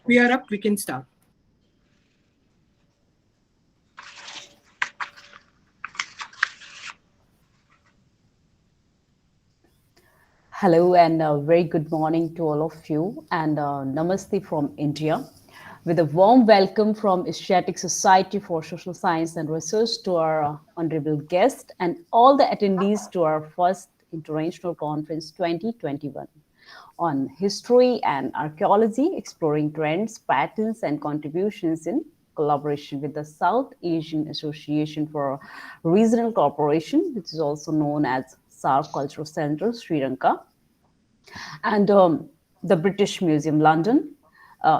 We are up, we can start. Hello and a very good morning to all of you, and namaste from India. With a warm welcome from Asiatic Society for Social Science and Research to our honorable guest and all the attendees to our first International Conference 2021 on history and archaeology, exploring trends, patterns, and contributions in collaboration with the South Asian Association for Regional Cooperation, which is also known as SAARC Cultural Center, Sri Lanka, and the British Museum, London,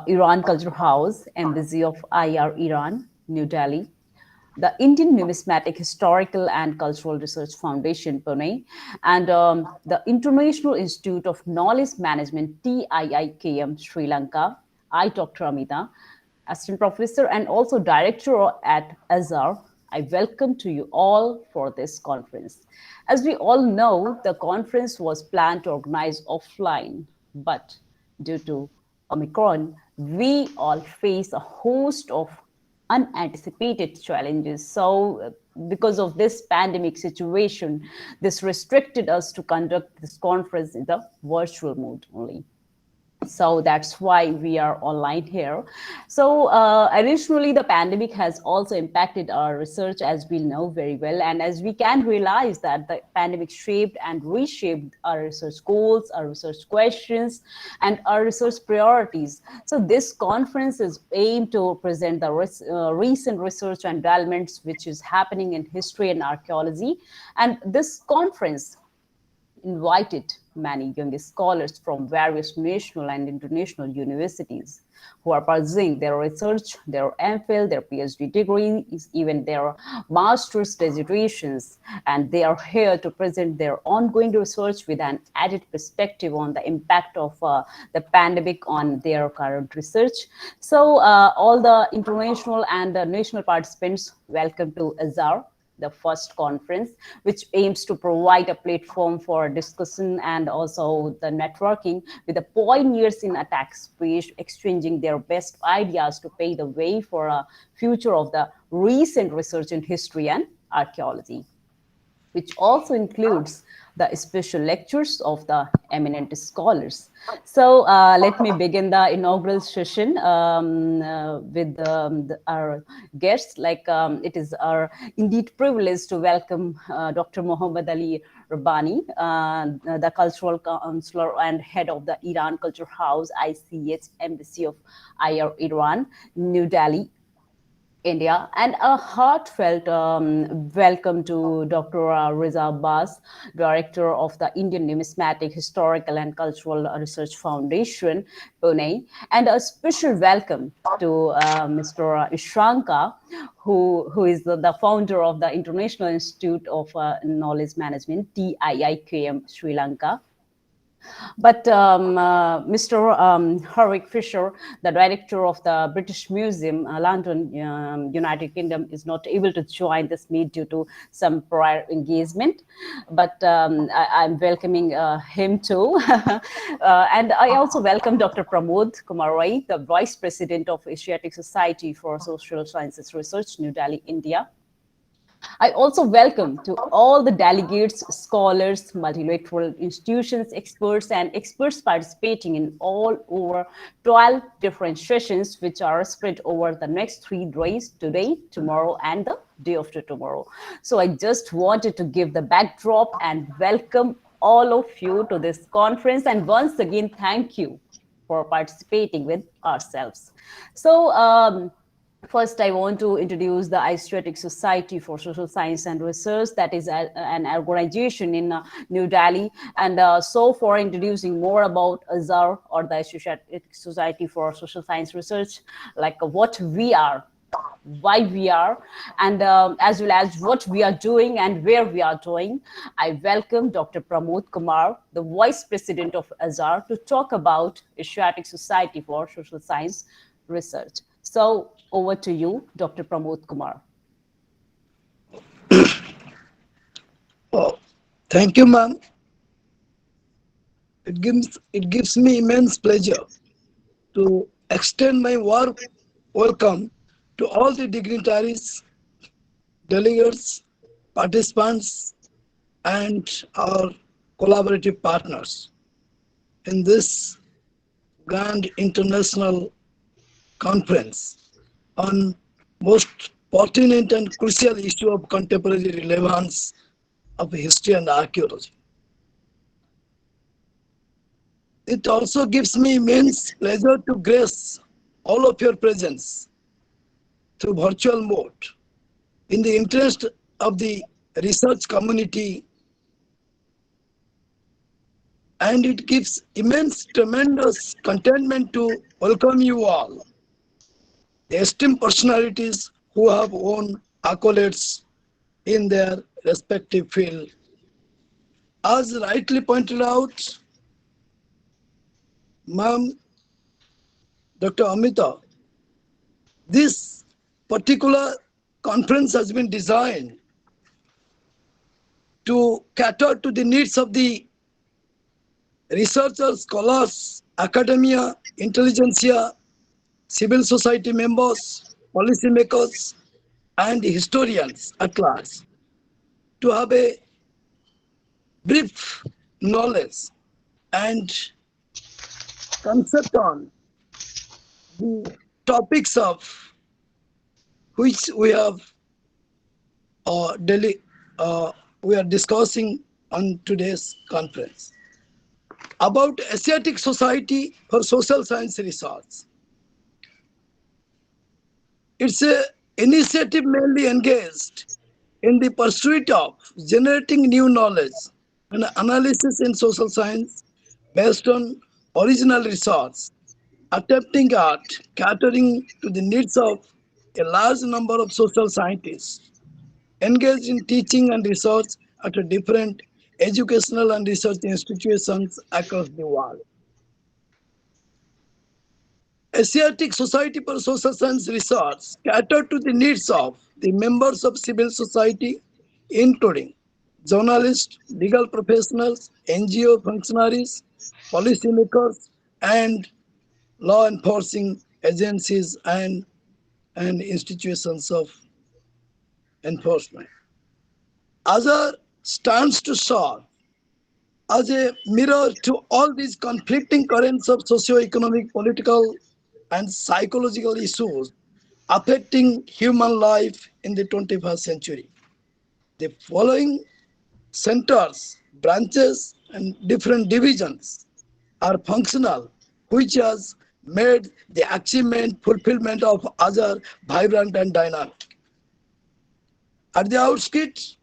Iran Culture House, Embassy of IR Iran, New Delhi, the Indian Numismatic Historical and Cultural Research Foundation, Pune, and the International Institute of Knowledge Management, TIIKM, Sri Lanka. I, Dr. Amita, Assistant Professor and also Director at ASSSR. I welcome to you all for this conference. As we all know, the conference was planned to organize offline, but due to Omicron, we all face a host of unanticipated challenges. So, because of this pandemic situation, this restricted us to conduct this conference in the virtual mode only. So that's why we are online here. So additionally, the pandemic has also impacted our research, as we know very well, and as we can realize that the pandemic shaped and reshaped our research goals, our research questions, and our research priorities. So this conference is aimed to present the recent research and developments which is happening in history and archaeology, and this conference invited many young scholars from various national and international universities who are pursuing their research, their MPhil, their PhD degrees, even their master's dissertations. And they are here to present their ongoing research with an added perspective on the impact of the pandemic on their current research. So all the international and national participants, welcome to ASSSR, the first conference, which aims to provide a platform for discussion and also the networking with the pioneers in attack space, exchanging their best ideas to pave the way for a future of the recent research in history and archaeology, which also includes the special lectures of the eminent scholars. So let me begin the inaugural session with our guests. It is our indeed privilege to welcome Dr. Muhammad Ali Rabbani, the cultural counselor and head of the Iran Culture House, ICH, Embassy of IR Iran, New Delhi, India, and a heartfelt welcome to Dr. Riza Abbas, Director of the Indian Numismatic Historical and Cultural Research Foundation, Pune, and a special welcome to Mr. Isanka, who is the founder of the International Institute of Knowledge Management, TIIKM, Sri Lanka. But Mr. Harwick Fisher, the director of the British Museum, London, United Kingdom, is not able to join this meet due to some prior engagement. But I'm welcoming him too. And I also welcome Dr. Pramod Kumar Rai, the Vice President of Asiatic Society for Social Sciences Research, New Delhi, India. I also welcome to all the delegates, scholars, multilateral institutions, experts, and experts participating in all over 12 different sessions, which are spread over the next 3 days, today, tomorrow, and the day after tomorrow. So I just wanted to give the backdrop and welcome all of you to this conference. And once again, thank you for participating with ourselves. So, first, I want to introduce the Asiatic Society for Social Science and Research, that is an organization in New Delhi. And so for introducing more about ASSSR, or the Asiatic Society for Social Science Research, like what we are, why we are, and as well as what we are doing and where we are doing, I welcome Dr. Pramod Kumar, the Vice President of ASSSR, to talk about Asiatic Society for Social Science Research. So over to you, Dr. Pramod Kumar. Oh, thank you, ma'am. It gives me immense pleasure to extend my warm welcome to all the dignitaries, delegates, participants, and our collaborative partners in this grand international conference on most pertinent and crucial issue of contemporary relevance of history and archaeology. It also gives me immense pleasure to grace all of your presence through virtual mode in the interest of the research community, and it gives immense, tremendous contentment to welcome you all, the esteemed personalities who have won accolades in their respective field. As rightly pointed out, Ma'am Dr. Amita, this particular conference has been designed to cater to the needs of the researchers, scholars, academia, intelligentsia, civil society members, policymakers, and historians at large to have a brief knowledge and concept on the topics of which daily, we are discussing on today's conference about Asiatic Society for Social Science Research. It's an initiative mainly engaged in the pursuit of generating new knowledge and analysis in social science based on original research, attempting at catering to the needs of a large number of social scientists engaged in teaching and research at different educational and research institutions across the world. Asiatic Society for Social Science Research cater to the needs of the members of civil society, including journalists, legal professionals, NGO functionaries, policymakers, and law enforcing agencies and institutions of enforcement. ASSSR stands to serve as a mirror to all these conflicting currents of socio-economic, political, and psychological issues affecting human life in the 21st century. The following centers, branches, and different divisions are functional, which has made the achievement, fulfillment of ASSSR vibrant and dynamic. At the outskirts,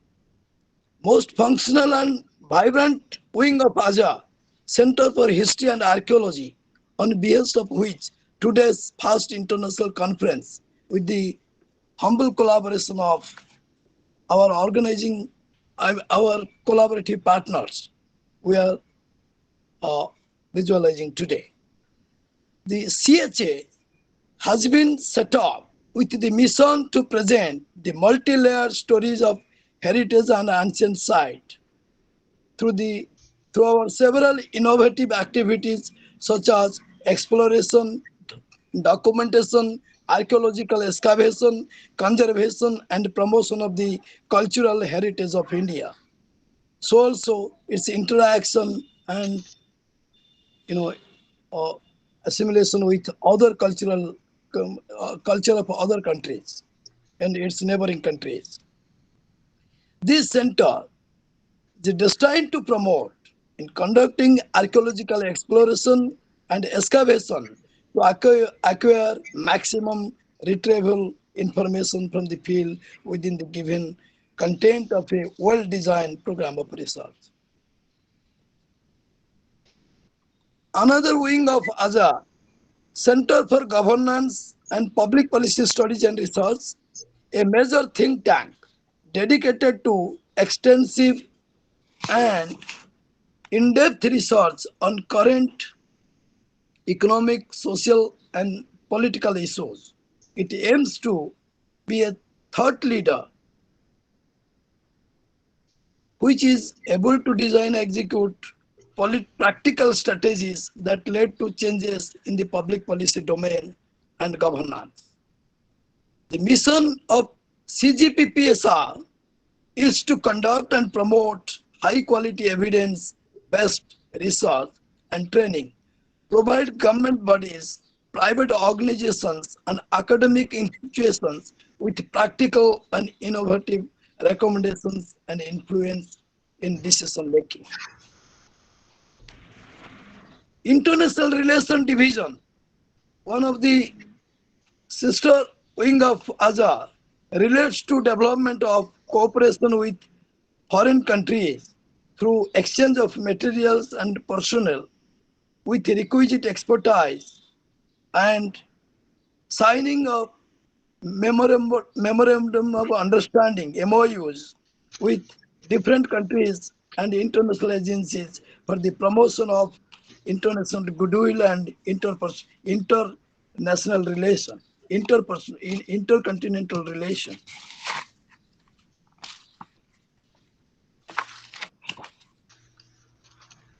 most functional and vibrant wing of ASSSR, Center for History and Archaeology, on behest of which today's first international conference, with the humble collaboration of our organizing, our collaborative partners, we are uh, visualizing today. The CHA has been set up with the mission to present the multi-layered stories of heritage and ancient site through the through our several innovative activities such as exploration, documentation, archaeological excavation, conservation, and promotion of the cultural heritage of India. So also its interaction and you know uh, assimilation with other culture of other countries and its neighboring countries. This center is destined to promote in conducting archaeological exploration and excavation to acquire maximum retrieval information from the field within the given content of a well-designed program of research. Another wing of ASSSR, Center for Governance and Public Policy Studies and Research, a major think tank dedicated to extensive and in-depth research on current economic, social, and political issues. It aims to be a thought leader which is able to design, execute practical strategies that led to changes in the public policy domain and governance. The mission of CGPPSR is to conduct and promote high-quality evidence-based research and training, provide government bodies, private organizations, and academic institutions with practical and innovative recommendations and influence in decision-making. International Relations Division, one of the sister wing of ASSSR, relates to development of cooperation with foreign countries through exchange of materials and personnel with requisite expertise and signing of memorandum of understanding (MOUs) with different countries and international agencies for the promotion of international goodwill and international relation, intercontinental relation.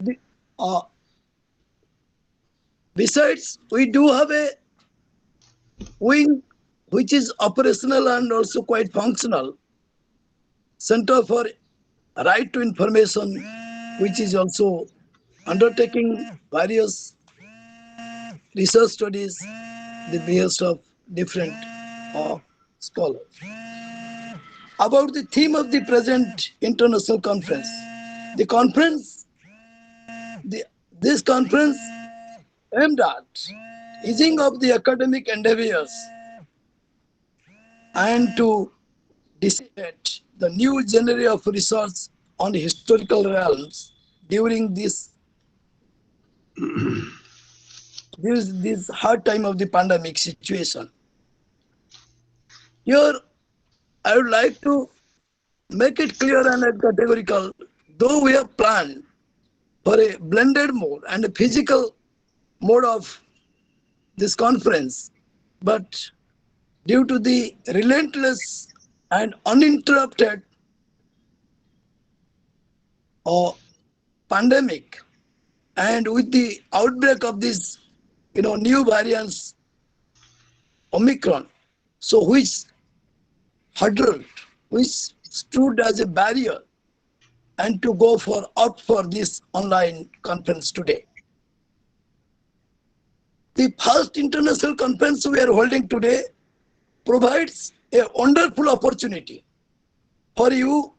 The- uh, Besides, we do have a wing which is operational and also quite functional, Center for Right to Information, which is also undertaking various research studies, the behest of different scholars. About the theme of the present international conference, the conference, this conference aimed at easing of the academic endeavors and to dissipate the new genre of research on historical realms during this hard time of the pandemic situation. Here, I would like to make it clear and categorical, though we have planned for a blended mode and a physical mode of this conference, but due to the relentless and uninterrupted pandemic and with the outbreak of this new variants Omicron, so which hurdled, which stood as a barrier and to go for opt for this online conference today. The first international conference we are holding today provides a wonderful opportunity for you,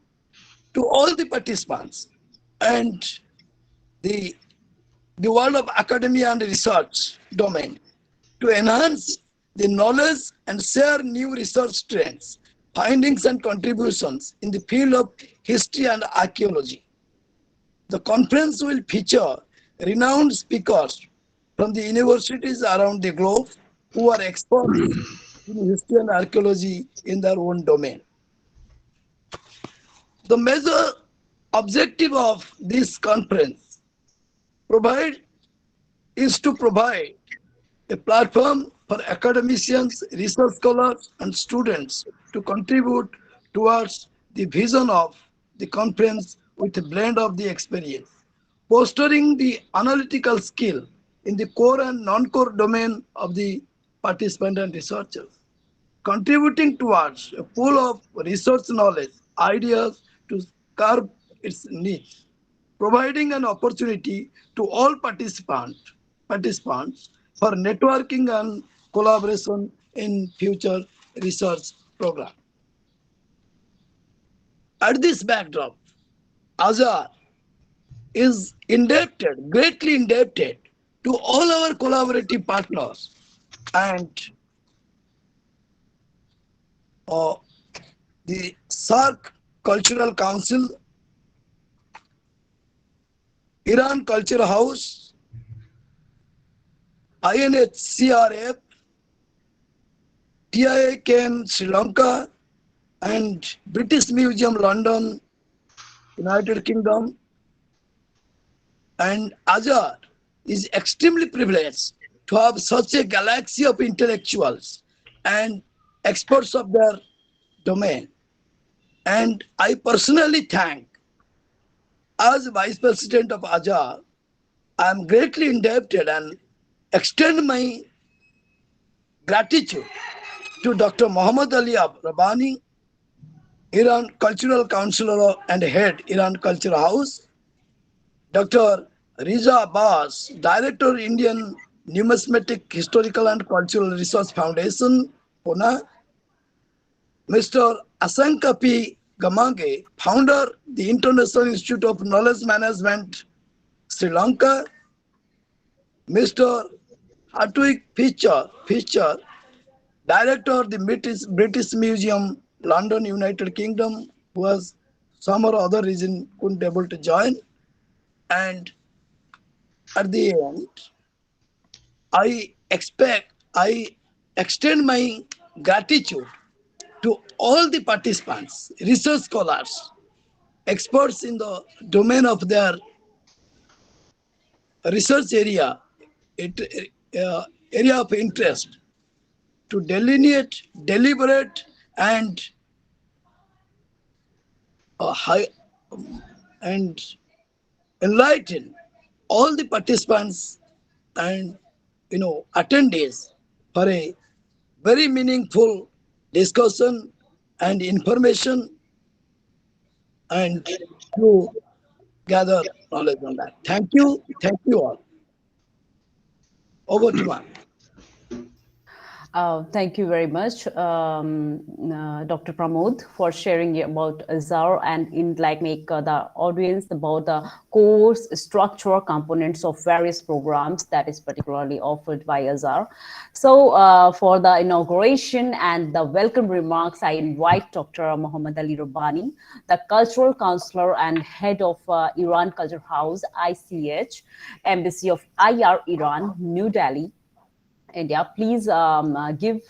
to all the participants and the world of academia and research domain, to enhance the knowledge and share new research trends, findings and contributions in the field of history and archaeology. The conference will feature renowned speakers from the universities around the globe who are experts in history and archaeology in their own domain. The major objective of this conference is to provide a platform for academicians, research scholars, and students to contribute towards the vision of the conference with a blend of the experience, fostering the analytical skill in the core and non-core domain of the participant and researchers, contributing towards a pool of research knowledge, ideas to carve its niche, providing an opportunity to all participants for networking and collaboration in future research programs. At this backdrop, ASSSR is greatly indebted to all our collaborative partners and the SAARC Cultural Council, Iran Culture House, INHCRF, TIIKM Sri Lanka, and British Museum London, United Kingdom. And ASSSR is extremely privileged to have such a galaxy of intellectuals and experts of their domain. And I personally thank, as Vice President of ASSSR, I am greatly indebted and extend my gratitude to Dr. Muhammad Ali Rabbani, Iran Cultural Counselor and Head, Iran Culture House, Dr. Riza Abbas, Director, Indian Numismatic Historical and Cultural Research Foundation, Pune, Mr. Isanka P. Gamage, Founder, the International Institute of Knowledge Management, Sri Lanka, Mr. Hartwig Fischer, Director, the British Museum, London, United Kingdom, who was some or other reason couldn't able to join. And at the end, I extend my gratitude to all the participants, research scholars, experts in the domain of their research area of interest, to delineate, deliberate, and high and enlighten all the participants and attendees for a very meaningful discussion and information and to gather knowledge on that. Thank you all. Over to one. Thank you very much, Dr. Pramod, for sharing about ASSSR and in like make the audience about the course structure components of various programs that is particularly offered by ASSSR. So for the inauguration and the welcome remarks, I invite Dr. Muhammad Ali Rabbani, the cultural counselor and head of Iran Culture House, ICH, Embassy of IR Iran, New Delhi, India. Please give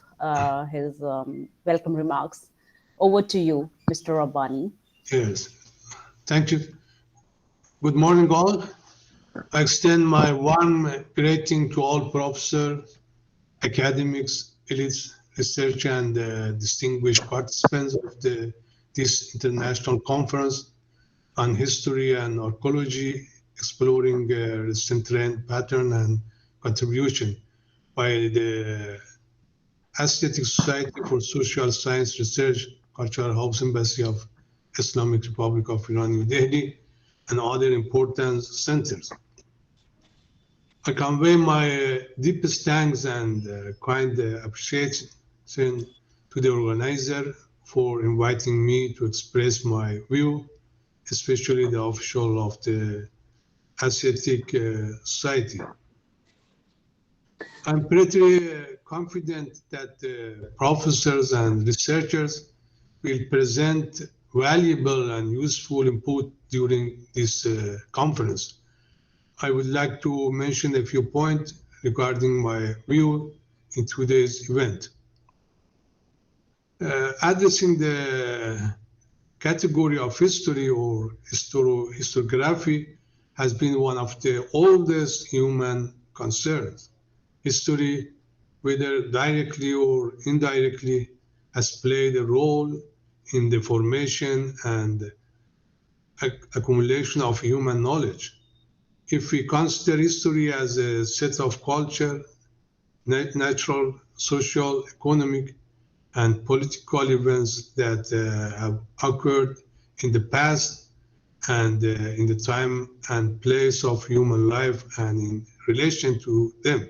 his welcome remarks. Over to you, Mr. Rabbani. Yes, thank you. Good morning, all. I extend my warm greeting to all professors, academics, elites, research, and distinguished participants of this international conference on history and archaeology, exploring recent trend, pattern, and contribution by the Asiatic Society for Social Science Research, Cultural House Embassy of Islamic Republic of Iran, New Delhi, and other important centers. I convey my deepest thanks and kind appreciation to the organizer for inviting me to express my view, especially the official of the Asiatic Society. I'm pretty confident that the professors and researchers will present valuable and useful input during this conference. I would like to mention a few points regarding my view in today's event. Addressing the category of history or historiography has been one of the oldest human concerns. History, whether directly or indirectly, has played a role in the formation and accumulation of human knowledge. If we consider history as a set of culture, natural, social, economic, and political events that have occurred in the past and in the time and place of human life and in relation to them.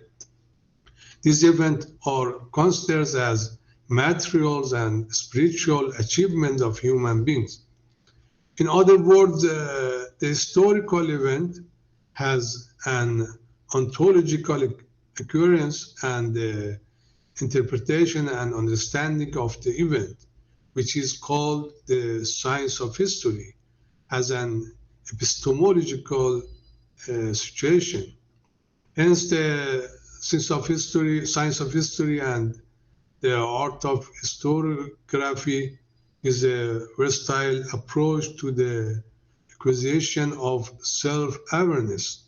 These events are considered as materials and spiritual achievements of human beings. In other words, the historical event has an ontological occurrence and interpretation and understanding of the event, which is called the science of history, as an epistemological situation. Hence, the science of history and the art of historiography is a versatile approach to the acquisition of self-awareness.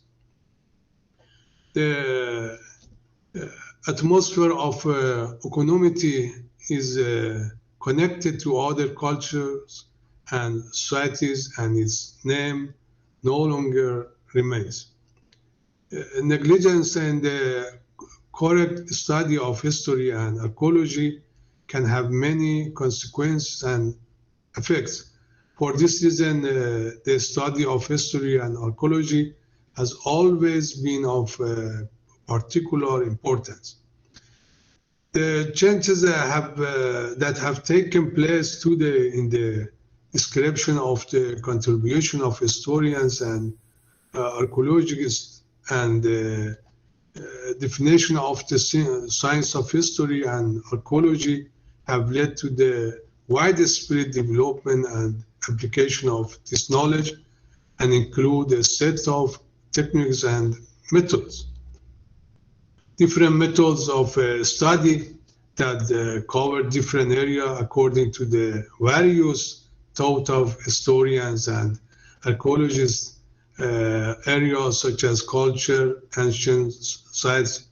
The atmosphere of equanimity is connected to other cultures and societies, and its name no longer remains. Negligence in the correct study of history and archaeology can have many consequences and effects. For this reason, the study of history and archaeology has always been of particular importance. The changes that have taken place today in the description of the contribution of historians and archaeologists and the definition of the science of history and archaeology have led to the widespread development and application of this knowledge and include a set of techniques and methods. Different methods of study that cover different areas according to the various thought of historians and archaeologists, areas such as culture, ancient sites,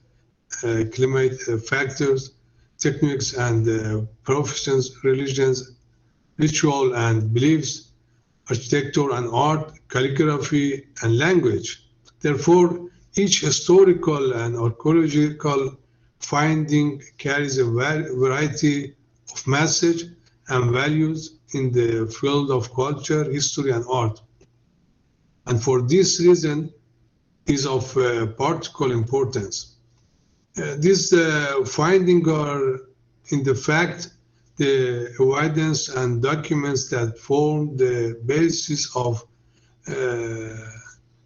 climate factors, techniques and professions, religions, ritual and beliefs, architecture and art, calligraphy and language. Therefore, each historical and archaeological finding carries a variety of message and values in the field of culture, history and art. And for this reason is of particular importance. These findings are in the fact the evidence and documents that form the basis of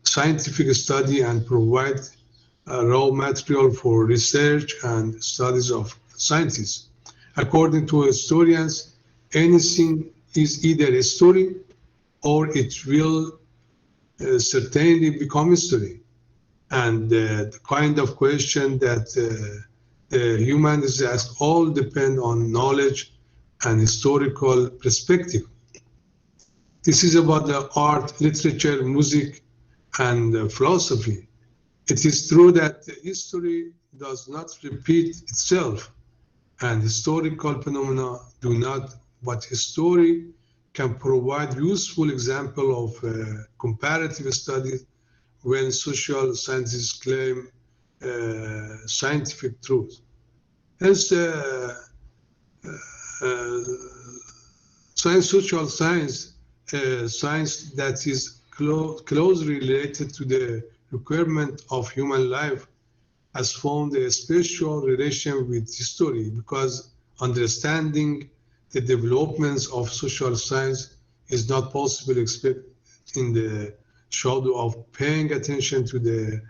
scientific study and provide raw material for research and studies of scientists. According to historians, anything is either a story or it will certainly become history. And the kind of question that humans ask all depend on knowledge and historical perspective. This is about the art, literature, music, and philosophy. It is true that history does not repeat itself, and historical phenomena do not, but history can provide useful example of comparative studies when social scientists claim scientific truth. Hence, social science, science that is closely related to the requirement of human life, has found a special relation with history because understanding the developments of social science is not possible except in the shadow of paying attention to the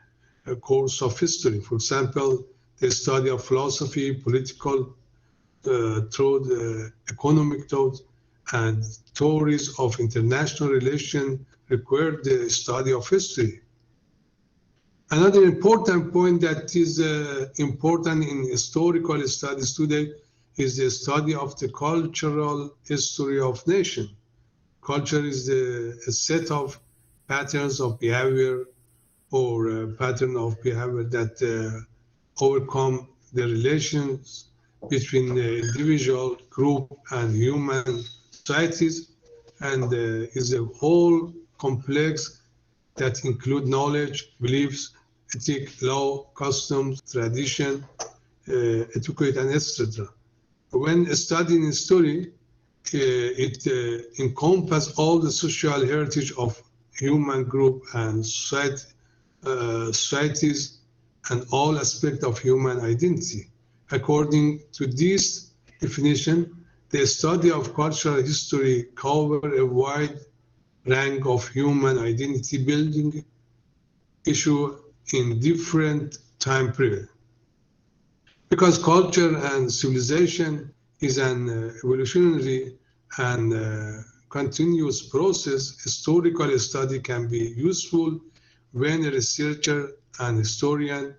course of history. For example, the study of philosophy, political thought, economic thought, and theories of international relations require the study of history. Another important point that is important in historical studies today is the study of the cultural history of nation. Culture is a set of patterns of behavior or a pattern of behavior that overcome the relations between the individual, group, and human societies, and is a whole complex that include knowledge, beliefs, ethic, law, customs, tradition, etiquette, and etc. When studying history, it encompasses all the social heritage of human group and societies and all aspects of human identity. According to this definition, the study of cultural history covers a wide range of human identity building issue in different time period. Because culture and civilization is an evolutionary and continuous process, historical study can be useful when a researcher and historian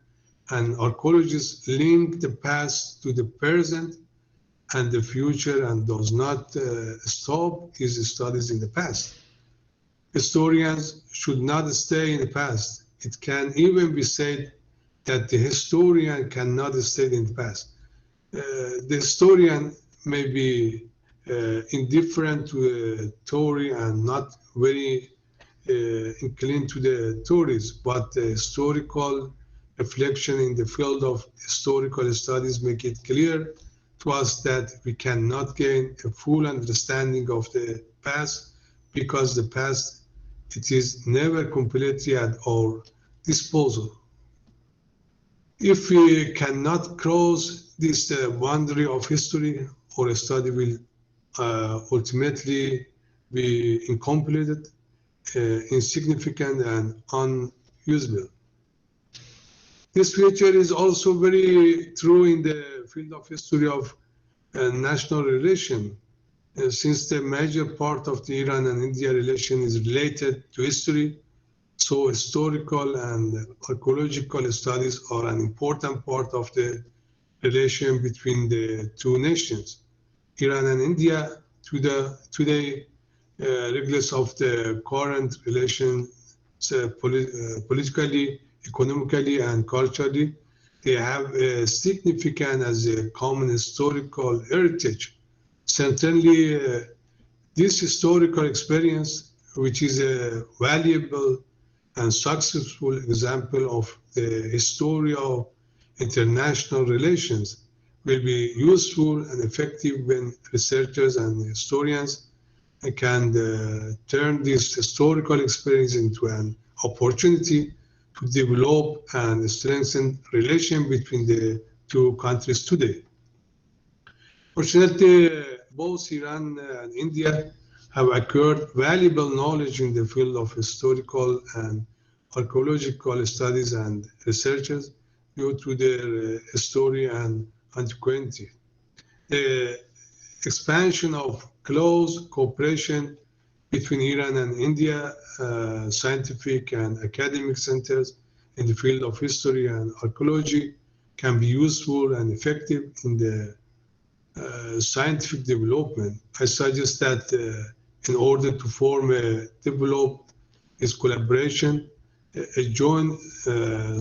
and archaeologist link the past to the present and the future and does not stop his studies in the past. Historians should not stay in the past. It can even be said that the historian cannot stay in the past. The historian may be indifferent to a theory and not very inclined to the tourists, but the historical reflection in the field of historical studies make it clear to us that we cannot gain a full understanding of the past because the past, it is never completely at our disposal. If we cannot cross this boundary of history, our study will ultimately be incomplete, insignificant, and unusable. This feature is also very true in the field of history of national relation, since the major part of the Iran and India relation is related to history. So historical and archaeological studies are an important part of the relation between the two nations. Iran and India today, regardless of the current relations politically, economically, and culturally, they have significant as a common historical heritage. Certainly, this historical experience, which is a valuable and successful example of the history of international relations, will be useful and effective when researchers and historians can turn this historical experience into an opportunity to develop and strengthen relations between the two countries today. Fortunately, both Iran and India have acquired valuable knowledge in the field of historical and archaeological studies and researches due to their history and antiquity. The expansion of close cooperation between Iran and India, scientific and academic centers in the field of history and archaeology can be useful and effective in the scientific development. I suggest that in order to develop this collaboration, a joint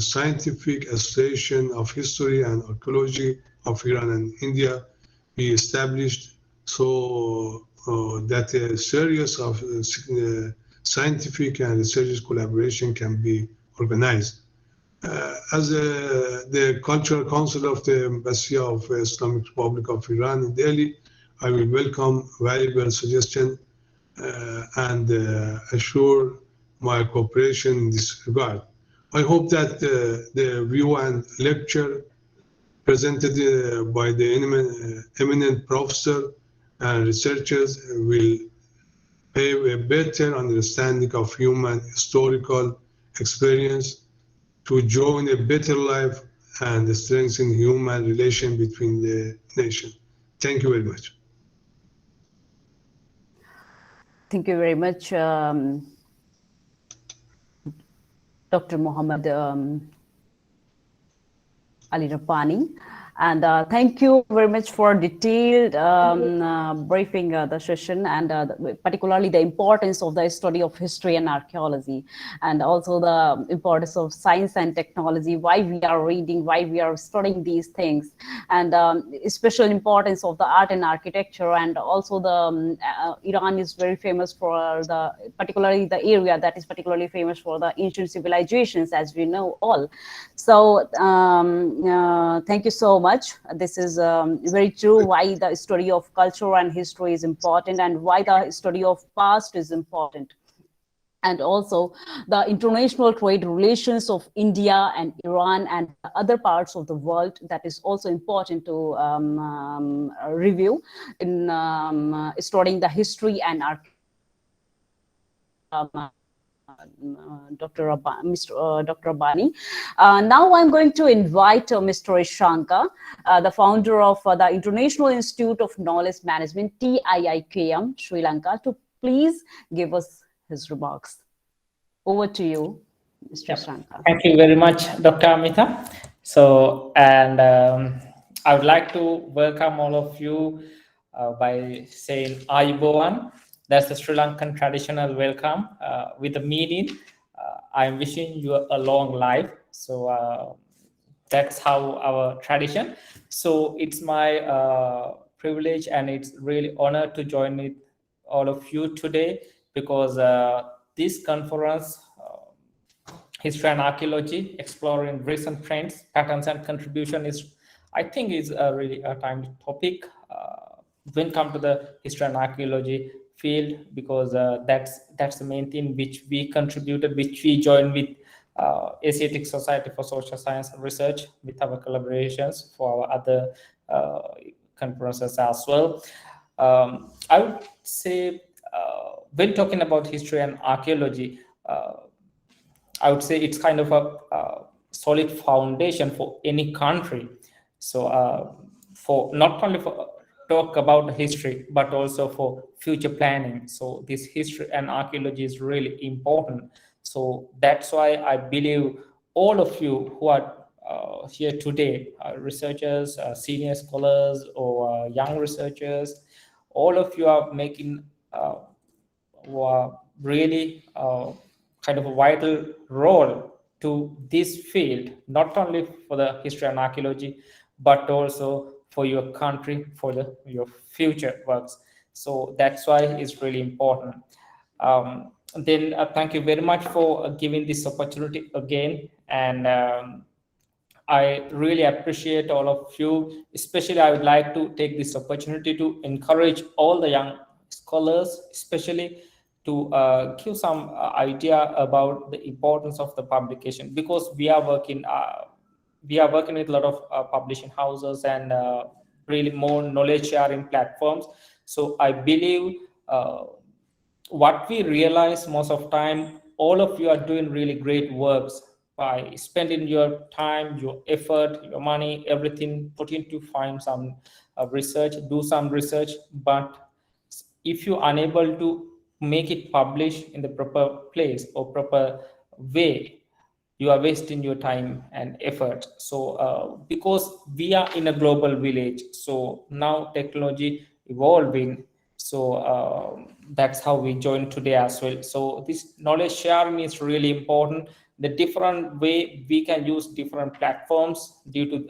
scientific association of history and archaeology of Iran and India be established so that a series of scientific and research collaboration can be organized. As the Cultural Council of the Embassy of Islamic Republic of Iran in Delhi, I will welcome valuable suggestions and assure my cooperation in this regard. I hope that the view and lecture presented by the eminent professor and researchers will pave a better understanding of human historical experience to join a better life and strengthen human relation between the nations. Thank you very much. Thank you very much, Dr. Mohammad Ali Rabbani. And thank you very much for detailed briefing the session, and particularly the importance of the study of history and archaeology, and also the importance of science and technology, why we are reading, why we are studying these things, and special importance of the art and architecture. And also the Iran is very famous for particularly the area that is particularly famous for the ancient civilizations, as we know all. So thank you so much. This is very true, why the study of culture and history is important, and why the study of past is important. And also the international trade relations of India and Iran and other parts of the world, that is also important to review in studying the history and Dr. Rabbani. Now I'm going to invite Mr. Isanka, the founder of the International Institute of Knowledge Management, TIIKM, Sri Lanka, to please give us his remarks. Over to you, Mr. Isanka. Thank you very much, Dr. Amita. So, and I would like to welcome all of you by saying Ayubowan. That's the Sri Lankan traditional welcome with the meaning, I'm wishing you a long life. So that's how our tradition. So it's my privilege and it's really honor to join with all of you today, because this conference, History and Archaeology, exploring recent trends, patterns, and contribution, is, I think, is really a timely topic when it comes to the history and archaeology field, because that's the main thing which we contributed, which we joined with Asiatic Society for Social Science and Research, with our collaborations for our other conferences as well. I would say when talking about history and archaeology, I would say it's kind of a solid foundation for any country. So for not only for talk about history, but also for future planning. So this history and archaeology is really important. So that's why I believe all of you who are here today, researchers, senior scholars, or young researchers, all of you are making really kind of a vital role to this field, not only for the history and archaeology, but also for your country, for your future works. So that's why it's really important. Then thank you very much for giving this opportunity again. And I really appreciate all of you. Especially, I would like to take this opportunity to encourage all the young scholars, especially to give some idea about the importance of the publication, because we are working with a lot of publishing houses and really more knowledge sharing platforms. So I believe what we realize most of the time, all of you are doing really great works by spending your time, your effort, your money, everything, putting to find some research, do some research. But if you're unable to make it publish in the proper place or proper way, you are wasting your time and effort. So because we are in a global village, so now technology evolving, so that's how we join today as well. So this knowledge sharing is really important. The different way we can use different platforms due to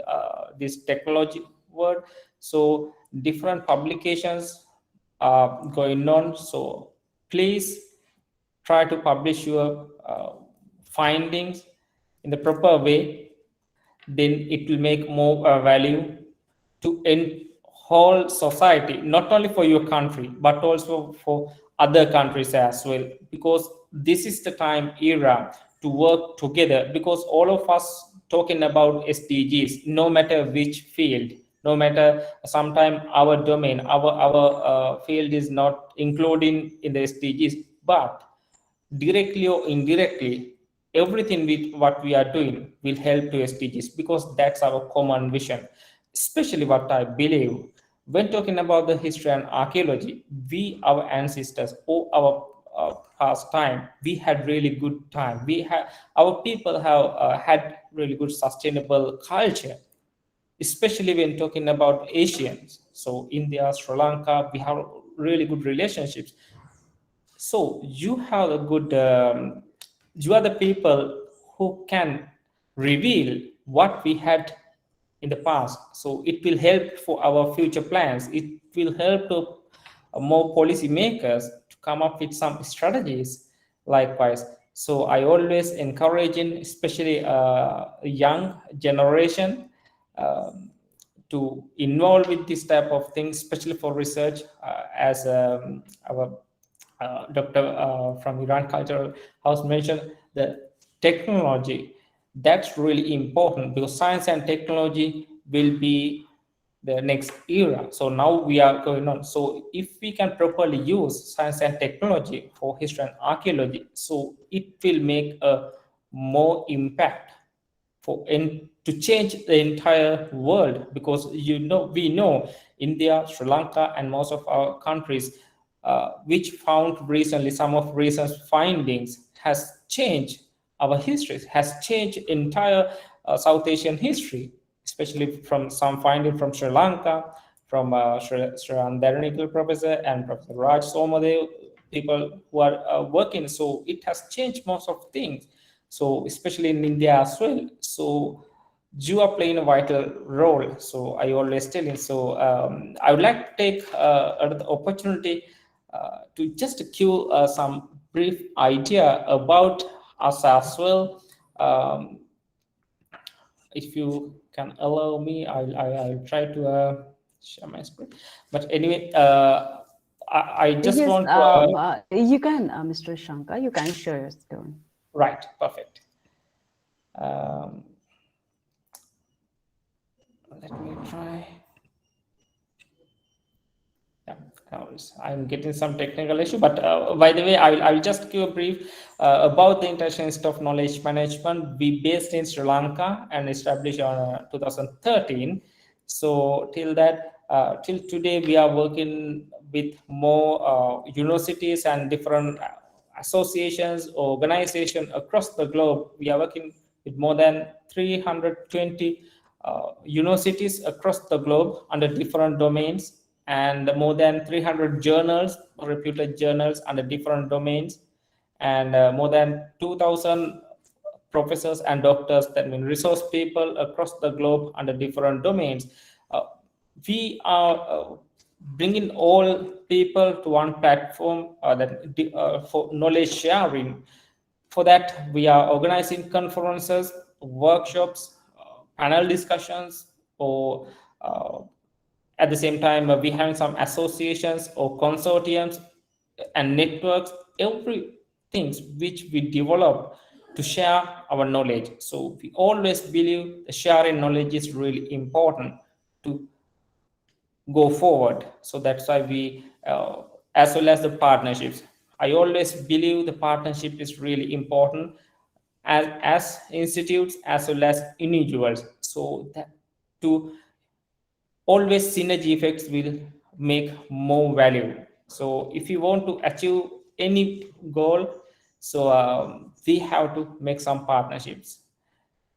this technology world. So different publications are going on. So please try to publish your findings in the proper way. Then it will make more value to whole society, not only for your country, but also for other countries as well, because this is the time era to work together, because all of us talking about SDGs, no matter which field, no matter sometime our domain, our field is not including in the SDGs, but directly or indirectly, everything with what we are doing will help to SDGs, because that's our common vision. Especially what I believe, when talking about the history and archaeology, our ancestors, or our past time, we had really good time. Our people have had really good sustainable culture, especially when talking about Asians. So India, Sri Lanka, we have really good relationships. So you have a good, you are the people who can reveal what we had in the past. So it will help for our future plans. It will help to more policymakers to come up with some strategies likewise. So I always encouraging, especially young generation, to involve with this type of things, especially for research, as our doctor from Iran Cultural House mentioned, the technology, that's really important, because science and technology will be the next era. So now we are going on. So if we can properly use science and technology for history and archaeology, so it will make a more impact to change the entire world, because we know India, Sri Lanka, and most of our countries which found recently some of recent findings has changed our history, has changed entire South Asian history, especially from some finding from Sri Lanka, from Sri Andarnikal professor and Professor Raj Somadev, people who are working. So it has changed most of things. So especially in India as well. So you are playing a vital role. So I always tell you. So I would like to take the opportunity to just give some brief idea about us as well. If you can allow me, I'll try to share my screen. But anyway, I just Yes, want to... you can, Mr. Shankar, you can share your screen. Right, perfect. Let me try. Yeah, I'm getting some technical issue, but by the way, I'll just give a brief about the International Institute of Knowledge Management. We based in Sri Lanka and established on 2013. So till today, we are working with more universities and different associations, organizations across the globe. We are working with more than 320 universities across the globe under different domains, and more than 300 journals, reputed journals under different domains, and more than 2,000 professors and doctors, that mean resource people across the globe under different domains. We are bringing all people to one platform for knowledge sharing. For that, we are organizing conferences, workshops, panel discussions, or at the same time, we have some associations or consortiums and networks, everything which we develop to share our knowledge. So we always believe the sharing knowledge is really important to go forward. So that's why we, as well as the partnerships, I always believe the partnership is really important as institutes as well as individuals. So that to always synergy effects will make more value. So if you want to achieve any goal, so we have to make some partnerships,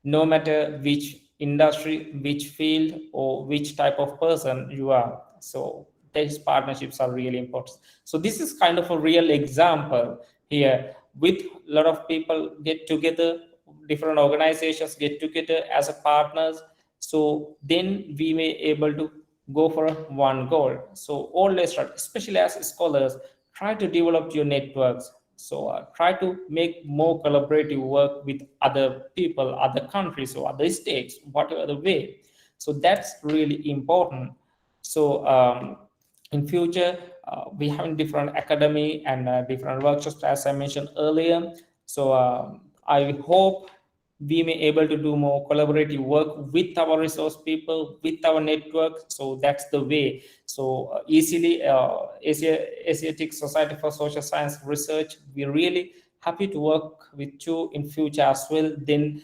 no matter which industry, which field, or which type of person you are. So these partnerships are really important. So this is kind of a real example here, with a lot of people get together, different organizations get together as a partners. So then we may able to go for one goal. So always try, especially as scholars, try to develop your networks. So try to make more collaborative work with other people, other countries, or other states, whatever the way. So that's really important. So in future, we have different academy and different workshops, as I mentioned earlier. So I hope we may able to do more collaborative work with our resource people, with our network. So that's the way. So easily Asiatic Society for Social Science Research, we're really happy to work with you in future as well. Then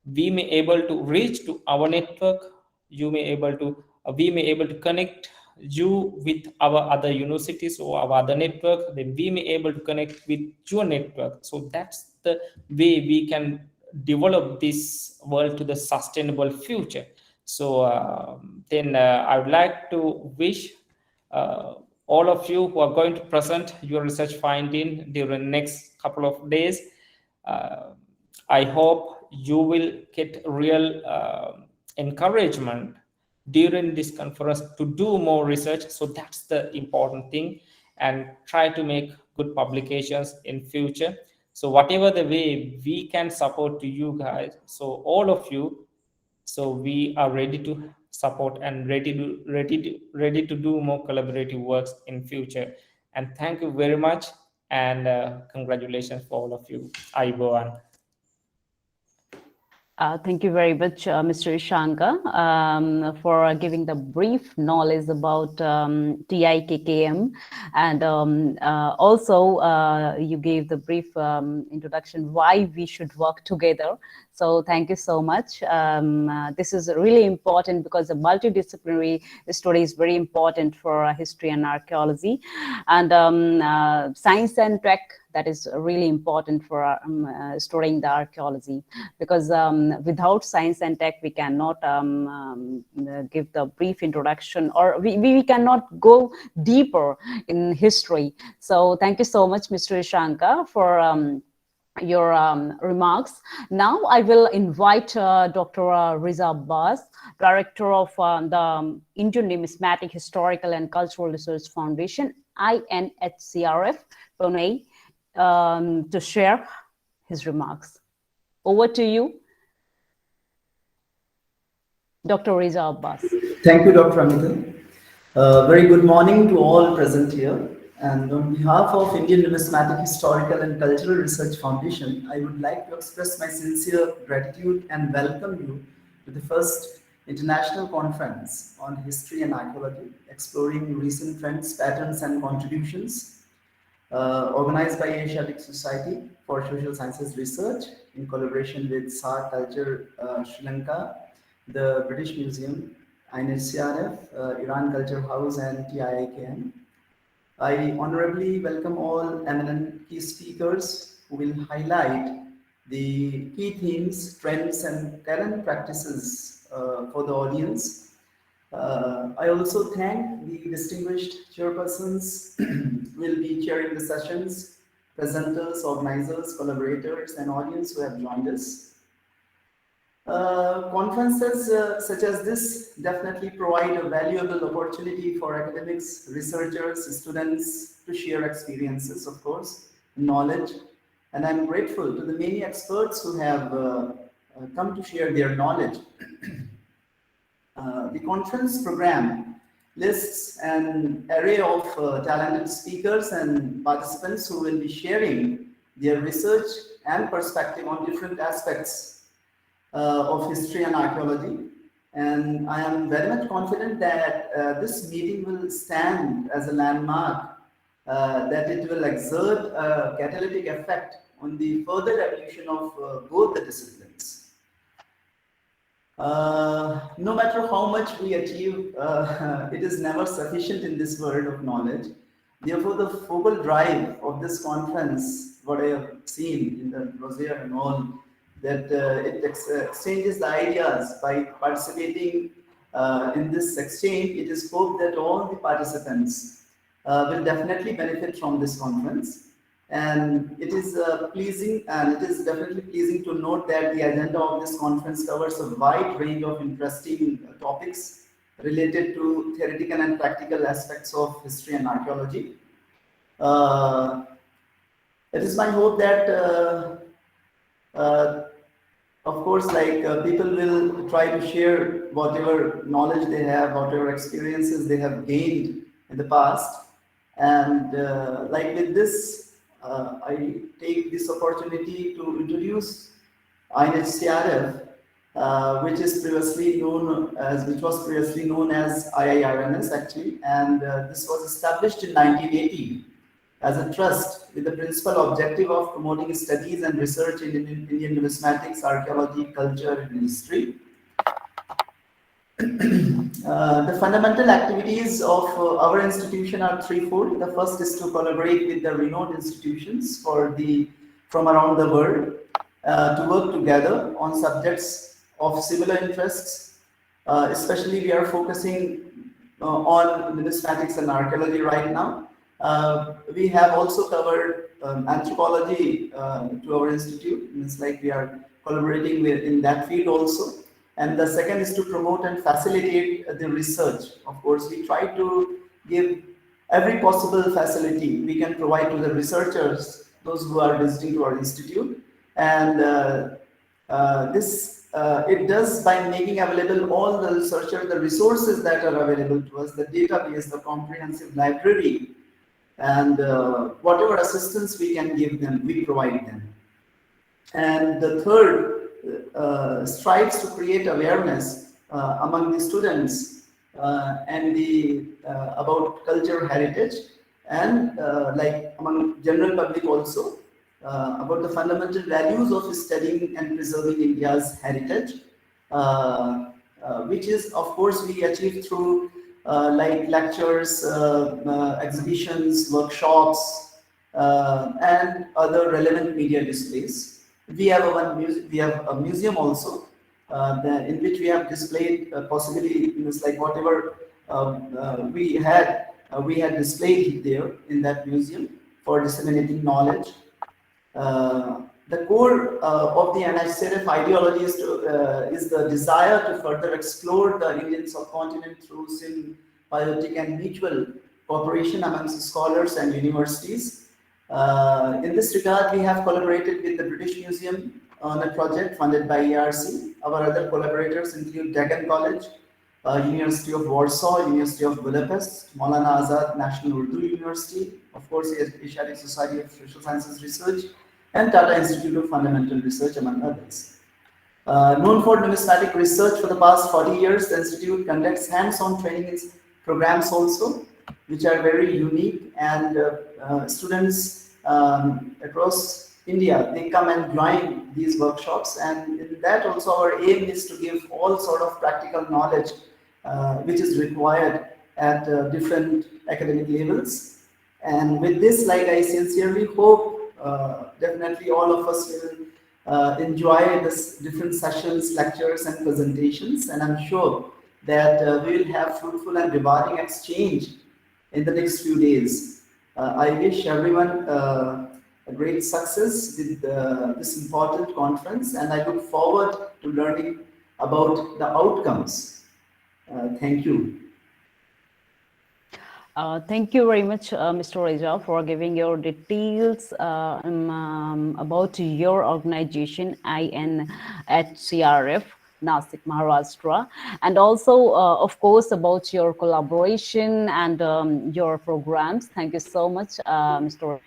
we may able to reach to our network. You may able to we may able to connect you with our other universities or our other network. Then we may able to connect with your network. So that's the way we can develop this world to the sustainable future. So then I would like to wish all of you who are going to present your research finding during the next couple of days. I hope you will get real encouragement during this conference to do more research. So that's the important thing, and try to make good publications in future. So whatever the way we can support to you guys, so all of you, so we are ready to support and ready to do more collaborative works in future. And thank you very much, and congratulations for all of you. Aiboan. Thank you very much, Mr. Isanka, for giving the brief knowledge about TIIKM, and also you gave the brief introduction why we should work together. So thank you so much. This is really important because the multidisciplinary study is very important for history and archaeology, and science and tech. That is really important for studying the archaeology, because without science and tech, we cannot give the brief introduction, or we cannot go deeper in history. So thank you so much, Mr. Isanka, for your remarks. Now I will invite Dr. Riza Abbas, Director of the Indian Numismatic Historical and Cultural Research Foundation, INHCRF, Pune, to share his remarks. Over to you, Dr. Riza Abbas. Thank you, Dr. Amita. Very good morning to all present here. And on behalf of Indian Numismatic Historical and Cultural Research Foundation, I would like to express my sincere gratitude and welcome you to the first International Conference on History and Archaeology, exploring recent trends, patterns, and contributions, organized by Asiatic Society for Social Sciences Research in collaboration with SAARC Culture Sri Lanka, the British Museum, INHCRF, Iran Culture House, and TIIKM. I honorably welcome all eminent key speakers who will highlight the key themes, trends, and current practices for the audience. I also thank the distinguished chairpersons who will be chairing the sessions, presenters, organizers, collaborators, and audience who have joined us. Conferences such as this definitely provide a valuable opportunity for academics, researchers, students to share experiences, of course, knowledge. And I'm grateful to the many experts who have come to share their knowledge. The conference program lists an array of talented speakers and participants who will be sharing their research and perspective on different aspects of history and archaeology. And I am very much confident that this meeting will stand as a landmark, that it will exert a catalytic effect on the further evolution of both the disciplines. No matter how much we achieve, it is never sufficient in this world of knowledge. Therefore, the focal drive of this conference, what I have seen in the brochure and all, that it exchanges the ideas by participating in this exchange. It is hoped that all the participants will definitely benefit from this conference. And it is pleasing, and it is definitely pleasing to note that the agenda of this conference covers a wide range of interesting topics related to theoretical and practical aspects of history and archaeology. It is my hope that of course, people will try to share whatever knowledge they have, whatever experiences they have gained in the past. And like with this, I take this opportunity to introduce INHCRF, which was previously known as IIRNS actually, and this was established in 1980 as a trust with the principal objective of promoting studies and research in Indian numismatics, archaeology, culture, and history. The fundamental activities of our institution are threefold. The first is to collaborate with the renowned institutions from around the world to work together on subjects of similar interests. Especially we are focusing on numismatics and archaeology right now. We have also covered anthropology to our institute. It's like we are collaborating in that field also. And the second is to promote and facilitate the research. Of course, we try to give every possible facility we can provide to the researchers, those who are visiting to our institute. And it does by making available all the researchers, the resources that are available to us, the database, the comprehensive library, and whatever assistance we can give them, we provide them. And the third strives to create awareness among the students and about cultural heritage, and among general public also, about the fundamental values of studying and preserving India's heritage, which is, of course, we achieve through lectures, exhibitions, workshops, and other relevant media displays. We have a museum also, in which we have displayed possibly whatever we had displayed there in that museum for disseminating knowledge. The core of the INHCRF ideology is the desire to further explore the Indian subcontinent through symbiotic and mutual cooperation amongst scholars and universities. In this regard, we have collaborated with the British Museum on a project funded by ERC. Our other collaborators include Deccan College, University of Warsaw, University of Budapest, Maulana Azad National Urdu University, of course, Asiatic Society of Social Sciences Research, and Tata Institute of Fundamental Research, among others. Known for numismatic research for the past 40 years, the Institute conducts hands-on training programs also, which are very unique, and students across India, they come and join these workshops, and in that also our aim is to give all sort of practical knowledge which is required at different academic levels. And with this, like, I sincerely hope definitely all of us will enjoy this different sessions, lectures, and presentations, and I'm sure that we will have fruitful and rewarding exchange in the next few days. I wish everyone a great success with this important conference, and I look forward to learning about the outcomes. Thank you. Thank you very much, Mr. Riza, for giving your details about your organization, INHCRF, Nashik, Maharashtra, and also, of course, about your collaboration and your programs. Thank you so much, Mr.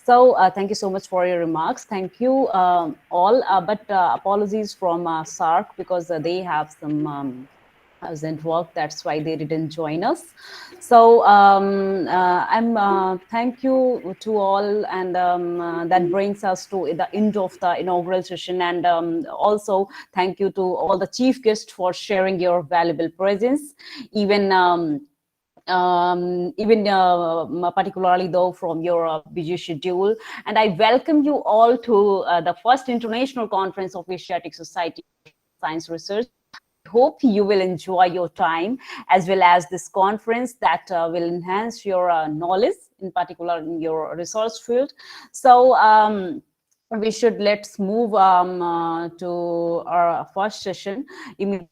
So thank you so much for your remarks. Thank you all, but apologies from SAARC because they have some urgent work, that's why they didn't join us. So thank you to all, and that brings us to the end of the inaugural session, and also thank you to all the chief guests for sharing your valuable presence, even particularly though from your busy schedule. And I welcome you all to the first international conference of Asiatic Society of Science Research. Hope you will enjoy your time as well as this conference that will enhance your knowledge, in particular in your resource field. So let's move to our first session immediately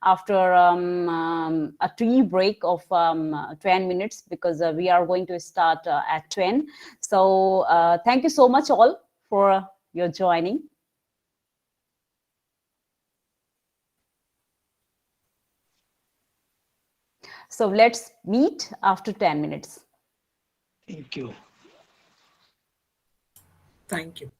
after a tea break of 10 minutes, because we are going to start at 10. So thank you so much all for your joining. So let's meet after 10 minutes. Thank you. Thank you.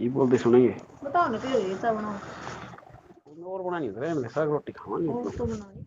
ये बोलते सुनेंगे बताओ ना फिर ऐसा बनाओ और बनानी है मैं साग रोटी खावांगे और तो बनाओ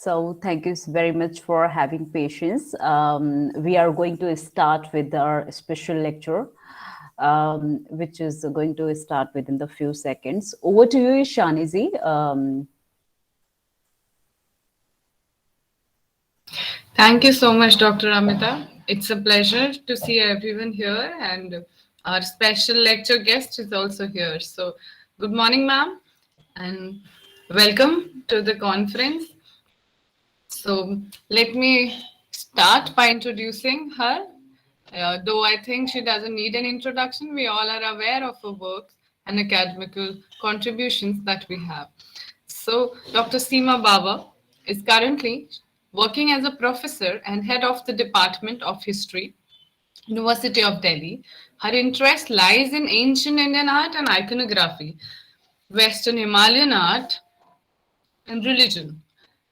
So thank you very much for having patience. We are going to start with our special lecture, which is going to start within the few seconds. Over to you, Shanizi. Thank you so much, Dr. Amita. It's a pleasure to see everyone here, and our special lecture guest is also here. So, good morning, ma'am, and welcome to the conference. So, let me start by introducing her. Though I think she doesn't need an introduction, we all are aware of her works and academical contributions that we have. So, Dr. Seema Baba is currently working as a professor and head of the Department of History, University of Delhi. Her interest lies in ancient Indian art and iconography, Western Himalayan art, and religion,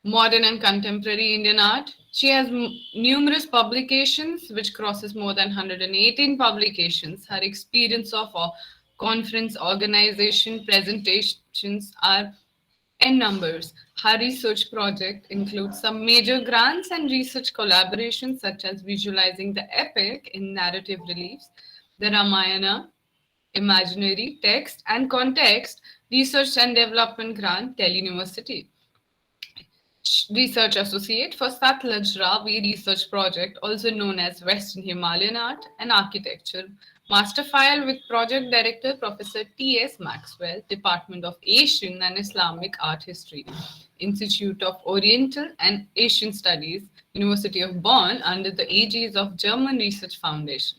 modern and contemporary Indian art. She has numerous publications, which crosses more than 118 publications. Her experience of conference organization presentations are in numbers. Her research project includes some major grants and research collaborations, such as visualizing the epic in narrative reliefs, the Ramayana, imaginary text and context, research and development grant, Delhi University. Research Associate for Satluj Ravi Research Project, also known as Western Himalayan Art and Architecture. Master File with Project Director Professor T.S. Maxwell, Department of Asian and Islamic Art History, Institute of Oriental and Asian Studies, University of Bonn, under the aegis of German Research Foundation.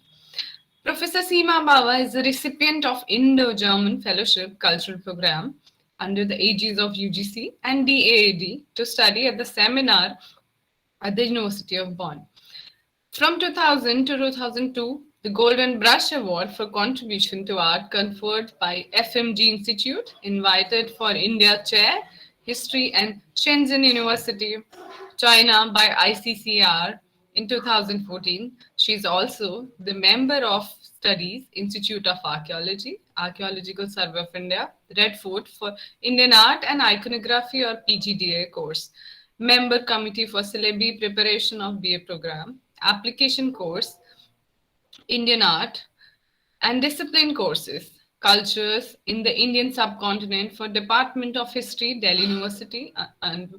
Professor Seema Baba is the recipient of Indo-German Fellowship Cultural Program under the aegis of UGC and DAAD to study at the seminar at the University of Bonn. From 2000 to 2002, the Golden Brush Award for Contribution to Art conferred by FMG Institute, invited for India Chair, History and Shenzhen University, China by ICCR in 2014. She is also the member of Studies, Institute of Archaeology, Archaeological Survey of India, Red Fort for Indian Art and Iconography or PGDA course, member committee for syllabi preparation of BA program, application course, Indian art, and discipline courses, cultures in the Indian subcontinent for Department of History, Delhi University, and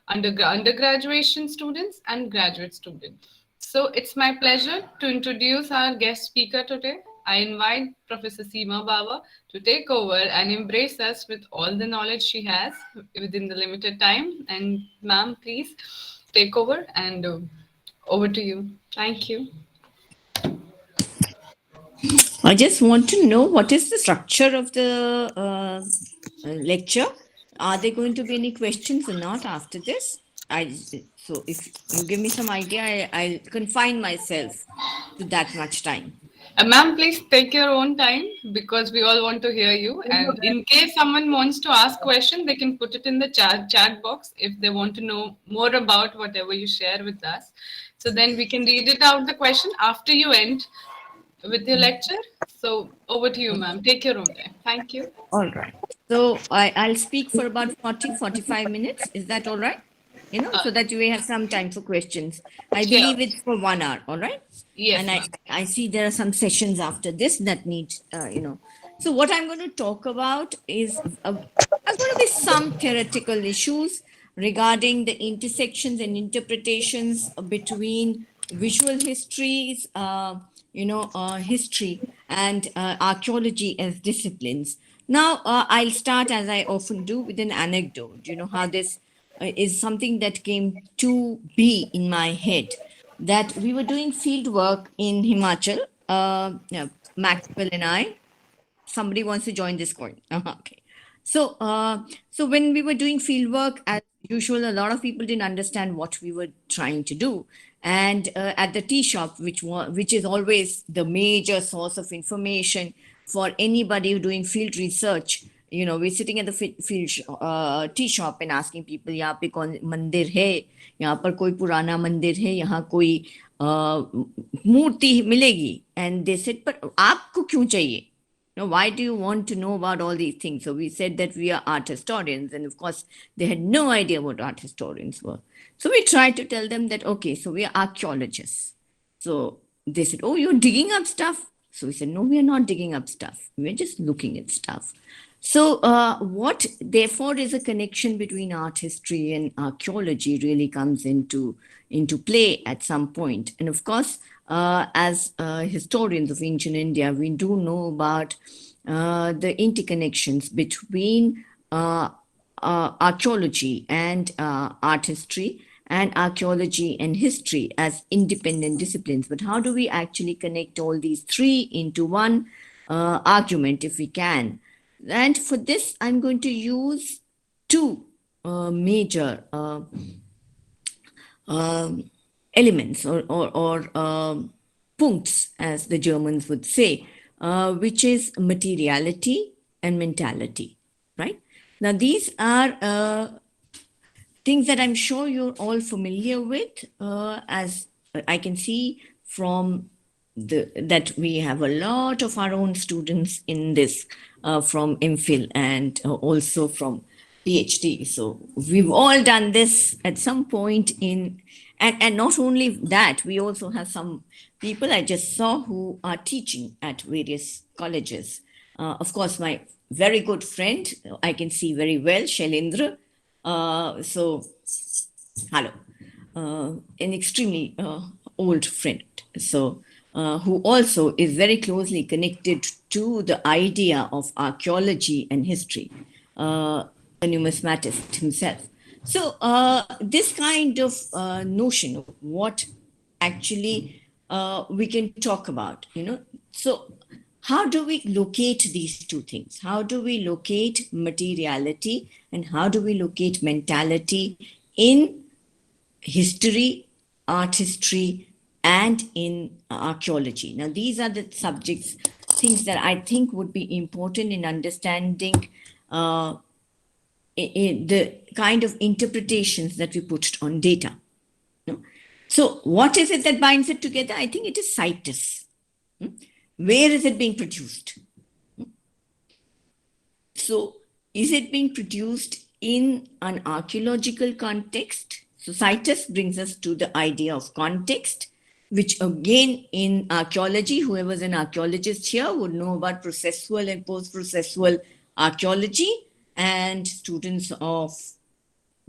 undergraduation students and graduate students. So it's my pleasure to introduce our guest speaker today. I invite Professor Seema Baba to take over and embrace us with all the knowledge she has within the limited time. And ma'am, please take over, and over to you. Thank you. I just want to know what is the structure of the lecture. Are there going to be any questions or not after this? So if you give me some idea, I'll confine myself to that much time. Ma'am, please take your own time because we all want to hear you. And in case someone wants to ask question, they can put it in the chat box if they want to know more about whatever you share with us. So then we can read it out the question after you end with your lecture. So over to you, ma'am. Take your own time. Thank you. All right. So I'll speak for about 45 minutes. Is that all right? So that you may have some time for questions. I believe it's for 1 hour. All right. Yes. And I see there are some sessions after this that need, So what I'm going to talk about is are going to be some theoretical issues regarding the intersections and interpretations between visual histories, history and archaeology as disciplines. Now, I'll start, as I often do, with an anecdote. How this is something that came to be in my head, that we were doing field work in Himachal, Maxwell and I. Somebody wants to join this call. Okay. So when we were doing field work, as usual, a lot of people didn't understand what we were trying to do. And at the tea shop, which is always the major source of information for anybody doing field research, we're sitting at the field tea shop and asking people, यहाँ पे कौन मंदिर है, यहाँ पर कोई पुराना मंदिर है, यहाँ कोई मूर्ति मिलेगी, and they said, but आपको क्यों चाहिए? Now, why do you want to know about all these things? So we said that we are art historians, and of course, they had no idea what art historians were. So we tried to tell them that, okay, so we are archaeologists. So they said, oh, you're digging up stuff? So we said, no, we are not digging up stuff. We're just looking at stuff. So what, therefore, is a connection between art history and archaeology really comes into play at some point. And of course, as historians of ancient India, we do know about the interconnections between archaeology and art history, and archaeology and history as independent disciplines. But how do we actually connect all these three into one argument, if we can? And for this, I'm going to use two major elements or punkts, as the Germans would say, which is materiality and mentality, right? Now, these are things that I'm sure you're all familiar with, as I can see from that we have a lot of our own students in this from MPhil and also from PhD. So we've all done this at some point in, and not only that, we also have some people I just saw who are teaching at various colleges. Of course, my very good friend, I can see very well, Shailendra. So, hello, an extremely old friend. So, who also is very closely connected to the idea of archaeology and history, a numismatist himself. So this kind of notion of what actually we can talk about, so how do we locate these two things? How do we locate materiality and how do we locate mentality in history, art history, and in archaeology? Now, these are the subjects, things that I think would be important in understanding the kind of interpretations that we put on data. So what is it that binds it together? I think it is situs. Where is it being produced? So is it being produced in an archaeological context? So situs brings us to the idea of context, which again in archaeology, whoever's an archaeologist here would know about processual and post-processual archaeology, and students of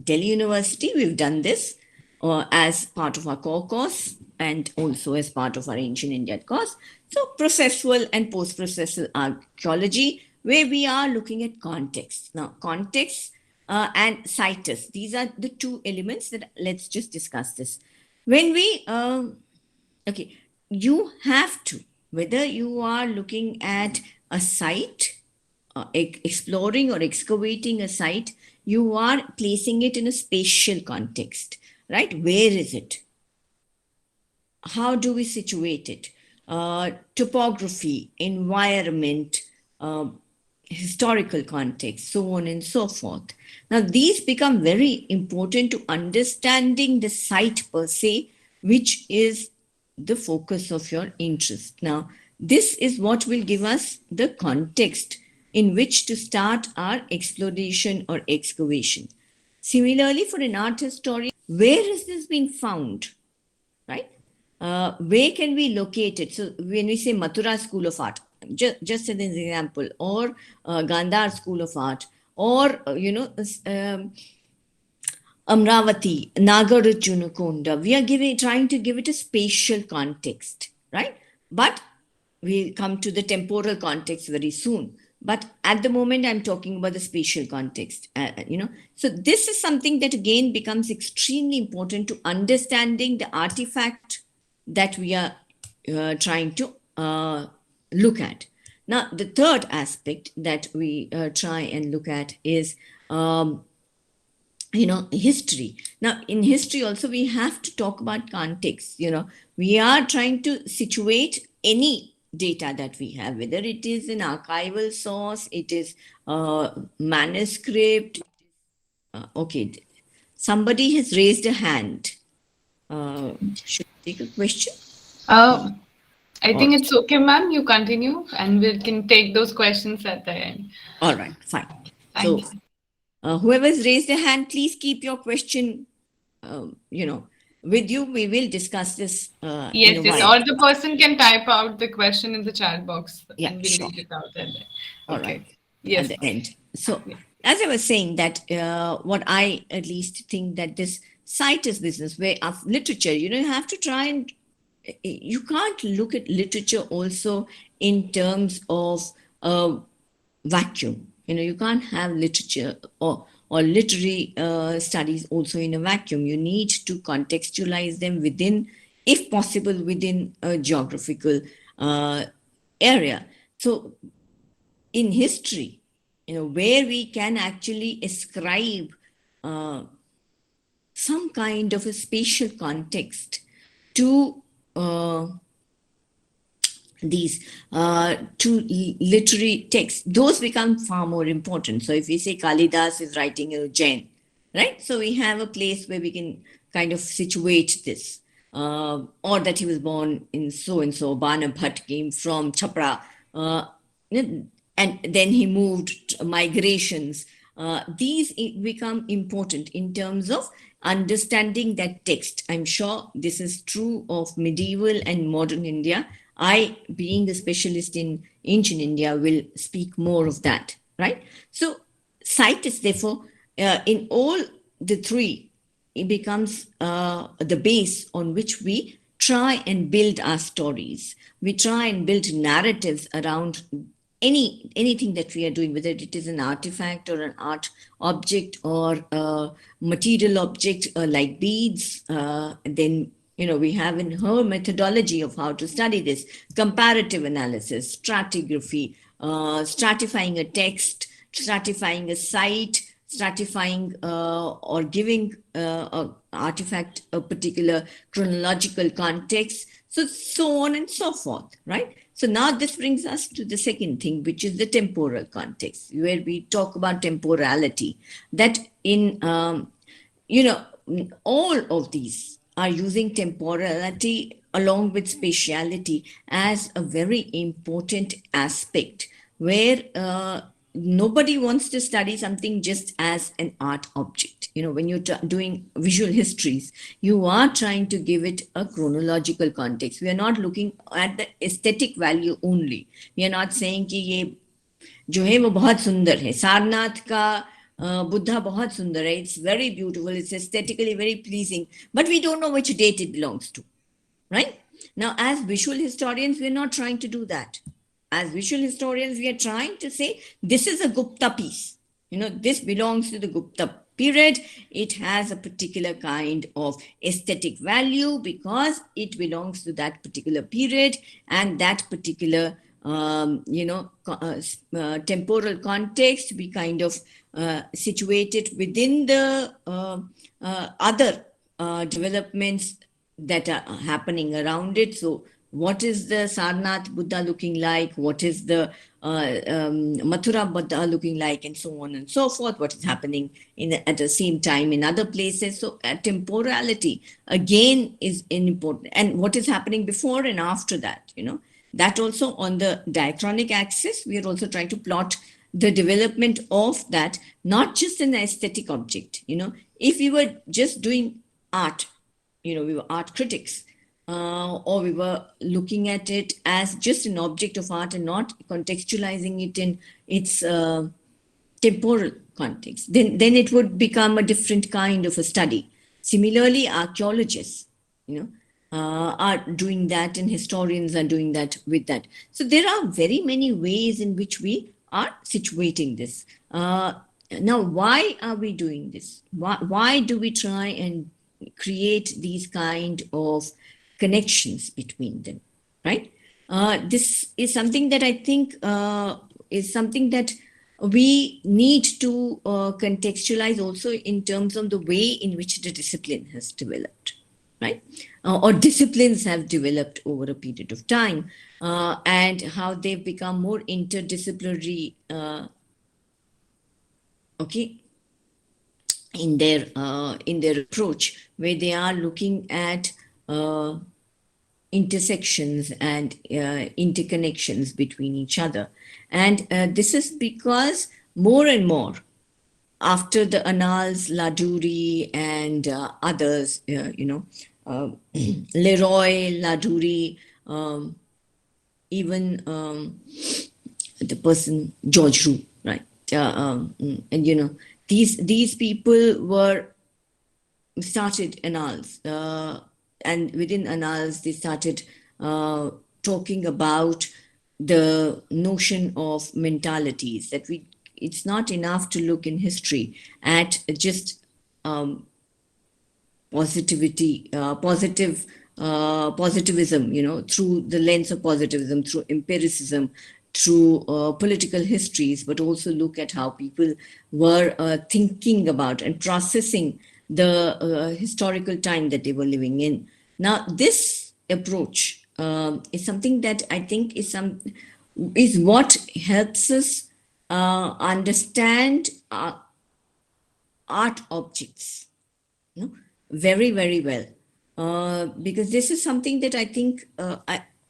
Delhi University, we've done this as part of our core course and also as part of our Ancient India course. So processual and post-processual archaeology, where we are looking at context. Now, context and situs, these are the two elements that let's just discuss this. When we, okay, you have to, whether you are looking at a site, exploring or excavating a site, you are placing it in a spatial context, right? Where is it? How do we situate it? Topography, environment, historical context, so on and so forth. Now, these become very important to understanding the site per se, which is the focus of your interest. Now, this is what will give us the context in which to start our exploration or excavation. Similarly, for an art historian, where is this being found, right? Where can we locate it? So when we say Mathura School of Art, just as an example, or Gandhar School of Art, or, Amravati, Nagar Junagadh, we are trying to give it a spatial context, right? But we'll come to the temporal context very soon. But at the moment, I'm talking about the spatial context, So this is something that again becomes extremely important to understanding the artifact that we are trying to look at. Now, the third aspect that we try and look at is, history. Now, in history also, we have to talk about context. We are trying to situate any data that we have, whether it is an archival source, it is manuscript. Okay, somebody has raised a hand. Should I take a question? I think it's okay, ma'am. You continue, and we can take those questions at the end. All right, fine. Thank So, whoever's raised their hand, please keep your question, with you. We will discuss this in a Yes, while. or the person can type out the question in the chat box, Yeah, and we'll sure. read it out there. All Okay. right. Yes. At the end. So, Yeah. as I was saying, that what I at least think that this CITES business, where of literature, you have to try and you can't look at literature also in terms of vacuum. You can't have literature or literary studies also in a vacuum. You need to contextualize them within, if possible, within a geographical area. So in history, where we can actually ascribe some kind of a spatial context to these to literary texts, those become far more important. So if we say Kalidas is writing a Jain, right? So we have a place where we can kind of situate this, or that he was born in so-and-so, Bana Bhatt came from Chhapra, and then he moved migrations. These become important in terms of understanding that text. I'm sure this is true of medieval and modern India. I, being a specialist in ancient India, will speak more of that, right? So CITES, therefore, in all the three, it becomes the base on which we try and build our stories. We try and build narratives around anything that we are doing, whether it is an artifact or an art object or a material object like beads. Then we have in her methodology of how to study this, comparative analysis, stratigraphy, stratifying a text, stratifying a site, stratifying or giving an artifact a particular chronological context, so on and so forth, right? So now this brings us to the second thing, which is the temporal context, where we talk about temporality, that in, all of these are using temporality along with spatiality as a very important aspect, where nobody wants to study something just as an art object. When you're doing visual histories, you are trying to give it a chronological context. We are not looking at the aesthetic value only. We are not saying कि ये जो है वो बहुत सुंदर है, सारनाथ का Buddha बहुत सुंदर है, it's very beautiful, it's aesthetically very pleasing, but we don't know which date it belongs to, right? Now, as visual historians, we're not trying to do that. As visual historians, we are trying to say, this is a Gupta piece. This belongs to the Gupta period. It has a particular kind of aesthetic value because it belongs to that particular period and that particular, temporal context. We kind of situate it within the other developments that are happening around it. So what is the Sarnath Buddha looking like? What is the Mathura Buddha looking like? And so on and so forth. What is happening at the same time in other places? So temporality, again, is important. And what is happening before and after that, that also on the diachronic axis, we are also trying to plot the development of that, not just an aesthetic object. If we were just doing art, we were art critics, or we were looking at it as just an object of art and not contextualizing it in its temporal context, then it would become a different kind of a study. Similarly, archaeologists, are doing that, and historians are doing that with that. So there are very many ways in which we are situating this. Now, why are we doing this? Why do we try and create these kind of connections between them, right? This is something that I think is something that we need to contextualize also in terms of the way in which the discipline has developed, right? Or disciplines have developed over a period of time, and how they've become more interdisciplinary, in their approach, where they are looking at intersections and interconnections between each other. And this is because more and more after the Annals, Laduri and others, Leroy, Laduri, even the person George Roux, right? And these people were started Annals, and within Annals they started talking about the notion of mentalities, that it's not enough to look in history at just positivism, through the lens of positivism, through empiricism, through political histories, but also look at how people were thinking about and processing the historical time that they were living in. Now, this approach is something that I think is what helps us understand art objects very, very well. Because this is something that I think,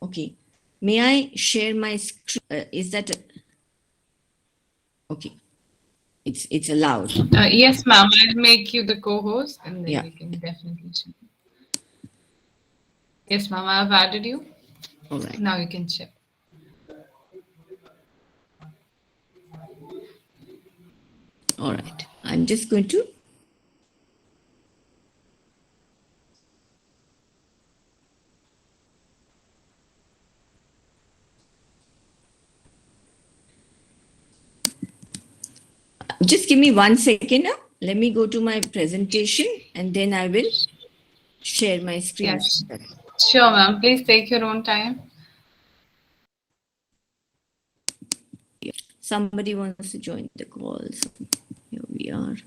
okay, may I share my screen? Is that, okay, it's allowed. Yes, ma'am, I'll make you the co-host and then Yeah. we can definitely check. Yes, ma'am, I've added you. All right. Now you can check. All right. I'm just going to. Just give me 1 second. Let me go to my presentation and then I will share my screen. Yes. Sure, ma'am. Please take your own time. Somebody wants to join the call. So here we are.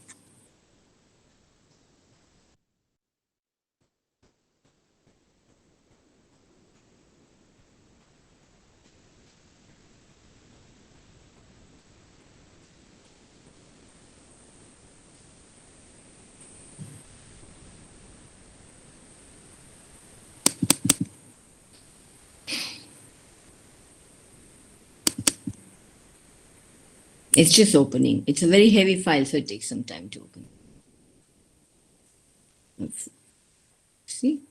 It's just opening. It's a very heavy file, so it takes some time to open. See?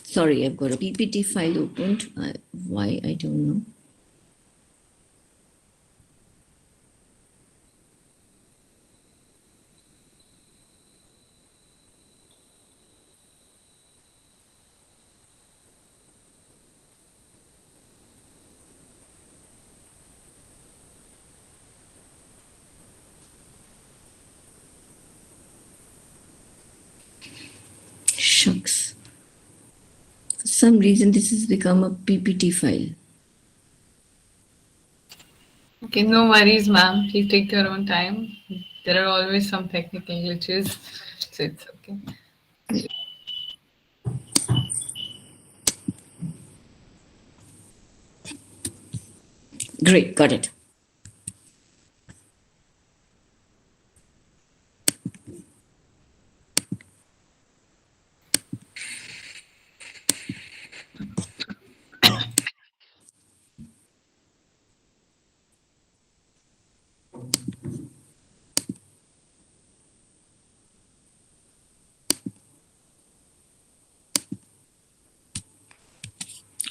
Sorry, I've got a PPT file opened. Why, I don't know. Shucks. For some reason, this has become a PPT file. Okay, no worries, ma'am. Please take your own time. There are always some technical glitches, so it's okay. Great, got it.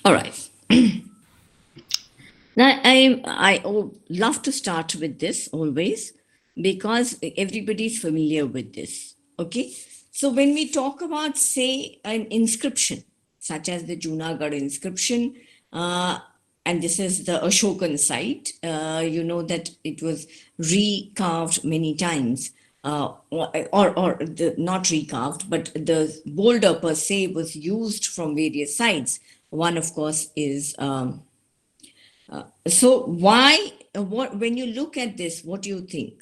All right. Now, I love to start with this always because everybody's familiar with this. Okay. So when we talk about, say, an inscription, such as the Junagadh inscription, and this is the Ashokan site, you know that it was recarved many times, not recarved, but the boulder per se was used from various sites. One, of course, is so why, when you look at this, what do you think?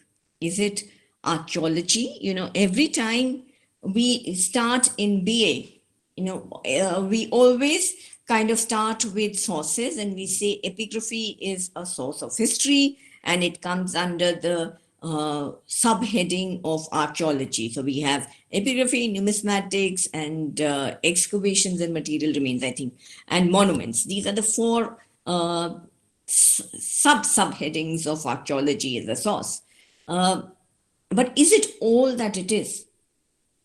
Is it archaeology? You know, every time we start in BA, we always kind of start with sources, and we say epigraphy is a source of history, and it comes under the subheading of archaeology. So we have epigraphy, numismatics, and excavations and material remains, I think, and monuments. These are the four subheadings of archaeology as a source. But is it all that it is?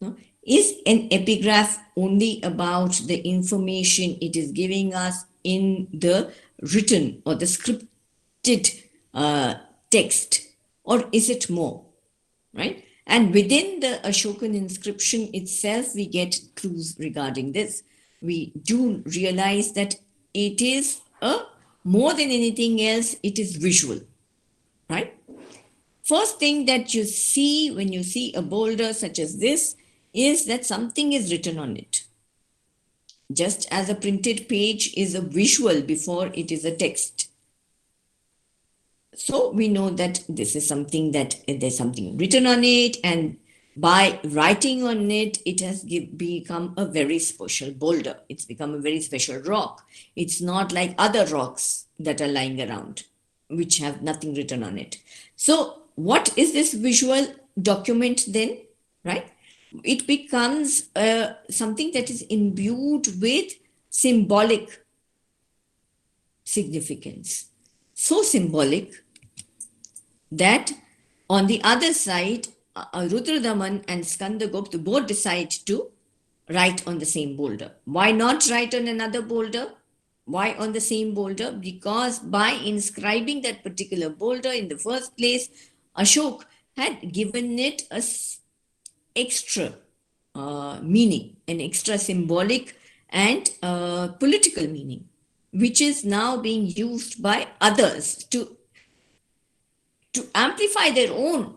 No? Is an epigraph only about the information it is giving us in the written or the scripted text, or is it more, right? And within the Ashokan inscription itself, we get clues regarding this. We do realize that it is more than anything else, it is visual, right? First thing that you see when you see a boulder such as this is that something is written on it. Just as a printed page is a visual before it is a text. So we know that this is something that there's something written on it, and by writing on it, it has become a very special boulder. It's become a very special rock. It's not like other rocks that are lying around, which have nothing written on it. So what is this visual document then, right? It becomes something that is imbued with symbolic significance. So symbolic that on the other side, Rudradaman and Skandagupta both decide to write on the same boulder. Why not write on another boulder? Why on the same boulder? Because by inscribing that particular boulder in the first place, Ashok had given it a extra meaning, an extra symbolic and political meaning, which is now being used by others to amplify their own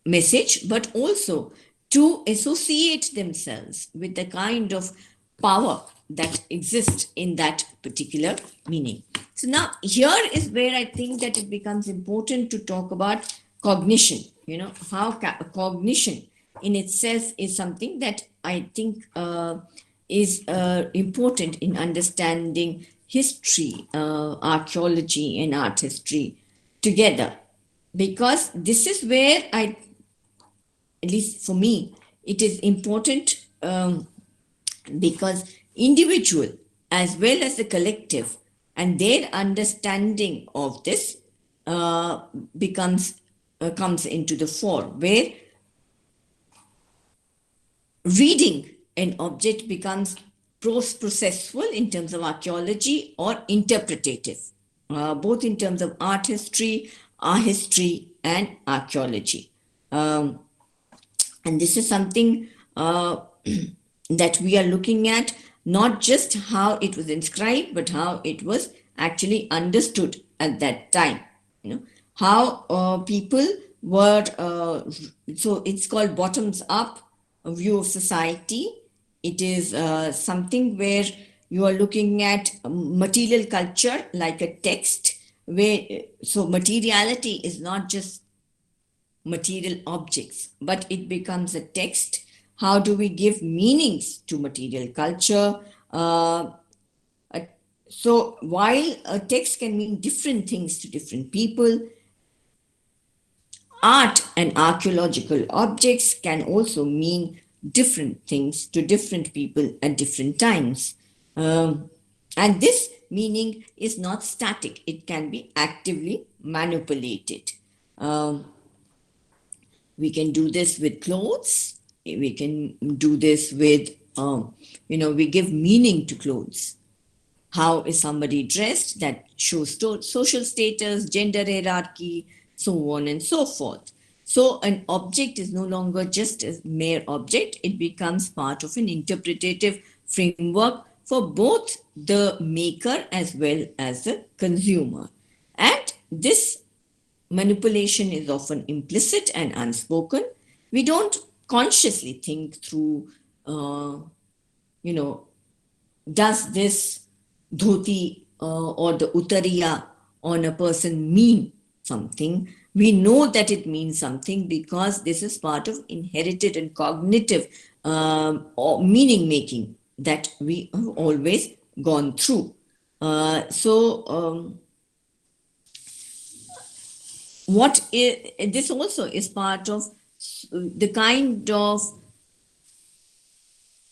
message, but also to associate themselves with the kind of power that exists in that particular meaning. So now here is where I think that it becomes important to talk about cognition, how cognition in itself is something that I think is important in understanding history, archaeology, and art history together. Because this is where at least for me, it is important because individual as well as the collective and their understanding of this comes into the fore, where reading an object becomes processful in terms of archaeology or interpretative, both in terms of art history, and archaeology. And this is something that we are looking at, not just how it was inscribed, but how it was actually understood at that time. How people were, so it's called bottoms up view of society. It is something where you are looking at material culture like a text, so materiality is not just material objects, but it becomes a text. How do we give meanings to material culture? So while a text can mean different things to different people, art and archaeological objects can also mean different things to different people at different times. And this meaning is not static. It can be actively manipulated. We can do this with clothes. We can do this with, we give meaning to clothes. How is somebody dressed? That shows social status, gender hierarchy, so on and so forth. So an object is no longer just a mere object. It becomes part of an interpretative framework for both the maker as well as the consumer. And this manipulation is often implicit and unspoken. We don't consciously think through, does this dhoti or the uttariya on a person mean something? We know that it means something because this is part of inherited and cognitive or meaning making that we have always gone through. This also is part of the kind of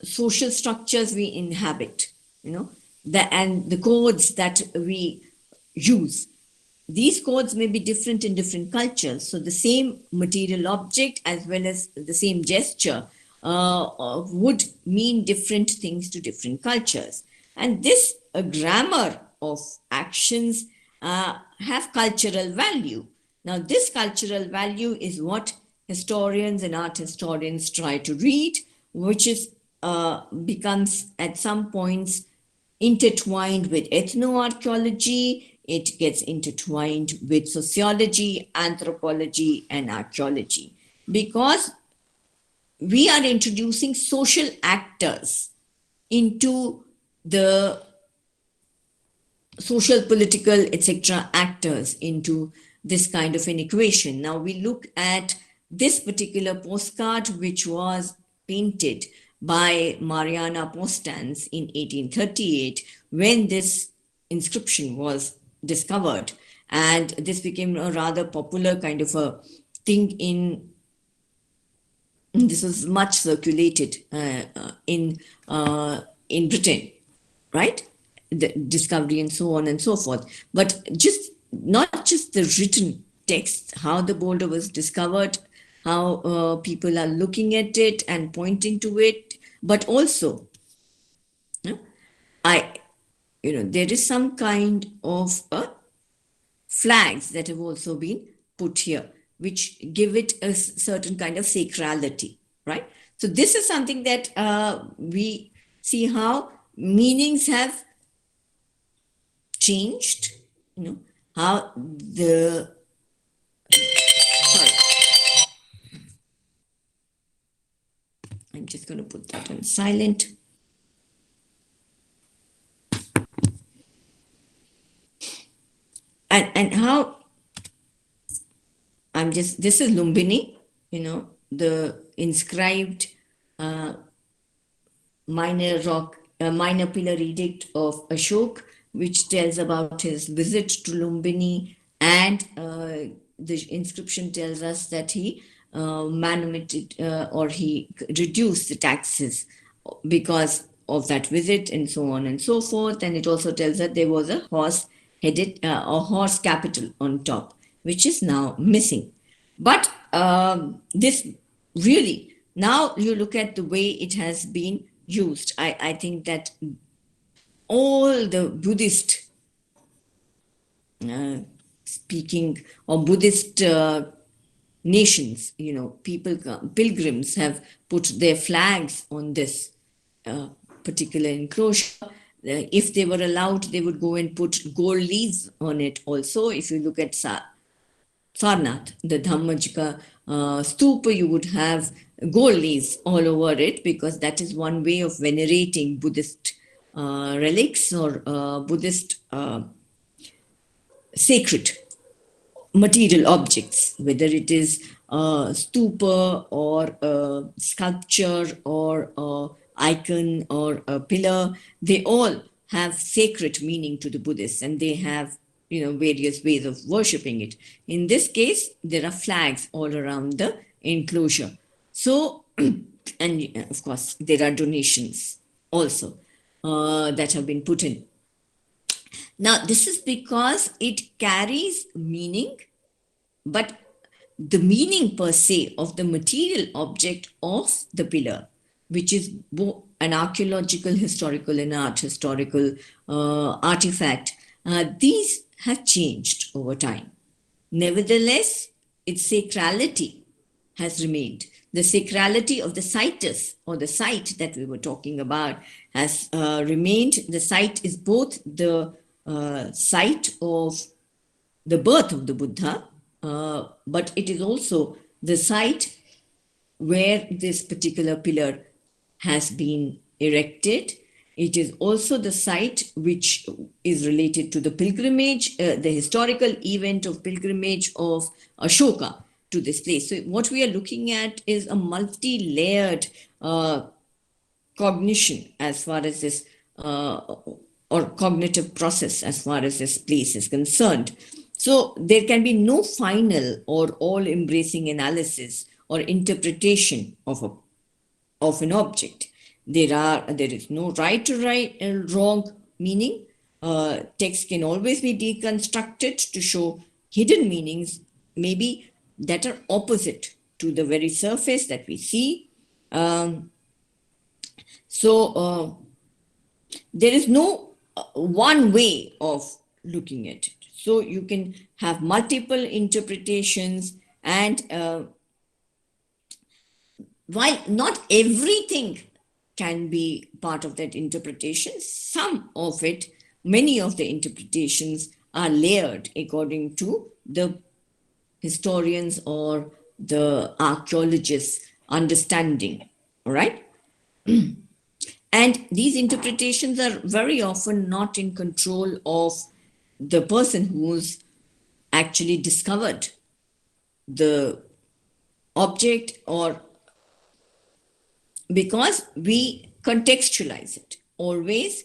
social structures we inhabit, and the codes that we use. These codes may be different in different cultures. So the same material object as well as the same gesture would mean different things to different cultures. And this grammar of actions have cultural value. Now, this cultural value is what historians and art historians try to read, which is becomes at some points intertwined with ethnoarchaeology. It gets intertwined with sociology, anthropology, and archaeology, because we are introducing social actors into the social, political, etc. actors into this kind of an equation. Now we look at this particular postcard, which was painted by Mariana Postans in 1838, when this inscription was discovered. And this became a rather popular kind of a thing this was much circulated in Britain, right? The discovery and so on and so forth. But not just the written text, how the boulder was discovered, how people are looking at it and pointing to it, but also, there is some kind of flags that have also been put here, which give it a certain kind of sacrality, right? So this is something that we see how meanings have changed, how I'm just going to put that on silent. And how this is Lumbini, the inscribed minor pillar edict of Ashok, which tells about his visit to Lumbini, and the inscription tells us that he manumitted or he reduced the taxes because of that visit, and so on and so forth. And it also tells that there was a horse-headed or horse capital on top, which is now missing. But this really, now you look at the way it has been used. I think that all the Buddhist speaking or Buddhist nations, pilgrims have put their flags on this particular enclosure. If they were allowed, they would go and put gold leaves on it also. If you look at Sarnath, the Dhammajika stupa, you would have gold leaves all over it, because that is one way of venerating Buddhist relics or Buddhist sacred material objects, whether it is a stupa or a sculpture or a icon or a pillar. They all have sacred meaning to the Buddhists, and they have various ways of worshipping it. In this case, there are flags all around the enclosure. So, and of course, there are donations also that have been put in. Now, this is because it carries meaning, but the meaning per se of the material object of the pillar, which is both an archaeological, historical, and art historical artifact, these have changed over time. Nevertheless, its sacrality has remained. The sacrality of the situs, or the site that we were talking about, has remained. The site is both the site of the birth of the Buddha, but it is also the site where this particular pillar has been erected. It is also the site which is related to the pilgrimage, the historical event of pilgrimage of Ashoka to this place. So what we are looking at is a multi-layered cognition as far as this, or cognitive process as far as this place is concerned. So there can be no final or all-embracing analysis or interpretation of an object. There is no right or wrong meaning. Text can always be deconstructed to show hidden meanings, maybe that are opposite to the very surface that we see. So there is no one way of looking at it. So you can have multiple interpretations, and while not everything can be part of that interpretation, some of it, many of the interpretations are layered according to the historians or the archaeologists' understanding, all right? And these interpretations are very often not in control of the person who's actually discovered the object, or because we contextualize it always,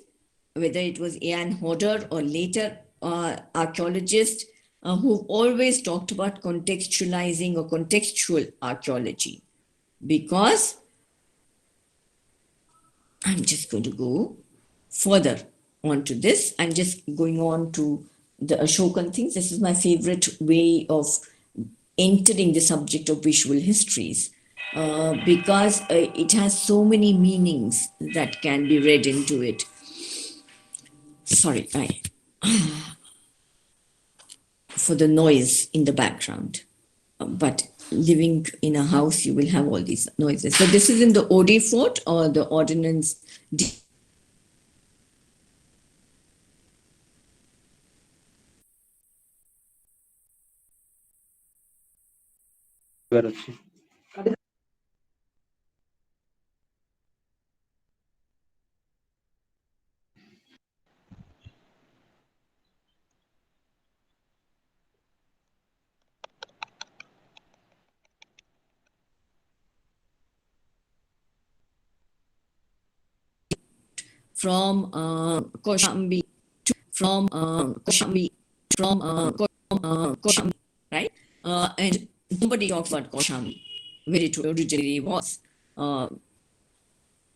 whether it was Ian Hodder or later archaeologists who've always talked about contextualizing or contextual archaeology. Because I'm just going to go further onto this. I'm just going on to the Ashokan things. This is my favorite way of entering the subject of visual histories, because it has so many meanings that can be read into it. Sorry, for the noise in the background. But living in a house, you will have all these noises. So this is in the Ode Fort, or the Ordnance. From Koshambi to Koshambi, right? And nobody talks about Koshambi, where it originally was.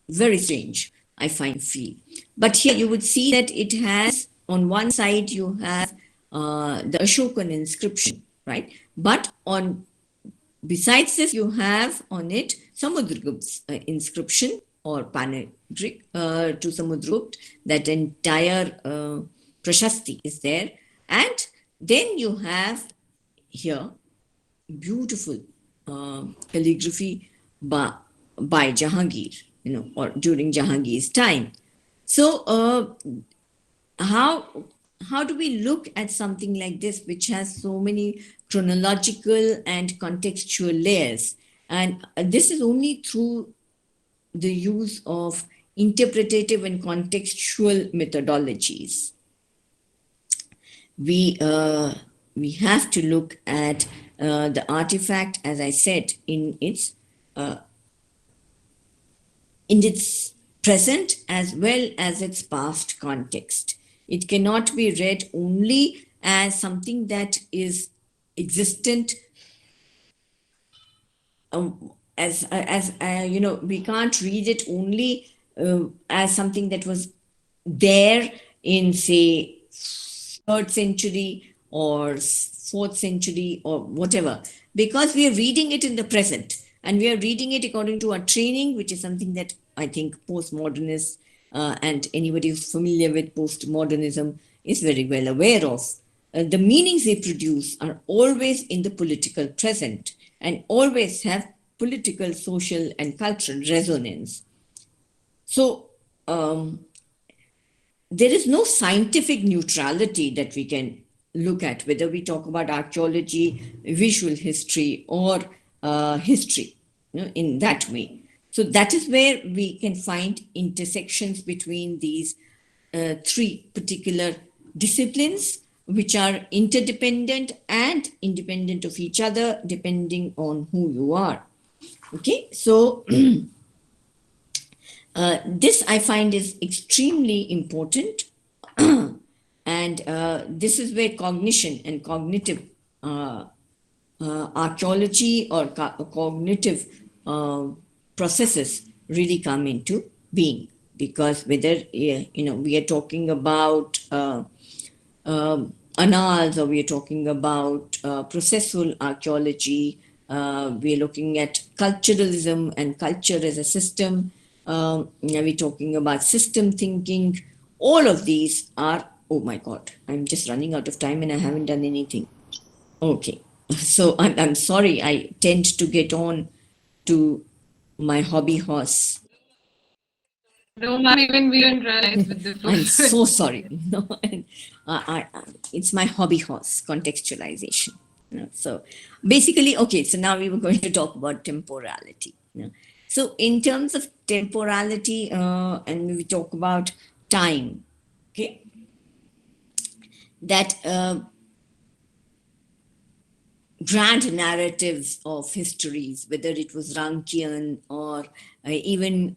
Very strange, I feel. But here you would see that it has, on one side you have the Ashokan inscription, right? But besides this, you have on it Samudragupta's inscription, or panegyric to Samudragupta. That entire Prashanthi is there. And then you have here beautiful calligraphy by Jahangir, or during Jahangir's time. So how do we look at something like this, which has so many chronological and contextual layers? And this is only through the use of interpretative and contextual methodologies. We have to look at the artifact, as I said, in its present as well as its past context. It cannot be read only as something that is existent. We can't read it only as something that was there in, say, 3rd century or 4th century or whatever, because we are reading it in the present, and we are reading it according to our training, which is something that I think postmodernists and anybody who's familiar with postmodernism is very well aware of. The meanings they produce are always in the political present and always have political, social, and cultural resonance. So there is no scientific neutrality that we can look at, whether we talk about archaeology, visual history, or history, in that way. So that is where we can find intersections between these 3 particular disciplines, which are interdependent and independent of each other, depending on who you are. Okay, so This I find is extremely important. And this is where cognition and cognitive archaeology or cognitive processes really come into being, because whether we are talking about annals, or we are talking about processual archaeology, we are looking at culturalism and culture as a system, we're talking about system thinking. All of these are, oh my God, I'm just running out of time and I haven't done anything. Okay, so I'm sorry, I tend to get on to my hobby horse. No, ma'am, even we didn't realize with the I'm so sorry. No, it's my hobby horse, contextualization. So basically, okay, so now we were going to talk about temporality. So in terms of temporality, and we talk about time, okay, that grand narratives of histories, whether it was Rankian or even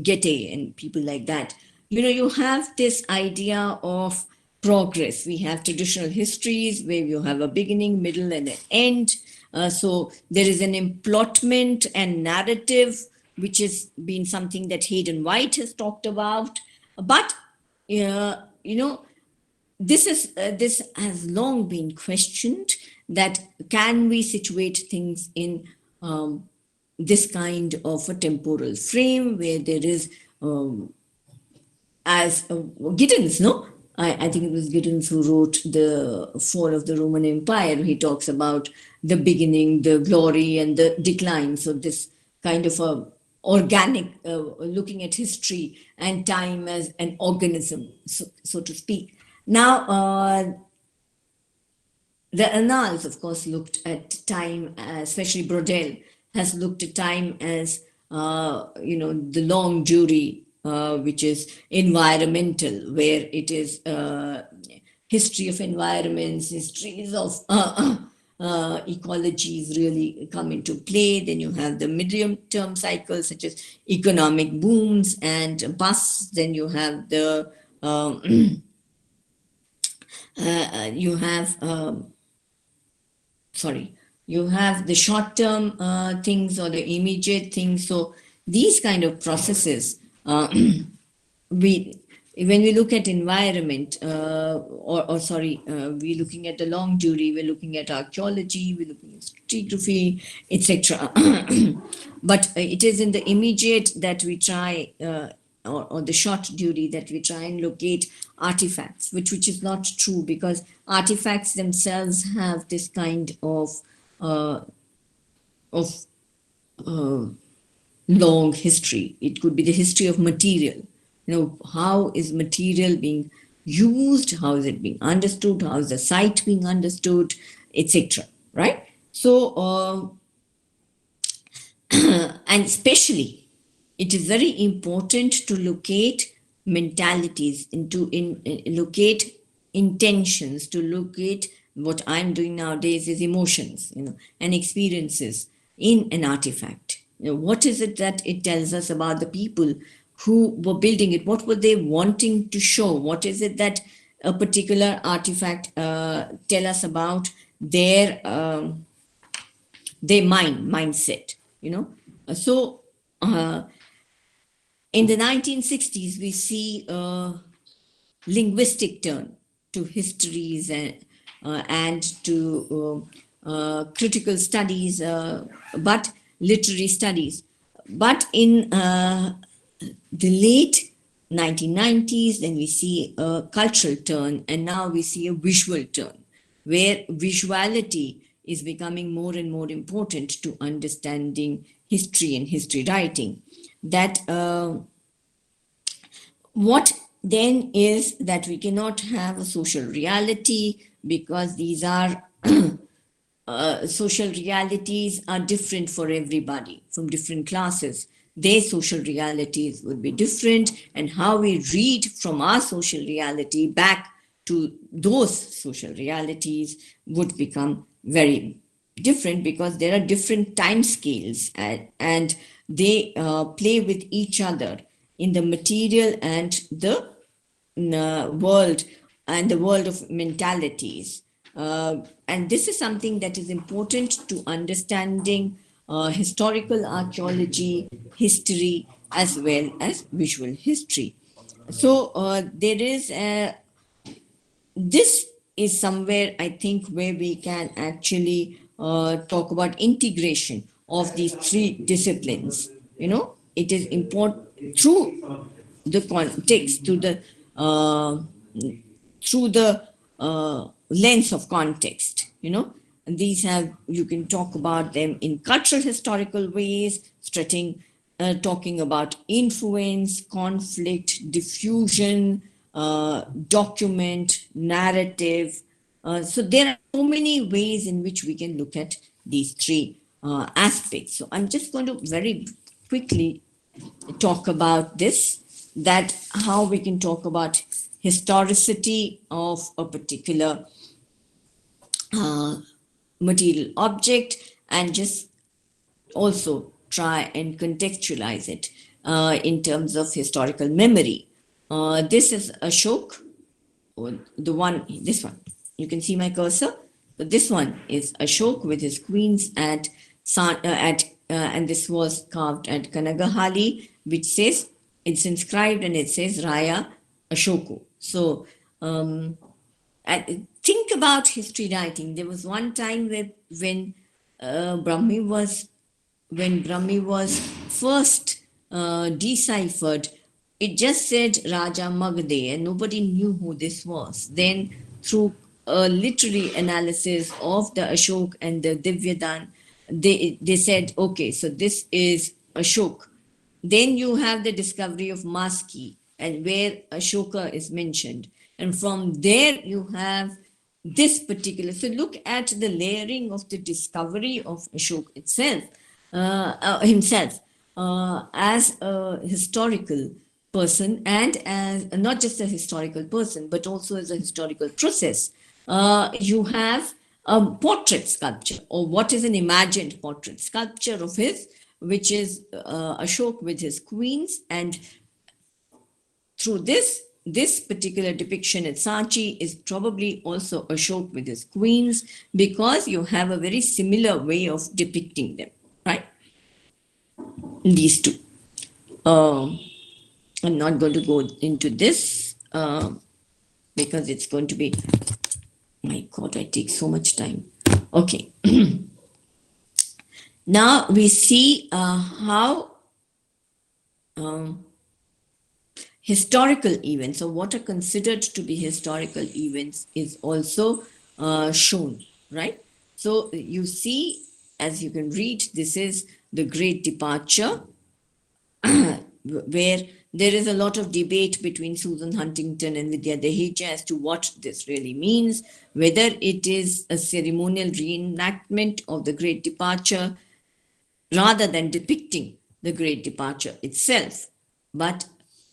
Goethe and people like that, you have this idea of progress. We have traditional histories where you have a beginning, middle, and an end. So there is an emplotment and narrative, which has been something that Hayden White has talked about. But, this has long been questioned, that can we situate things in this kind of a temporal frame where there is, as Giddens, no? I think it was Giddens who wrote The Fall of the Roman Empire. He talks about the beginning, the glory, and the decline. So this kind of a organic, looking at history and time as an organism, so to speak. Now, the annals, of course, looked at time, especially Brodel has looked at time as, the long jury, which is environmental, where it is history of environments, histories of ecologies really come into play. Then you have the medium-term cycles, such as economic booms and busts. Then you have the you have the short-term things or the immediate things. So these kind of processes, when we look at environment, we're looking at the long jury, we're looking at archaeology, we're looking at stratigraphy, etc. But it is in the immediate that we try, or the short duty, that we try and locate artifacts, which is not true, because artifacts themselves have this kind of long history. It could be the history of material. How is material being used? How is it being understood? How is the site being understood, etc. Right? So, and especially, it is very important to locate mentalities, locate intentions, to locate what I'm doing nowadays is emotions, and experiences in an artifact. What is it that it tells us about the people who were building it? What were they wanting to show? What is it that a particular artifact tell us about their mindset? So in the 1960s, we see a linguistic turn to histories and to critical studies, but literary studies. But in the late 1990s, then we see a cultural turn, and now we see a visual turn, where visuality is becoming more and more important to understanding history and history writing. That what then is that we cannot have a social reality, because these are social realities are different for everybody from different classes. Their social realities would be different, and how we read from our social reality back to those social realities would become very different, because there are different time scales, and they play with each other. in the material and the world and the world of mentalities. And this is something that is important to understanding historical archaeology, history, as well as visual history. So there is this is somewhere I think where we can actually talk about integration of these three disciplines. You know, it is important through the context, through the lens of context. You know, and these have, you can talk about them in cultural historical ways, talking about influence, conflict, diffusion, document, narrative. So there are so many ways in which we can look at these three aspects. So I'm just going to very quickly talk about this, that how we can talk about historicity of a particular material object, and just also try and contextualize it in terms of historical memory. This is Ashok, or this one. You can see my cursor. So this one is Ashok with his queens and this was carved at Kanagahali, which says, it's inscribed and it says Raya Ashoku. So think about history writing. There was one time when Brahmi was first deciphered, it just said Raja Magde, and nobody knew who this was. Then through a literary analysis of the Ashok and the Divyadan, they said, okay, so this is Ashok. Then you have the discovery of Maski, and where Ashoka is mentioned. And from there you have this particular, so look at the layering of the discovery of Ashok itself, himself, as a historical person, and as not just a historical person, but also as a historical process. You have a portrait sculpture, or what is an imagined portrait sculpture of his, which is Ashok with his queens. And through this particular depiction at Sanchi is probably also Ashok with his queens, because you have a very similar way of depicting them, right? These two. I'm not going to go into this because it's going to be, my God, I take so much time. Okay. Now we see how historical events, or what are considered to be historical events, is also shown, right? So you see, as you can read, this is the Great Departure, where there is a lot of debate between Susan Huntington and Vidya Deheja as to what this really means, whether it is a ceremonial reenactment of the Great Departure rather than depicting the Great Departure itself. But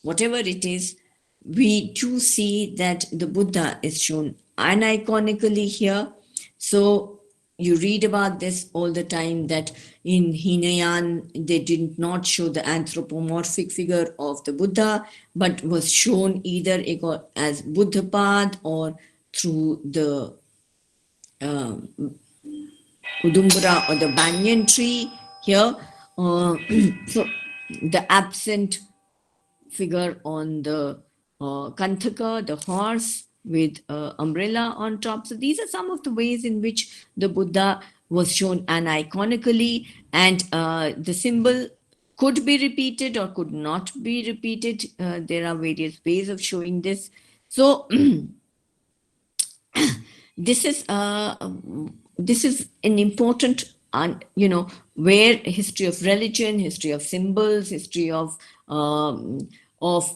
whatever it is, we do see that the Buddha is shown aniconically here. So you read about this all the time, that in Hinayan, they did not show the anthropomorphic figure of the Buddha, but was shown either as Buddhapad or through the Udumbara or the banyan tree here. So the absent figure on the Kanthaka, the horse with umbrella on top. So these are some of the ways in which the Buddha was shown aniconically, and the symbol could be repeated or could not be repeated. There are various ways of showing this. So this is an important, where history of religion, history of symbols, history of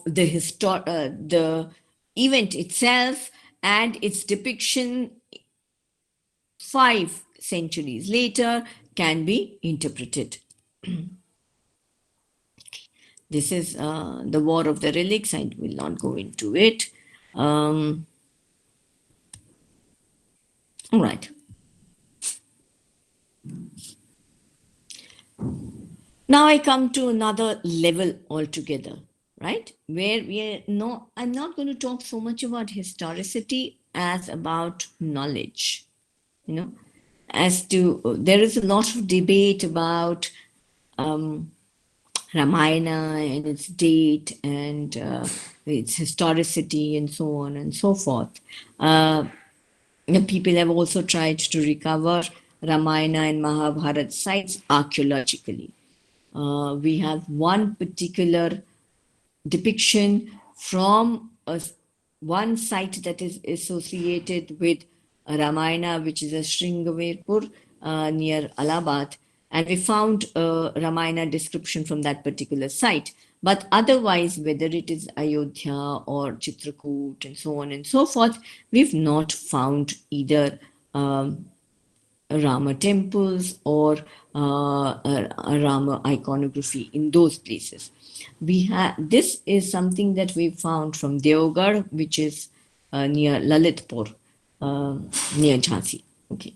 the event itself and its depiction 5 centuries later can be interpreted. This is the War of the Relics. I will not go into it. All right. Now I come to another level altogether. right? Where I'm not going to talk so much about historicity as about knowledge, as to, there is a lot of debate about Ramayana and its date and its historicity and so on and so forth. People have also tried to recover Ramayana and Mahabharata sites archaeologically. We have one particular depiction from one site that is associated with Ramayana, which is a Sringavirpur near Allahabad, and we found a Ramayana description from that particular site. But otherwise, whether it is Ayodhya or Chitrakoot and so on and so forth, we've not found either Rama temples or Rama iconography in those places. This is something that we found from Deogarh, which is near Lalitpur, near Jhansi. Okay,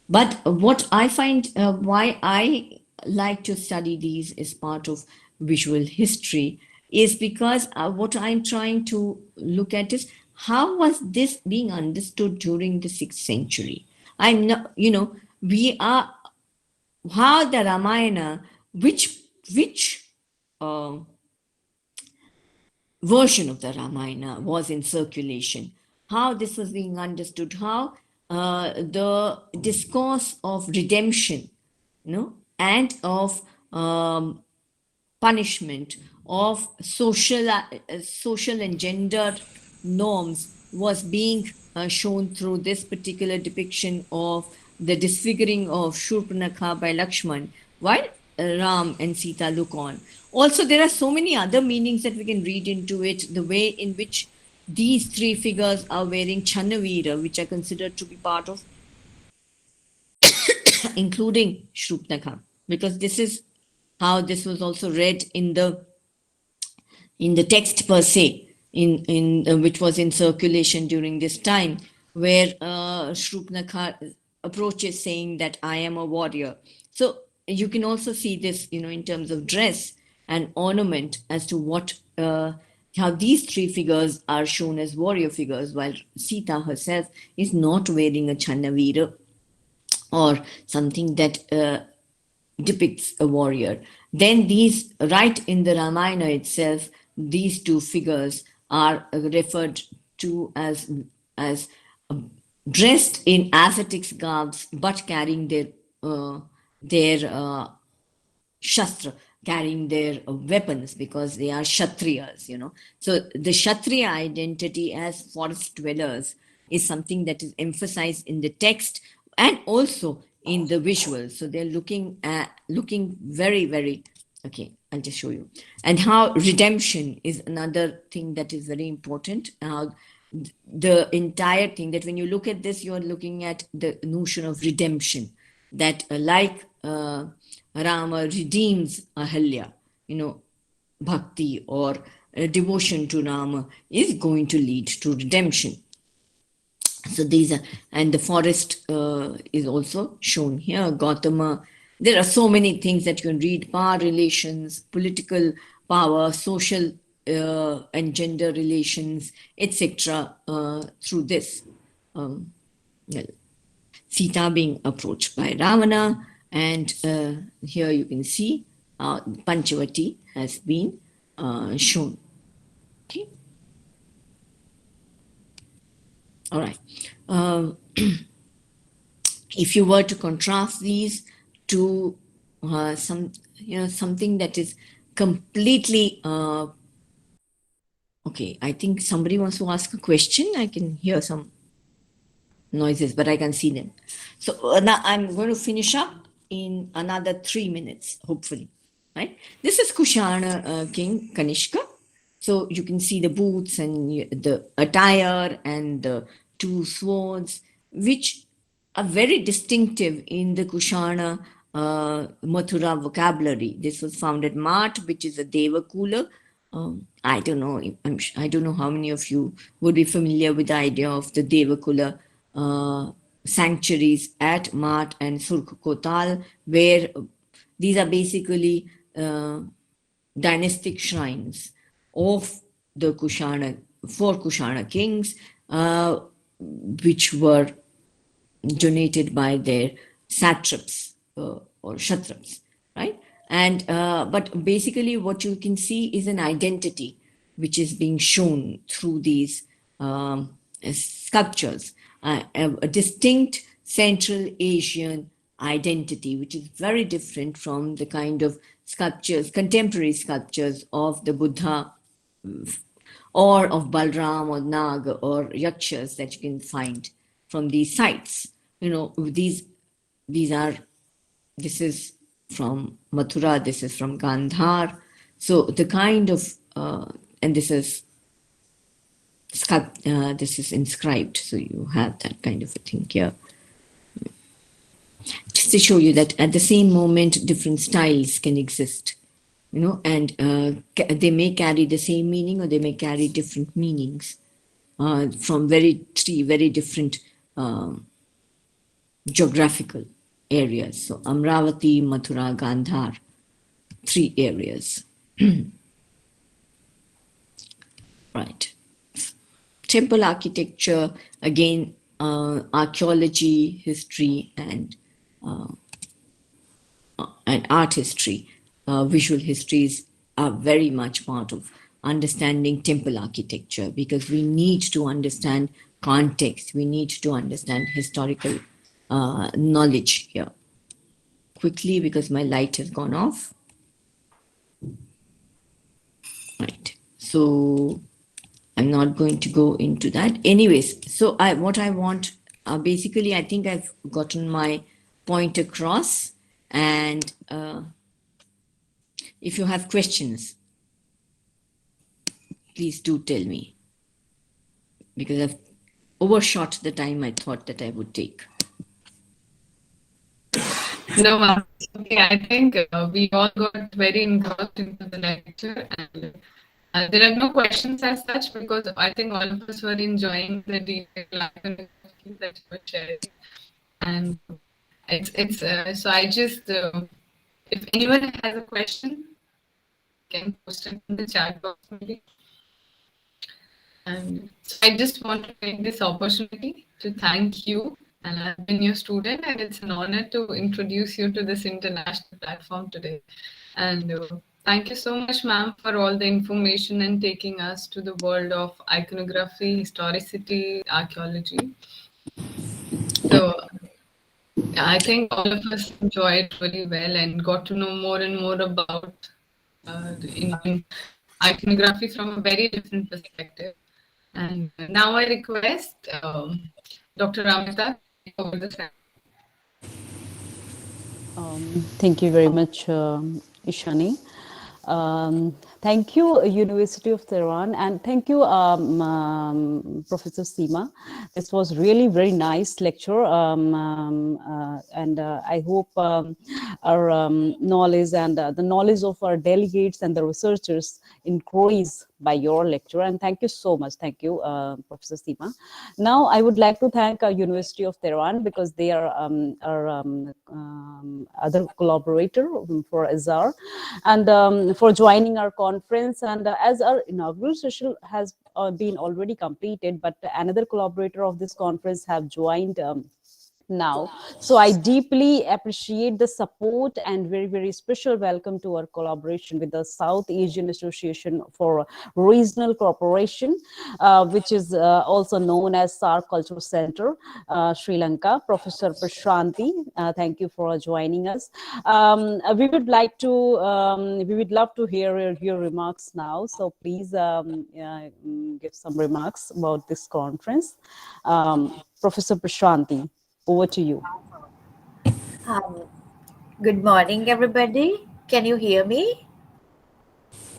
but what I find why I like to study these as part of visual history is because what I'm trying to look at is how was this being understood during the 6th century. I'm not, we are how the Ramayana, which version of the Ramayana was in circulation, how this was being understood, how the discourse of redemption, and of punishment, of social and gender norms was being shown through this particular depiction of the disfiguring of Shurpanakha by Lakshman, while Ram and Sita look on. Also, there are so many other meanings that we can read into it, the way in which these three figures are wearing Channavira, which are considered to be part of, including Shurpanakha, because this is how this was also read in the text per se, in which was in circulation during this time, where Shurpanakha approaches saying that I am a warrior. So you can also see this, in terms of dress and ornament as to what how these three figures are shown as warrior figures, while Sita herself is not wearing a Channavira or something that depicts a warrior. Then these, right in the Ramayana itself, these two figures are referred to as dressed in Asiatic garbs, but carrying their shastra, carrying their weapons, because they are Kshatriyas, So the Kshatriya identity as forest dwellers is something that is emphasized in the text and also in the visuals. So they're looking very, very, okay, I'll just show you. And how redemption is another thing that is very important. How the entire thing, that when you look at this, you're looking at the notion of redemption, that like Rama redeems Ahalya, bhakti or devotion to Rama is going to lead to redemption. So these are, and the forest is also shown here, Gautama. There are so many things that you can read, power relations, political power, social and gender relations, etc. Through this. Sita being approached by Ravana, and here you can see Panchavati has been shown. Okay. All right. If you were to contrast these to something that is completely okay, I think somebody wants to ask a question. I can hear some noises, but I can see them. So now I'm going to finish up in another 3 minutes, hopefully. Right? This is Kushana King Kanishka. So you can see the boots and the attire and the two swords, which are very distinctive in the Kushana Mathura vocabulary. This was found at Mat, which is a Devakula. I don't know. I don't know how many of you would be familiar with the idea of the Devakula sanctuaries at Mat and Surkotal, where these are basically dynastic shrines of the four Kushana kings, which were donated by their satraps or kshatraps, right? And but basically what you can see is an identity which is being shown through these sculptures, a distinct Central Asian identity, which is very different from the kind of sculptures, contemporary sculptures of the Buddha or of Balram or Nag or Yakshas that you can find from these sites. You know, this is from Mathura, this is from Gandhar. So the kind of, and this is inscribed. So you have that kind of a thing here. Just to show you that at the same moment, different styles can exist, you know, and they may carry the same meaning or they may carry different meanings from three very different geographical areas. So Amravati, Mathura, Gandhar, 3 areas. Right. Temple architecture, again, archaeology, history, and art history, visual histories are very much part of understanding temple architecture, because we need to understand context. We need to understand historical knowledge here. Quickly, because my light has gone off. Right. So I'm not going to go into that. Anyways, so what I want, basically, I think I've gotten my point across. And if you have questions, please do tell me, because I've overshot the time I thought that I would take. No, ma'am. Okay, I think we all got very involved into the lecture, and there are no questions as such, because I think all of us were enjoying the detailed that you were sharing. And it's so I just, if anyone has a question, can post it in the chat box maybe. And so I just want to take this opportunity to thank you. And I've been your student, and it's an honor to introduce you to this international platform today. And thank you so much, ma'am, for all the information and taking us to the world of iconography, historicity, archaeology. So I think all of us enjoyed really well and got to know more and more about Indian iconography from a very different perspective. And now I request Dr. Ramita over the slide. Thank you very much, Ishani. Thank you, University of Tehran, and thank you, Professor Seema. This was really very nice lecture, and I hope our knowledge and the knowledge of our delegates and the researchers increase by your lecture. And thank you so much. Thank you, Professor Seema. Now, I would like to thank University of Tehran, because they are our other collaborator for ASSSR, and for joining our conference. And as our inaugural session has been already completed, but another collaborator of this conference have joined now. So I deeply appreciate the support and very, very special welcome to our collaboration with the South Asian Association for Regional Cooperation, which is also known as SAARC Cultural Center, Sri Lanka. Professor Prashanthi, thank you for joining us. We would love to hear your remarks now. So please give some remarks about this conference. Professor Prashanthi, over to you. Good morning, everybody. Can you hear me?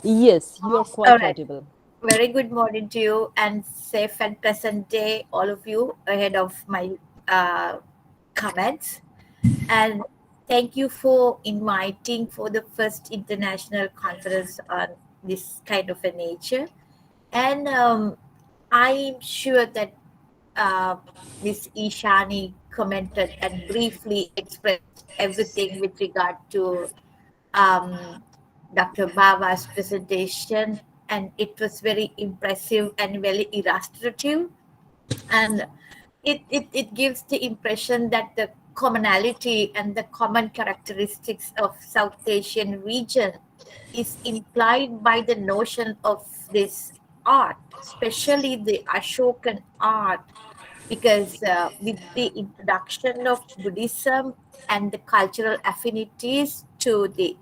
Yes, you are quite audible. Very good morning to you, and safe and pleasant day, all of you, ahead of my comments. And thank you for inviting for the first international conference on this kind of a nature. And I'm sure that Ms. Ishani commented and briefly expressed everything with regard to Dr. Baba's presentation and it was very impressive and very illustrative, and it gives the impression that the commonality and the common characteristics of South Asian region is implied by the notion of this art, especially the Ashokan art, because with the introduction of Buddhism and the cultural affinities to the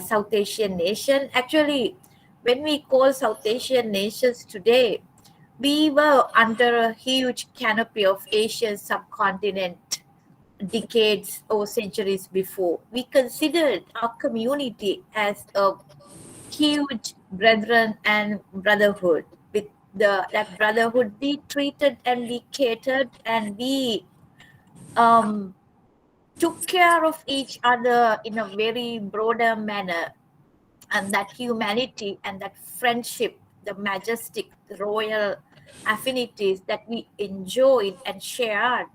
South Asian nation, actually, when we call South Asian nations today, we were under a huge canopy of Asian subcontinent decades or centuries before. We considered our community as a huge brethren and brotherhood. With that brotherhood, we treated and we catered and we took care of each other in a very broader manner. And that humanity and that friendship, the majestic, the royal affinities that we enjoyed and shared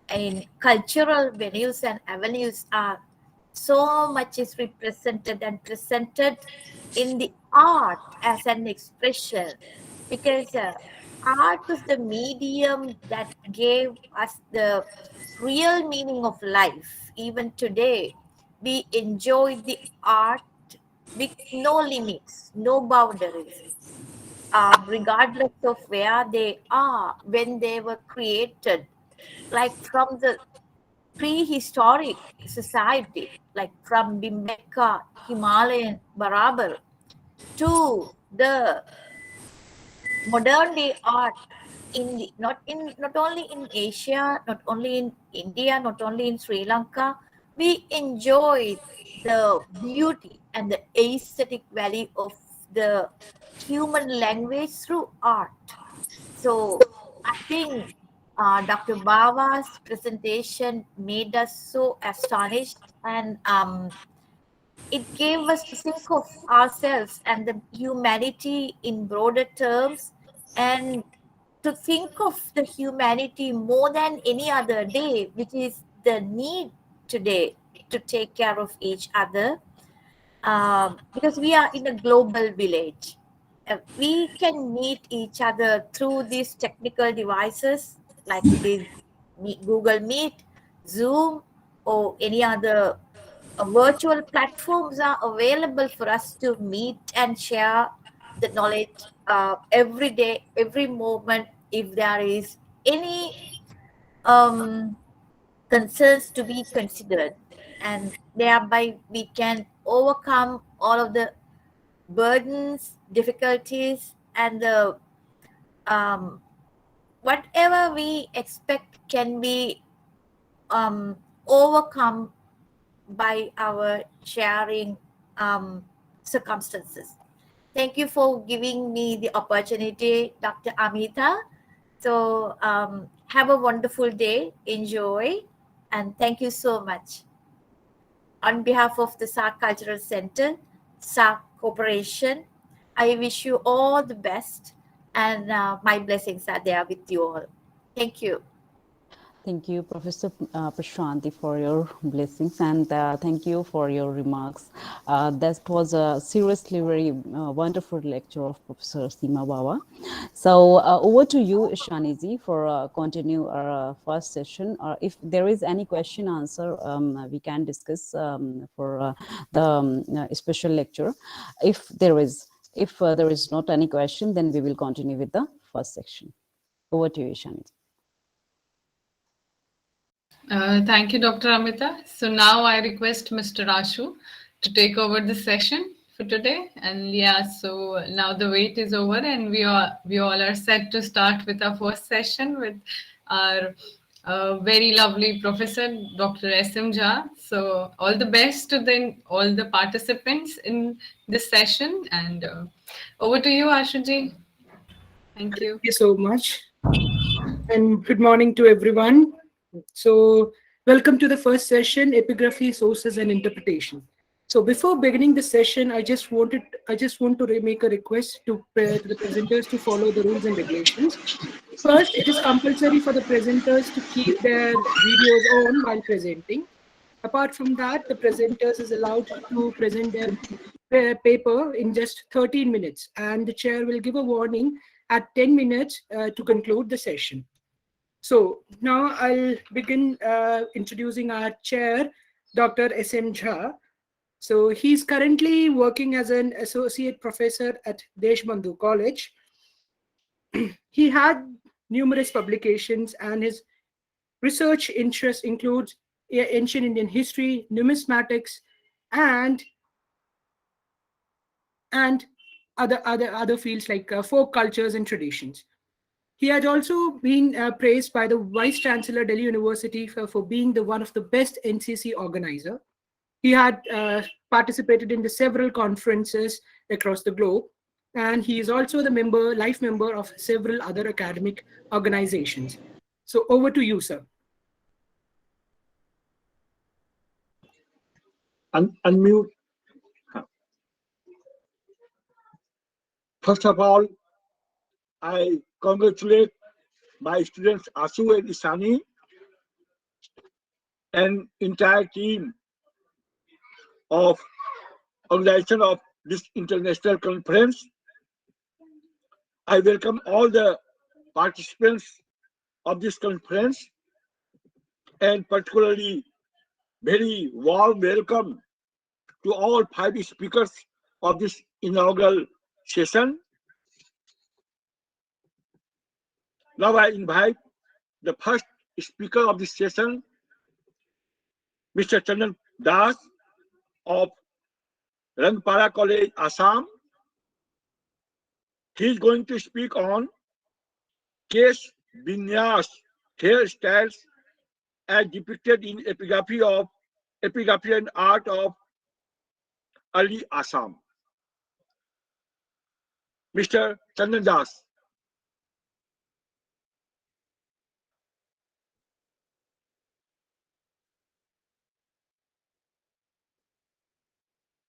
in cultural venues and avenues are so much is represented and presented in the art as an expression, because art was the medium that gave us the real meaning of life. Even today, we enjoy the art with no limits, no boundaries, regardless of where they are, when they were created, like from the prehistoric society, like from Bhimbeka, Himalayan, Barabar, to the modern day art in the, not only in Asia, not only in India, not only in Sri Lanka. We enjoy the beauty and the aesthetic value of the human language through art. So I think Dr. Baba's presentation made us so astonished, and it gave us to think of ourselves and the humanity in broader terms, and to think of the humanity more than any other day, which is the need today to take care of each other, because we are in a global village. We can meet each other through these technical devices like this Google Meet, Zoom, or any other virtual platforms are available for us to meet and share the knowledge every day, every moment. If there is any concerns to be considered, and thereby we can overcome all of the burdens, difficulties, and the whatever we expect can be overcome by our sharing circumstances. Thank you for giving me the opportunity, Dr. Amita. So have a wonderful day, enjoy, and thank you so much. On behalf of the SAARC Cultural Center, SAARC Corporation, I wish you all the best, and my blessings are there with you all. Thank you. Thank you, Professor Prashanthi, for your blessings, and thank you for your remarks. That was a seriously very wonderful lecture of Professor Seema Baba. So over to you, Ishaniji, for continue our first session. If there is any question answer, we can discuss for the special lecture. If there is not any question, then we will continue with the first section. Over to you, Ishaniji. Thank you, Dr. Amita. So now I request Mr. Ashu to take over the session for today. And yeah, so now the wait is over, and we all are set to start with our first session with our very lovely professor, Dr. Sm Jha. So all the best to all the participants in this session. And over to you, Ashuji. Thank you. Thank you so much. And good morning to everyone. So welcome to the first session, Epigraphy, Sources and Interpretation. So before beginning the session, I just want to make a request to the presenters to follow the rules and regulations. First, it is compulsory for the presenters to keep their videos on while presenting. Apart from that, the presenters is allowed to present their paper in just 13 minutes, and the chair will give a warning at 10 minutes to conclude the session. So now I'll begin introducing our chair, Dr. Sm Jha. So he's currently working as an associate professor at Deshbandhu College. He had numerous publications, and his research interests includes ancient Indian history, numismatics, and other fields like folk cultures and traditions. He had also been praised by the Vice Chancellor Delhi University for being one of the best NCC organizer. He had participated in the several conferences across the globe, and he is also the life member of several other academic organizations. So over to you, sir. Unmute. First of all, I congratulate my students Asu and Isani and entire team of organization of this international conference. I welcome all the participants of this conference, and particularly very warm welcome to all 5 speakers of this inaugural session. Now I invite the first speaker of this session, Mr. Chandan Das of Rangpara College, Assam. He is going to speak on case vinyas, hairstyles as depicted in epigraphy and art of early Assam. Mr. Chandan Das.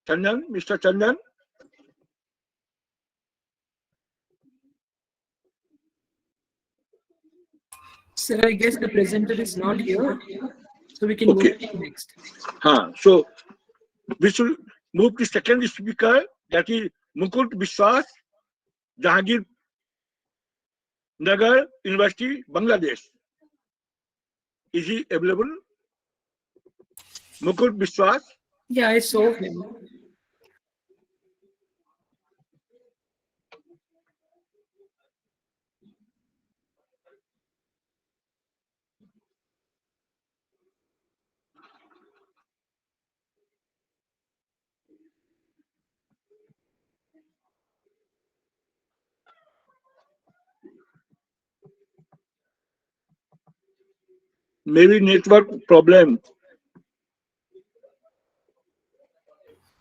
Chandan, Mr. Chandan. Sir, I guess the presenter is not here, so we can move to the next. So we should move to second speaker, that is Mukut Biswas, Jahangir Nagar University, Bangladesh. Is he available? Mukut Biswas? Yeah, I saw him. Maybe network problem.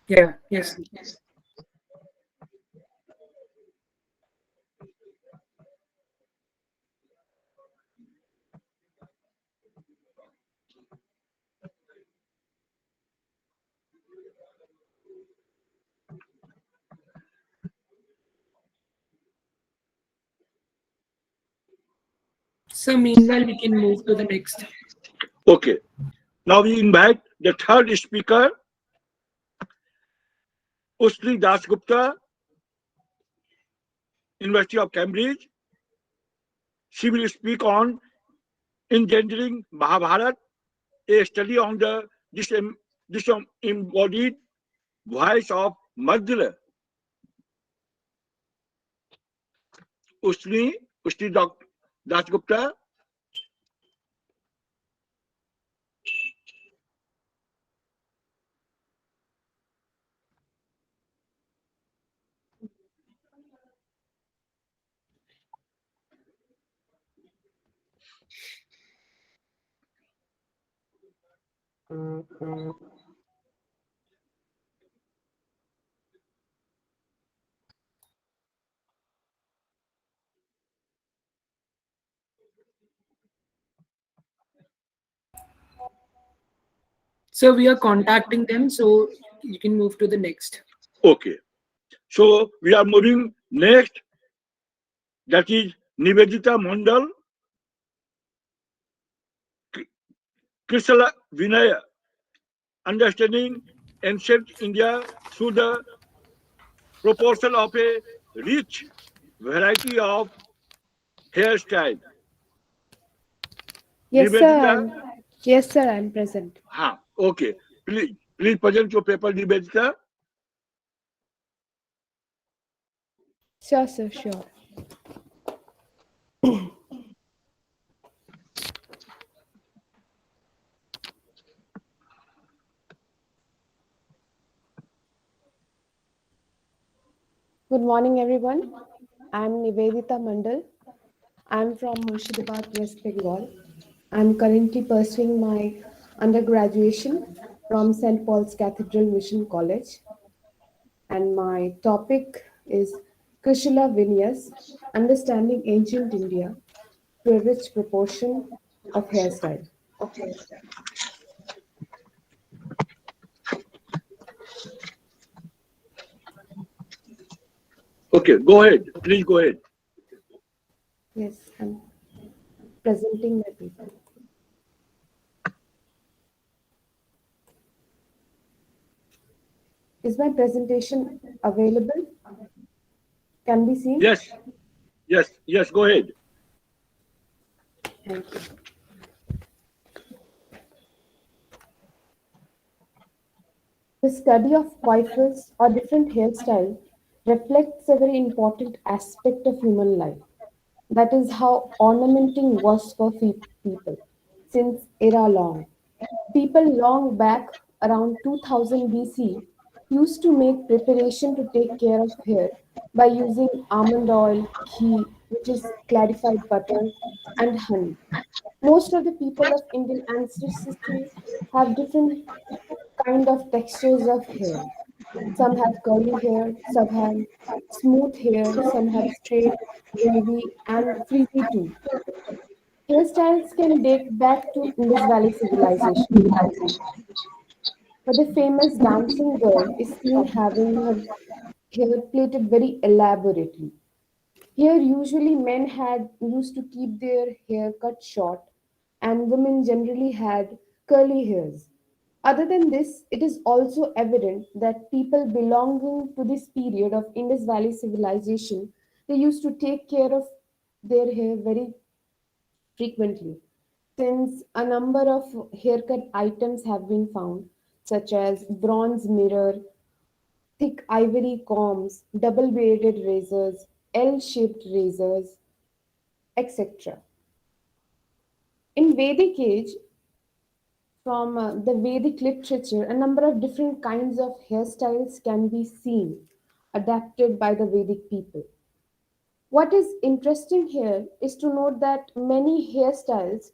Yeah, yes. So meanwhile, we can move to the next. Okay. Now we invite the third speaker, Usli Dasgupta, University of Cambridge. She will speak on engendering Mahabharat, a study on the disembodied voice of Madhya. Usli Dasgupta. So we are contacting them, so you can move to the next. Okay. So we are moving next. That is Nivedita Mandal, Krishna Vinaya, understanding ancient India through the proposal of a rich variety of hairstyle. Yes, sir. Nivedita? Yes, sir. I'm present. Okay. Please present your paper, Nivedita. Sure, sir. Sure. Good morning, everyone. I'm Nivedita Mandal. I'm from Murshidabad, West Bengal. I'm currently pursuing my undergraduation from St. Paul's Cathedral Mission College. And my topic is Kushila Vinyas, Understanding Ancient India to a Rich Proportion of Hairstyle. Okay, go ahead. Please go ahead. Yes, I'm presenting my paper. Is my presentation available? Can be seen? Yes, go ahead. Thank you. The study of coiffures or different hairstyles reflects a very important aspect of human life. That is how ornamenting was for people since era long. People long back around 2000 BC used to make preparation to take care of hair by using almond oil, ghee, which is clarified butter, and honey. Most of the people of Indian ancestry have different kind of textures of hair. Some have curly hair, some have smooth hair, some have straight, wavy, and frizzy too. Hairstyles can date back to Indus Valley civilization. But the famous dancing girl is seen having her hair plaited very elaborately. Here, usually men had used to keep their hair cut short, and women generally had curly hairs. Other than this, it is also evident that people belonging to this period of Indus Valley civilization, they used to take care of their hair very frequently, since a number of haircut items have been found, such as bronze mirror, thick ivory combs, double bladed razors, L shaped razors, etc. In Vedic age, from the Vedic literature, a number of different kinds of hairstyles can be seen, adapted by the Vedic people. What is interesting here is to note that many hairstyles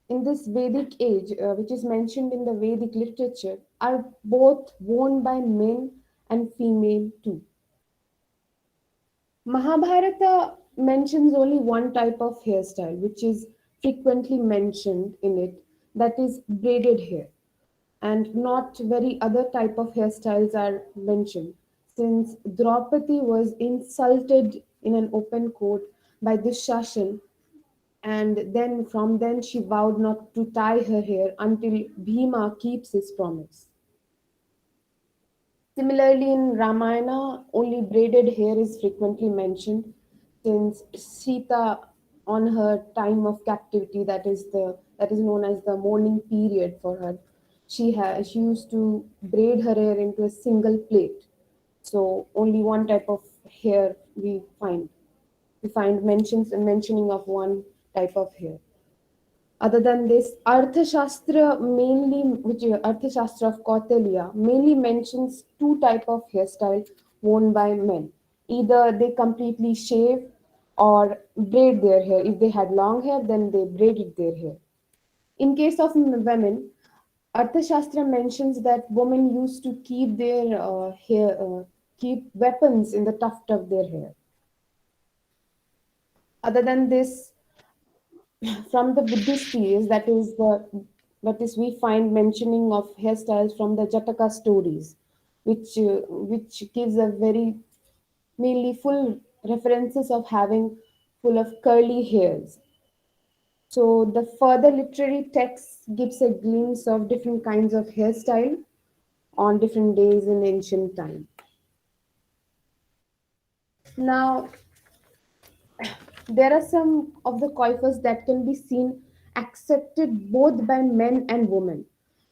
in this Vedic age, which is mentioned in the Vedic literature, are both worn by men and female too. Mahabharata mentions only one type of hairstyle, which is frequently mentioned in it, that is braided hair, and not very other type of hairstyles are mentioned, since Draupadi was insulted in an open court by Dushashan, and then she vowed not to tie her hair until Bhima keeps his promise. Similarly, in Ramayana, only braided hair is frequently mentioned, since Sita, on her time of captivity, that is known as the mourning period for her, she used to braid her hair into a single plait. So only one type of hair we find. We find mentioning of one type of hair. Other than this, Arthashastra mainly, which is Arthashastra of Kautilya, mainly mentions two type of hairstyle worn by men. Either they completely shave or braid their hair. If they had long hair, then they braided their hair. In case of women, Arthashastra mentions that women used to keep their keep weapons in the tuft of their hair. Other than this, from the Buddhist periods, that is we find mentioning of hairstyles from the Jataka stories, which gives a very mainly full references of having full of curly hairs. So the further literary text gives a glimpse of different kinds of hairstyle on different days in ancient time. Now, there are some of the coiffures that can be seen accepted both by men and women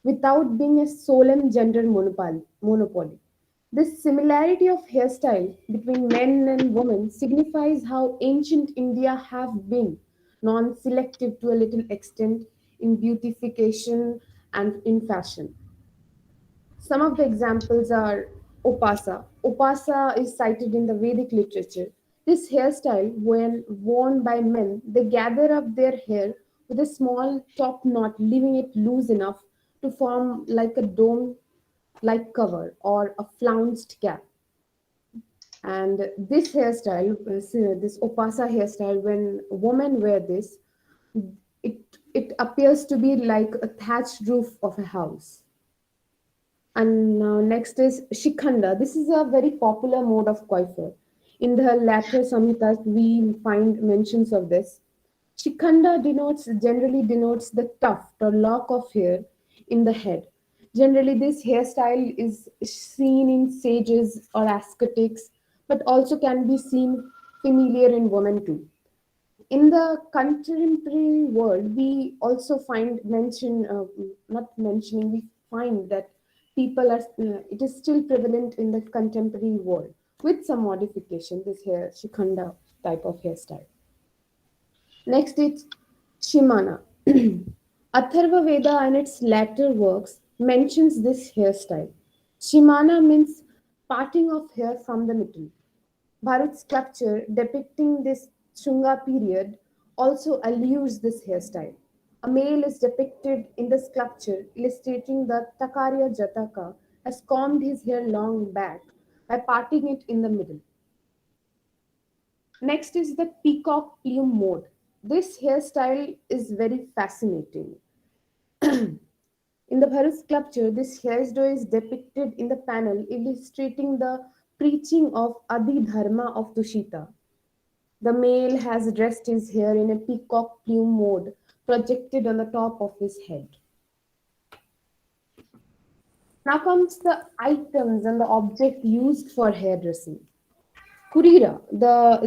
without being a solemn gender monopoly. This similarity of hairstyle between men and women signifies how ancient India have been non-selective to a little extent in beautification and in fashion. Some of the examples are Opasa. Opasa is cited in the Vedic literature. This hairstyle, when worn by men, they gather up their hair with a small top knot, leaving it loose enough to form like a dome like cover or a flounced cap. And this hairstyle, this Opasa hairstyle, when women wear this, it appears to be like a thatched roof of a house. And next is Shikhanda. This is a very popular mode of coiffure. In the latter Samhitas, we find mentions of this. Shikhanda generally denotes the tuft or lock of hair in the head. Generally, this hairstyle is seen in sages or ascetics, but also can be seen familiar in women too. In the contemporary world, we also find not mentioning, we find that people are, it is still prevalent in the contemporary world with some modification, this hair, Shikhanda type of hairstyle. Next, it's Shimana. Atharva Veda and its latter works mentions this hairstyle. Shimana means parting of hair from the middle. Bharat sculpture depicting this Shunga period also alludes this hairstyle. A male is depicted in the sculpture illustrating the Takarya Jataka has combed his hair long back by parting it in the middle. Next is the peacock plume mode. This hairstyle is very fascinating. In the Bharat sculpture, this hairstyle is depicted in the panel illustrating the preaching of Adi Dharma of Tushita. The male has dressed his hair in a peacock plume mode projected on the top of his head. Now comes the items and the object used for hairdressing. Kurira.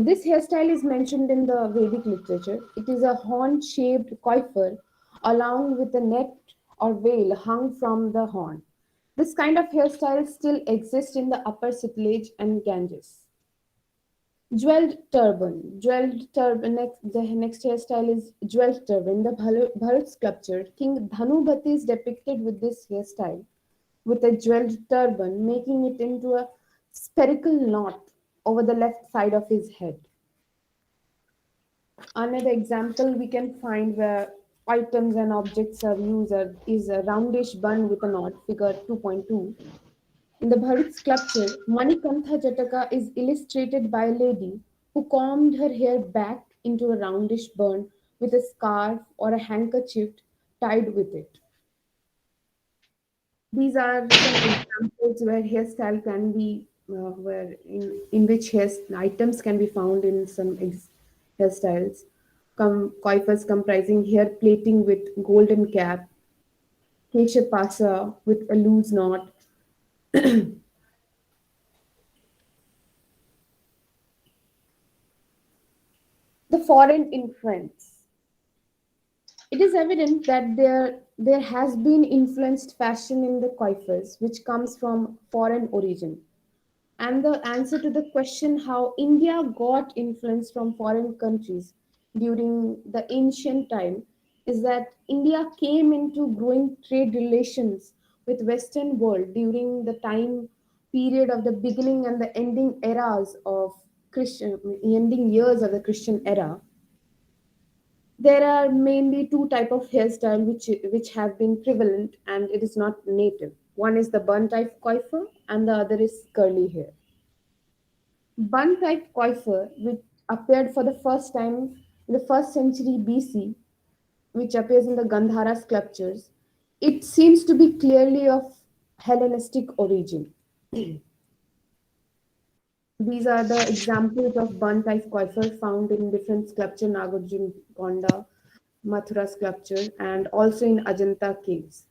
This hairstyle is mentioned in the Vedic literature. It is a horn-shaped coiffure along with a net or veil hung from the horn. This kind of hairstyle still exists in the upper Sutlej and Ganges. Jeweled turban. The next hairstyle is jeweled turban. The Bharat sculpture, King Dhanubhati is depicted with this hairstyle with a jeweled turban, making it into a spherical knot over the left side of his head. Another example we can find where items and objects are used is a roundish bun with a knot, figure 2.2. In the Bharat sculpture, Manikantha Jataka is illustrated by a lady who combed her hair back into a roundish bun with a scarf or a handkerchief tied with it. These are some examples where hairstyle can be, where in which items can be found in some hairstyles. Coiffures comprising hair plaiting with golden cap, kesha pasa with a loose knot. The foreign influence. It is evident that there has been influenced fashion in the coiffures which comes from foreign origin. And the answer to the question how India got influence from foreign countries during the ancient time is that India came into growing trade relations with Western world during the time period of the beginning and the ending eras of ending years of the Christian era. There are mainly two type of hairstyle which have been prevalent and it is not native. One is the bun type coiffure and the other is curly hair. Bun type coiffure, which appeared for the first time in the 1st century BC, which appears in the Gandhara sculptures, it seems to be clearly of Hellenistic origin. These are the examples of bun type coiffure found in different sculpture, Nagarjuna Konda, Mathura sculpture, and also in Ajanta caves.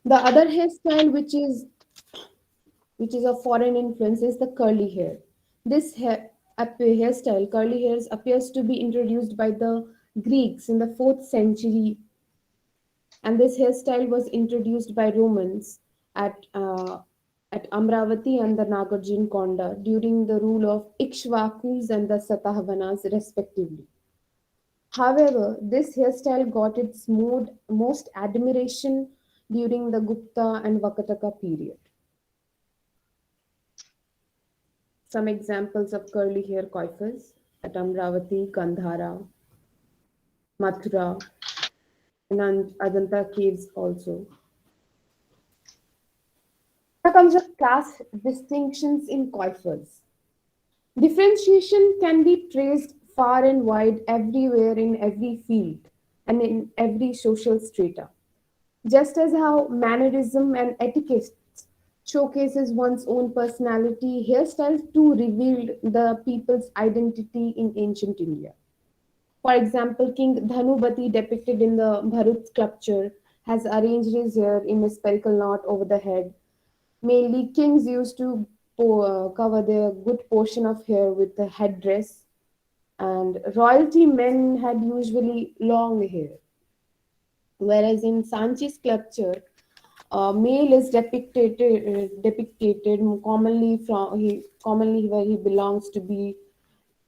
The other hairstyle, which is which is of foreign influence, is the curly hair. This hairstyle, curly hairs, appears to be introduced by the Greeks in the 4th century, and this hairstyle was introduced by Romans at Amravati and the Nagarjuna during the rule of Ikshvakus and the Satavahanas, respectively. However, this hairstyle got its most admiration during the Gupta and Vakataka period. Some examples of curly hair coiffures at Amravati, Gandhara, Mathura, and Ajanta caves also. Now comes the class distinctions in coiffures. Differentiation can be traced far and wide everywhere in every field and in every social strata. Just as how mannerism and etiquette showcases one's own personality, hairstyles too revealed the people's identity in ancient India. For example, King Dhanupati, depicted in the Bharut sculpture, has arranged his hair in a spherical knot over the head. Mainly, kings used to cover their good portion of hair with a headdress, and royalty men had usually long hair. Whereas in Sanchi's sculpture, male is depicted commonly where he belongs to be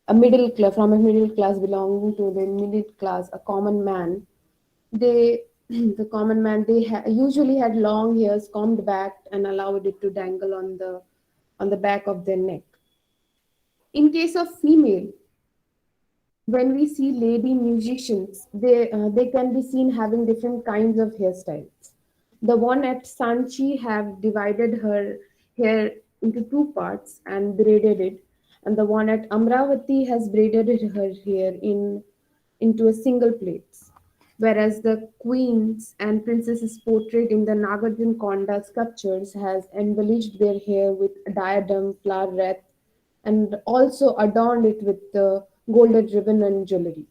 a middle class, from a middle class, belonging to the middle class, a common man. They the common man, they usually had long hairs combed back and allowed it to dangle on the back of their neck. In case of female, when we see lady musicians, they can be seen having different kinds of hairstyles. The one at Sanchi have divided her hair into two parts and braided it, and the one at Amravati has braided her hair into a single plait. Whereas the queens and princesses portrayed in the Nagarjuna sculptures has embellished their hair with a diadem, flower wreath, and also adorned it with the golden ribbon and jewelry.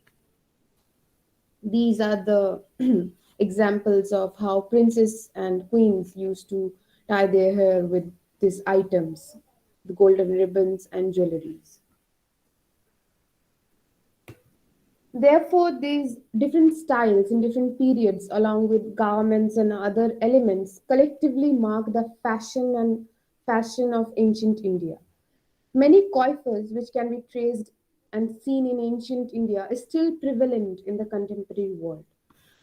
These are the examples of how princes and queens used to tie their hair with these items, the golden ribbons and jewelries. Therefore, these different styles in different periods, along with garments and other elements, collectively mark the fashion of ancient India. Many coiffures, which can be traced and seen in ancient India, is still prevalent in the contemporary world.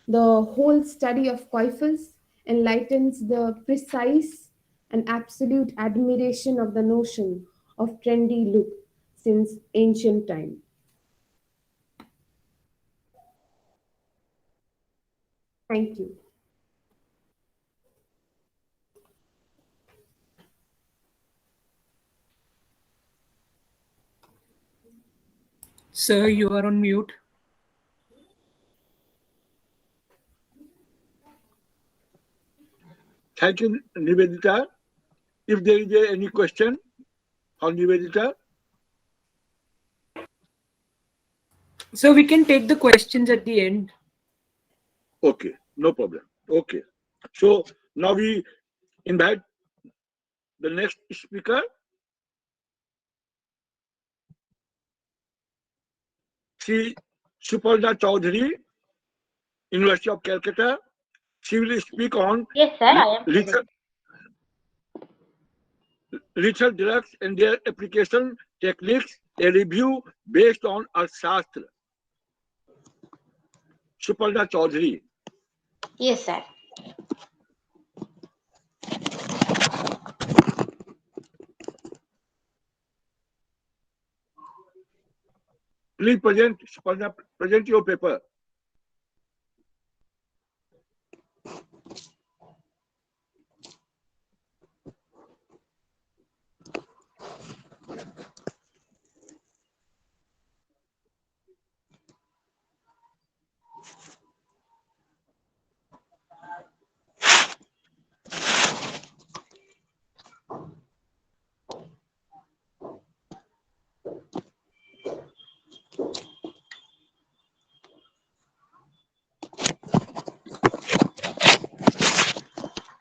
The whole study of coiffures enlightens the precise and absolute admiration of the notion of trendy look since ancient time. Thank you. Sir, you are on mute. Thank you, Nivedita. If there is any question on Nivedita. So we can take the questions at the end. Okay, no problem. Okay. So now we invite the next speaker. She Suparna Chaudhary, University of Calcutta. She will speak on lethal drugs and their application techniques, a review based on ASSSR. Suparna Chaudhary. Yes, sir. Please present your paper.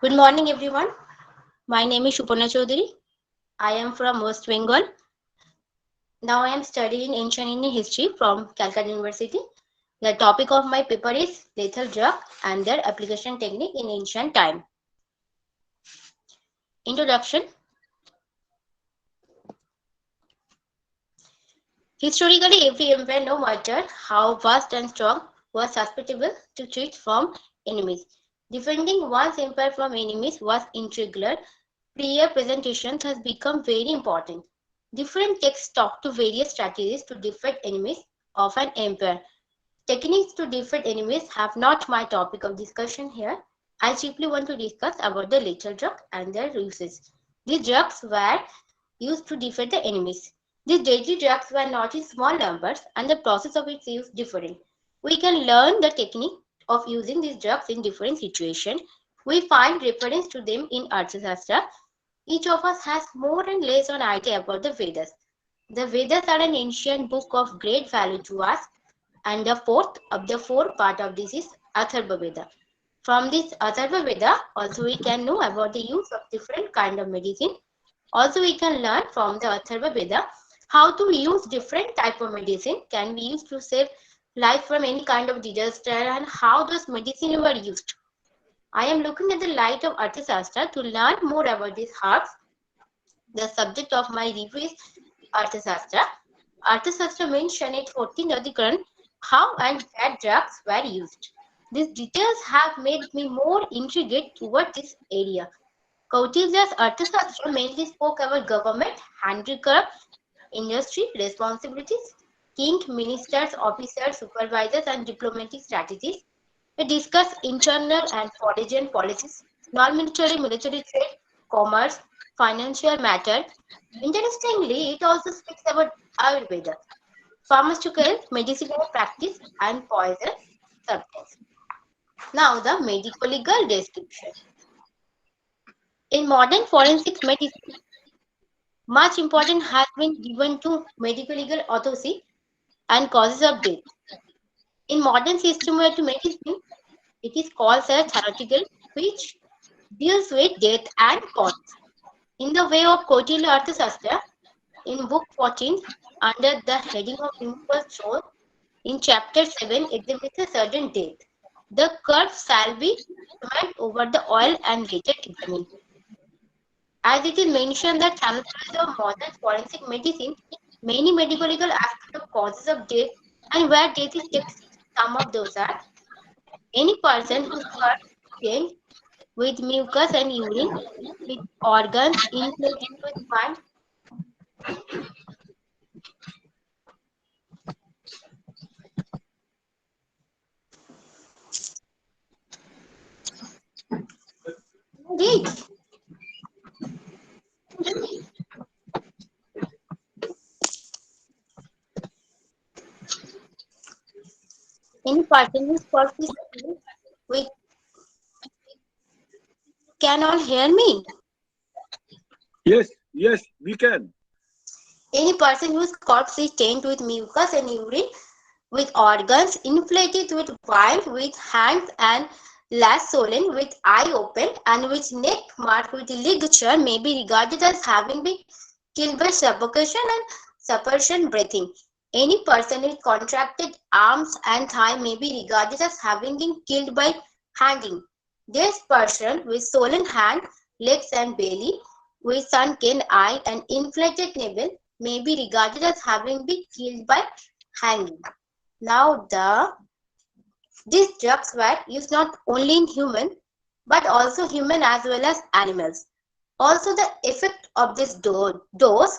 Good morning, everyone. My name is Suparna Chaudhary. I am from West Bengal. Now I am studying Ancient Indian History from Calcutta University. The topic of my paper is lethal drug and their application technique in ancient time. Introduction. Historically, every empire, no matter how vast and strong, was susceptible to threats from enemies. Defending one's empire from enemies was integral. Prior presentations has become very important. Different texts talk to various strategies to defeat enemies of an empire. Techniques to defeat enemies have not my topic of discussion here. I simply want to discuss about the lethal drug and their uses. These drugs were used to defeat the enemies. These deadly drugs were not in small numbers and the process of its use differing. We can learn the technique of using these drugs in different situations. We find reference to them in ASSSR. Each of us has more and less an idea about the Vedas. The Vedas are an ancient book of great value to us, and the fourth of the four part of this is Atharva Veda. From this Atharva Veda, also we can know about the use of different kind of medicine. Also we can learn from the Atharva Veda how to use different type of medicine can be used to save life from any kind of disaster and how those medicine were used. I am looking at the light of Arthashastra to learn more about these herbs. The subject of my review is Arthashastra. Arthashastra mentions in 14th Adhikaran how and where drugs were used. These details have made me more intrigued toward this area. Kautilya's Arthashastra mainly spoke about government, handicraft, industry, responsibilities, king, ministers, officers, supervisors, and diplomatic strategies. It discussed internal and foreign policies, non-military, military trade, commerce, financial matter. Interestingly, it also speaks about Ayurveda, pharmaceutical, medicinal practice, and poison substance. Now, the medico-legal description. In modern forensic medicine, much importance has been given to medico-legal autopsy and causes of death. In modern systematic medicine, it is called as theoretical, which deals with death and causes. In the way of Kautilya Arthashastra, in book 14, under the heading of Removal Soul, in chapter 7, examines a certain death. The curve shall be determined over the oil and later examined. As it is mentioned that transference of modern forensic medicine, many medical legal aspects of causes of death and where death is taken, some of those are any person whose blood is stained with mucus and urine, with organs inflated with wine, deeds. Any person whose corpse is stained with, can all hear me? Yes, we can. Any person whose corpse is stained with mucus and urine, with organs inflated with wine, with hands and legs swollen, with eye open, and with neck marked with ligature may be regarded as having been killed by suffocation and suppression breathing. Any person with contracted arms and thigh may be regarded as having been killed by hanging. This person with swollen hand, legs and belly, with sunken eye and inflated navel may be regarded as having been killed by hanging. Now, these drugs were used not only in human, but also human as well as animals. Also, the effect of this dose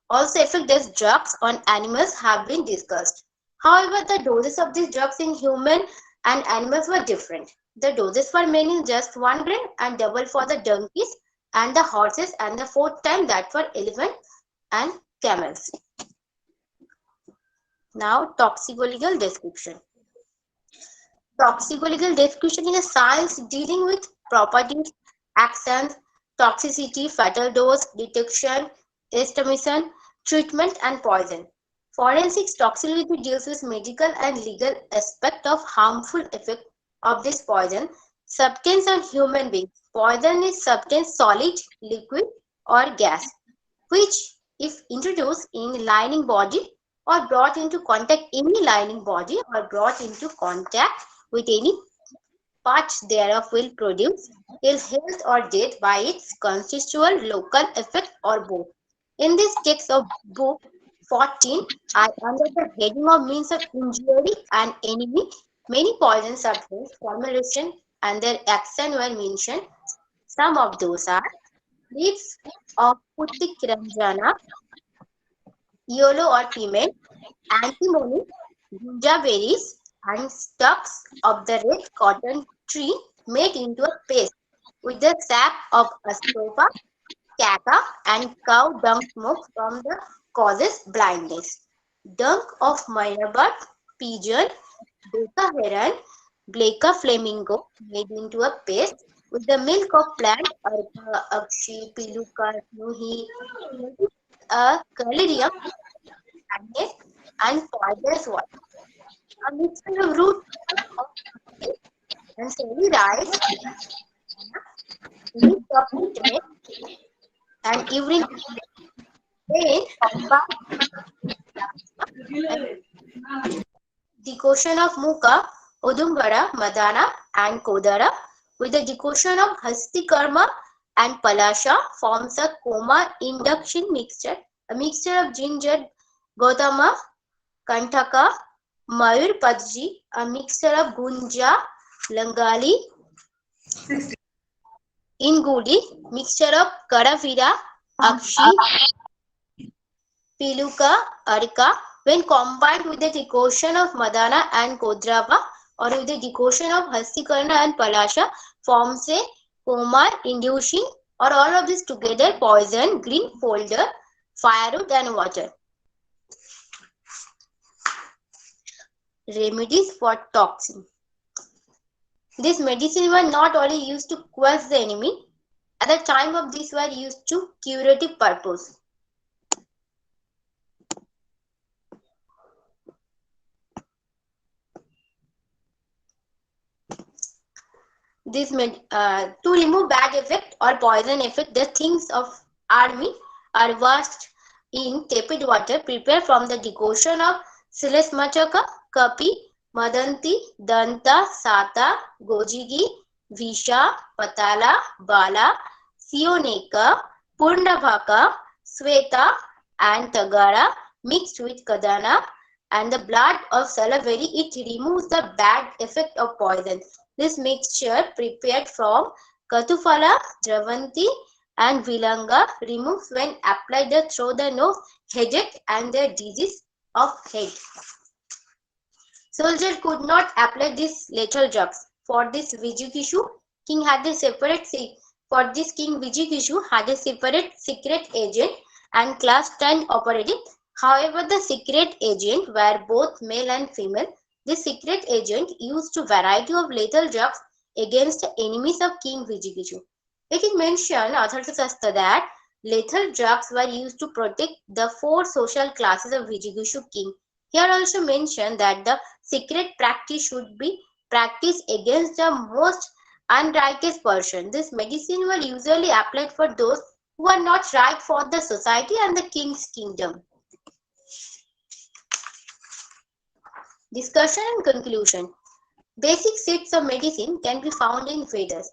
also affect these drugs on animals have been discussed. However, the doses of these drugs in human and animals were different. The doses for men is just 1 gram and double for the donkeys and the horses, and the 4th time that for elephants and camels. Now, toxicological description. Toxicological description is a science dealing with properties, actions, toxicity, fatal dose, detection, estimation, treatment, and poison. Forensics toxicology deals with medical and legal aspect of harmful effect of this poison substance on human beings. Poison is substance, solid, liquid, or gas, which, if introduced in lining body or brought into contact any lining body or brought into contact with any parts thereof, will produce ill health or death by its constitutional local effect or both. In this text of book 14, under the heading of means of injury and enemy, many poison substance formulation and their action were mentioned. Some of those are leaves of Puttikranjana, yellow or piment, antimony, gunja berries, and stalks of the red cotton tree made into a paste with the sap of astopa, caca, and cow dung smoke from the causes blindness. Dung of Myrabird, pigeon, Bleca heron, Bleca flamingo made into a paste with the milk of plant, Arpa, Akshi, Piluka, Nuhi, a calirium, and poisonous water. A mixture of root of and semi rice, mix of vitamin, and urine. Then decoction of Muka, Udumbara, Madana, and Kodara with the decoction of Hastikarma and Palasha forms a coma induction mixture, a mixture of ginger, Gautama, Kantaka, Mayur Padji, a mixture of Gunja, Langali, Ingudi, mixture of Karavira, Akshi, Piluka, Arika, when combined with the decoction of Madana and Kodrava or with the decoction of Hastikarna and Palasha, forms a coma inducing or all of this together poison, green folder, firewood and water. Remedies for toxin. These medicines were not only used to quench the enemy, at the time of this were used to curative purpose. This to remove bad effect or poison effect, the things of army are washed in tepid water prepared from the decoction of Silas Machaka, Kapi, Madanti, Danta, Sata, Gojigi, Visha, Patala, Bala, Sioneka, Purnabhaka, Sweta, and Tagara mixed with Kadana and the blood of salivary. It removes the bad effect of poison. This mixture prepared from Katufala, Dravanti, and Vilanga removes when applied through the nose, headache, and the disease of head. Soldier could not apply these lethal drugs. For this Vijikishu, king had a separate secret agent and class 10 operative. However, the secret agent were both male and female. The secret agent used a variety of lethal drugs against enemies of King Vijikishu. It is mentioned, Arthashastra, that lethal drugs were used to protect the 4 social classes of Vijikishu king. Here also mentioned that the secret practice should be practiced against the most unrighteous person. This medicine were usually applied for those who are not right for the society and the king's kingdom. Discussion and conclusion. Basic sets of medicine can be found in Vedas.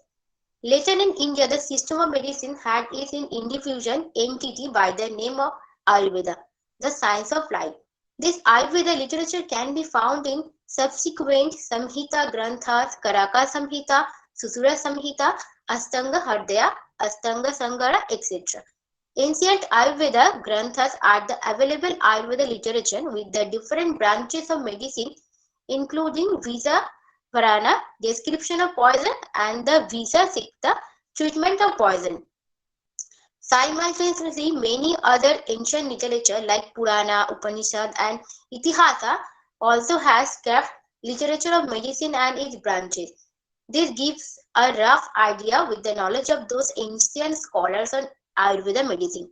Later in India, the system of medicine had its indiffusion entity by the name of Ayurveda, the science of life. This Ayurveda literature can be found in subsequent Samhita Granthas, Karaka Samhita, Susura Samhita, Astanga Hardaya, Astanga Sangara, etc. Ancient Ayurveda Granthas are the available Ayurveda literature with the different branches of medicine, including Visa Varana, description of poison, and the Visa Sikta, treatment of poison. Simultaneously, many other ancient literature like Purana, Upanishad, and Itihasa also has kept literature of medicine and its branches. This gives a rough idea with the knowledge of those ancient scholars on Ayurveda medicine.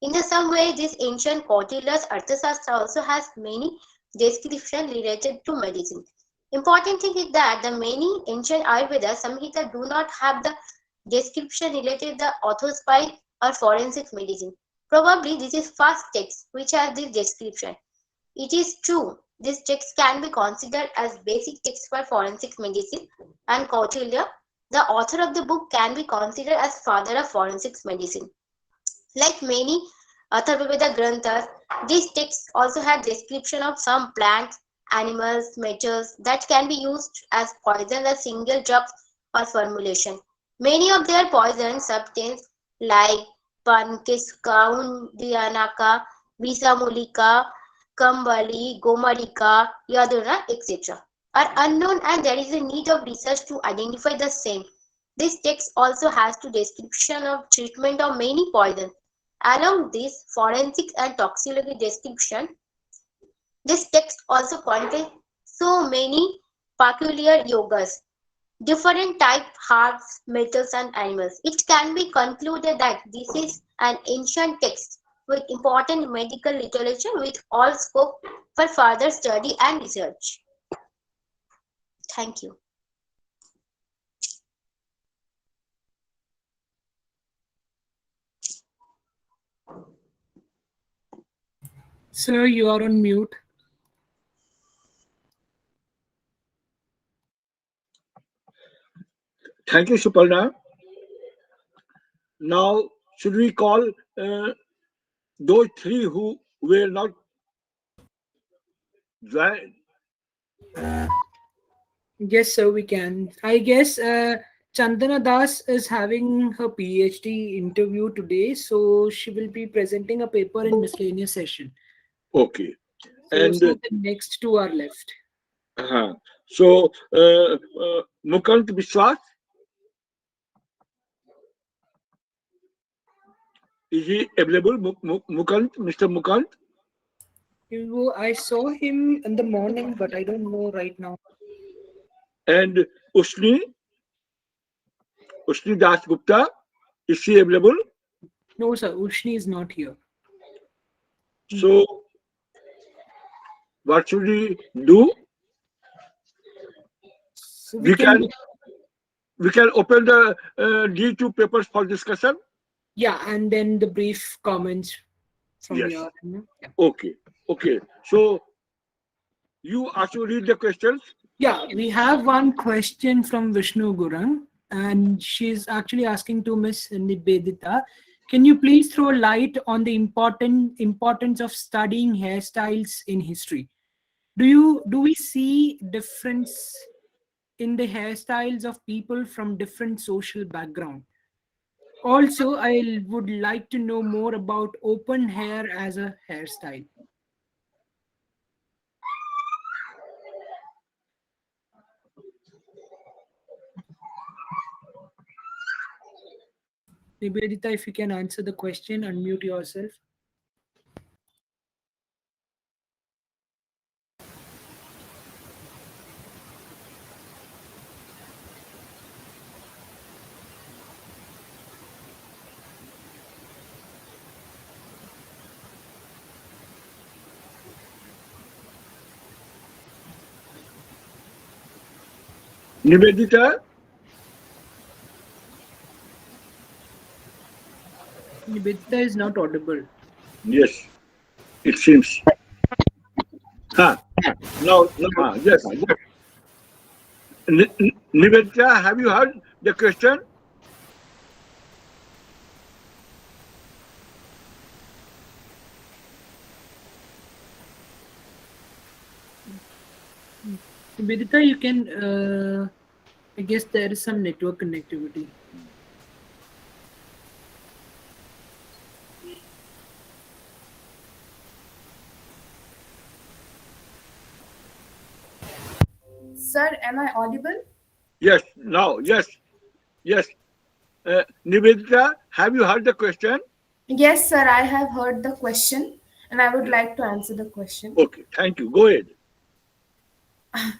In the same way, this ancient Kautilya's Arthashastra also has many descriptions related to medicine. Important thing is that the many ancient Ayurveda Samhita do not have the description related to the authors by or forensic medicine. Probably this is first text which has this description. It is true, this text can be considered as basic text for forensic medicine, and Kautilya, the author of the book, can be considered as father of forensic medicine. Like many Atharvaveda Granthas, this text also had description of some plants, animals, metals that can be used as poison as single drops or formulation. Many of their poison substances like Pankiska, Undianaka, Visamulika, Kambali, Gomarika, Yaduna, etc. are unknown, and there is a need of research to identify the same. This text also has the description of treatment of many poisons. Along this forensic and toxicology description, this text also contains so many peculiar yogas, different type herbs, metals, and animals. It can be concluded that this is an ancient text with important medical literature with all scope for further study and research. Thank you. Sir, you are on mute. Thank you, Suparna. Now, should we call those three who were not joined? Yes, sir, we can. I guess Chandana Das is having her PhD interview today, so she will be presenting a paper in miscellaneous session. Okay. So the next two are left. So, Mukant Biswas, is he available? Mukant, Mr. Mukant? I saw him in the morning, but I don't know right now. And Ushni Das Gupta, is she available? No, sir, Ushni is not here. So, what should we do? So we can open the D2 papers for discussion. Yeah, and then the brief comments from your end. Yeah. Okay. So you also read the questions. Yeah, we have one question from Vishnu Gurung, and she's actually asking to Miss Nivedita, can you please throw light on the importance of studying hairstyles in history? Do we see difference in the hairstyles of people from different social background? Also, I would like to know more about open hair as a hairstyle. Nivedita, if you can answer the question, unmute yourself. Nivedita? Nivedita is not audible. Yes, it seems. No, yes. Nivedita, have you heard the question? Nivedita, you can, I guess there is some network connectivity. Sir, am I audible? Yes, now, yes. Nivedita, have you heard the question? Yes, sir, I have heard the question and I would like to answer the question. Okay, thank you. Go ahead.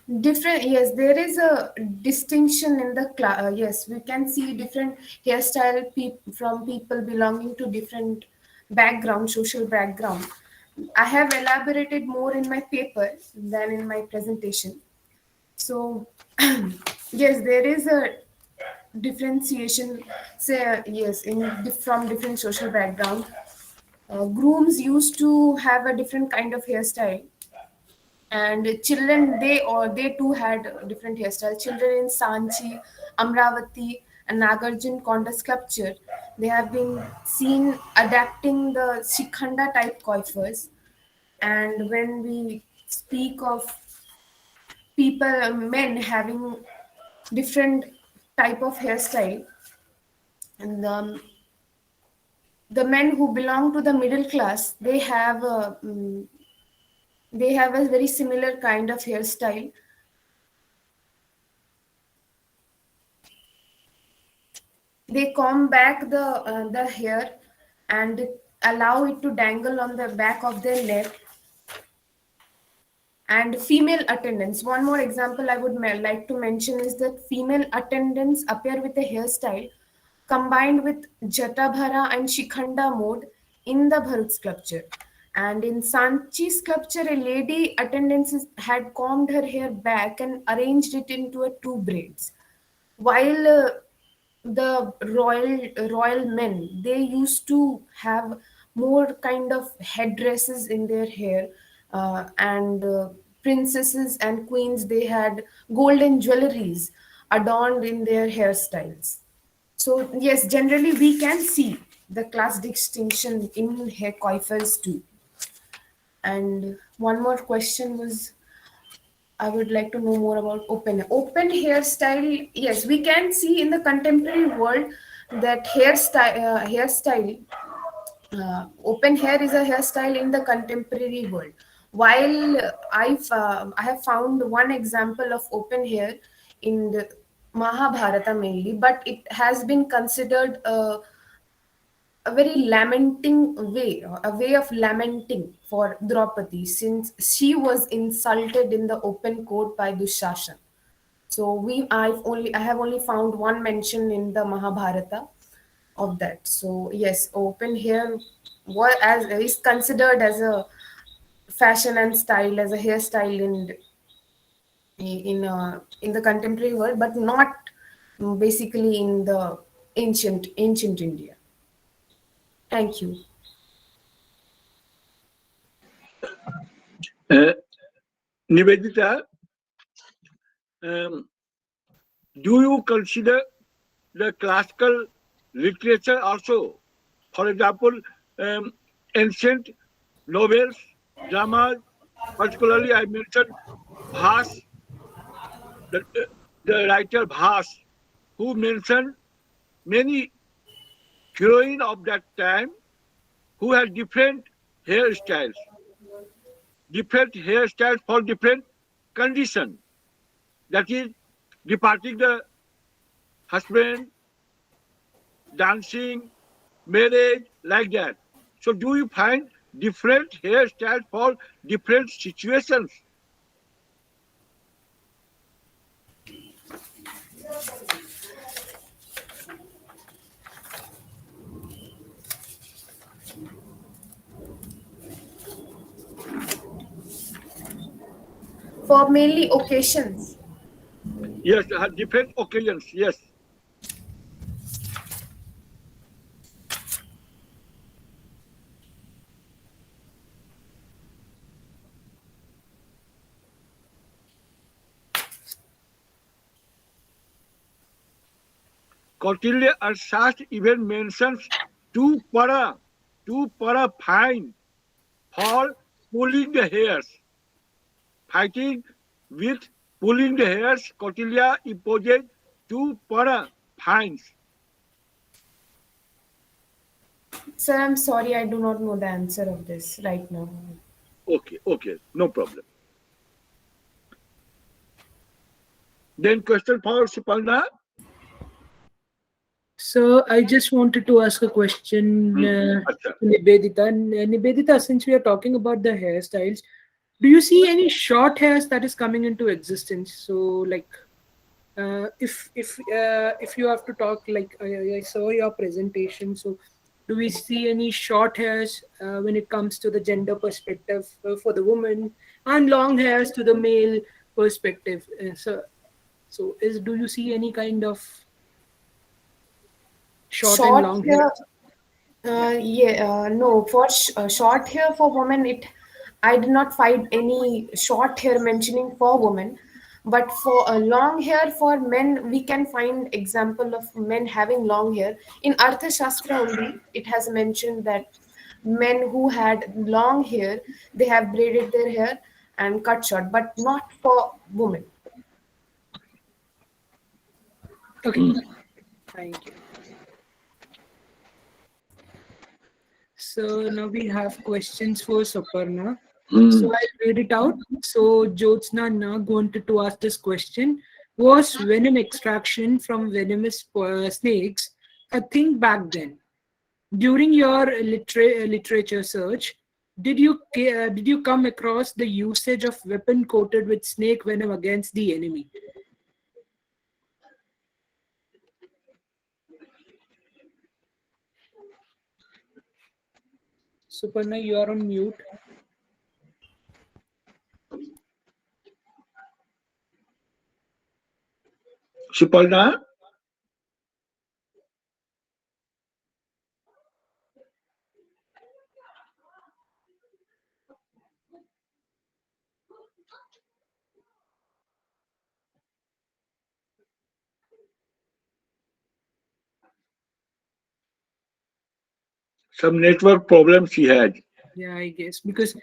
Yes, there is a distinction in the class. Yes, we can see different hairstyle from people belonging to different background, social background. I have elaborated more in my paper than in my presentation. So, yes, there is a differentiation, say yes, from different social background. Grooms used to have a different kind of hairstyle, and children they too had different hairstyle. Children in Sanchi, Amravati, and Nagarjun Konda sculpture, they have been seen adapting the Shikhanda type coiffures. And when we speak of people, men having different type of hairstyle, and the men who belong to the middle class, they have a very similar kind of hairstyle. They comb back the hair and allow it to dangle on the back of their neck. And female attendants, one more example I would like to mention is that female attendants appear with a hairstyle combined with Jatabhara and Shikhanda mode in the Bharut sculpture. And in Sanchi sculpture, a lady attendant had combed her hair back and arranged it into two braids. While the royal men, they used to have more kind of headdresses in their hair, and princesses and queens, they had golden jewelries adorned in their hairstyles. So yes, generally we can see the class distinction in hair coiffures too. And one more question was, I would like to know more about open hairstyle. Yes, we can see in the contemporary world that hairstyle open hair is a hairstyle in the contemporary world. While I have found one example of open hair in the Mahabharata mainly, but it has been considered a very lamenting way, a way of lamenting for Draupadi, since she was insulted in the open court by Dushashan. So I have only found one mention in the Mahabharata of that. So yes, open hair is considered as a fashion and style, as a hairstyle in the contemporary world, but not basically in the ancient India. Thank you. Nivedita, do you consider the classical literature also? For example, ancient novels, dramas, particularly I mentioned Bhas, the writer Bhas, who mentioned many heroines of that time who had different hairstyles for different conditions. That is, departing the husband, dancing, marriage, like that. So do you find different hairstyles for different situations? For mainly occasions. Yes, different occasions, yes. Kautilya Arthashastra even mentions two para fine for pulling the hairs. Fighting with pulling the hairs, Kautilya imposes two para fines. Sir, I'm sorry, I do not know the answer of this right now. Okay, no problem. Then question for Suparna. So I just wanted to ask a question to Nivedita. Nivedita, since we are talking about the hairstyles, do you see any short hairs that is coming into existence? So like, if you have to talk, like I saw your presentation, so do we see any short hairs when it comes to the gender perspective for the woman, and long hairs to the male perspective? So do you see any kind of short and long hair? No, for short hair for women, I did not find any short hair mentioning for women. But for long hair for men, we can find example of men having long hair. In Arthashastra only, it has mentioned that men who had long hair, they have braided their hair and cut short, but not for women. Okay, thank you. So now we have questions for Suparna. So I'll read it out. So Jyotsna Nag wanted to ask this question. Was venom extraction from venomous snakes a thing back then? During your literature search, did you come across the usage of weapon coated with snake venom against the enemy? Suparna, you are on mute. Suparna? Some network problems she had. Yeah, I guess, because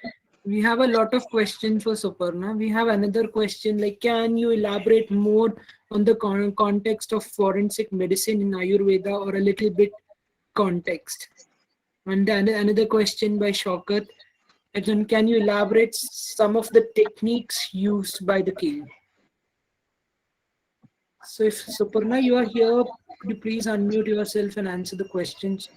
we have a lot of questions for Suparna. We have another question like, can you elaborate more on the context of forensic medicine in Ayurveda, or a little bit context? And then another question by Shaukat. And then, can you elaborate some of the techniques used by the king? So if Suparna, you are here, could you please unmute yourself and answer the questions?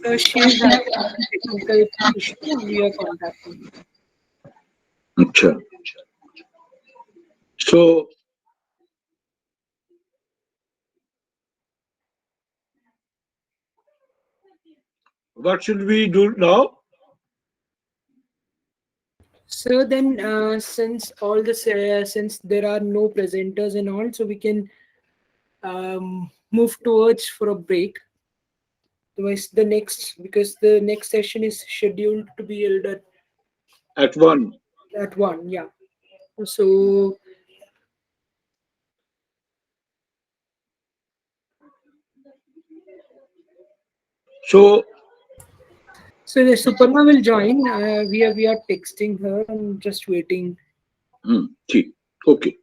So she is having a technical issue. We are contacting. Okay. So, what should we do now? So then, since all this, since there are no presenters and all, so we can move towards for a break. Otherwise, because the next session is scheduled to be held At 1. At 1, yeah. So the Suparna will join. We are texting her and just waiting. Okay.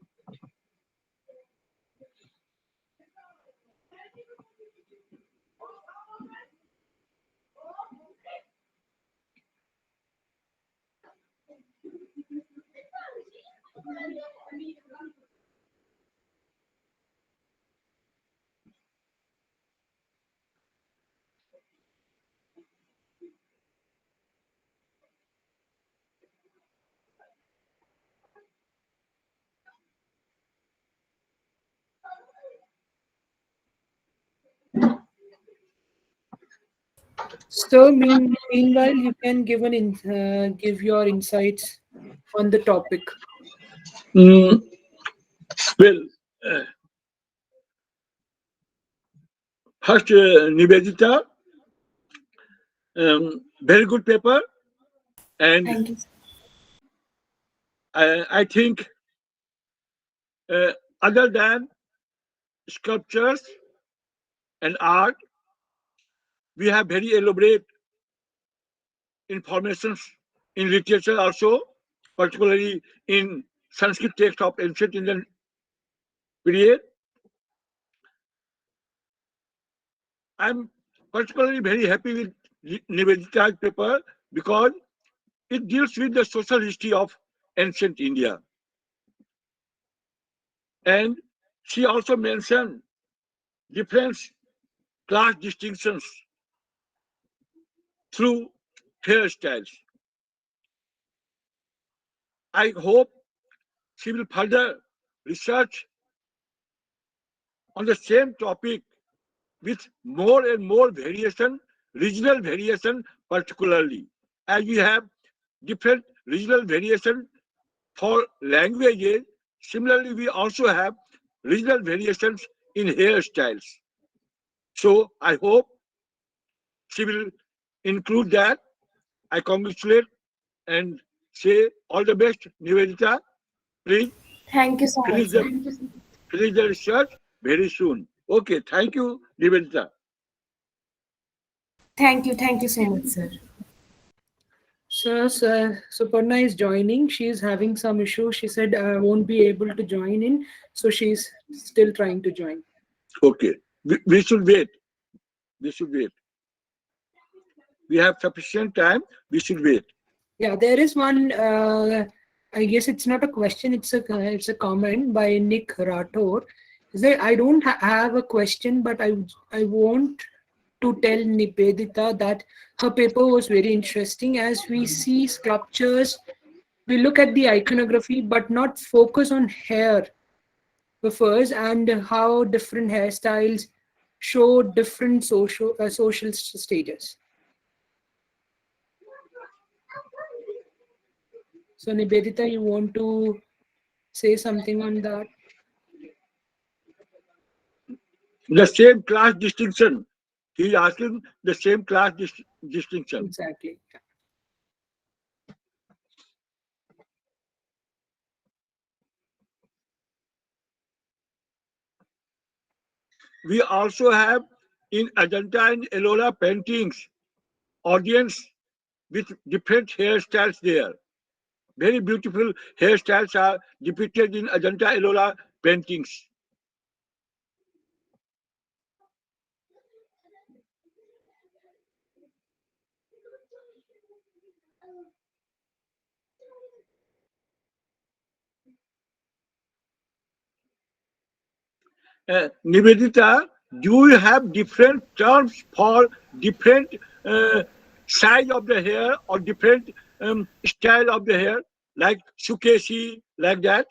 So meanwhile, you can give give your insights on the topic. Well, first, Nivedita, very good paper, and Thank you. I think other than sculptures and art, we have very elaborate informations in literature also, particularly in Sanskrit text of ancient Indian period. I'm particularly very happy with Nivedita's paper because it deals with the social history of ancient India. And she also mentioned different class distinctions through hairstyles. I hope she will further research on the same topic with more and more variation, regional variation particularly. As we have different regional variation for languages, similarly we also have regional variations in hairstyles. So I hope she will include that. I congratulate and say all the best, Nivedita. Please Thank you so much, finish sir. the research very soon. Okay, thank you, Nivedita. Thank you so much, sir. So, Suparna is joining. She is having some issue. She said I won't be able to join in, so she's still trying to join. Okay, we should wait. We should wait. We have sufficient time. We should wait. Yeah, there is one. I guess it's not a question. It's a comment by Nick Rathur. He said, I don't have a question, but I want to tell Nivedita that her paper was very interesting. As we see sculptures, we look at the iconography, but not focus on hair prefers and how different hairstyles show different social stages. So Nivedita, you want to say something on that? The same class distinction. He is asking the same class distinction. Exactly. We also have in Ajanta and Ellora paintings audience with different hairstyles there. Very beautiful hairstyles are depicted in Ajanta Ellora paintings. Nivedita, do you have different terms for different size of the hair or different style of the hair, like Sukeshi, like that?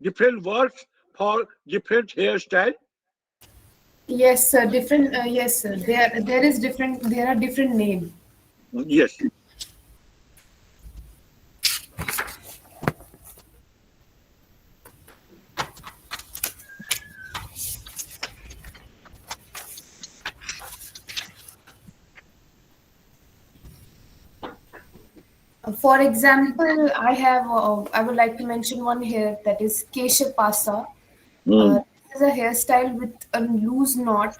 Different words for different hairstyle? Yes, sir. Different. Yes, sir. There is different. There are different names. Yes. For example, I would like to mention one here that is Keshapasa. This is a hairstyle with a loose knot.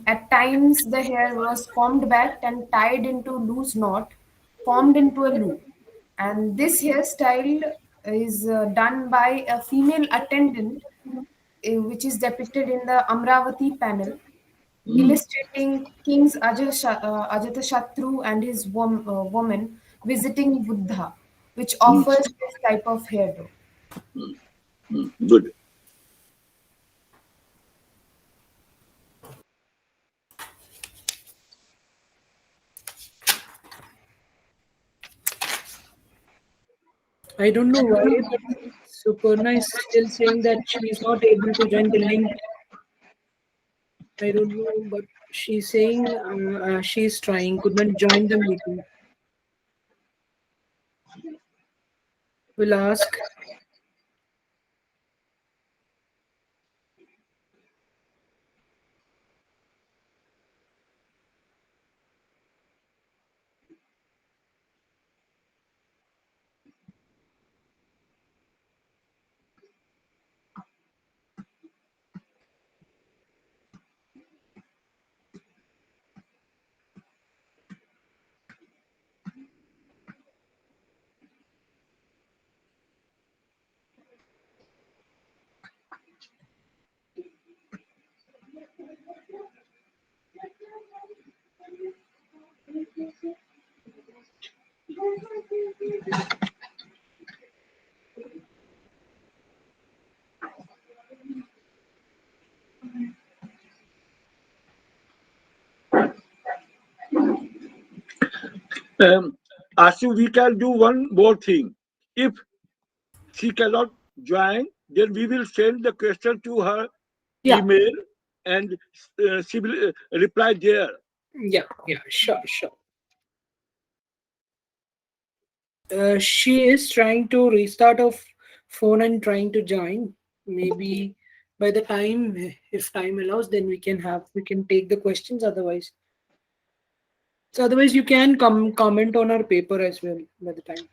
At times, the hair was combed back and tied into loose knot, formed into a loop. And this hairstyle is done by a female attendant, which is depicted in the Amravati panel, illustrating Kings Ajatashatru and his woman visiting Buddha, which offers this type of hairdo. Good. I don't know why, but Suparna is still saying that she is not able to join the link. I don't know, but she's saying she's trying, could not join the meeting. We'll ask. Asu, we can do one more thing. If she cannot join, then we will send the question to her Yeah. email and she will reply there. Yeah, sure. She is trying to restart her phone and trying to join. Maybe by the time, if time allows, then we can take the questions. Otherwise, you can comment on our paper as well by the time.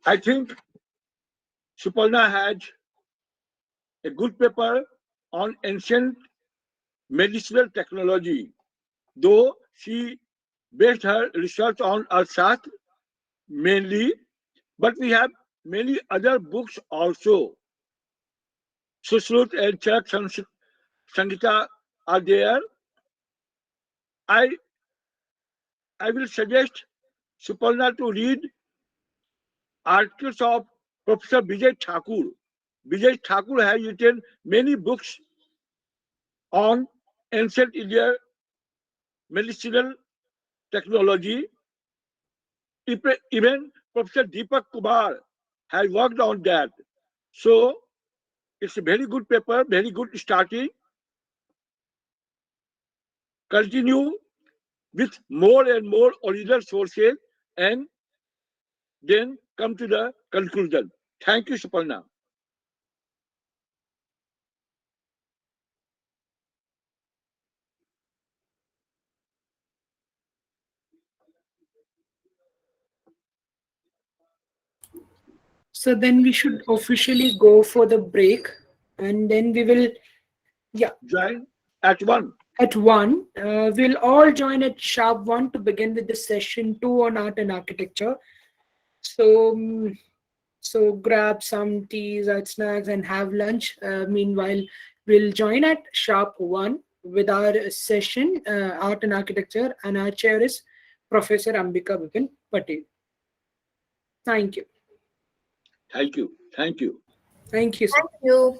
I think Suparna had a good paper on ancient medicinal technology, though she based her research on Arsat mainly, but we have many other books also. Sushrut and Charak Sangita are there. I will suggest Suparna to read articles of Professor Vijay Thakur. Vijay Thakur has written many books on ancient India medicinal technology. Even Professor Deepak Kumar has worked on that. So it's a very good paper, very good starting. Continue with more and more original sources and then come to the conclusion. Thank you, Suparna. So then we should officially go for the break, and then we will, join at 1. At 1, we'll all join at sharp 1 to begin with the session 2 on art and architecture. So grab some teas or snacks and have lunch. Meanwhile, we'll join at sharp 1 with our session art and architecture, and our chair is Professor Ambika Bipin Patel. Thank you. Thank you. Thank you. Thank you, sir. Thank you.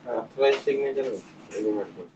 Authorized signature element.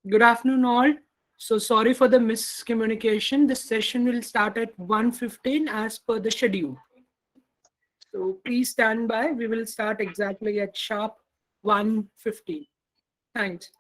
Good afternoon, all. So sorry for the miscommunication. This session will start at 1:15 as per the schedule. So please stand by. We will start exactly at sharp 1:15. Thanks.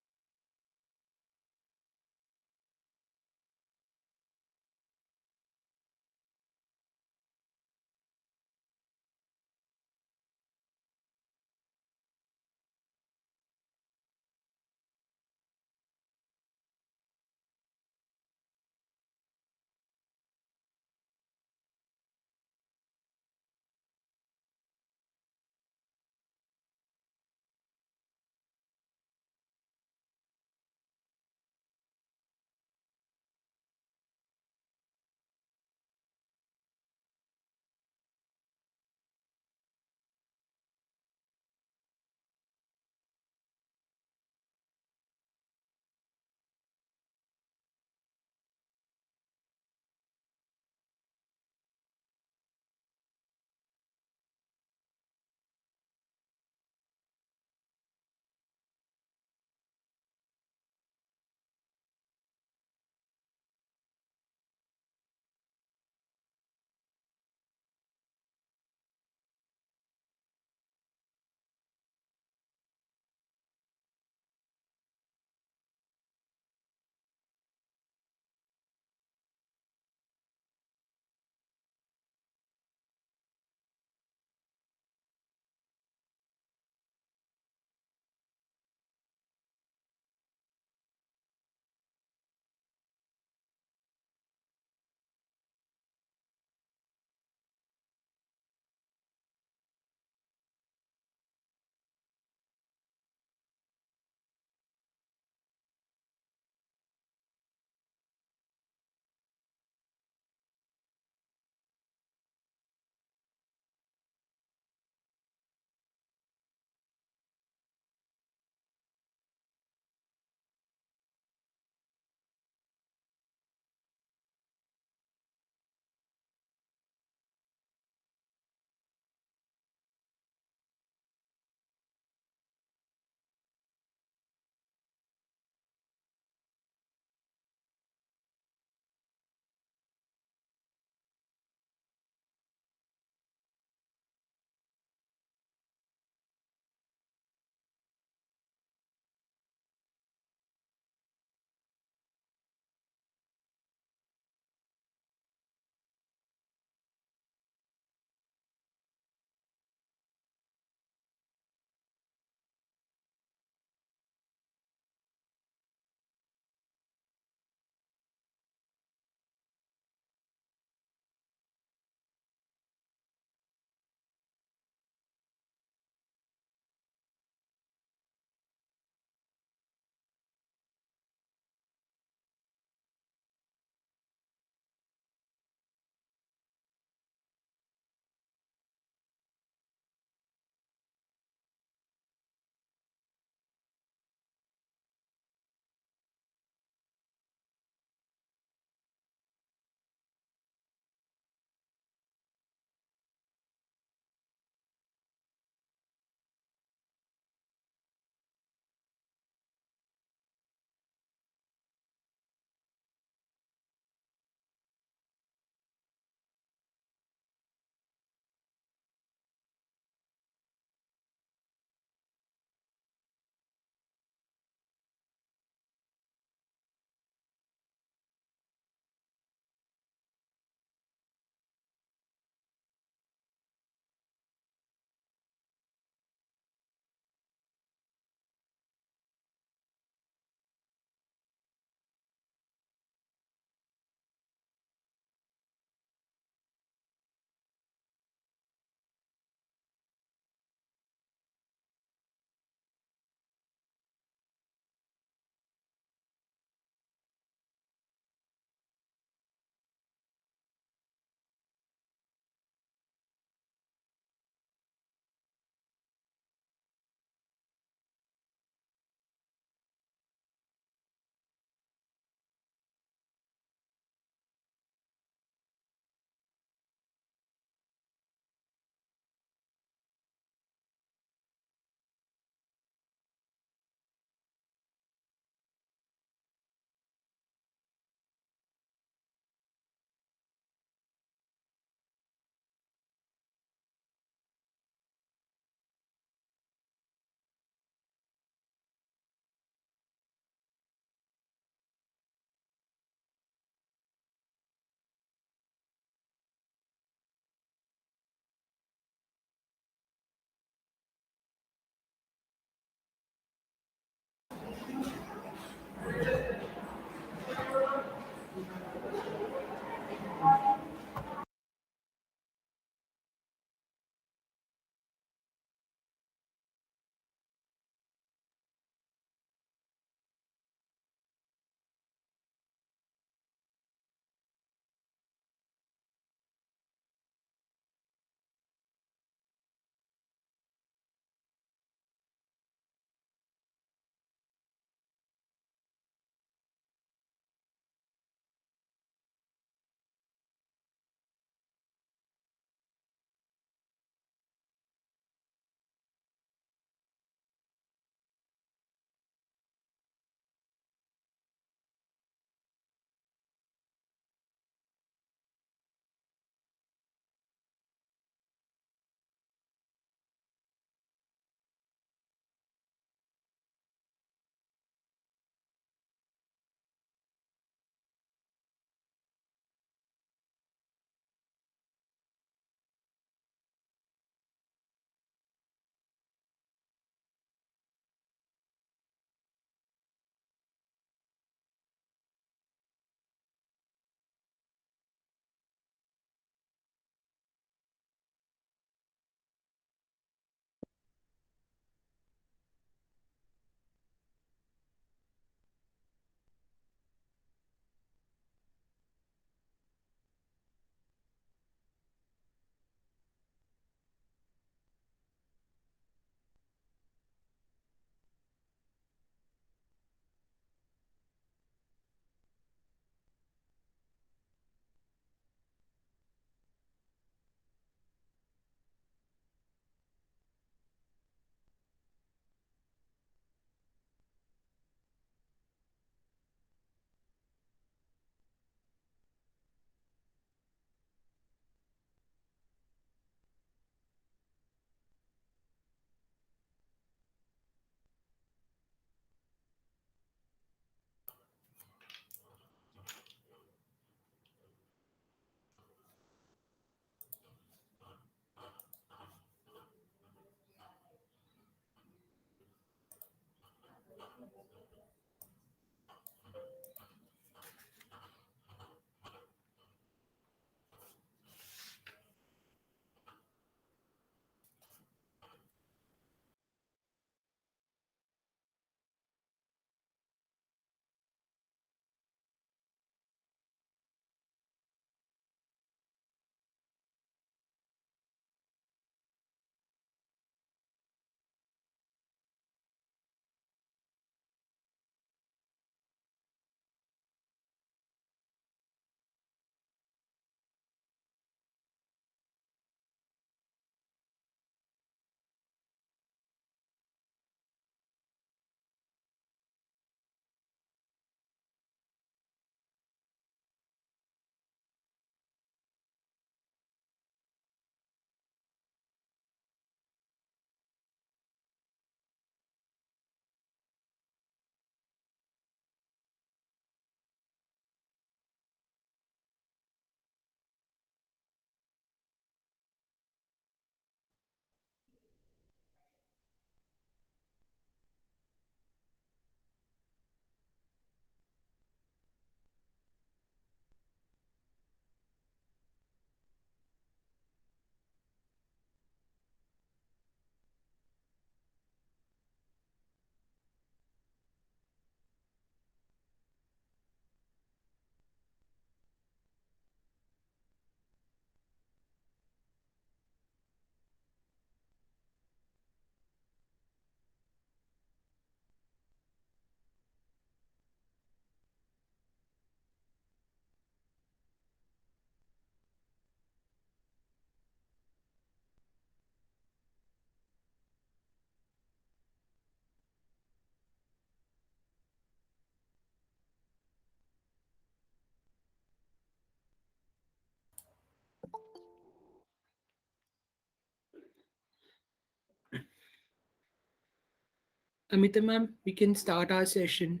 Amita ma'am, we can start our session.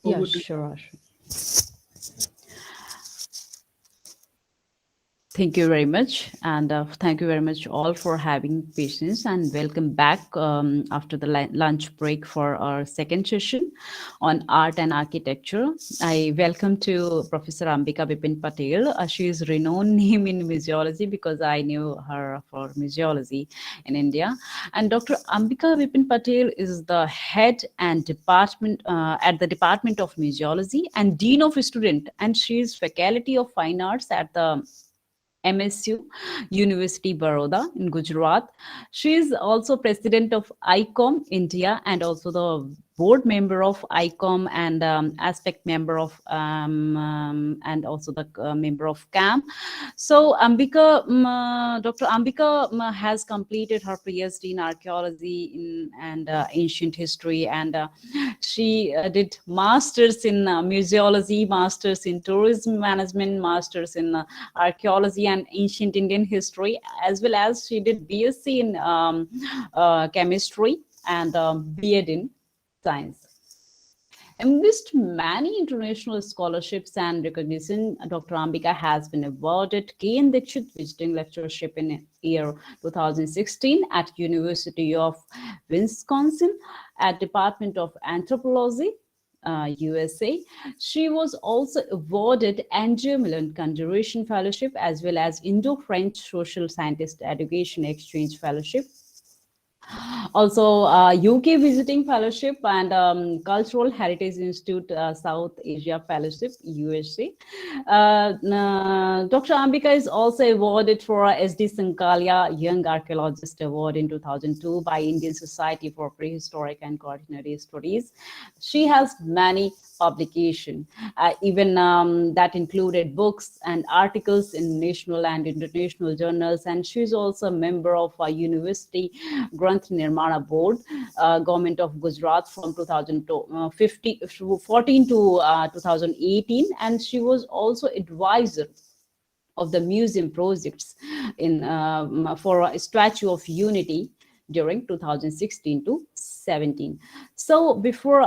Yeah, Over to you. sure. Thank you very much. And thank you very much all for having patience, and welcome back after the lunch break for our second session on art and architecture. I welcome to Professor Ambika Bipin Patel. She is a renowned name in museology because I knew her for museology in India. And Dr. Ambika Bipin Patel is the head and department at the Department of Museology and Dean of Student, and she is Faculty of Fine Arts at the MSU, University Baroda in Gujarat. She is also president of TIIKM India and also the board member of TIIKM and aspect member of and also the member of CAM. So Dr. Ambika has completed her PhD in archaeology and ancient history, and she did masters in museology, masters in tourism management, masters in archaeology and ancient Indian history, as well as she did BSc in chemistry and B.Ed in science. Amidst many international scholarships and recognition, Dr. Ambika has been awarded K.N. Dixit Visiting Lectureship in year 2016 at University of Wisconsin at Department of Anthropology, USA. She was also awarded Andrew Mellon Conjuration Fellowship as well as Indo-French Social Scientist Education Exchange Fellowship. Also, UK Visiting Fellowship and Cultural Heritage Institute South Asia Fellowship, USA. Dr. Ambika is also awarded for S.D. Sankalia Young Archaeologist Award in 2002 by Indian Society for Prehistoric and Quaternary Studies. She has many publications, even that included books and articles in national and international journals, and she's also a member of a University Granth Nirmana Board, Government of Gujarat from 2014 to 2018, and she was also advisor of the museum projects in for a Statue of Unity during 2016 to 17. So before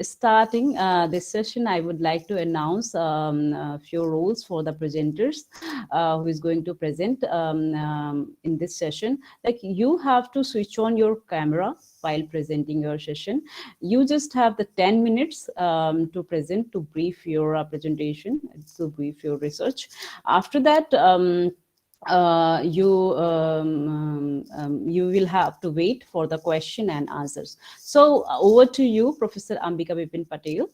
starting this session, I would like to announce a few rules for the presenters who is going to present in this session. Like, you have to switch on your camera while presenting your session. You just have the 10 minutes to present, to brief your presentation, to brief your research. After that, you will have to wait for the question and answers. So over to you, Professor Ambika Bipin Patel.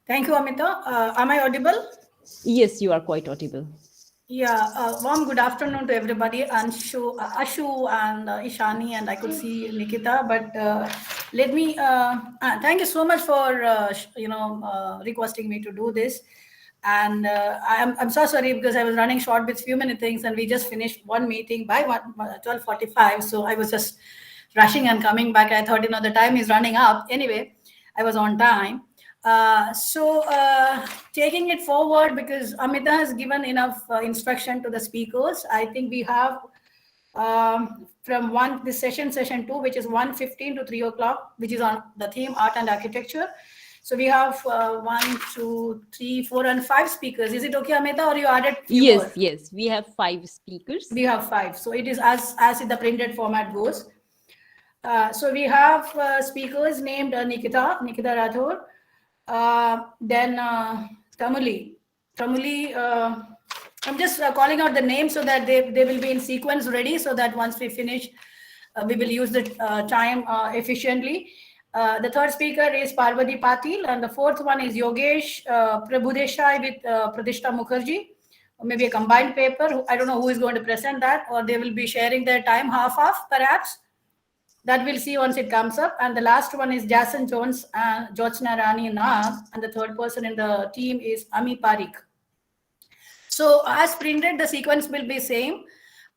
Thank you, Amita. Am I audible? Yes, you are quite audible. Yeah, warm good afternoon to everybody. Ashu and Ishani, and I could see Nikita. But let me thank you so much for requesting me to do this. And I'm so sorry because I was running short with few many things, and we just finished one meeting by 12:45. So I was just rushing and coming back. I thought, the time is running up. Anyway, I was on time. Taking it forward, because Amita has given enough instruction to the speakers, I think we have from this session 2, which is 1:15 to 3 o'clock, which is on the theme art and architecture. So we have 1, 2, 3, 4, and 5 speakers. Is it okay, Amita, or you added few Yes, more? yes, we have 5 speakers. We have 5. So it is as in the printed format goes. So we have speakers named Nikita Rathur. Then Tamuli, I'm just calling out the names so that they will be in sequence ready, so that once we finish, we will use the time efficiently. The third speaker is Parvati Patil, and the fourth one is Yogesh Prabhudeshai with Pradishta Mukherjee. Maybe a combined paper. I don't know who is going to present that, or they will be sharing their time half perhaps. That we'll see once it comes up. And the last one is Jason Jones and Jyotsna Rani Nag. And the third person in the team is Ami Parikh. So as printed, the sequence will be same.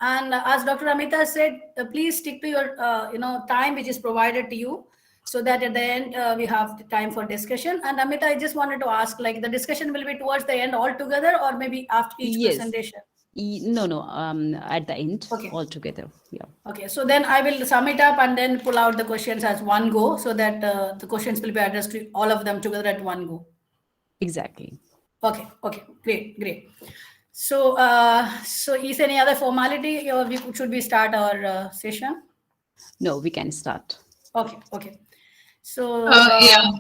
And as Dr. Amita said, please stick to your time which is provided to you, so that at the end we have the time for discussion. And Amita, I just wanted to ask, like, the discussion will be towards the end altogether, or maybe after each presentation? No, at the end, Okay. all together. Yeah. Okay, so then I will sum it up and then pull out the questions as one go, so that the questions will be addressed to all of them together at one go. Exactly. Okay, great. So, so is any other formality, or should we start our session? No, we can start. Okay. So, yeah.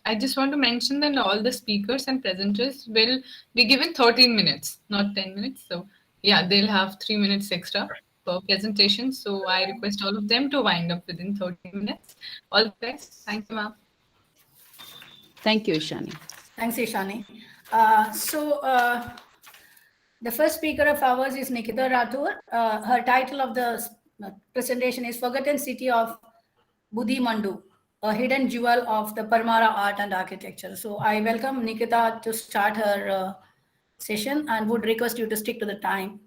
I just want to mention that all the speakers and presenters will be given 13 minutes, not 10 minutes. So yeah, they'll have 3 minutes extra per presentation. So I request all of them to wind up within 30 minutes. All the best. Thank you, ma'am. Thank you, Ishani. Thanks, Ishani. The first speaker of ours is Nikita Rathur. Her title of the presentation is Forgotten City of Budimandu, a hidden jewel of the Parmara art and architecture. So I welcome Nikita to start her session and would request you to stick to the time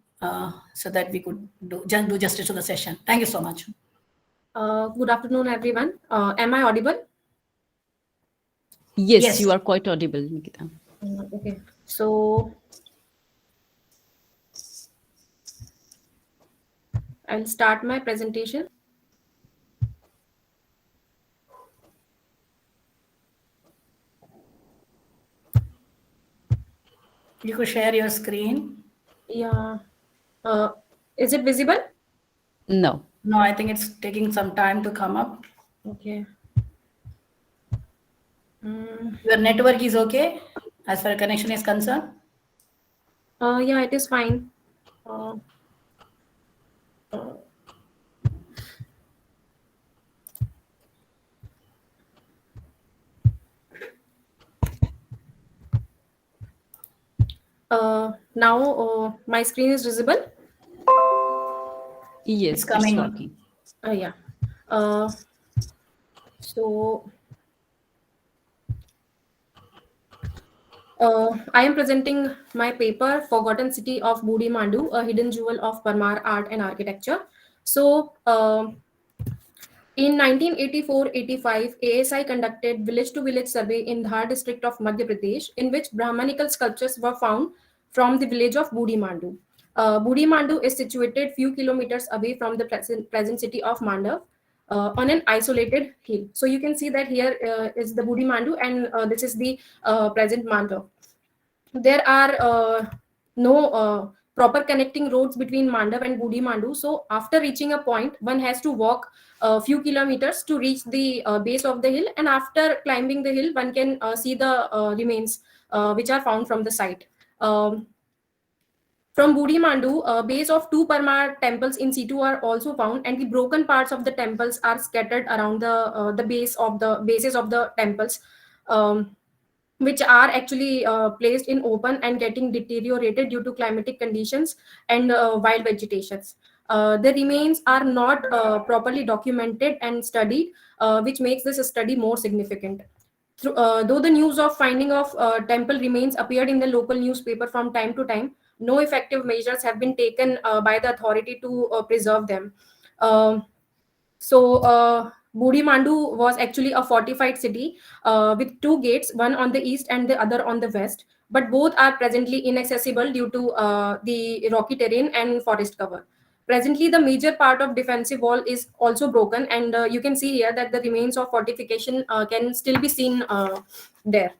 so that we could do justice to the session. Thank you so much. Good afternoon, everyone. Am I audible? Yes, you are quite audible, Nikita. Okay. So I'll start my presentation. You could share your screen. Yeah. Is it visible? No. No, I think it's taking some time to come up. Okay. Your network is okay as far as connection is concerned? Yeah, it is fine. Now my screen is visible. Yes, it's coming up. working. Yeah. So I am presenting my paper, Forgotten City of Budimandu, a hidden jewel of Parmar art and architecture. So in 1984-85, ASI conducted village-to-village survey in Dhar district of Madhya Pradesh, in which Brahmanical sculptures were found from the village of Budimandu. Budimandu is situated few kilometers away from the present city of Mandav on an isolated hill. So you can see that here is the Budimandu and this is the present Mandav. There are no proper connecting roads between Mandav and Budimandu. So after reaching a point, one has to walk a few kilometers to reach the base of the hill. And after climbing the hill, one can see the remains which are found from the site. From Budimandu, base of two Parmar temples in situ are also found, and the broken parts of the temples are scattered around the bases of the temples, which are actually placed in open and getting deteriorated due to climatic conditions and wild vegetations. The remains are not properly documented and studied, which makes this study more significant. Though the news of finding of temple remains appeared in the local newspaper from time to time, no effective measures have been taken by the authority to preserve them. Budimandu was actually a fortified city with two gates, one on the east and the other on the west, but both are presently inaccessible due to the rocky terrain and forest cover. Presently, the major part of defensive wall is also broken, and you can see here that the remains of fortification can still be seen there.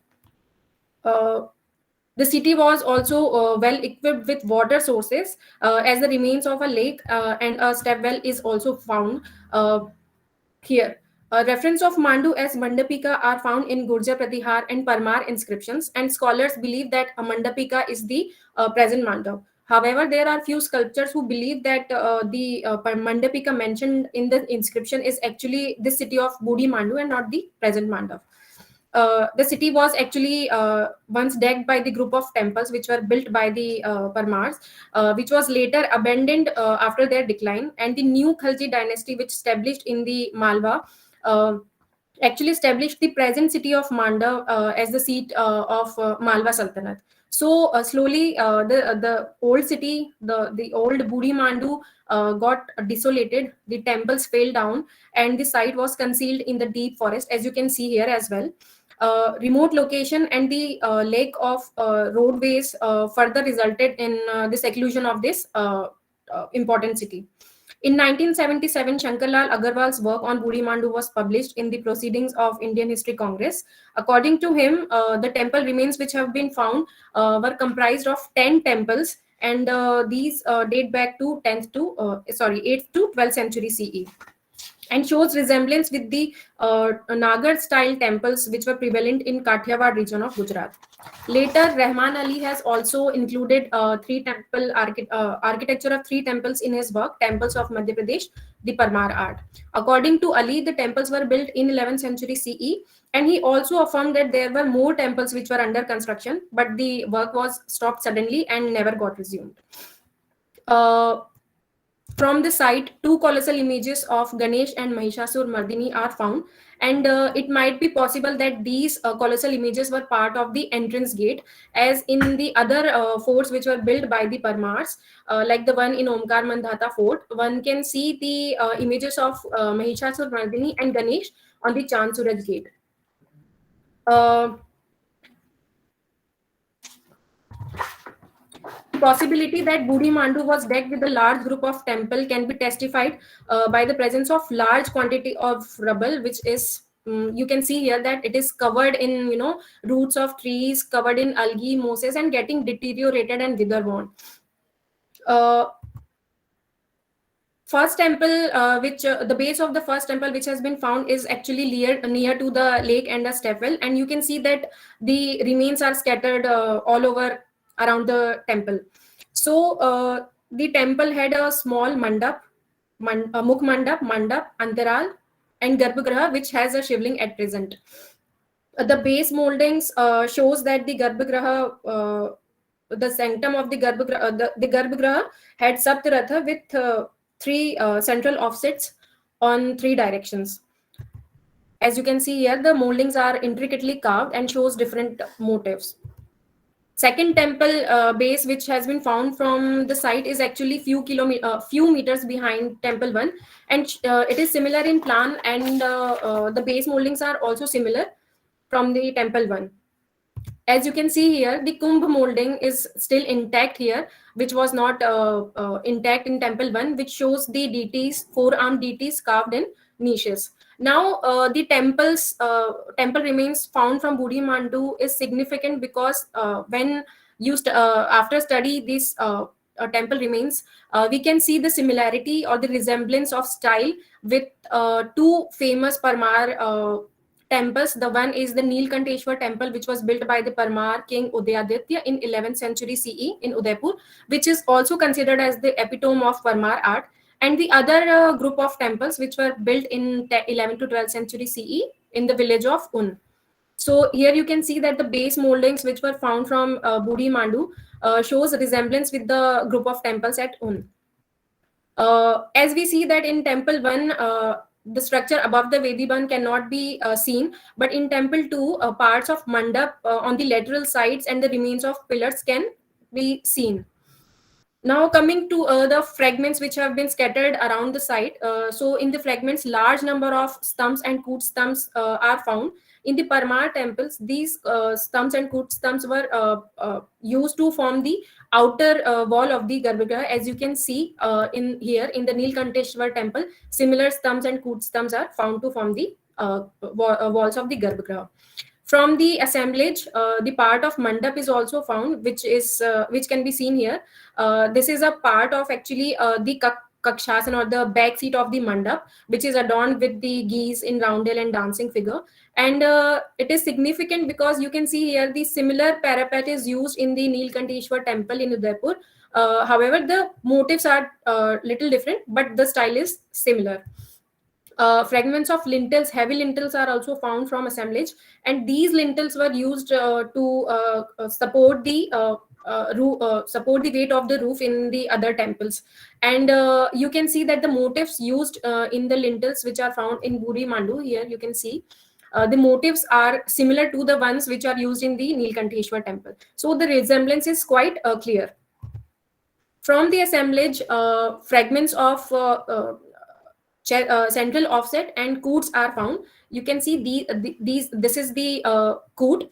The city was also well equipped with water sources, as the remains of a lake and a step well is also found here. Reference of Mandu as Mandapika are found in Gurja Pratihar and Parmar inscriptions, and scholars believe that Mandapika is the present Mandav. However, there are few sculptors who believe that the Mandapika mentioned in the inscription is actually the city of Budimandu and not the present Mandav. The city was actually once decked by the group of temples which were built by the Parmars, which was later abandoned after their decline, and the new Khalji dynasty, which established in the Malwa, actually established the present city of Manda as the seat of Malwa Sultanate. So slowly the old city, the old Budimandu got desolated, the temples fell down, and the site was concealed in the deep forest, as you can see here as well. remote location and the lack of roadways further resulted in the seclusion of this important city. In 1977, Shankarlal Agarwal's work on Buri Mandu was published in the Proceedings of Indian History Congress. According to him, the temple remains which have been found were comprised of 10 temples, and these date back to 8th to 12th century CE, and shows resemblance with the Nagar style temples which were prevalent in Kathiawar region of Gujarat. Later, Rahman Ali has also included architecture of 3 temples in his work, Temples of Madhya Pradesh, the Parmar art. According to Ali, the temples were built in 11th century CE, and he also affirmed that there were more temples which were under construction, but the work was stopped suddenly and never got resumed. From the site, 2 colossal images of Ganesh and Mahishasur Mardini are found, and it might be possible that these colossal images were part of the entrance gate, as in the other forts which were built by the Parmars, like the one in Omkar Mandhata fort. One can see the images of Mahishasur Mardini and Ganesh on the Chand Suraj gate. Possibility that Buri Mandu was decked with a large group of temple can be testified by the presence of large quantity of rubble, which is you can see here that it is covered in roots of trees, covered in algae, mosses, and getting deteriorated and witherworn. First temple, the base of the first temple which has been found is actually near to the lake and the stepwell, and you can see that the remains are scattered all over around the temple. So the temple had a small mandap, mukh mandap, antaral, and garbhagriha, which has a shivling at present. The base moldings shows that the garbhagriha, the sanctum of the garbhagriha had Saptaratha with 3 central offsets on 3 directions. As you can see here, the moldings are intricately carved and shows different motifs. Second temple base which has been found from the site is actually few meters behind temple 1, and it is similar in plan, and the base moldings are also similar from the temple 1. As you can see here, the Kumbh molding is still intact here, which was not intact in temple 1, which shows the deities, 4-armed deities carved in niches. Now, the temple remains found from Buri Mandu is significant because when used after study these temple remains, we can see the similarity or the resemblance of style with 2 famous Parmar temples. The one is the Neelkanteshwar temple, which was built by the Parmar king Udayaditya in 11th century CE in Udaipur, which is also considered as the epitome of Parmar art. And the other group of temples which were built in 11th to 12th century CE in the village of Un. So here you can see that the base moldings which were found from Buri Mandu shows resemblance with the group of temples at Un. As we see that in temple 1, the structure above the Vediban cannot be seen, but in temple 2, parts of mandap on the lateral sides and the remains of pillars can be seen. Now coming to the fragments which have been scattered around the site. So in the fragments, large number of stumps and koot stumps are found. In the Parmar temples, these stumps and koot stumps were used to form the outer wall of the Garbhagriha. As you can see in here in the Neelkanteshwar temple, similar stumps and koot stumps are found to form the walls of the Garbhagriha. From the assemblage, the part of mandap is also found, which can be seen here. This is a part of actually the Kakshasana or the back seat of the mandap, which is adorned with the geese in roundel and dancing figure. And it is significant because you can see here the similar parapet is used in the Neelkanteshwar temple in Udaipur. However, the motifs are little different, but the style is similar. Fragments of lintels, heavy lintels are also found from assemblage, and these lintels were used to support the weight of the roof in the other temples. And you can see that the motifs used in the lintels which are found in Buri Mandu, here you can see the motifs are similar to the ones which are used in the Neelkanteshwar temple. So the resemblance is quite clear. From the assemblage, fragments of central offset and coots are found. You can see this is the coot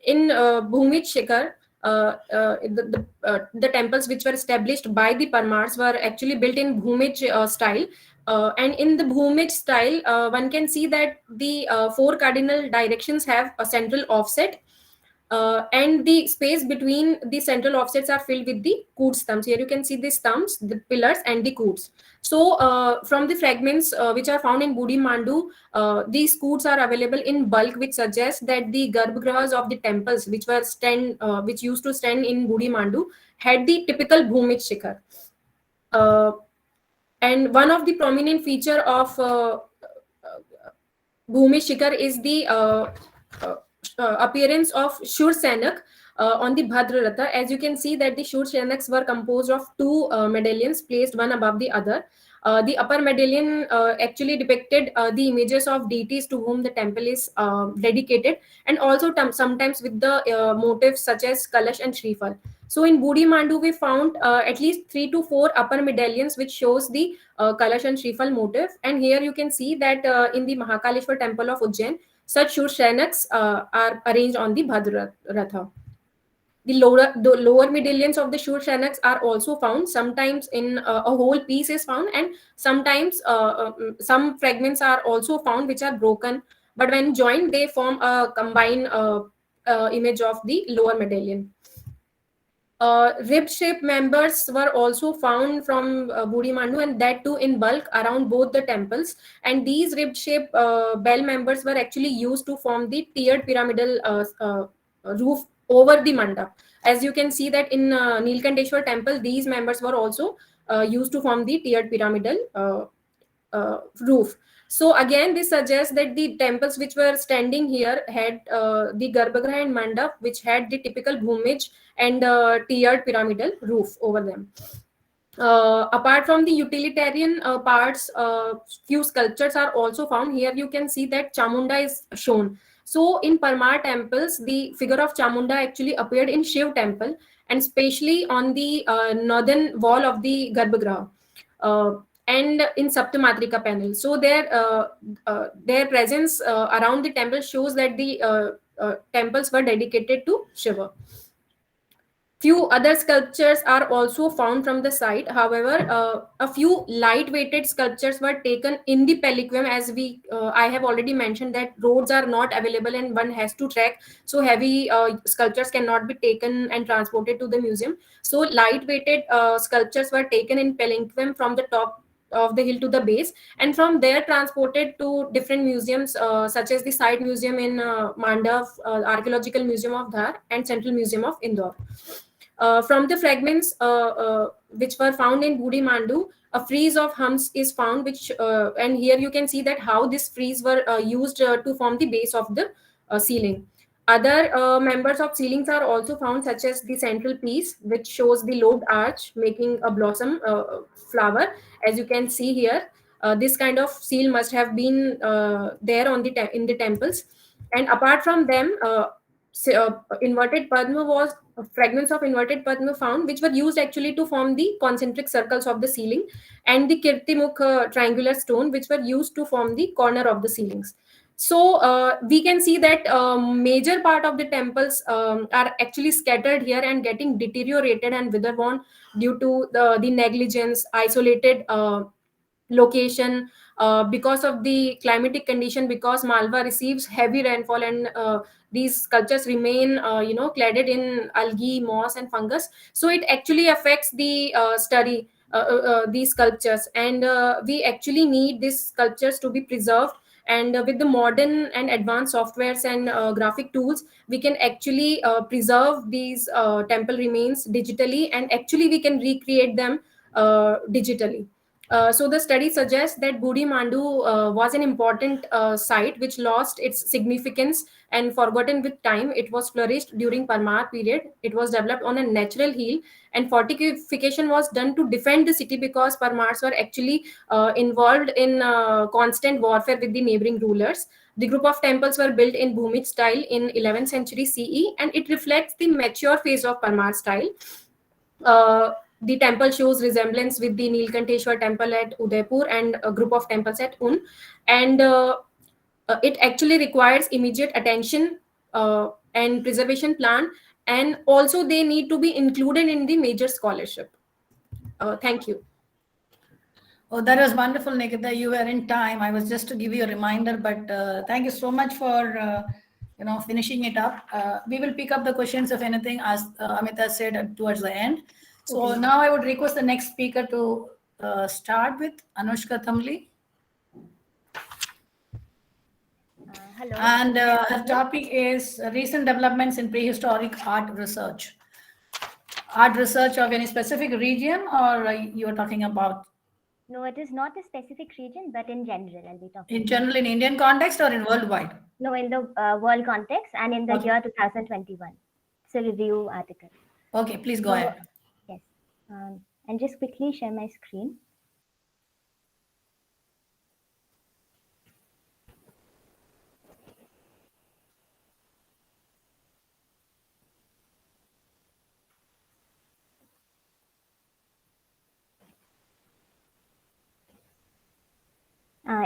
in Bhumij Shikhar. The temples which were established by the Parmars were actually built in Bhumij style. And in the Bhumij style, one can see that the four cardinal directions have a central offset. And the space between the central offsets are filled with the coot stumps. Here you can see the stumps, the pillars, and the coots. So from the fragments which are found in Budi Mandu, these coots are available in bulk, which suggests that the garbhagriha of the temples which used to stand in Budi Mandu had the typical Bhumij Shikhar. And one of the prominent feature of Bhumij Shikhar is the appearance of Shur Senak on the Bhadra Ratha. As you can see that the Shur Senaks were composed of two medallions placed one above the other. The upper medallion actually depicted the images of deities to whom the temple is dedicated, and also sometimes with the motifs such as Kalash and Shrifal. So in Budi Mandu, we found at least 3 to 4 upper medallions which shows the Kalash and Shrifal motif. And here you can see that in the Mahakaleshwar temple of Ujjain, such Shur Senaks are arranged on the Bhadra Ratha. The lower medallions of the Shur Senaks are also found. Sometimes in a whole piece is found, and sometimes some fragments are also found which are broken. But when joined, they form a combined image of the lower medallion. Rib-shaped members were also found from Budi Mandu, and that too in bulk around both the temples. And these rib-shaped bell members were actually used to form the tiered pyramidal roof over the mandap. As you can see that in Nilkanteshwar temple, these members were also used to form the tiered pyramidal roof. So again, this suggests that the temples which were standing here had the Garbhagriha and Mandap, which had the typical Bhumij and tiered pyramidal roof over them. Apart from the utilitarian parts, few sculptures are also found. Here you can see that Chamunda is shown. So in Parmar temples, the figure of Chamunda actually appeared in Shiv temple, and especially on the northern wall of the Garbhagriha. And in Saptamatrika panel. So their presence around the temple shows that the temples were dedicated to Shiva. Few other sculptures are also found from the site. However, a few light-weighted sculptures were taken in the Peliquum, as I have already mentioned that roads are not available and one has to trek. So heavy sculptures cannot be taken and transported to the museum. So light-weighted sculptures were taken in Peliquum from the top of the hill to the base, and from there transported to different museums such as the Side Museum in Mandav, Archaeological Museum of Dhar, and Central Museum of Indore. From the fragments which were found in Budi Mandu, a frieze of humps is found, which and here you can see that how this frieze were used to form the base of the ceiling. Other members of ceilings are also found, such as the central piece, which shows the lobed arch making a blossom flower. As you can see here, this kind of seal must have been there on in the temples. And apart from them, inverted Padma was fragments of inverted Padma found, which were used actually to form the concentric circles of the ceiling, and the Kirtimukh triangular stone, which were used to form the corner of the ceilings. So we can see that major part of the temples are actually scattered here and getting deteriorated and witherworn due to the negligence, isolated location, because of the climatic condition, because Malwa receives heavy rainfall, and these sculptures remain cladded in algae, moss, and fungus. So it actually affects the these sculptures, and we actually need these sculptures to be preserved. And with the modern and advanced softwares and graphic tools, we can actually preserve these temple remains digitally, and actually we can recreate them digitally. So the study suggests that Budi Mandu was an important site which lost its significance and forgotten with time. It was flourished during Parmar period. It was developed on a natural hill, and fortification was done to defend the city, because Parmars were actually involved in constant warfare with the neighboring rulers. The group of temples were built in Bhumij style in 11th century CE, and it reflects the mature phase of Parmar style. the temple shows resemblance with the Nilkanteshwar temple at Udaipur and a group of temples at Un. And it actually requires immediate attention and preservation plan. And also they need to be included in the major scholarship. Thank you. Oh, that was wonderful, Nikita. You were in time. I was just to give you a reminder, but thank you so much for finishing it up. We will pick up the questions if anything, as Amita said towards the end. So Okay. now I would request the next speaker to start with Anushka Thamli. Hello. And her topic is recent developments in prehistoric art research. Art research of any specific region, or you are talking about? No, it is not a specific region, but in general, I'll be talking. In general, in Indian context or in worldwide? No, in the world context and in the year 2021. It's a review article. Okay, please go ahead. Yes. And just quickly share my screen.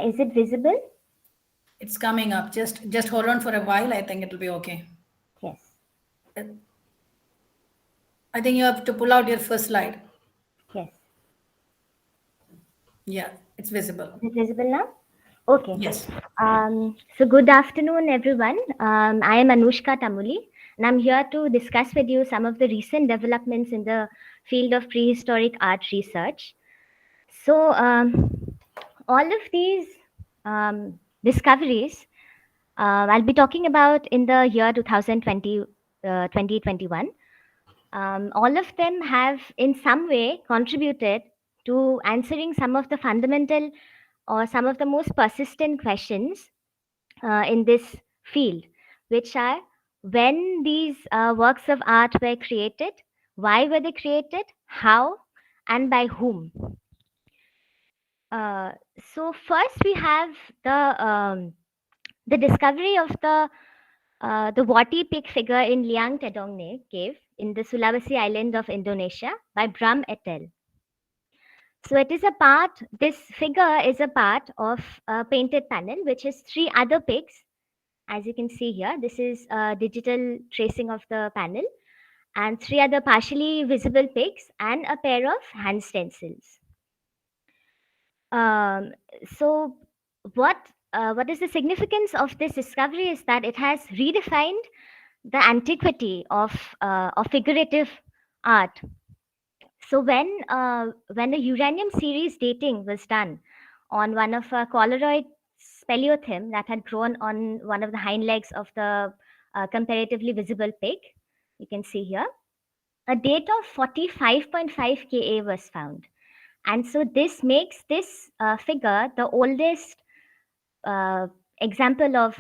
Is it visible? It's coming up. Just hold on for a while. I think it will be okay. Yes. I think you have to pull out your first slide. Yes. Yeah, it's visible. Is it visible now? Okay. Yes. So good afternoon, everyone. I am Anushka Tamuli, and I'm here to discuss with you some of the recent developments in the field of prehistoric art research. So all of these discoveries I'll be talking about in the year 2021. All of them have in some way contributed to answering some of the fundamental or some of the most persistent questions in this field, which are when these works of art were created, why were they created, how, and by whom. So first we have the discovery of the Wati Peak figure in Liang Tedongne cave in the Sulawesi island of Indonesia by Bram et al. So it is a part, this figure is a part of a painted panel which has 3 other pigs. As you can see here, this is a digital tracing of the panel, and 3 other partially visible pigs and a pair of hand stencils. So what is the significance of this discovery is that it has redefined the antiquity of figurative art. So when the uranium series dating was done on one of a Coleroid speleothem that had grown on one of the hind legs of the comparatively visible pig, you can see here, a date of 45.5 Ka was found. And so this makes this figure the oldest example of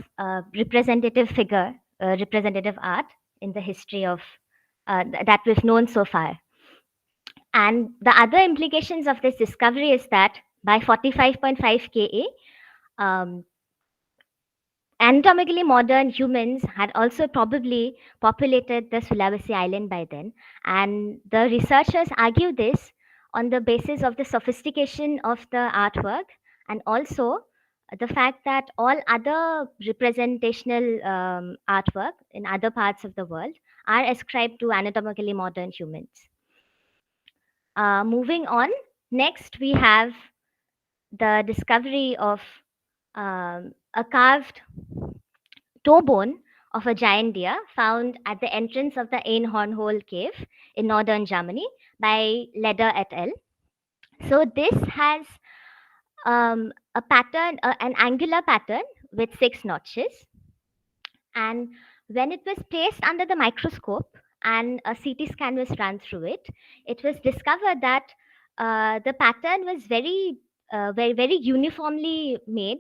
representative figure, representative art in the history of that we've known so far. And the other implications of this discovery is that by 45.5 Ka, anatomically modern humans had also probably populated the Sulawesi island by then. And the researchers argue this on the basis of the sophistication of the artwork and also the fact that all other representational artwork in other parts of the world are ascribed to anatomically modern humans. Moving on, next we have the discovery of a carved toe bone of a giant deer found at the entrance of the Einhornhole cave in northern Germany by Leder et al. So this has a pattern, an angular pattern with 6 notches. And when it was placed under the microscope and a CT scan was run through it, it was discovered that the pattern was very uniformly made,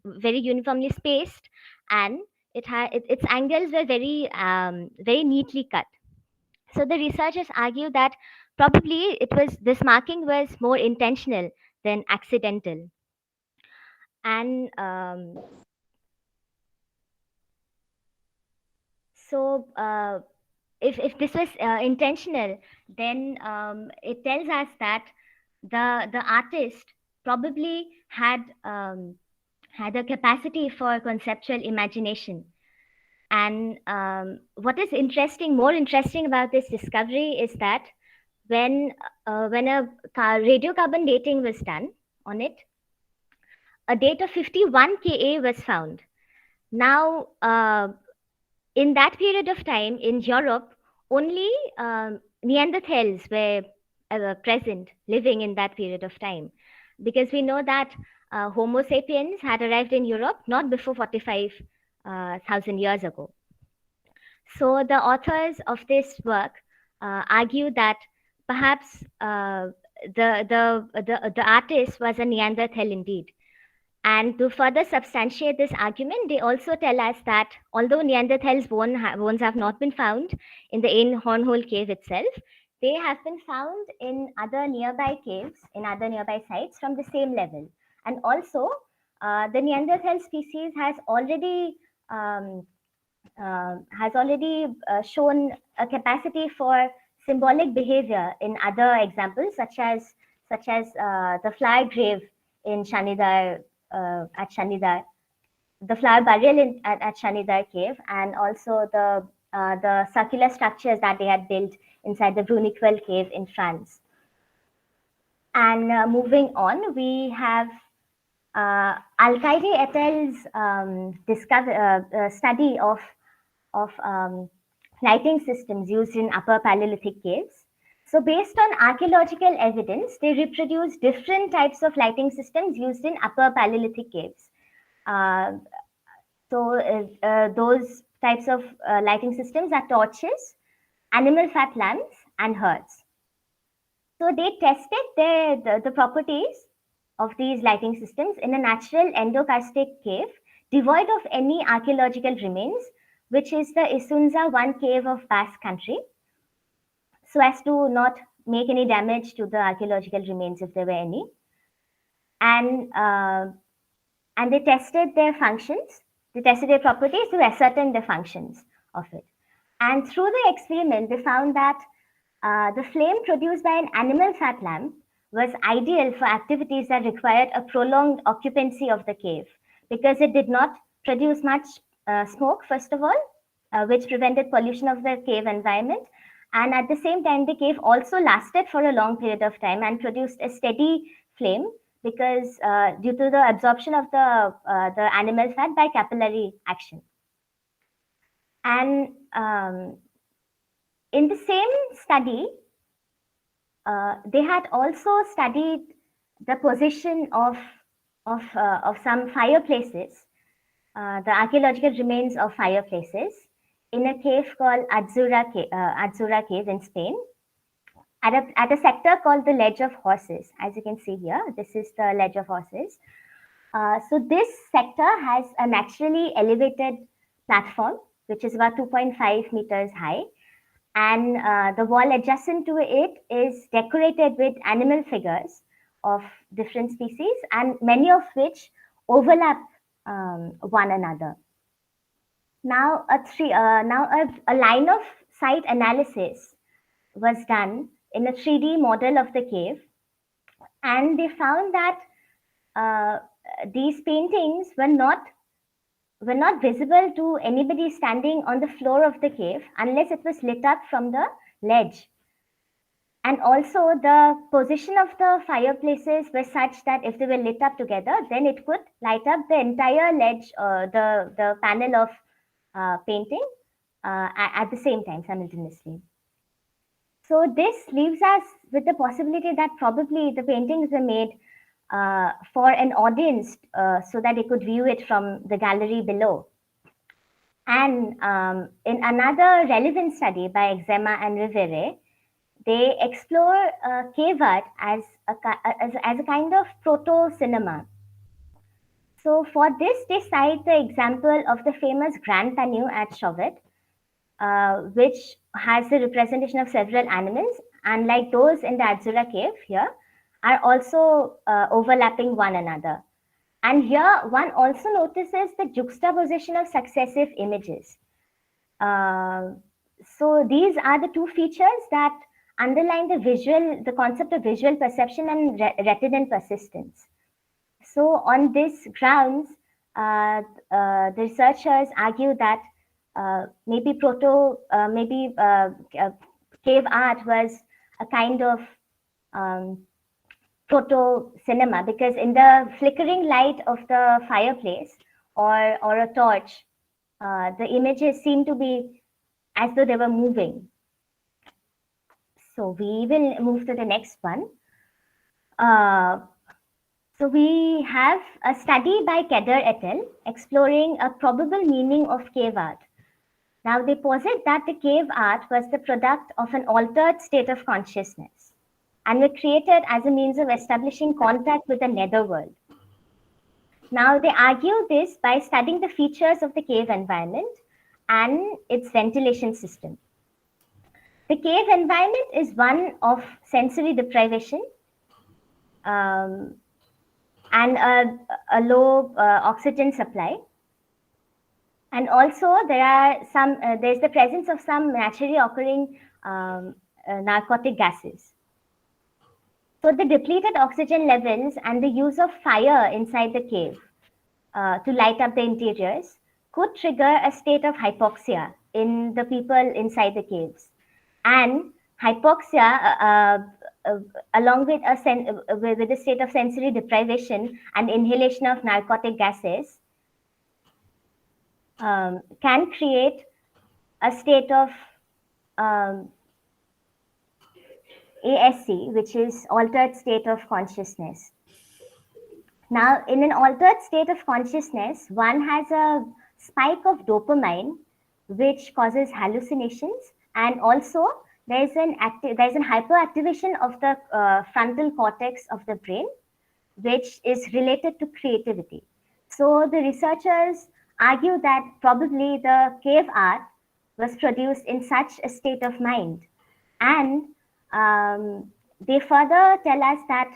very uniformly spaced, and its angles were very neatly cut. So the researchers argue that probably this marking was more intentional than accidental. And so if this was intentional, then it tells us that the artist probably had a capacity for conceptual imagination. And what is more interesting about this discovery is that when a radiocarbon dating was done on it, a date of 51 Ka was found. Now, in that period of time in Europe, only Neanderthals were present, living in that period of time, because we know that Homo sapiens had arrived in Europe not before 45,000 years ago. So the authors of this work argue that perhaps the artist was a Neanderthal indeed. And to further substantiate this argument, they also tell us that although Neanderthals' bones have not been found in the Ain Hornhole cave itself, they have been found in other nearby caves, in other nearby sites from the same level. And also, the Neanderthal species has already shown a capacity for symbolic behavior in other examples, such as the flower grave in Shanidar. At Shanidar, the flower burial at Shanidar cave, and also the circular structures that they had built inside the Bruniquel cave in France. And moving on, we have Al-Qaeda et al.'s study of lighting systems used in Upper Paleolithic caves. So based on archaeological evidence, they reproduce different types of lighting systems used in Upper Paleolithic caves. Those types of lighting systems are torches, animal fat lamps, and hearths. So they tested the properties of these lighting systems in a natural endokarstic cave devoid of any archaeological remains, which is the Isunza 1 cave of Basque Country, so as to not make any damage to the archaeological remains if there were any. And they tested their functions, they tested their properties to ascertain the functions of it. And through the experiment, they found that the flame produced by an animal fat lamp was ideal for activities that required a prolonged occupancy of the cave, because it did not produce much smoke, first of all, which prevented pollution of the cave environment. And at the same time, the cave also lasted for a long period of time and produced a steady flame, because due to the absorption of the animal fat by capillary action. And in the same study, they had also studied the position of some fireplaces, the archaeological remains of fireplaces, in a cave called Atzura Cave in Spain, at a sector called the Ledge of Horses. As you can see here, this is the Ledge of Horses. So this sector has a naturally elevated platform, which is about 2.5 meters high. And the wall adjacent to it is decorated with animal figures of different species, and many of which overlap one another. Now, a line of sight analysis was done in a 3D model of the cave, and they found that these paintings were not visible to anybody standing on the floor of the cave unless it was lit up from the ledge. And also the position of the fireplaces were such that if they were lit up together, then it could light up the entire ledge, the panel of painting at the same time, simultaneously. So this leaves us with the possibility that probably the paintings were made for an audience so that they could view it from the gallery below. And in another relevant study by Exema and Rivere, they explore cave art as a kind of proto-cinema. So for this, they cite the example of the famous Grand Panneau at Chauvet, which has the representation of several animals, and like those in the Atzura cave here, are also overlapping one another. And here one also notices the juxtaposition of successive images. So these are the two features that underline the concept of visual perception and retinal persistence. So on this grounds, the researchers argue that maybe cave art was a kind of proto cinema, because in the flickering light of the fireplace or a torch, the images seem to be as though they were moving. So we will move to the next one. So we have a study by Kedar et al. Exploring a probable meaning of cave art. Now they posit that the cave art was the product of an altered state of consciousness and were created as a means of establishing contact with the netherworld. Now they argue this by studying the features of the cave environment and its ventilation system. The cave environment is one of sensory deprivation and a low oxygen supply. And also there's the presence of some naturally occurring narcotic gases. So the depleted oxygen levels and the use of fire inside the cave to light up the interiors could trigger a state of hypoxia in the people inside the caves. And hypoxia, along with a state of sensory deprivation and inhalation of narcotic gases, can create a state of ASC, which is altered state of consciousness. Now, in an altered state of consciousness, one has a spike of dopamine, which causes hallucinations, and also there's an hyperactivation of the frontal cortex of the brain, which is related to creativity. So the researchers argue that probably the cave art was produced in such a state of mind. And they further tell us that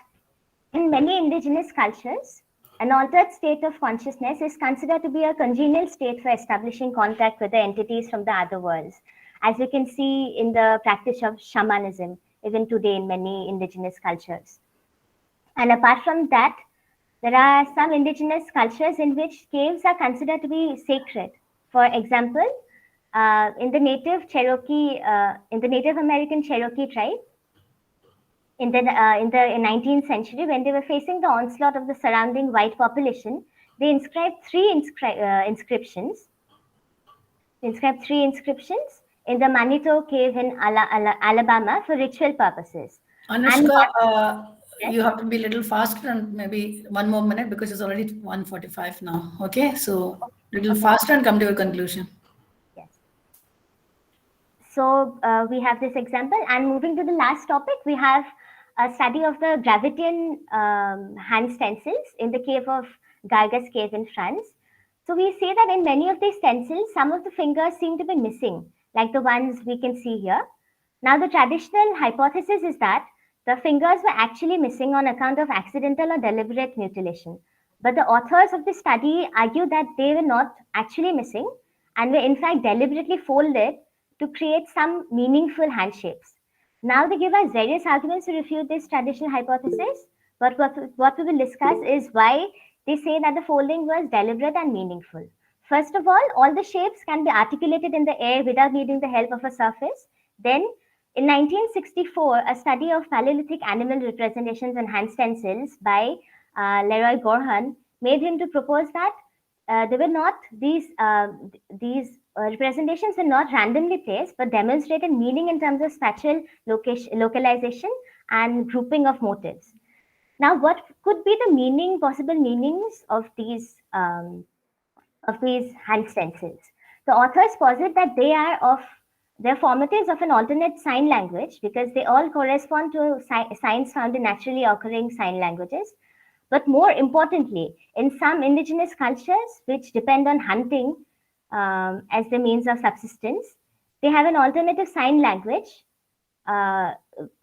in many indigenous cultures, an altered state of consciousness is considered to be a congenial state for establishing contact with the entities from the other worlds, as you can see in the practice of shamanism, even today in many indigenous cultures. And apart from that, there are some indigenous cultures in which caves are considered to be sacred. For example, in the Native American Cherokee tribe, in the 19th century, when they were facing the onslaught of the surrounding white population, they inscribed three inscriptions. They inscribed 3 inscriptions in the Manitou Cave in Alabama for ritual purposes. Anushka, you have to be a little faster and maybe one more minute, because it's already 1:45 now. Okay, so a little faster and come to your conclusion. Yes. So we have this example, and moving to the last topic, we have a study of the Gravettian hand stencils in the cave of Gargas Cave in France. So we see that in many of these stencils, some of the fingers seem to be missing, like the ones we can see here. Now, the traditional hypothesis is that the fingers were actually missing on account of accidental or deliberate mutilation. But the authors of this study argue that they were not actually missing and were in fact deliberately folded to create some meaningful hand shapes. Now they give us various arguments to refute this traditional hypothesis, but what we will discuss is why they say that the folding was deliberate and meaningful. First of all the shapes can be articulated in the air without needing the help of a surface. Then, in 1964, a study of Paleolithic animal representations and hand stencils by Leroy Gorhan made him to propose that these representations were not randomly placed, but demonstrated meaning in terms of spatial localization and grouping of motifs. Now, what could be the possible meanings of these hand stencils? The authors posit that they're formatives of an alternate sign language, because they all correspond to signs found in naturally occurring sign languages. But more importantly, in some indigenous cultures which depend on hunting as the means of subsistence, they have an alternative sign language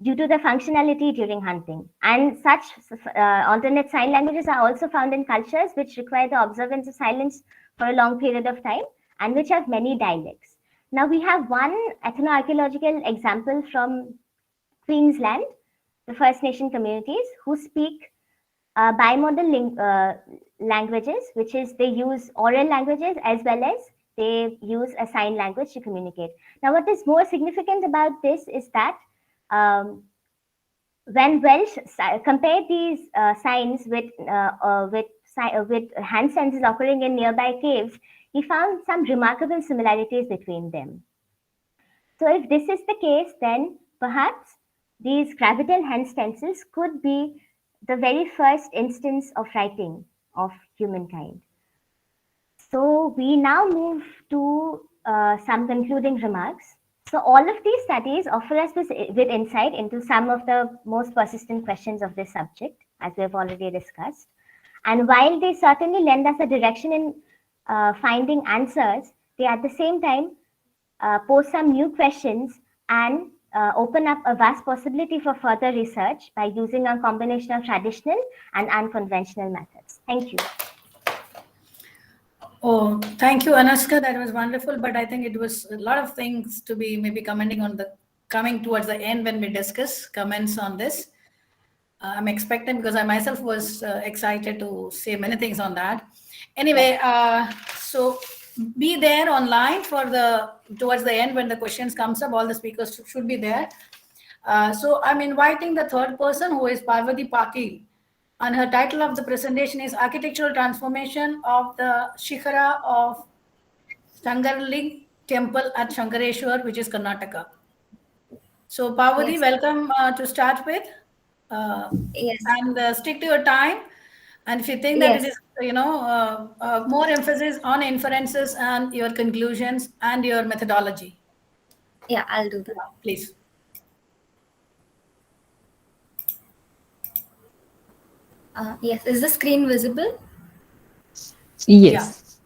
due to the functionality during hunting. And such alternate sign languages are also found in cultures which require the observance of silence for a long period of time and which have many dialects. Now we have one ethno-archaeological example from Queensland, the First Nation communities who speak bimodal languages, which is they use oral languages as well as they use a sign language to communicate. Now, what is more significant about this is that when Welsh compared these signs with hand stanzas occurring in nearby caves, he found some remarkable similarities between them. So if this is the case, then perhaps these gravital hand stencils could be the very first instance of writing of humankind. So we now move to some concluding remarks. So all of these studies offer us with insight into some of the most persistent questions of this subject, as we have already discussed. And while they certainly lend us a direction in finding answers, they at the same time pose some new questions and open up a vast possibility for further research by using a combination of traditional and unconventional methods. Thank you. Oh, thank you, Anaska. That was wonderful. But I think it was a lot of things to be maybe commenting on the coming towards the end when we discuss comments on this. I'm expecting because I myself was excited to say many things on that. Anyway, so be there online for towards the end when the questions comes up. All the speakers should be there. So I'm inviting the third person, who is Parvati Patil, and her title of the presentation is Architectural Transformation of the Shikhara of Shankarling Temple at Shankareshwar, which is Karnataka. So Parvati, Yes. welcome to start with. Yes. And stick to your time. And if you think that Yes. it is, more emphasis on inferences and your conclusions and your methodology. Yeah, I'll do that. Please. Yes, is the screen visible? Yes.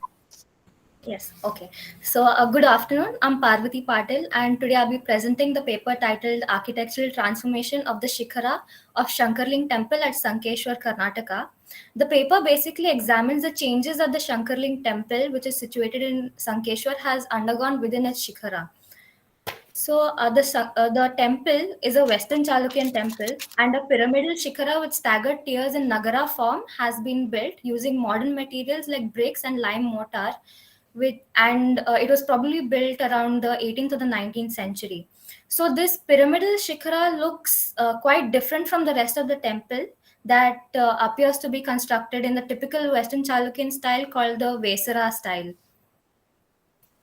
Yes, okay. So good afternoon, I'm Parvati Patil, and today I'll be presenting the paper titled Architectural Transformation of the Shikhara of Shankarling Temple at Sankeshwar, Karnataka. The paper basically examines the changes that the Shankarling Temple, which is situated in Sankeshwar, has undergone within its Shikhara. So the temple is a Western Chalukyan temple, and a pyramidal Shikhara with staggered tiers in Nagara form has been built using modern materials like bricks and lime mortar, it was probably built around the 18th or the 19th century. So this pyramidal Shikhara looks quite different from the rest of the temple that appears to be constructed in the typical Western Chalukyan style called the Vesara style.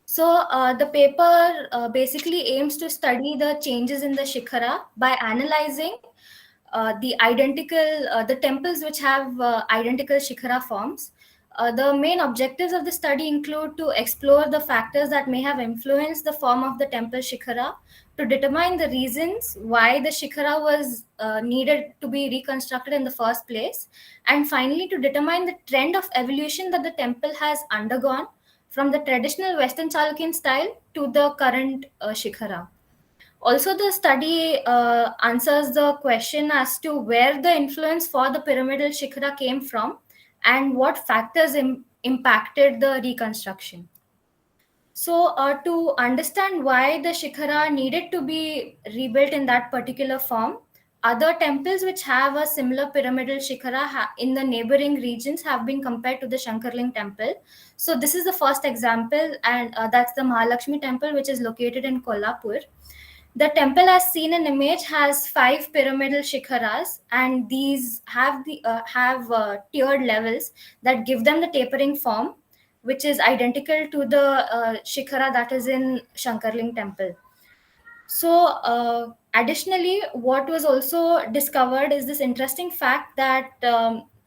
So the paper basically aims to study the changes in the Shikhara by analyzing the temples which have identical Shikhara forms. The main objectives of the study include to explore the factors that may have influenced the form of the temple Shikhara, to determine the reasons why the Shikhara was needed to be reconstructed in the first place, and finally to determine the trend of evolution that the temple has undergone from the traditional Western Chalukyan style to the current Shikhara. Also, the study answers the question as to where the influence for the pyramidal Shikhara came from and what factors impacted the reconstruction. So to understand why the Shikhara needed to be rebuilt in that particular form, other temples which have a similar pyramidal Shikhara in the neighboring regions have been compared to the Shankarling temple. So this is the first example, and that's the Mahalakshmi temple, which is located in Kolhapur. The temple, as seen in image, has 5 pyramidal Shikharas, and these have tiered levels that give them the tapering form, which is identical to the Shikhara that is in Shankarling temple. So additionally, what was also discovered is this interesting fact that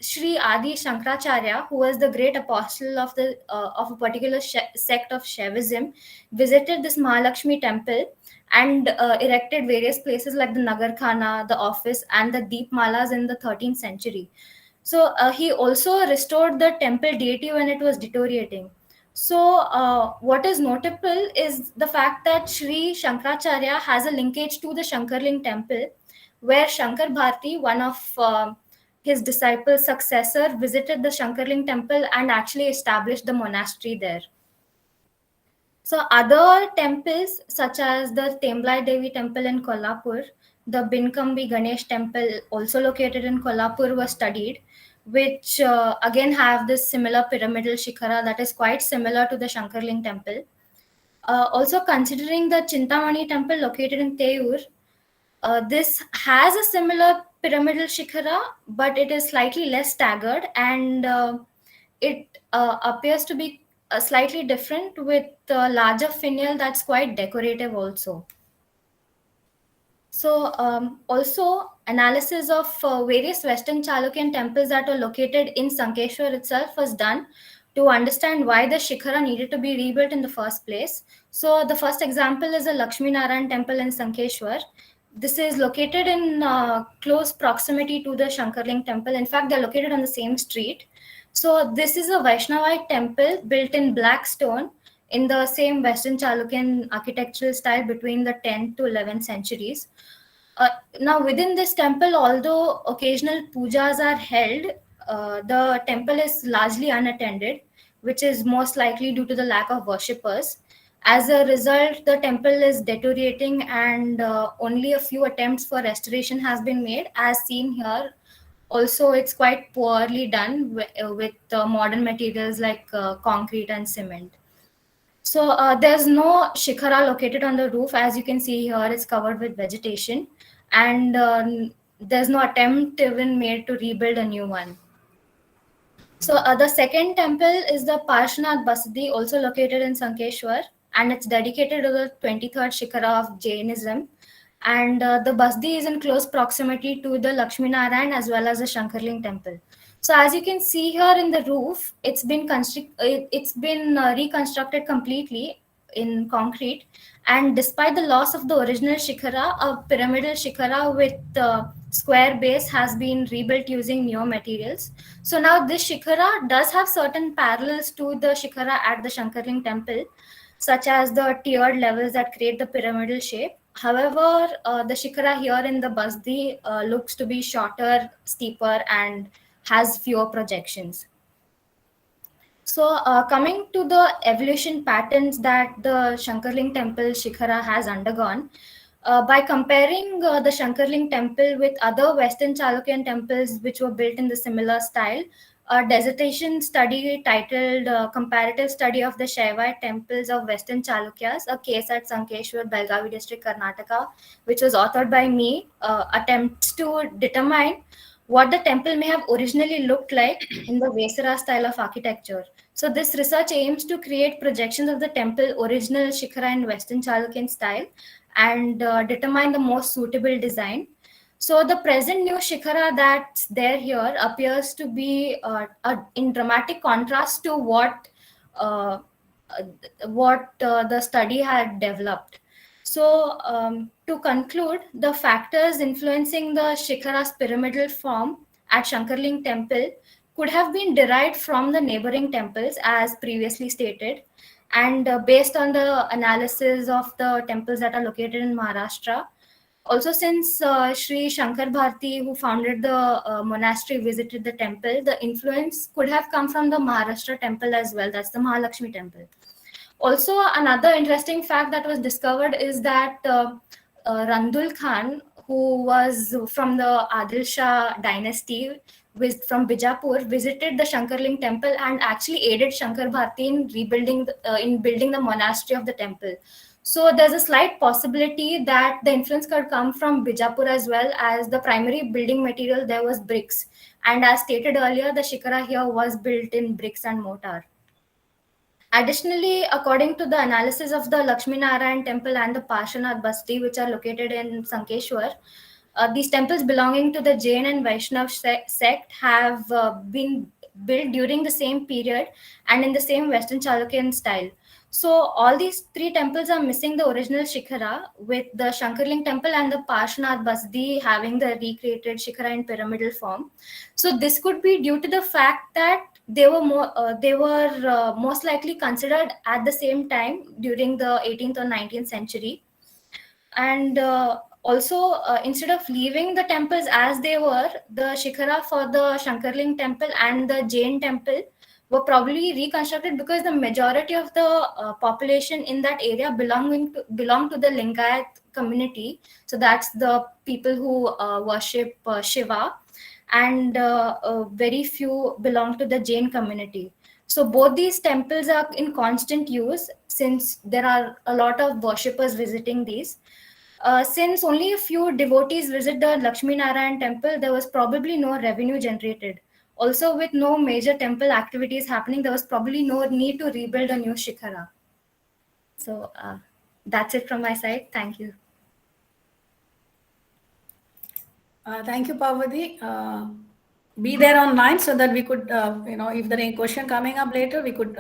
Sri Adi Shankaracharya, who was the great apostle of a particular sect of Shaivism, visited this Mahalakshmi temple and erected various places like the Nagar Khana, the office, and the Deep Malas in the 13th century. So he also restored the temple deity when it was deteriorating. So what is notable is the fact that Sri Shankaracharya has a linkage to the Shankarling temple, where Shankar Bharati, one of his disciples' successor, visited the Shankarling temple and actually established the monastery there. So other temples such as the Temblai Devi temple in Kolhapur, the Binkambi Ganesh temple also located in Kolhapur was studied, which again have this similar pyramidal shikhara that is quite similar to the Shankarling temple. Also considering the Chintamani temple located in Teyur, this has a similar pyramidal shikhara, but it is slightly less staggered, and it appears to be slightly different with a larger finial that's quite decorative also. So also analysis of various Western Chalukyan temples that are located in Sankeshwar itself was done to understand why the Shikhara needed to be rebuilt in the first place. So the first example is a Lakshmi Narayan temple in Sankeshwar. This is located in close proximity to the Shankarling temple. In fact, they're located on the same street. So this is a Vaishnavite temple built in black stone in the same Western Chalukyan architectural style between the 10th to 11th centuries. Now within this temple, although occasional pujas are held, the temple is largely unattended, which is most likely due to the lack of worshippers. As a result, the temple is deteriorating, and only a few attempts for restoration has been made, as seen here. Also, it's quite poorly done with modern materials like concrete and cement. So there's no shikhara located on the roof. As you can see here, it's covered with vegetation, and there's no attempt even made to rebuild a new one. So the second temple is the Parshanath Basadi, also located in Sankeshwar, and it's dedicated to the 23rd shikhara of Jainism. And the Basdi is in close proximity to the Lakshmi Narayan as well as the Shankarling temple. So as you can see here in the roof, it's been reconstructed completely in concrete, and despite the loss of the original shikhara, a pyramidal shikhara with square base has been rebuilt using new materials. So now this shikhara does have certain parallels to the shikhara at the Shankarling temple, such as the tiered levels that create the pyramidal shape. However, the shikhara here in the Basdi looks to be shorter, steeper, and has fewer projections. So coming to the evolution patterns that the Shankarling temple shikhara has undergone, by comparing the Shankarling temple with other Western Chalukyan temples which were built in the similar style, a dissertation study titled Comparative Study of the Shaivite Temples of Western Chalukyas, a case at Sankeshwar, Belgavi district, Karnataka, which was authored by me, attempts to determine what the temple may have originally looked like in the Vesara style of architecture. So this research aims to create projections of the temple original shikhara in Western Chalukyan style and determine the most suitable design. So the present new shikhara that's there here appears to be in dramatic contrast to what the study had developed. So to conclude, the factors influencing the shikhara's pyramidal form at Shankarling temple could have been derived from the neighboring temples as previously stated, and based on the analysis of the temples that are located in Maharashtra. Also, since Sri Shankar Bharti, who founded the monastery, visited the temple, the influence could have come from the Maharashtra temple as well. That's the Mahalakshmi temple. Also, another interesting fact that was discovered is that Randul Khan, who was from the Adil Shah dynasty from Bijapur, visited the Shankarling temple and actually aided Shankar Bharti in building the monastery of the temple. So there's a slight possibility that the influence could come from Bijapur as well, as the primary building material there was bricks. And as stated earlier, the shikhara here was built in bricks and mortar. Additionally, according to the analysis of the Lakshmi Narayan temple and the Parshanath Basti, which are located in Sankeshwar, these temples belonging to the Jain and Vaishnav sect have been built during the same period and in the same Western Chalukyan style. So all these three temples are missing the original shikhara, with the Shankarling temple and the Parshanath Basdi having the recreated shikhara in pyramidal form. So this could be due to the fact that they were most likely considered at the same time during the 18th or 19th century. And also, instead of leaving the temples as they were, the shikhara for the Shankarling temple and the Jain temple were probably reconstructed because the majority of the population in that area belong to the Lingayat community. So that's the people who worship Shiva, and very few belong to the Jain community. So both these temples are in constant use since there are a lot of worshippers visiting these. Since only a few devotees visit the Lakshmi Narayan temple, there was probably no revenue generated. Also, with no major temple activities happening, there was probably no need to rebuild a new Shikhara. So that's it from my side. Thank you. Thank you, Parvati. Be there online so that we could, if there any question coming up later, we could,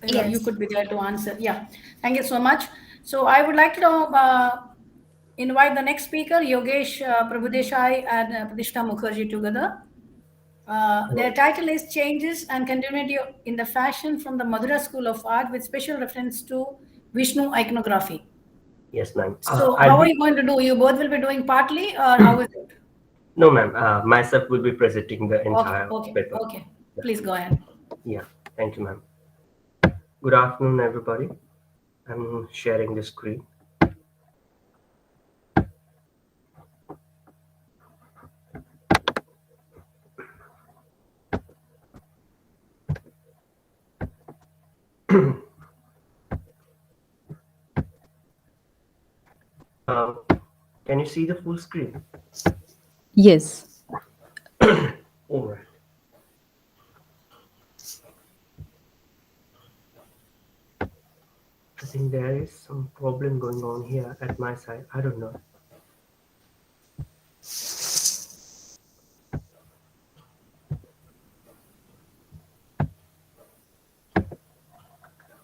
Yes. you could be there to answer. Yeah. Thank you so much. So I would like to invite the next speaker, Yogesh Prabhudeshai and Pratishta Mukherjee together. Their title is Changes and Continuity in the Fashion from the Madura School of Art with special reference to Vishnu iconography. Yes, ma'am. So how are you going to do? You both will be doing partly, or how is it? No, ma'am. Myself will be presenting the entire paper. Okay. Please go ahead. Yeah. Thank you, ma'am. Good afternoon, everybody. I'm sharing the screen. Can you see the full screen? Yes. All right. I think there is some problem going on here at my side. I don't know.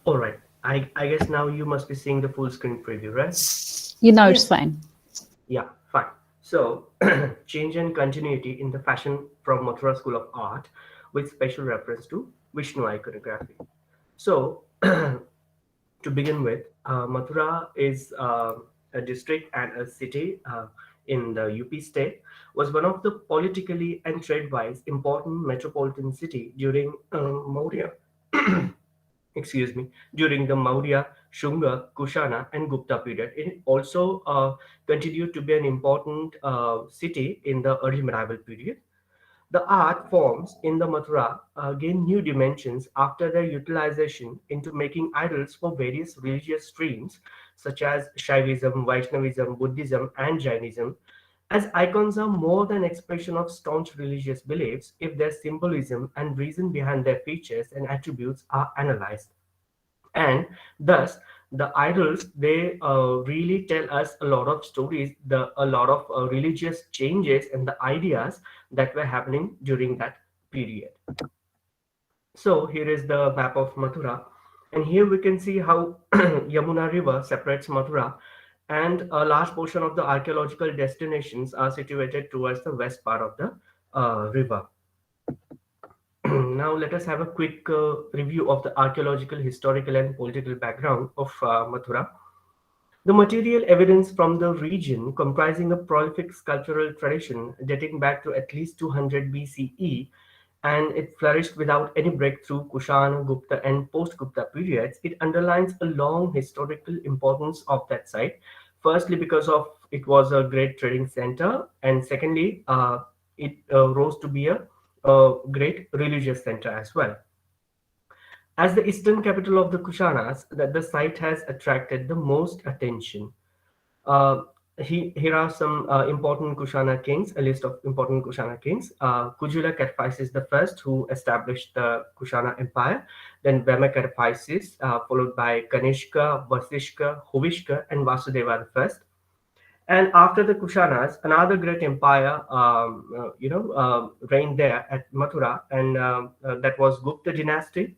All right. I guess now you must be seeing the full screen preview, right? It's fine. Yeah, fine. So, change and continuity in the fashion from Mathura School of Art with special reference to Vishnu iconography. So, to begin with, Mathura is a district and a city in the UP state, was one of the politically and trade-wise important metropolitan city during Maurya, excuse me, during the Maurya, Shunga, Kushana, and Gupta period. It also continued to be an important city in the early medieval period. The art forms in the Mathura gained new dimensions after their utilization into making idols for various religious streams such as Shaivism, Vaishnavism, Buddhism, and Jainism, as icons are more than expression of staunch religious beliefs if their symbolism and reason behind their features and attributes are analyzed. And thus, the idols, they really tell us a lot of stories, a lot of religious changes and the ideas that were happening during that period. So here is the map of Mathura, and here we can see how Yamuna River separates Mathura, and a large portion of the archaeological destinations are situated towards the west part of the river. Now let us have a quick review of the archaeological, historical, and political background of Mathura. The material evidence from the region, comprising a prolific sculptural tradition dating back to at least 200 BCE, and it flourished without any breakthrough Kushana, Gupta, and post-Gupta periods, it underlines a long historical importance of that site. Firstly, because of it was a great trading center, and secondly, it rose to be a great religious center as well. As the eastern capital of the Kushanas, that the site has attracted the most attention. Here are some important Kushana kings, a list of important Kushana kings. Kujula Kadphises I, who established the Kushana Empire. Then Vema Kadphises, followed by Kanishka, Vasishka, Hovishka, and Vasudeva I. And after the Kushanas, another great empire, reigned there at Mathura, and that was Gupta dynasty.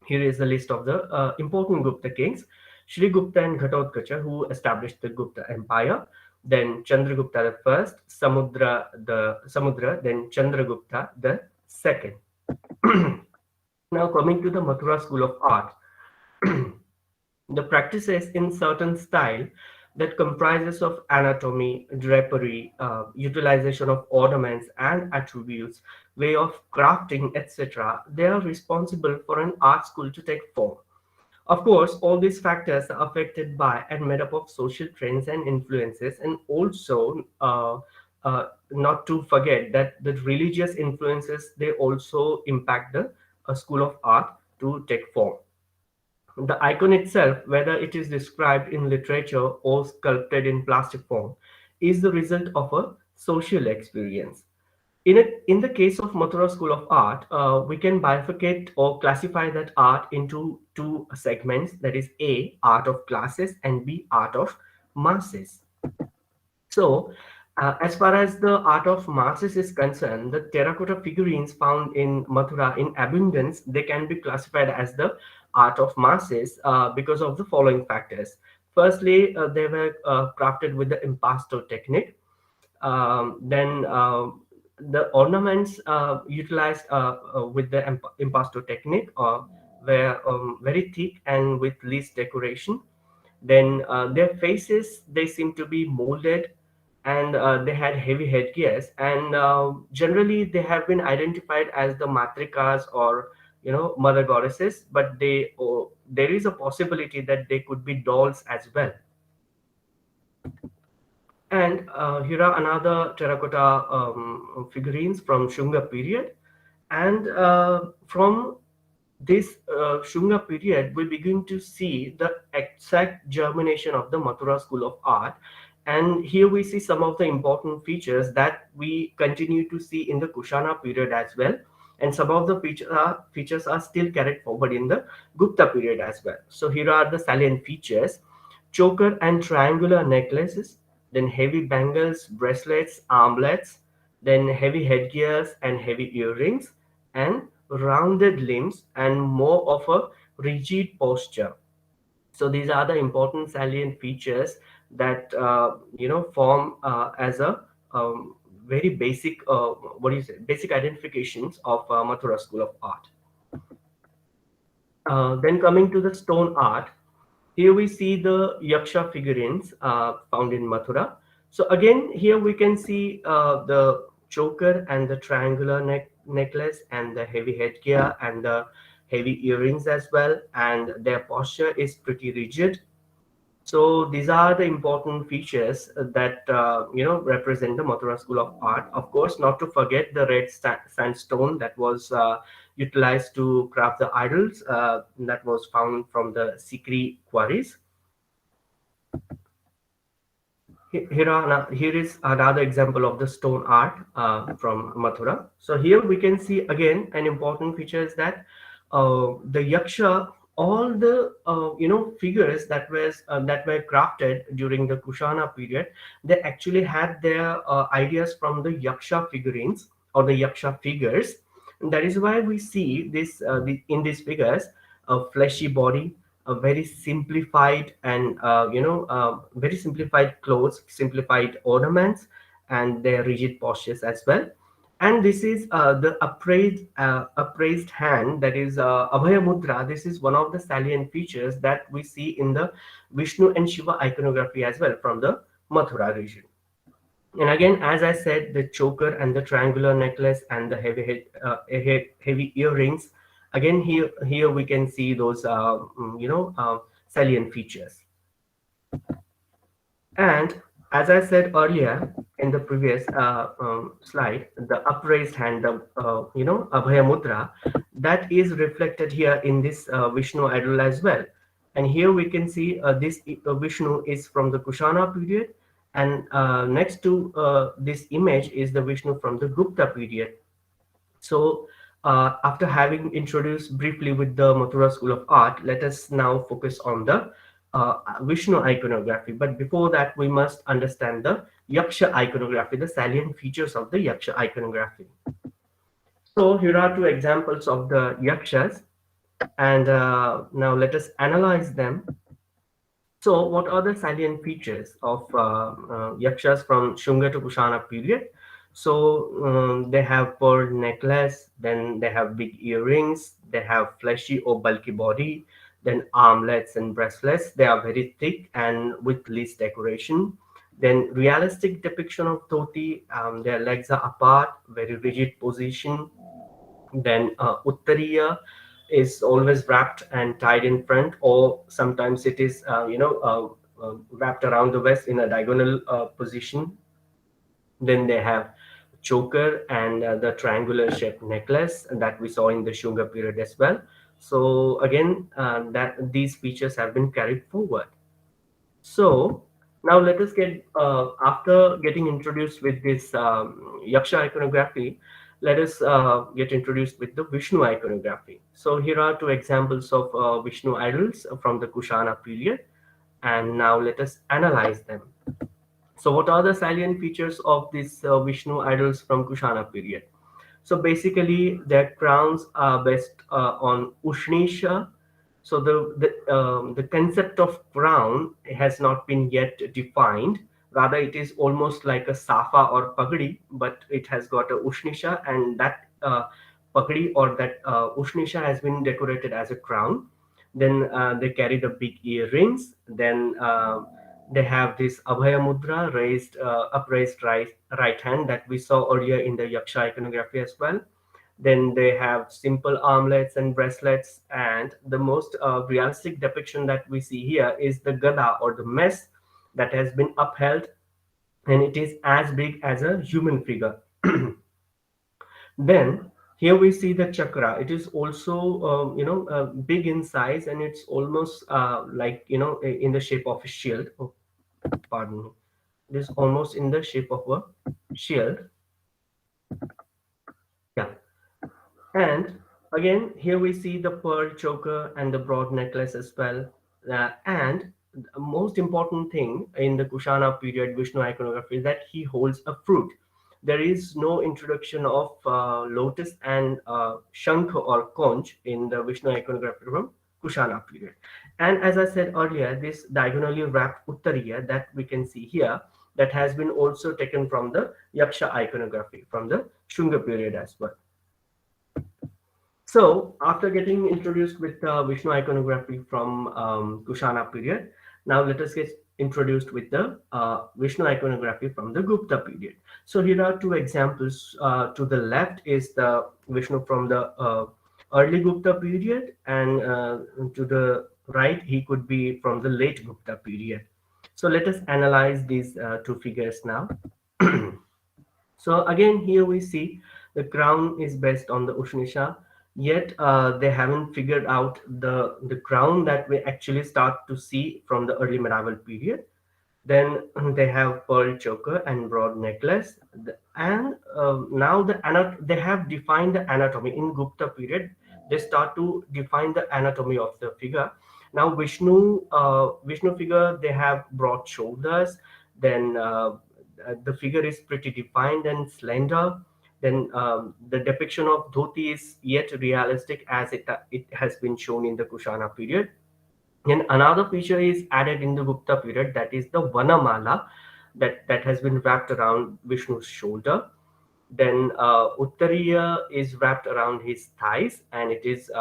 Here is the list of the important Gupta kings: Shri Gupta and Ghatotkacha, who established the Gupta Empire. Then Chandragupta I, Samudra, then Chandragupta II. Now coming to the Mathura School of Art. The practices in certain style that comprises of anatomy, drapery, utilization of ornaments and attributes, way of crafting, etc. They are responsible for an art school to take form. Of course, all these factors are affected by and made up of social trends and influences, and also not to forget that the religious influences, they also impact the school of art to take form. The icon itself, whether it is described in literature or sculpted in plastic form, is the result of a social experience. In the case of Mathura School of Art, we can bifurcate or classify that art into two segments, that is A, art of classes, and B, art of masses. So, as far as the art of masses is concerned, the terracotta figurines found in Mathura in abundance, they can be classified as the art of masses because of the following factors. Firstly, they were crafted with the impasto technique. Then the ornaments utilized with the impasto technique were very thick and with least decoration. Then their faces, they seem to be molded, and they had heavy headgears, and generally they have been identified as the matrikas, or mother goddesses, but there is a possibility that they could be dolls as well. And here are another terracotta figurines from Shunga period, and from this Shunga period, we begin to see the exact germination of the Mathura School of Art. And here we see some of the important features that we continue to see in the Kushana period as well. And some of the features are still carried forward in the Gupta period as well. So here are the salient features: choker and triangular necklaces, then heavy bangles, bracelets, armlets, then heavy headgears and heavy earrings, and rounded limbs and more of a rigid posture. So these are the important salient features that form as a very basic basic identifications of Mathura School of Art. Then coming to the stone art, here we see the yaksha figurines found in Mathura. So again, here we can see the choker and the triangular necklace and the heavy headgear and the heavy earrings as well, and their posture is pretty rigid. So these are the important features that represent the Mathura School of Art. Of course, not to forget the red sandstone that was utilized to craft the idols that was found from the Sikri quarries. Here is another example of the stone art from Mathura. So here we can see again an important feature is that the yaksha, all the figures that were crafted during the Kushana period, they actually had their ideas from the yaksha figurines or the yaksha figures. And that is why we see this in these figures a fleshy body, a very simplified and very simplified clothes, simplified ornaments, and their rigid postures as well. And this is the upraised hand, that is Abhaya Mudra. This is one of the salient features that we see in the Vishnu and Shiva iconography as well from the Mathura region. And again, as I said, the choker and the triangular necklace and the heavy earrings. Again, here we can see those salient features. And as I said earlier in the previous slide, the upraised hand, the Abhaya Mudra, that is reflected here in this Vishnu idol as well. And here we can see this Vishnu is from the Kushana period, and next to this image is the Vishnu from the Gupta period. So after having introduced briefly with the Mathura School of Art, let us now focus on the Vishnu iconography. But before that, we must understand the Yaksha iconography, the salient features of the Yaksha iconography. So here are two examples of the Yakshas, and now let us analyze them. So what are the salient features of Yakshas from Shunga to Kushana period? So they have pearl necklace, then they have big earrings, they have fleshy or bulky body, Then armlets and bracelets, they are very thick and with lace decoration. Then realistic depiction of dhoti, their legs are apart, very rigid position. Then uttariya is always wrapped and tied in front, or sometimes it is wrapped around the waist in a diagonal position. Then they have choker and the triangular shaped necklace that we saw in the Shunga period as well. So again, that these features have been carried forward. So now let us get, after getting introduced with this Yaksha iconography, let us get introduced with the Vishnu iconography. So here are two examples of Vishnu idols from the Kushana period, and now let us analyze them. So what are the salient features of these Vishnu idols from Kushana period? So basically their crowns are based on Ushnisha. So the concept of crown has not been yet defined. Rather, it is almost like a safa or pagadi, but it has got a Ushnisha, and that pagadi or that Ushnisha has been decorated as a crown. Then they carry the big earrings. Then they have this Abhaya Mudra, upraised right hand that we saw earlier in the Yaksha iconography as well. Then they have simple armlets and bracelets, and the most realistic depiction that we see here is the gada or the mace that has been upheld, and it is as big as a human figure. Then here we see the chakra. It is also big in size, and it's almost like in the shape of a shield. Oh, pardon me. It is almost in the shape of a shield. Yeah. And again, here we see the pearl choker and the broad necklace as well. And the most important thing in the Kushana period Vishnu iconography is that he holds a fruit. There is no introduction of lotus and shankh or conch in the Vishnu iconography from Kushana period. And as I said earlier, this diagonally wrapped uttariya that we can see here, that has been also taken from the Yaksha iconography from the Shunga period as well. So after getting introduced with Vishnu iconography from Kushana period, now let us get introduced with the Vishnu iconography from the Gupta period. So here are two examples. To the left is the Vishnu from the early Gupta period, and to the right he could be from the late Gupta period. So let us analyze these two figures now. So again, here we see the crown is based on the Ushnisha, yet they haven't figured out the crown that we actually start to see from the early medieval period. Then they have pearl choker and broad necklace, and now they have defined the anatomy in Gupta period. They start to define the anatomy of the figure. Now Vishnu figure, they have broad shoulders. Then the figure is pretty defined and slender. Then the depiction of dhoti is yet realistic as it has been shown in the Kushana period. And another feature is added in the Gupta period, that is the Vanamala that has been wrapped around Vishnu's shoulder. Then Uttariya is wrapped around his thighs, and it is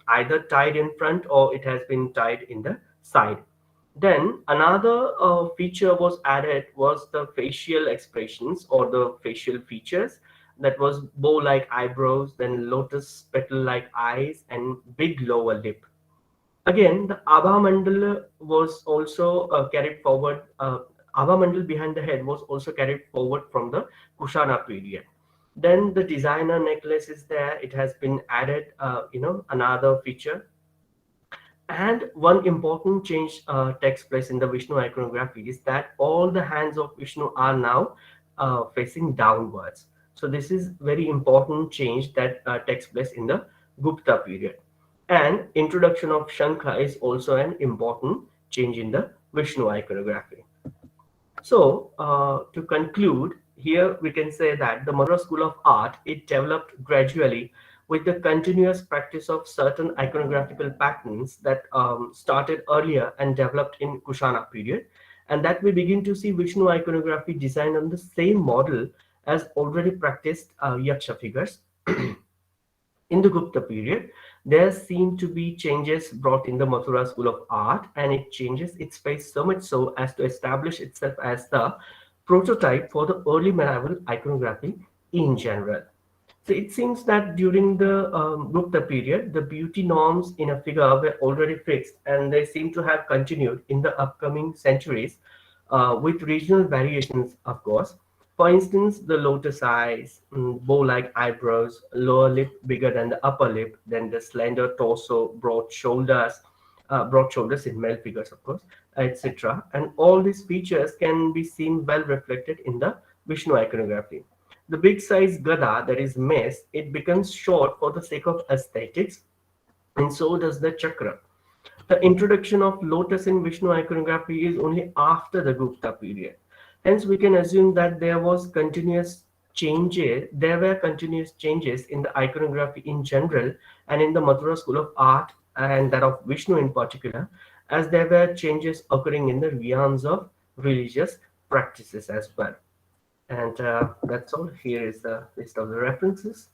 either tied in front or it has been tied in the side. Then another feature was added was the facial expressions or the facial features. That was bow-like eyebrows, then lotus petal-like eyes, and big lower lip. Again, the Abha Mandal was also carried forward. Abha Mandal behind the head was also carried forward from the Kushana period. Then the designer necklace is there. It has been added, another feature. And one important change takes place in the Vishnu iconography is that all the hands of Vishnu are now facing downwards. So this is very important change that takes place in the Gupta period. And introduction of Shankha is also an important change in the Vishnu iconography. So to conclude, here we can say that the Mathura school of art, it developed gradually with the continuous practice of certain iconographical patterns that started earlier and developed in Kushana period, and that we begin to see Vishnu iconography designed on the same model as already practiced Yaksha figures. In the Gupta period, there seem to be changes brought in the Mathura School of Art, and it changes its face so much so as to establish itself as the prototype for the early medieval iconography in general. So it seems that during the Gupta period, the beauty norms in a figure were already fixed, and they seem to have continued in the upcoming centuries with regional variations, of course. For instance, the lotus eyes, bow-like eyebrows, lower lip bigger than the upper lip, then the slender torso, broad shoulders in male figures, of course, etc. And all these features can be seen well reflected in the Vishnu iconography. The big size gada, that is mace, it becomes short for the sake of aesthetics, and so does the chakra. The introduction of lotus in Vishnu iconography is only after the Gupta period. Hence, we can assume that there were continuous changes in the iconography in general and in the Mathura School of Art and that of Vishnu in particular, as there were changes occurring in the realms of religious practices as well. And that's all. Here is the list of the references.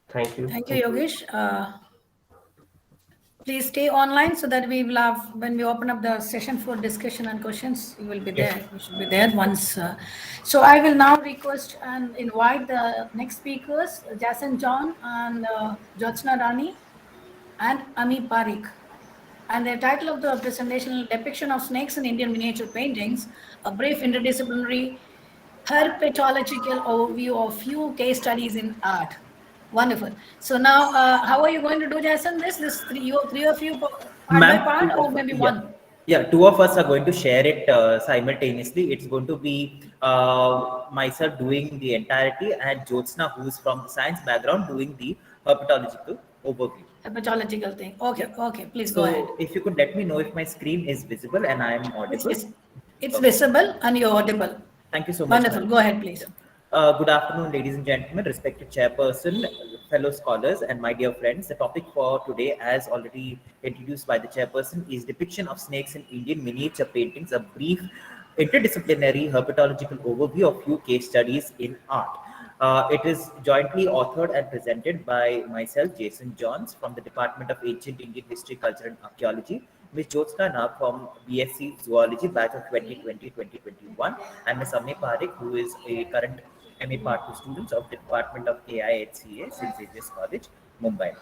Thank you. Thank you, Yogesh. Please stay online so that we will have, when we open up the session for discussion and questions, you will be there. You should be there once. So I will now request and invite the next speakers, Sm Jha and Jyotsna Rani and Ami Parikh. And the title of the presentation, Depiction of Snakes in Indian Miniature Paintings, a brief interdisciplinary herpetological overview of few case studies in art. Wonderful. So now, how are you going to do, Jason? This three of you part by part, or maybe one? Yeah, two of us are going to share it simultaneously. It's going to be myself doing the entirety and Jyotsna, who's from the science background, doing the herpetological overview. Herpetological thing. Okay, okay. Please go ahead. If you could let me know if my screen is visible and I am audible. It's visible and you're audible. Thank you so much. Wonderful. Go ahead, please. Good afternoon, ladies and gentlemen, respected chairperson, fellow scholars, and my dear friends. The topic for today, as already introduced by the chairperson, is depiction of snakes in Indian miniature paintings, a brief interdisciplinary herpetological overview of few case studies in art. It is jointly authored and presented by myself, Sm Jha, from the Department of Ancient Indian History, Culture and Archaeology, Ms. Jyotsna Rathur from BSc Zoology, batch of 2020-2021, and Ms. Ami Parikh, who is a current MA Part 2 student of the Department of AIHCA, St. Xavier's College, Mumbai.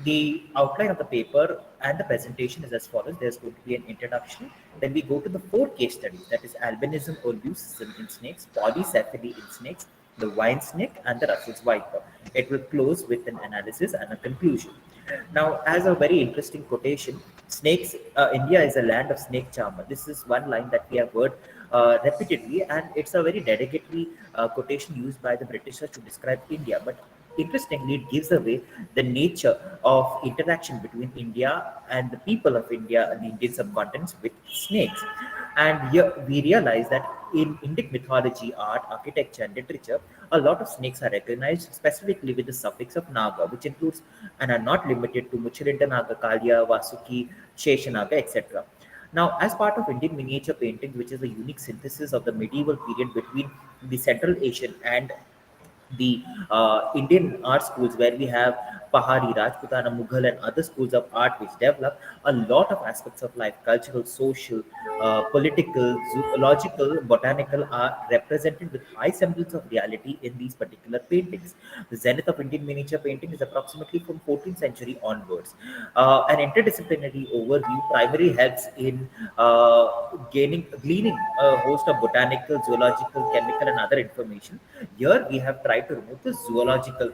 The outline of the paper and the presentation is as follows. There's going to be an introduction. Then we go to the 4 case studies, that is albinism or leucism in snakes, polycephaly in snakes, the wine snake, and the Russell's viper. It will close with an analysis and a conclusion. Now, as a very interesting quotation, snakes, India is a land of snake charmer. This is one line that we have heard repeatedly, and it's a very derogatory quotation used by the Britishers to describe India. But interestingly, it gives away the nature of interaction between India and the people of India and the Indian subcontinent with snakes. And here we realize that in Indic mythology, art, architecture, and literature, a lot of snakes are recognized specifically with the suffix of Naga, which includes and are not limited to Muchirinda Naga, Kalya, Vasuki, Sheshanaga, etc. Now, as part of Indian miniature painting, which is a unique synthesis of the medieval period between the Central Asian and the Indian art schools, where we have Pahari, Rajputana, Mughal, and other schools of art which develop, a lot of aspects of life, cultural, social, political, zoological, botanical, are represented with high semblance of reality in these particular paintings. The zenith of Indian miniature painting is approximately from 14th century onwards. An interdisciplinary overview primarily helps in gleaning a host of botanical, zoological, chemical, and other information. Here we have tried to remove the zoological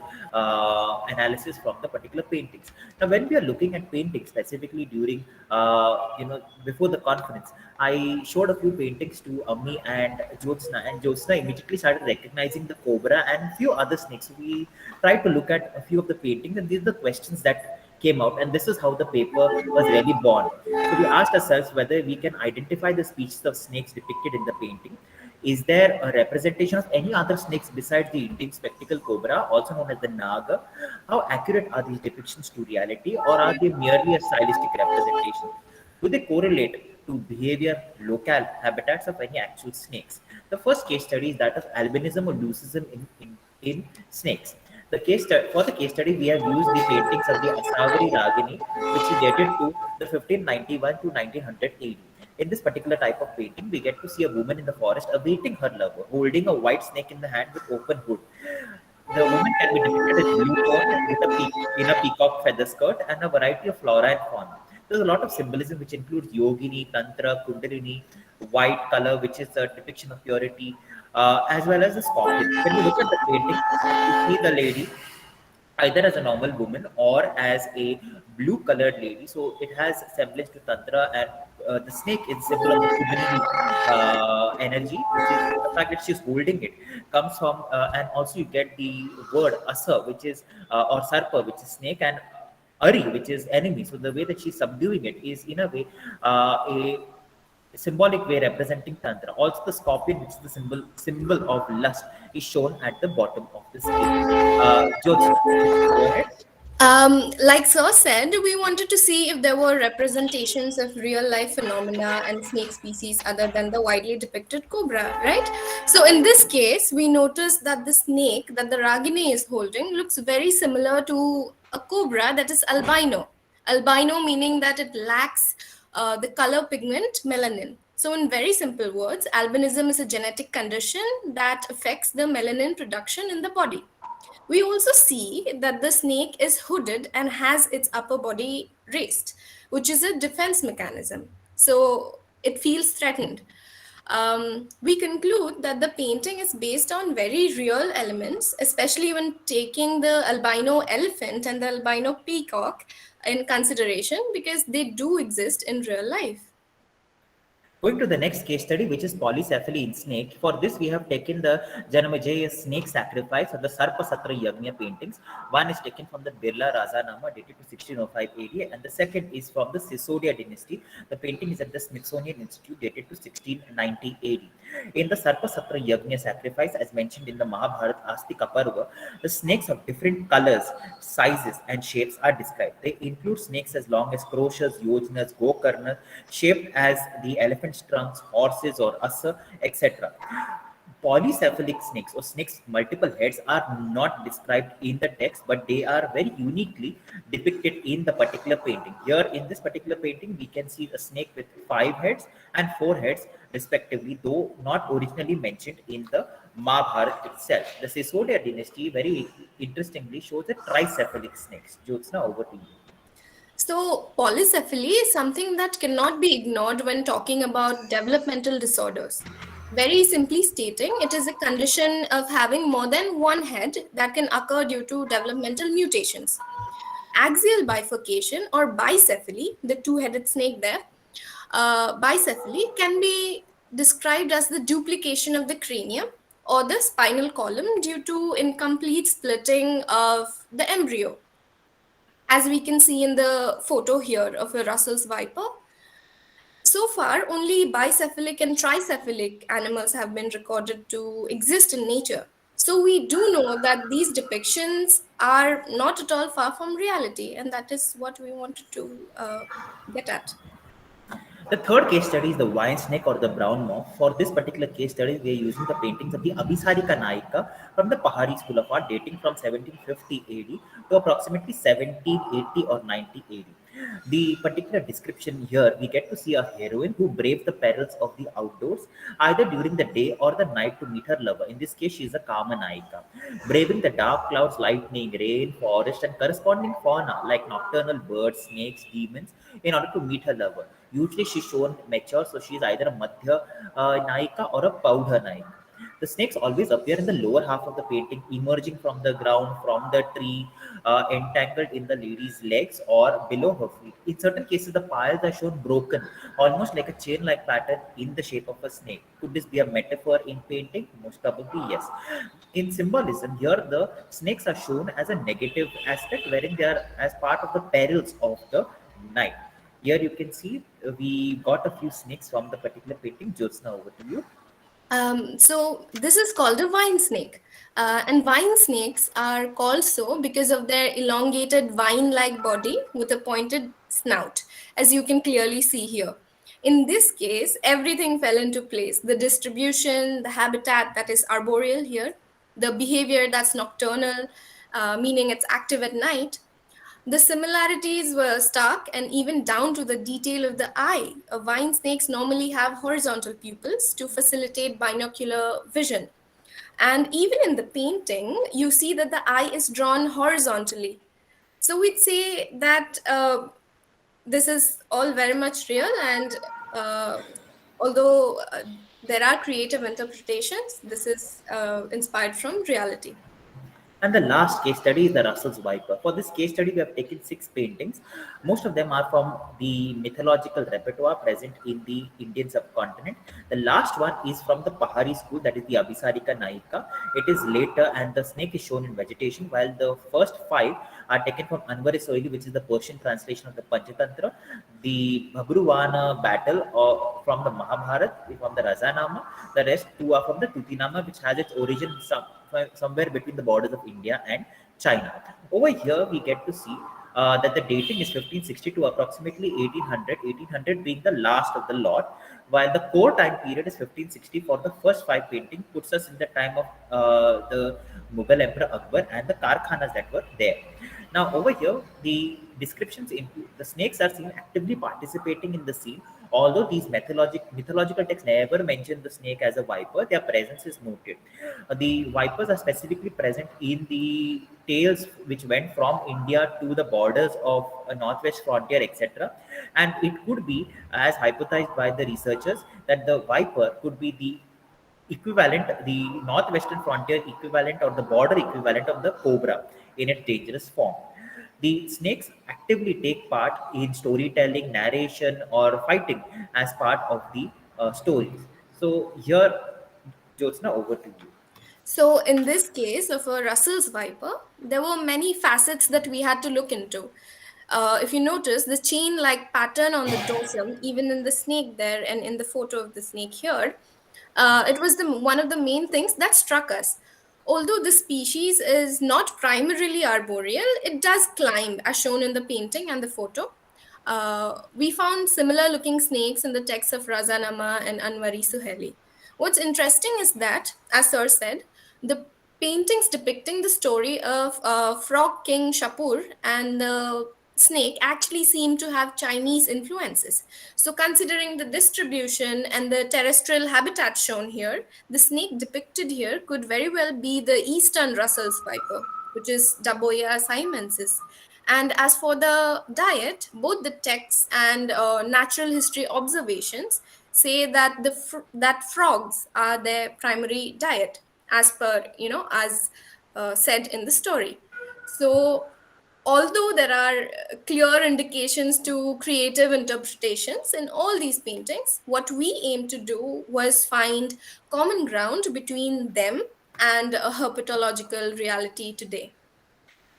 analysis from the particular paintings. Now, when we are looking at paintings specifically during, before the conference, I showed a few paintings to Ami and Jyotsna immediately started recognizing the cobra and few other snakes. So we tried to look at a few of the paintings, and these are the questions that came out, and this is how the paper was really born. So we asked ourselves whether we can identify the species of snakes depicted in the painting. Is there a representation of any other snakes besides the Indian spectacle cobra, also known as the Naga? How accurate are these depictions to reality, or are they merely a stylistic representation? Do they correlate to behavior, locale, habitats of any actual snakes? The first case study is that of albinism or leucism in snakes. For the case study, we have used the paintings of the Asavari Ragini, which is dated to the 1591 to 1900 AD. In this particular type of painting, we get to see a woman in the forest awaiting her lover, holding a white snake in the hand with open hood. The woman can be depicted in blue tone with in a peacock feather skirt and a variety of flora and fauna. There's a lot of symbolism which includes yogini, tantra, kundalini, white color, which is a depiction of purity, as well as the scorpion. When you look at the painting, you see the lady either as a normal woman or as a blue colored lady. So it has semblance to tantra, and the snake is symbol of the kundalini energy, which is the fact that she's holding it comes from, and also you get the word asa, which is or sarpa, which is snake, and ari, which is enemy. So the way that she's subduing it is in a way a symbolic way representing tantra. Also the scorpion, which is the symbol of lust, is shown at the bottom of the scale. Jyotsna, go ahead. Like Sir said, we wanted to see if there were representations of real life phenomena and snake species other than the widely depicted cobra, right? So in this case, we noticed that the snake that the Ragini is holding looks very similar to a cobra that is albino. Albino meaning that it lacks the color pigment melanin. So in very simple words, albinism is a genetic condition that affects the melanin production in the body. We also see that the snake is hooded and has its upper body raised, which is a defense mechanism. So it feels threatened. We conclude that the painting is based on very real elements, especially when taking the albino elephant and the albino peacock in consideration, because they do exist in real life. Going to the next case study, which is polycephaly in snake. For this, we have taken the Janamejaya snake sacrifice or the Sarpa Satra Yagna paintings. One is taken from the Birla Razanama dated to 1605 AD, and the second is from the Sisodia dynasty. The painting is at the Smithsonian Institute dated to 1690 AD. In the Sarpa Satra Yagna sacrifice, as mentioned in the Mahabharata Astika Parva, the snakes of different colors, sizes, and shapes are described. They include snakes as long as Kroshas, Yojnas, Gokarnas, shaped as the elephant trunks, horses or asa, etc. Polycephalic snakes or snakes with multiple heads are not described in the text, but they are very uniquely depicted in the particular painting. Here in this particular painting, we can see a snake with 5 heads and 4 heads respectively, though not originally mentioned in the Mahabharata itself. The Sisodia dynasty very interestingly shows a tricephalic snakes. Jyotsna, over to you. So polycephaly is something that cannot be ignored when talking about developmental disorders. Very simply stating, it is a condition of having more than one head that can occur due to developmental mutations. Axial bifurcation or bicephaly, the two-headed snake there, bicephaly can be described as the duplication of the cranium or the spinal column due to incomplete splitting of the embryo. As we can see in the photo here of a Russell's viper. So far, only bicephalic and tricephalic animals have been recorded to exist in nature. So we do know that these depictions are not at all far from reality, and that is what we wanted to get at. The third case study is the wine snake or the brown moth. For this particular case study, we are using the paintings of the Abhisarika Naika from the Pahari School of Art dating from 1750 AD to approximately 1780 or 90 AD. The particular description here, we get to see a heroine who braved the perils of the outdoors either during the day or the night to meet her lover. In this case, she is a Kama Naika. Braving the dark clouds, lightning, rain, forest and corresponding fauna like nocturnal birds, snakes, demons in order to meet her lover. Usually she's shown mature, so she's either a Madhya Naika or a Paudha Naika. The snakes always appear in the lower half of the painting, emerging from the ground, from the tree, entangled in the lady's legs or below her feet. In certain cases, the piles are shown broken, almost like a chain-like pattern in the shape of a snake. Could this be a metaphor in painting? Most probably, yes. In symbolism, here the snakes are shown as a negative aspect, wherein they are as part of the perils of the night. Here you can see we got a few snakes from the particular painting. Jyotsna, over to you. So this is called a vine snake. And vine snakes are called so because of their elongated vine-like body with a pointed snout, as you can clearly see here. In this case, everything fell into place. The distribution, the habitat that is arboreal here, the behavior that's nocturnal, meaning it's active at night, the similarities were stark and even down to the detail of the eye. Vine snakes normally have horizontal pupils to facilitate binocular vision. And even in the painting, you see that the eye is drawn horizontally. So we'd say that this is all very much real, and although there are creative interpretations, this is inspired from reality. And the last case study is the Russell's Viper. For this case study, we have taken 6 paintings. Most of them are from the mythological repertoire present in the Indian subcontinent. The last one is from the Pahari school, that is the Abhisarika Naika. It is later, and the snake is shown in vegetation, while the first 5 are taken from Anwar Soili, which is the Persian translation of the Panchatantra, the Bhabruvana battle from the Mahabharata, from the Razanama. The rest 2 are from the Tutinama, which has its origin somewhere between the borders of India and China. Over here, we get to see that the dating is 1560 to approximately 1800 being the last of the lot, while the core time period is 1560 for the first 5 paintings, puts us in the time of the Mughal Emperor Akbar and the Karkhanas that were there. Now over here, the descriptions include the snakes are seen actively participating in the scene. Although these mythological texts never mention the snake as a viper, their presence is noted. The vipers are specifically present in the tales which went from India to the borders of a northwest frontier, etc. And it could be, as hypothesized by the researchers, that the viper could be the equivalent, the northwestern frontier equivalent or the border equivalent of the cobra in its dangerous form. The snakes actively take part in storytelling, narration, or fighting as part of the stories. So here, Jyotsna, over to you. So in this case of a Russell's Viper, there were many facets that we had to look into. If you notice, the chain-like pattern on the dorsum, even in the snake there and in the photo of the snake here, it was one of the main things that struck us. Although the species is not primarily arboreal, it does climb, as shown in the painting and the photo. We found similar looking snakes in the texts of Razanama and Anwari Suhaili. What's interesting is that, as Sir said, the paintings depicting the story of Frog King Shapur and the snake actually seem to have Chinese influences. So considering the distribution and the terrestrial habitat shown here, the snake depicted here could very well be the eastern Russell's viper, which is Daboia siamensis. And as for the diet, both the texts and natural history observations say that that frogs are their primary diet, as per, as said in the story. So although there are clear indications to creative interpretations in all these paintings, what we aim to do was find common ground between them and a herpetological reality today.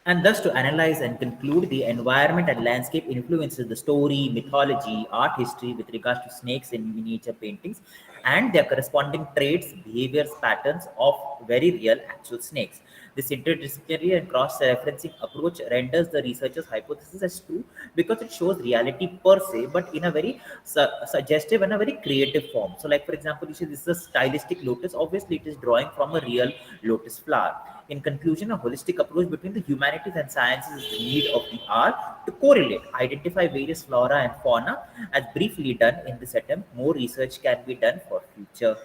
And thus, to analyze and conclude, the environment and landscape influences the story, mythology, art history with regards to snakes in miniature paintings and their corresponding traits, behaviors, patterns of very real actual snakes. This interdisciplinary and cross-referencing approach renders the researcher's hypothesis as true because it shows reality per se, but in a very suggestive and a very creative form. So, like for example, you see this is a stylistic lotus. Obviously, it is drawing from a real lotus flower. In conclusion, a holistic approach between the humanities and sciences is the need of the hour to correlate, identify various flora and fauna. As briefly done in this attempt, more research can be done for future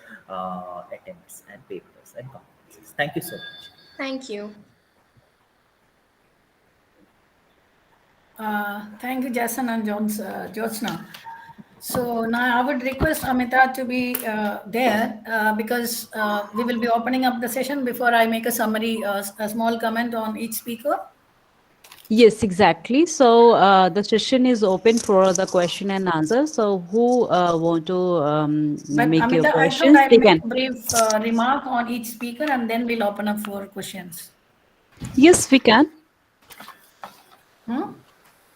attempts and papers and conferences. Thank you so much. Thank you. Thank you, Jason and Jyotsna. So now I would request Amita to be there because we will be opening up the session. Before I make a summary, a small comment on each speaker. Yes, exactly. So the session is open for the question and answer. So who want to make Amita, your questions? I They thought I can. make a brief remark on each speaker and then we'll open up for questions. Yes, we can.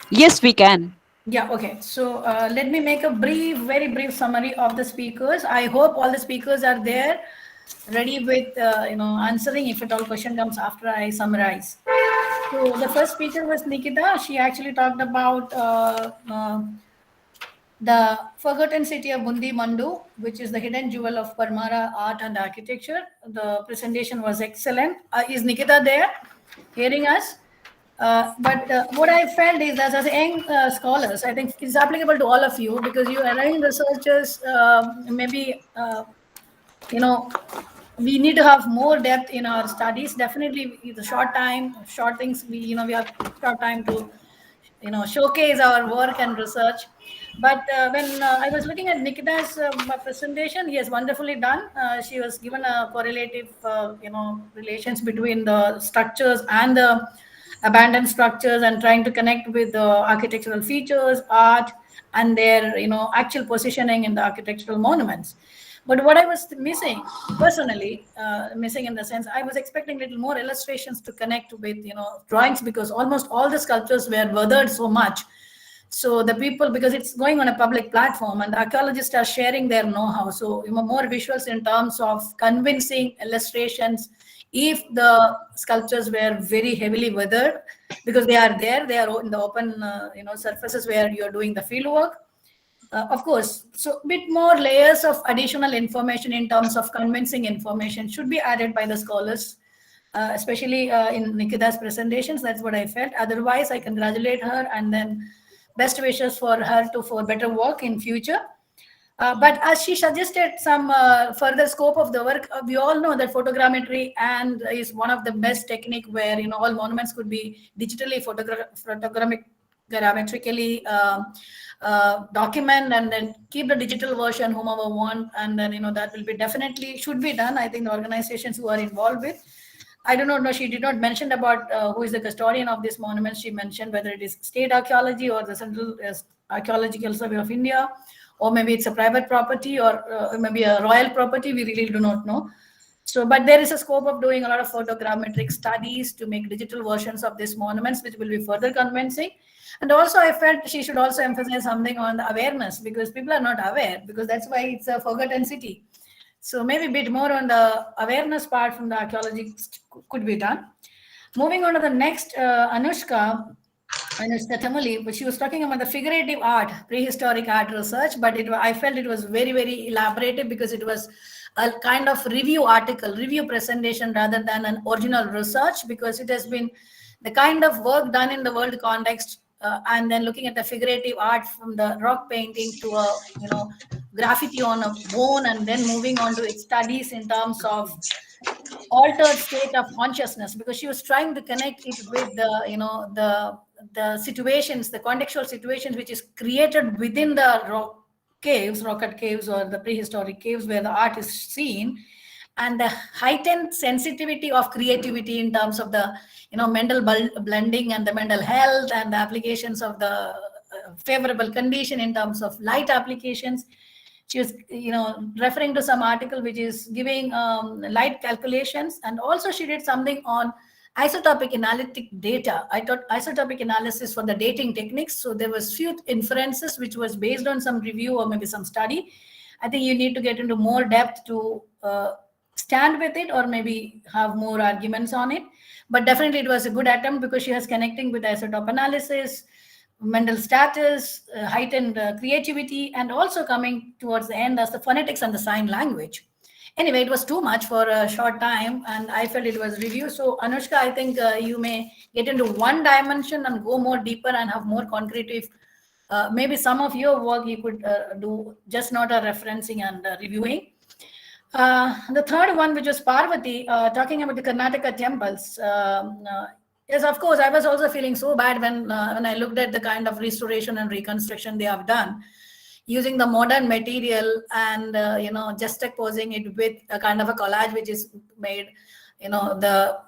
Yes, we can. Yeah, okay. So let me make a very brief summary of the speakers. I hope all the speakers are there, ready with answering if at all question comes after I summarize. So the first speaker was Nikita. She actually talked about the forgotten city of Bundi Mandu, which is the hidden jewel of Parmara art and architecture. The presentation was excellent. Is Nikita there? hearing us. But what I felt is that as young scholars, I think it's applicable to all of you because you are young researchers. Maybe we need to have more depth in our studies. Definitely, the short things. We have short time to showcase our work and research. But when I was looking at Nikita's presentation, yes, wonderfully done. She was given a correlative relations between the structures and the abandoned structures and trying to connect with the architectural features, art, and their actual positioning in the architectural monuments. But what I was missing personally, missing in the sense, I was expecting little more illustrations to connect with drawings, because almost all the sculptures were weathered so much. So the people, because it's going on a public platform and the archaeologists are sharing their know-how, so more visuals in terms of convincing illustrations. If the sculptures were very heavily weathered, because they are in the open surfaces where you're doing the field work. Of course, so a bit more layers of additional information in terms of convincing information should be added by the scholars, especially in Nikita's presentations. That's what I felt. Otherwise, I congratulate her and then best wishes for her for better work in future. But as she suggested some further scope of the work, we all know that photogrammetry is one of the best technique where all monuments could be digitally photogrammetrically document and then keep the digital version whomever want, and then that will be definitely should be done. I think the organizations who are involved with, I do not know, she did not mention about who is the custodian of this monument. She mentioned whether it is state archaeology or the Central Archaeological Survey of India, or maybe it's a private property or maybe a royal property. We really do not know. So, but there is a scope of doing a lot of photogrammetric studies to make digital versions of these monuments, which will be further convincing. And also, I felt she should also emphasize something on the awareness, because people are not aware, because that's why it's a forgotten city. So maybe a bit more on the awareness part from the archaeology could be done. Moving on to the next, Anushka Tamuli, but she was talking about the figurative art, prehistoric art research, but I felt it was very, very elaborative because it was a kind of review presentation rather than an original research, because it has been the kind of work done in the world context, and then looking at the figurative art from the rock painting to a graffiti on a bone, and then moving on to its studies in terms of altered state of consciousness, because she was trying to connect it with the situations, the contextual situations which is created within the rocket caves or the prehistoric caves where the art is seen, and the heightened sensitivity of creativity in terms of the mental blending and the mental health and the applications of the favorable condition in terms of light applications. She was referring to some article which is giving light calculations, and also she did something on isotopic analytic data. I thought isotopic analysis for the dating techniques. So there was few inferences which was based on some review or maybe some study. I think you need to get into more depth to stand with it, or maybe have more arguments on it. But definitely it was a good attempt, because she was connecting with isotope analysis, mental status, heightened creativity, and also coming towards the end as the phonetics and the sign language. Anyway, it was too much for a short time, and I felt it was review. So Anushka, I think you may get into one dimension and go more deeper and have more concrete. Maybe some of your work you could do, just not a referencing and reviewing. The third one, which was Parvati, talking about the Karnataka temples. Yes, of course, I was also feeling so bad when I looked at the kind of restoration and reconstruction they have done, using the modern material and juxtaposing it with a kind of a collage which is made. The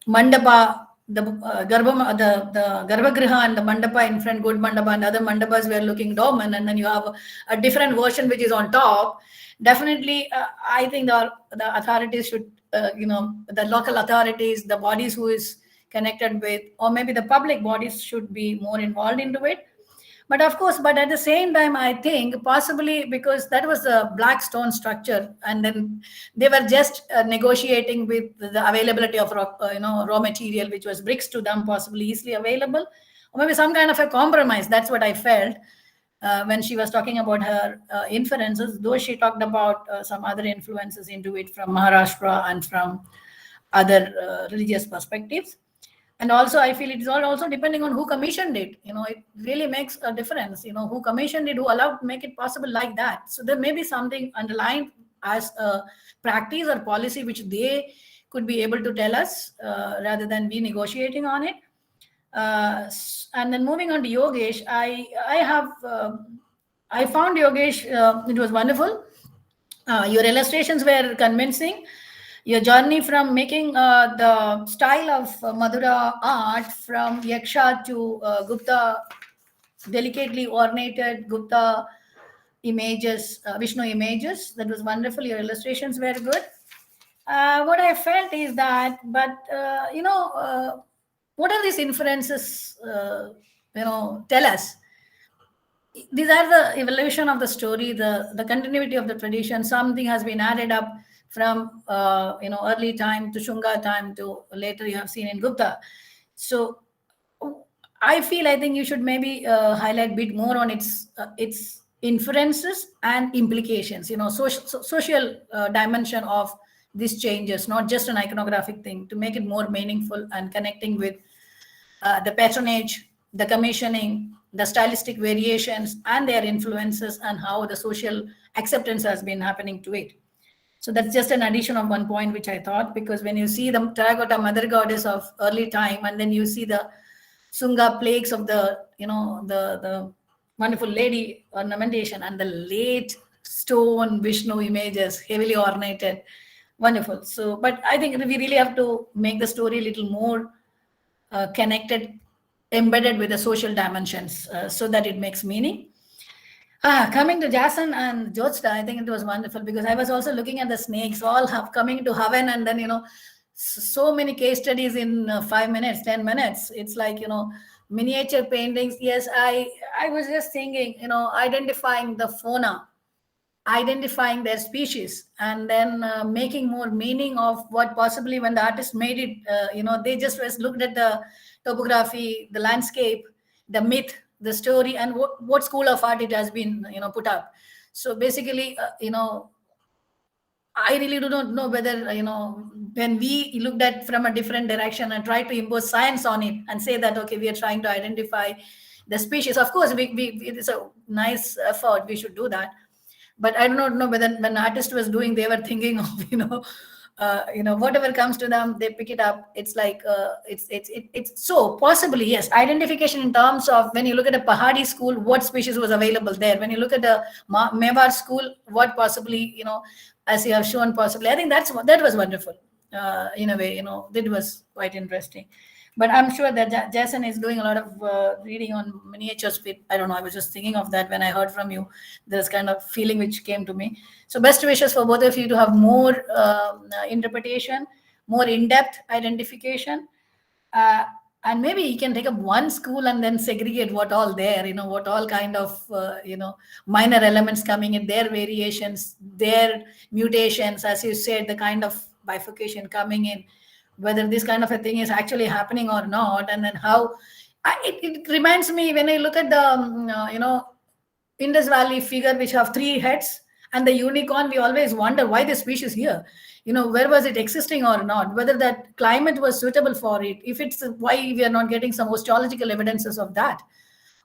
mandapa, the garbhagriha and the mandapa in front, good mandapa, and other mandapas were looking dormant, and then you have a different version which is on top. Definitely, I think the authorities should, the local authorities, the bodies who is connected with, or maybe the public bodies should be more involved into it. But of course, but at the same time, I think possibly because that was a black stone structure, and then they were just negotiating with the availability of raw material, which was bricks to them, possibly easily available, or maybe some kind of a compromise. That's what I felt when she was talking about her inferences, though she talked about some other influences into it from Maharashtra and from other religious perspectives. And also, I feel it's all also depending on who commissioned it. It really makes a difference. Who commissioned it, who allowed to make it possible like that. So there may be something underlying as a practice or policy which they could be able to tell us rather than we negotiating on it. And then moving on to Yogesh, I found Yogesh, it was wonderful. Your illustrations were convincing. Your journey from making the style of Madura art from Yaksha to Gupta, delicately ornated Gupta images, Vishnu images, that was wonderful. Your illustrations were good. What I felt is that, but what are these inferences, tell us? These are the evolution of the story, the continuity of the tradition. Something has been added up from early time to Shunga time to later you have seen in Gupta. So I think you should maybe highlight a bit more on its inferences and implications, social dimension of these changes, not just an iconographic thing, to make it more meaningful and connecting with the patronage, the commissioning, the stylistic variations and their influences, and how the social acceptance has been happening to it. So that's just an addition of one point which I thought, because when you see the terracotta mother goddess of early time, and then you see the Sunga plagues of the wonderful lady ornamentation, and the late stone Vishnu images, heavily ornated, wonderful. So, but I think we really have to make the story a little more connected, embedded with the social dimensions, so that it makes meaning. Coming to Jason and Jyotsna, I think it was wonderful, because I was also looking at the snakes all coming to heaven, and then so many case studies in 5 minutes, 10 minutes. It's like miniature paintings. Yes, I was just thinking, identifying the fauna, identifying their species, and then making more meaning of what possibly when the artist made it, they just looked at the topography, the landscape, the myth, the story, and what school of art it has been put up. So basically, I really do not know whether when we looked at from a different direction and tried to impose science on it and say that okay, we are trying to identify the species. Of course, it is a nice effort, we should do that, but I do not know whether when the artist was doing, they were thinking of whatever comes to them, they pick it up. It's like it's so possibly, yes, identification in terms of when you look at a Pahadi school, what species was available there. When you look at the Mewar school, what possibly as you have shown possibly. I think that was wonderful in a way. That was quite interesting. But I'm sure that Jason is doing a lot of reading on miniatures. I don't know. I was just thinking of that when I heard from you. There's kind of feeling which came to me. So best wishes for both of you to have more interpretation, more in-depth identification. And maybe you can take up one school and then segregate what all there, what all kind of, minor elements coming in, their variations, their mutations, as you said, the kind of bifurcation coming in, whether this kind of a thing is actually happening or not, and then how it reminds me when I look at the Indus Valley figure which have 3 heads and the unicorn. We always wonder why the species here, where was it existing or not, whether that climate was suitable for it, if it's why we are not getting some osteological evidences of that,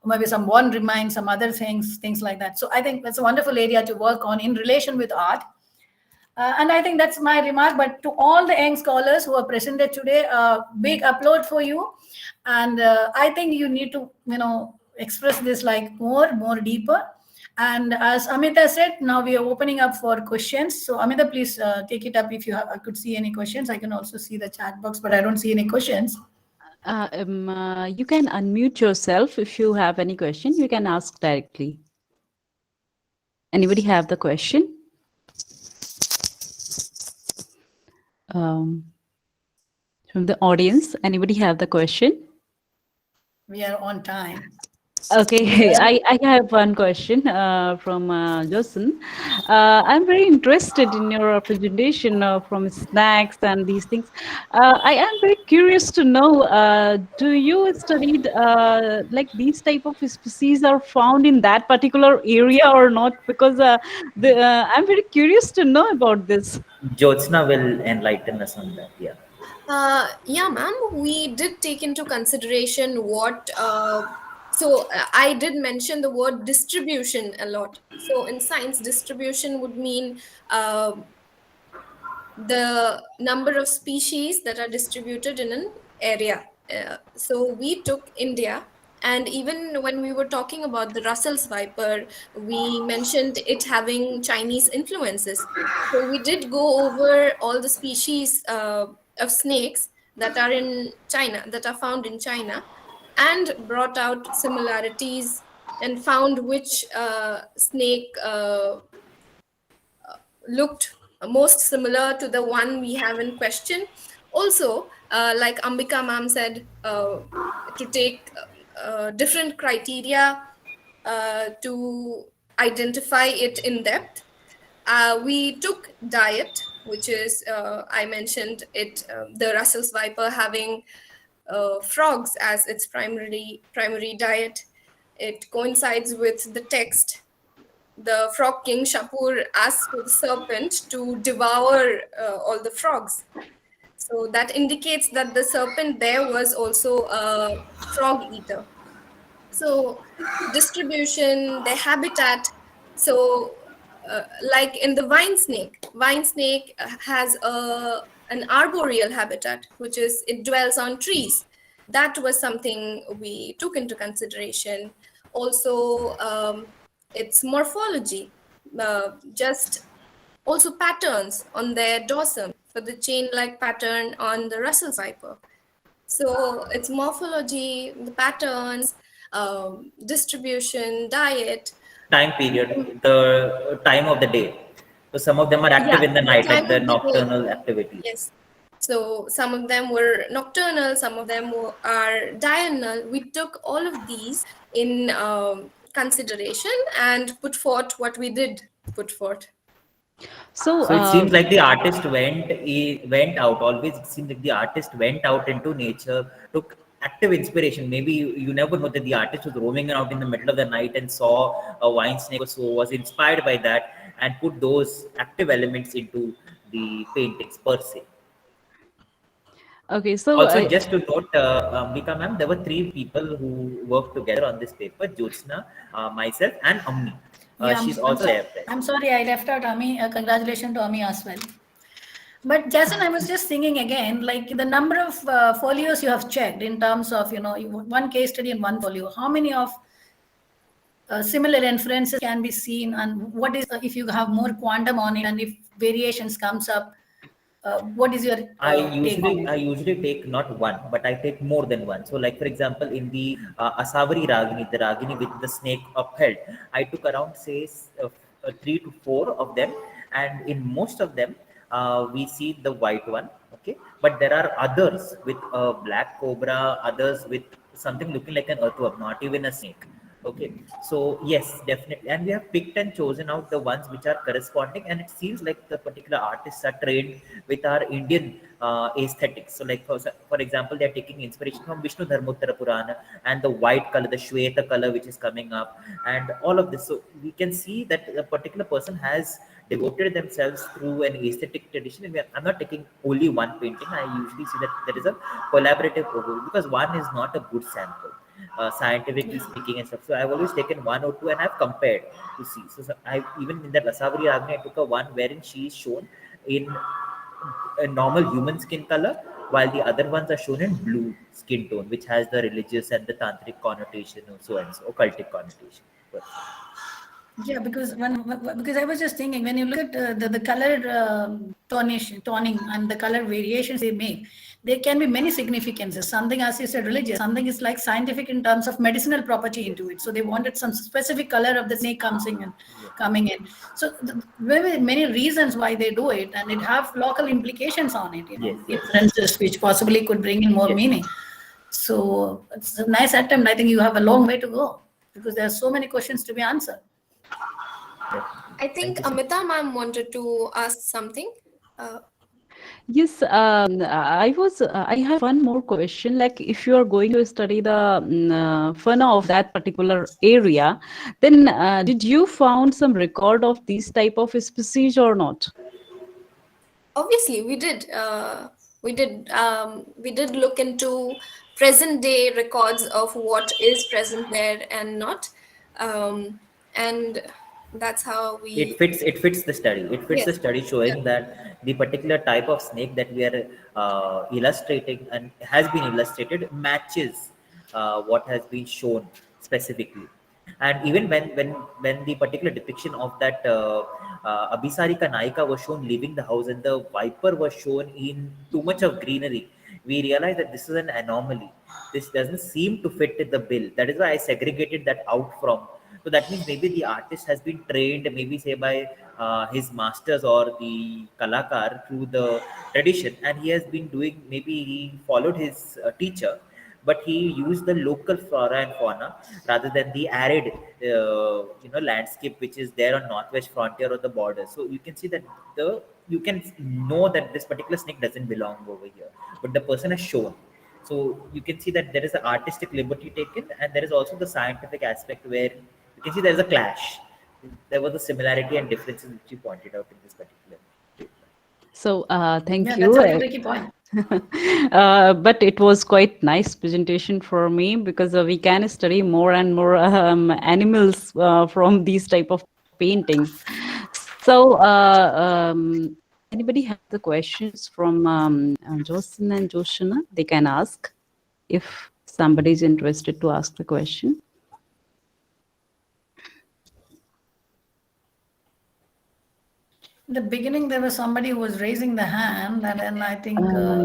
or maybe some bone remains, some other things like that. So I think that's a wonderful area to work on in relation with art. And I think that's my remark. But to all the young scholars who are presented today, big upload for you. And I think you need to, express this like more deeper. And as Amita said, now we are opening up for questions. So Amita, please take it up if you I could see any questions. I can also see the chat box, but I don't see any questions. You can unmute yourself. If you have any question, you can ask directly. Anybody have the question? From the audience, anybody have the question? We are on time. Okay, I have one question from Jason. I'm very interested in your presentation from snacks and these things. I am very curious to know, do you studied like these type of species are found in that particular area or not? Because I'm very curious to know about this. Jyotsna will enlighten us on that. Yeah. Yeah, ma'am, we did take into consideration what, I did mention the word distribution a lot. So in science, distribution would mean the number of species that are distributed in an area. So we took India, and even when we were talking about the Russell's viper, we mentioned it having Chinese influences. So we did go over all the species of snakes that are in China, that are found in China, and brought out similarities and found which snake looked most similar to the one we have in question. Also, like Ambika ma'am said, to take different criteria to identify it in depth. We took diet, which is, I mentioned it, the Russell's viper having frogs as its primary diet. It coincides with the text. The frog king Shapur asked the serpent to devour all the frogs. So that indicates that the serpent there was also a frog eater. So distribution, their habitat. So like in the vine snake has an arboreal habitat, which is it dwells on trees. That was something we took into consideration. Also, its morphology, just also patterns on their dorsum for the chain-like pattern on the Russell's viper. So its morphology, the patterns, distribution, diet. Time period, the time of the day. So some of them are active in the night, like the nocturnal activities. Yes. So some of them were nocturnal, some of them are diurnal. We took all of these in consideration and put forth what we did put forth. So it seems like the artist went out. Always it seems like the artist went out into nature, took active inspiration. Maybe you never know that the artist was roaming around in the middle of the night and saw a wine snake or so, was inspired by that and put those active elements into the paintings per se. Okay, so also just to note, Ambika ma'am, there were 3 people who worked together on this paper: Jyotsna, myself, and Ammi. She's also there. I'm sorry, I left out Ami. Congratulations to Ami as well. But Jason, I was just thinking again, like the number of folios you have checked in terms of, one case study in one folio, how many of similar inferences can be seen, and what is, if you have more quantum on it, and if variations comes up, what is your I usually take not one, but I take more than one. So like for example, in the Asavari Ragini, the Ragini with the snake upheld, I took around say 3 to 4 of them, and in most of them we see the white one. Okay, but there are others with a black cobra, others with something looking like an earthworm, not even a snake. Okay, so yes, definitely, and we have picked and chosen out the ones which are corresponding, and it seems like the particular artists are trained with our Indian aesthetics. So like for example, they are taking inspiration from Vishnu Dharmottara Purana and the white color, the Shweta color which is coming up, and all of this. So we can see that a particular person has devoted themselves through an aesthetic tradition. And I'm not taking only one painting. I usually see that there is a collaborative approach, because one is not a good sample. Scientifically speaking and stuff. So I've always taken 1 or 2 and I've compared to see. So I even in that Asavari Ragini, I took a one wherein she is shown in a normal human skin color, while the other ones are shown in blue skin tone, which has the religious and the tantric connotation, or so and so, occultic connotation. Yeah, because I was just thinking, when you look at the color toning and the color variations they make, there can be many significances. Something, as you said, religious. Something is like scientific in terms of medicinal property into it. So they wanted some specific color of the snake coming in. So very many reasons why they do it, and it have local implications on it. Influences which possibly could bring in more meaning. So it's a nice attempt. I think you have a long way to go, because there are so many questions to be answered. I think Amita ma'am wanted to ask something. Yes, I have one more question. Like, if you are going to study the fauna of that particular area, then did you found some record of these type of species or not? Obviously, we did. we did look into present day records of what is present there and not, and that's how we. It fits the study. It fits Yes. the study showing that the particular type of snake that we are illustrating and has been illustrated matches what has been shown specifically. And even when the particular depiction of that Abhisarika Naika was shown leaving the house and the viper was shown in too much of greenery, we realized that this is an anomaly. This doesn't seem to fit the bill. That is why I segregated that out from. So that means maybe the artist has been trained, maybe say by his masters or the kalakar through the tradition, and he has been doing, maybe he followed his teacher, but he used the local flora and fauna rather than the arid landscape which is there on northwest frontier or the border. So you can see that you can know that this particular snake doesn't belong over here, but the person has shown. So you can see that there is an artistic liberty taken, and there is also the scientific aspect where you can see there is a clash. There was a similarity and differences which you pointed out in this particular. So thank Yeah, you. that's a very tricky point. But it was quite nice presentation for me, because we can study more and more animals from these type of paintings. So anybody have the questions from Jocelyn and Joshina? They can ask if somebody is interested to ask the question. In the beginning, there was somebody who was raising the hand, and then I think.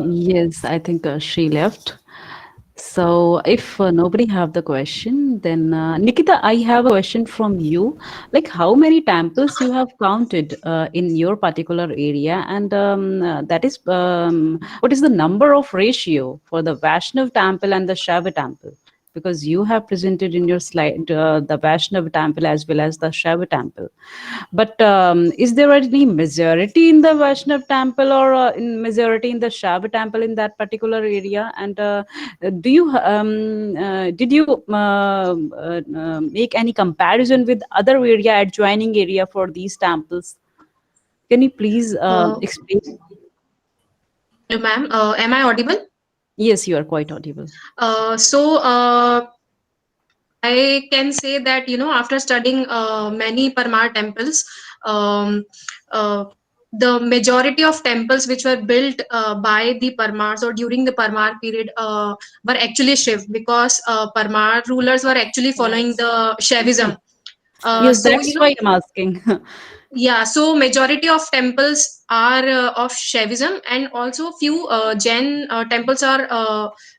Yes, I think she left. So if nobody have the question, then Nikita, I have a question from you. Like, how many temples you have counted in your particular area, and that is what is the number of ratio for the Vaishnav temple and the Shaiva temple? Because you have presented in your slide the Vaishnav temple as well as the Shaiva temple. But is there any majority in the Vaishnav temple or in majority in the Shaiva temple in that particular area? And do you did you make any comparison with other area, adjoining area for these temples? Can you please explain? Hello, ma'am. Am I audible? Yes, you are quite audible. I can say that, after studying many Parmar temples, the majority of temples which were built by the Parmars or during the Parmar period were actually Shiv, because Parmar rulers were actually following the Shaivism. Yes, that's why I'm asking. Yeah, so majority of temples are of Shaivism, and also few Jain temples are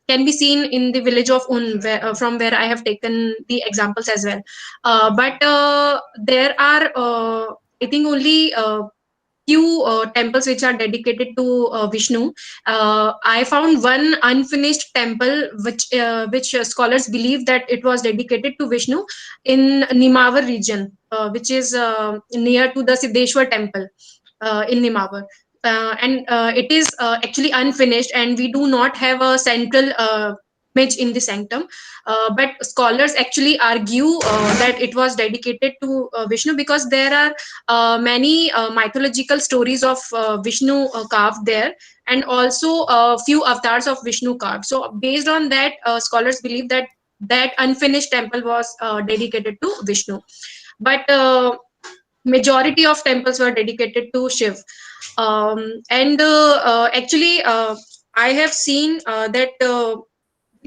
can be seen in the village of Un, from where I have taken the examples as well. But there are, I think, only few temples which are dedicated to Vishnu. I found one unfinished temple which scholars believe that it was dedicated to Vishnu in Nimawar region, which is near to the Siddheshwar temple in Nimawar. And it is actually unfinished, and we do not have a central image in the sanctum. But scholars actually argue that it was dedicated to Vishnu, because there are many mythological stories of Vishnu carved there, and also a few avatars of Vishnu carved. So based on that, scholars believe that that unfinished temple was dedicated to Vishnu. But majority of temples were dedicated to Shiv. And actually, I have seen that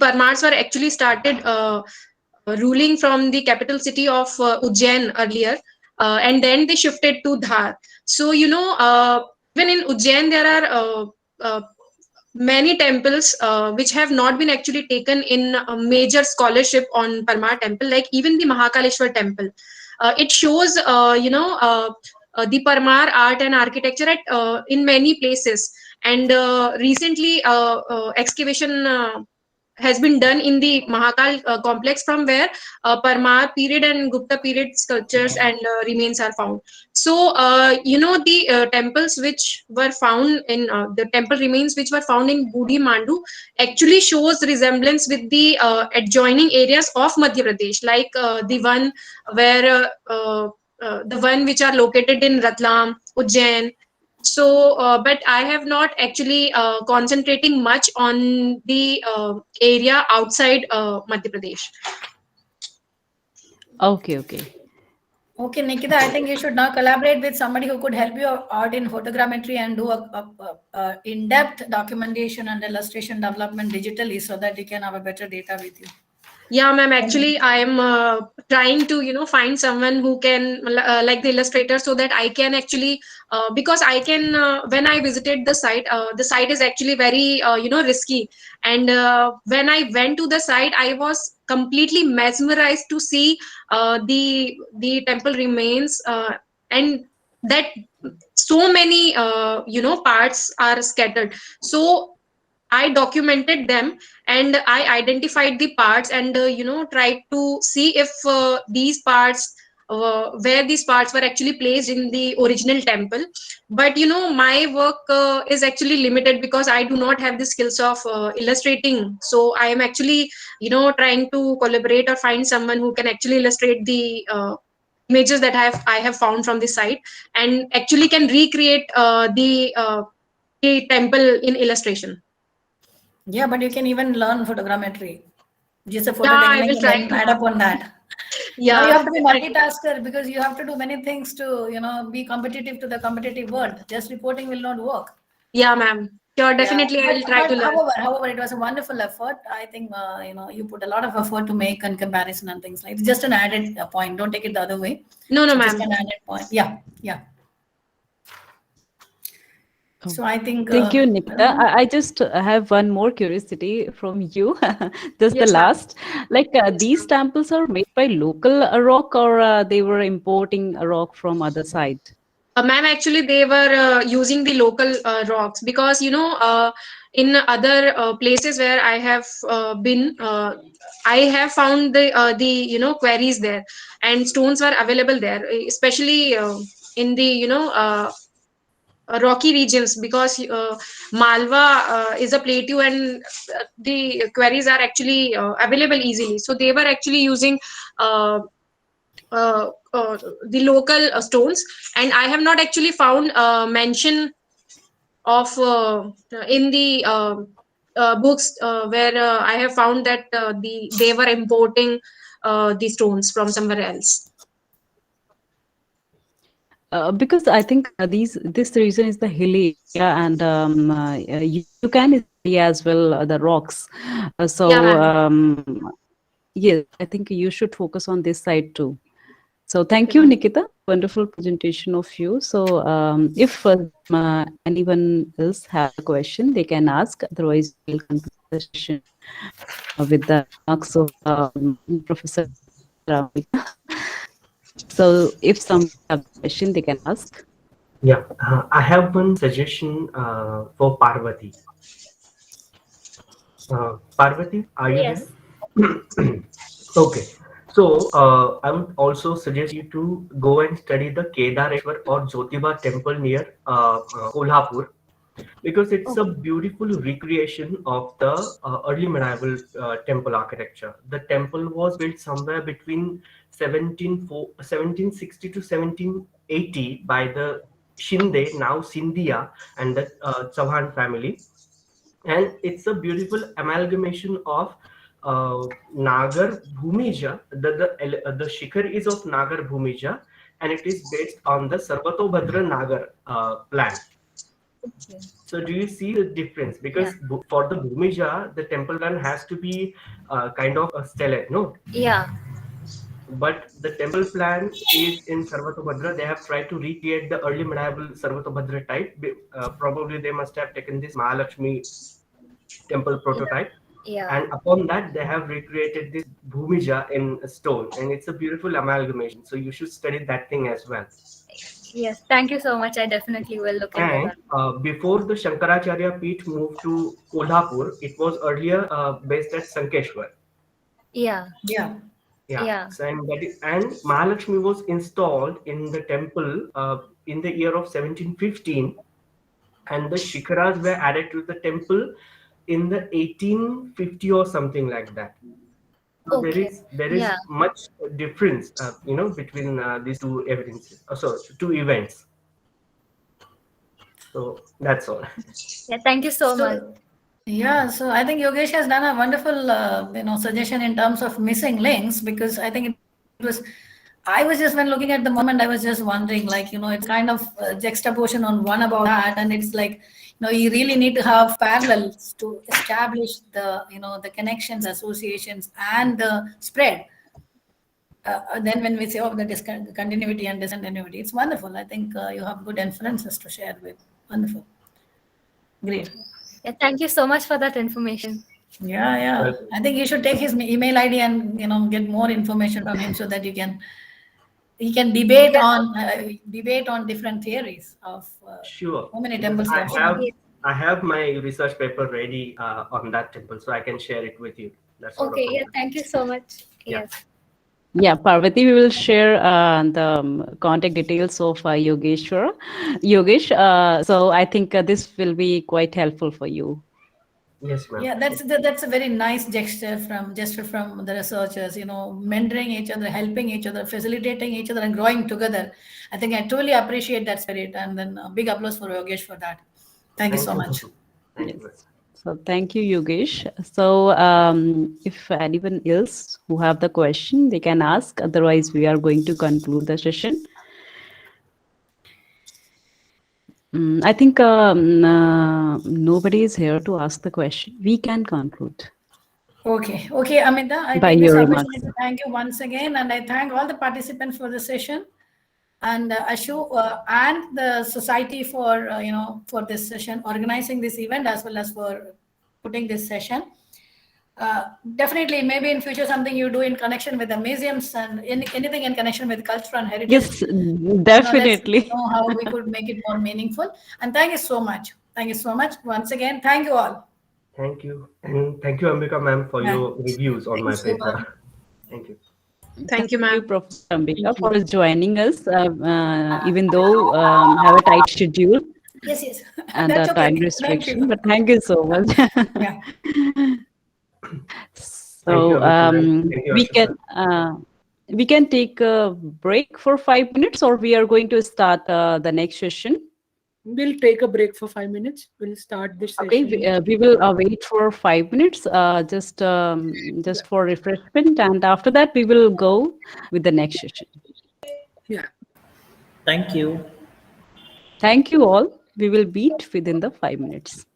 Parmars were actually started ruling from the capital city of Ujjain earlier, and then they shifted to Dhar. So, even in Ujjain, there are many temples which have not been actually taken in a major scholarship on Parmar temple, like even the Mahakaleshwar temple. It shows, the Parmar art and architecture in many places. And recently, excavation has been done in the Mahakal complex, from where Parmar period and Gupta period sculptures and remains are found. So, the temples which were found in the temple remains which were found in Budi Mandu actually shows resemblance with the adjoining areas of Madhya Pradesh, like the one where the one which are located in Ratlam, Ujjain, So, but I have not actually concentrating much on the area outside Madhya Pradesh. Okay, okay. Okay, Nikita, I think you should now collaborate with somebody who could help you out in photogrammetry and do a in-depth documentation and illustration development digitally so that you can have a better data with you. Yeah, ma'am. Actually, I am trying to find someone who can like the illustrator, so that I can actually because I can when I visited the site is actually very risky, and when I went to the site, I was completely mesmerized to see the temple remains and that so many parts are scattered. So I documented them and I identified the parts and tried to see if these parts where these parts were actually placed in the original temple. But my work is actually limited because I do not have the skills of illustrating. So I am actually trying to collaborate or find someone who can actually illustrate the images that I have found from the site and actually can recreate the temple in illustration. Yeah, but you can even learn photogrammetry. Just a photo Yeah, I technique will try and then to. add up on that. Yeah. Now you have to be multitasker because you have to do many things to, be competitive to the competitive world. Just reporting will not work. Yeah, ma'am. Sure, definitely I will try to learn. However, it was a wonderful effort. I think, you put a lot of effort to make and comparison and things like. It's just an added point. Don't take it the other way. No, Just ma'am. an added point. Yeah, yeah. So I think. Thank you, Nikita. I just have one more curiosity from you. Just the Yes, ma'am. last. Like these temples are made by local rock, or they were importing a rock from other side? Ma'am, actually they were using the local rocks because in other places where I have been, I have found the quarries there and stones were available there, especially in the rocky regions, because Malwa is a plateau and the quarries are actually available easily. So they were actually using the local stones, and I have not actually found mention of in the books where I have found that they were importing the stones from somewhere else. Because I think this region is the hilly area, and you can see as well the rocks. So yes, I think you should focus on this side too. So thank you, Nikita. Wonderful presentation of you. So if anyone else has a question, they can ask. Otherwise, we'll conclude the session with the remarks of Professor Ramika. So if some have a question, they can ask. Yeah, I have one suggestion for Parvati. Parvati, are you there? Okay. So I would also suggest you to go and study the Kedareshwar or Jyotiba temple near Kolhapur, because it's a beautiful recreation of the early medieval temple architecture. The temple was built somewhere between 1760 to 1780 by the Shinde, now Sindhia, and the Chauhan family. And it's a beautiful amalgamation of Nagar Bhumija. The shikhar is of Nagar Bhumija, and it is based on the Sarvatobhadra Nagar plan. So do you see the difference? Because for the Bhumija, the temple plan has to be kind of a stellar, no? Yeah. But the temple plan is in Sarvatobhadra. They have tried to recreate the early medieval Sarvatobhadra type. Probably they must have taken this Mahalakshmi temple prototype, and upon that they have recreated this Bhumija in stone, and it's a beautiful amalgamation. So you should study that thing as well. Yes, thank you so much. I definitely will look into that. And before the Shankaracharya Peeth moved to Kolhapur, it was earlier based at Sankeshwar. Yeah. So, and Mahalakshmi was installed in the temple in the year of 1715, and the shikharas were added to the temple in the 1850 or something like that. So there is much difference, between these two evidences. Two events. So that's all. Yeah, thank you so much. Yeah, so I think Yogesh has done a wonderful, suggestion in terms of missing links, because I think it was, I was just, when looking at the moment, I was just wondering, like, it's kind of juxtaposition on one about that, and it's like, you really need to have parallels to establish the, the connections, associations, and the spread. Then when we say, oh, the continuity and discontinuity, it's wonderful. I think you have good inferences to share with. Wonderful. Great. Yeah, thank you so much for that information. Yeah. I think you should take his email ID and get more information from him so that he can debate on different theories of Sure. how many temples we I have my research paper ready on that temple, so I can share it with you. That's not a Okay. Yeah. problem. Thank you so much. Yeah. Yes. Yeah, Parvati, we will share the contact details of Yogeshwara. Yogesh, so I think this will be quite helpful for you. Yes, ma'am. Yeah, that's a very nice gesture from the researchers, mentoring each other, helping each other, facilitating each other, and growing together. I think I truly appreciate that spirit, and then a big applause for Yogesh for that. Thank you so much. Thank you. So thank you, Yogesh. So if anyone else who have the question, they can ask. Otherwise, we are going to conclude the session. I think nobody is here to ask the question. We can conclude. Okay, Amita, I By take this your opportunity remarks. to thank you once again, and I thank all the participants for the session, and Ashu and the society for for this session, organizing this event, as well as for putting this session. Definitely, maybe in future something you do in connection with the museums and anything in connection with culture and heritage. Yes, definitely. Let's know how we could make it more meaningful. And thank you so much. Thank you so much once again. Thank you all. Thank you. And thank you, Ambika ma'am, for your reviews on my paper. Thank you. Thank you, ma'am. Professor Ambika, for joining us, even though have a tight schedule. Yes. And That's a okay. time Thank restriction, you. but thank you so much. Yeah. So Thank you, we can take a break for 5 minutes, or we are going to start the next session. We'll take a break for 5 minutes. We'll start this Okay, session. we will wait for 5 minutes, just for refreshment, and after that we will go with the next session. Yeah. Thank you. Thank you all. We will meet within the 5 minutes.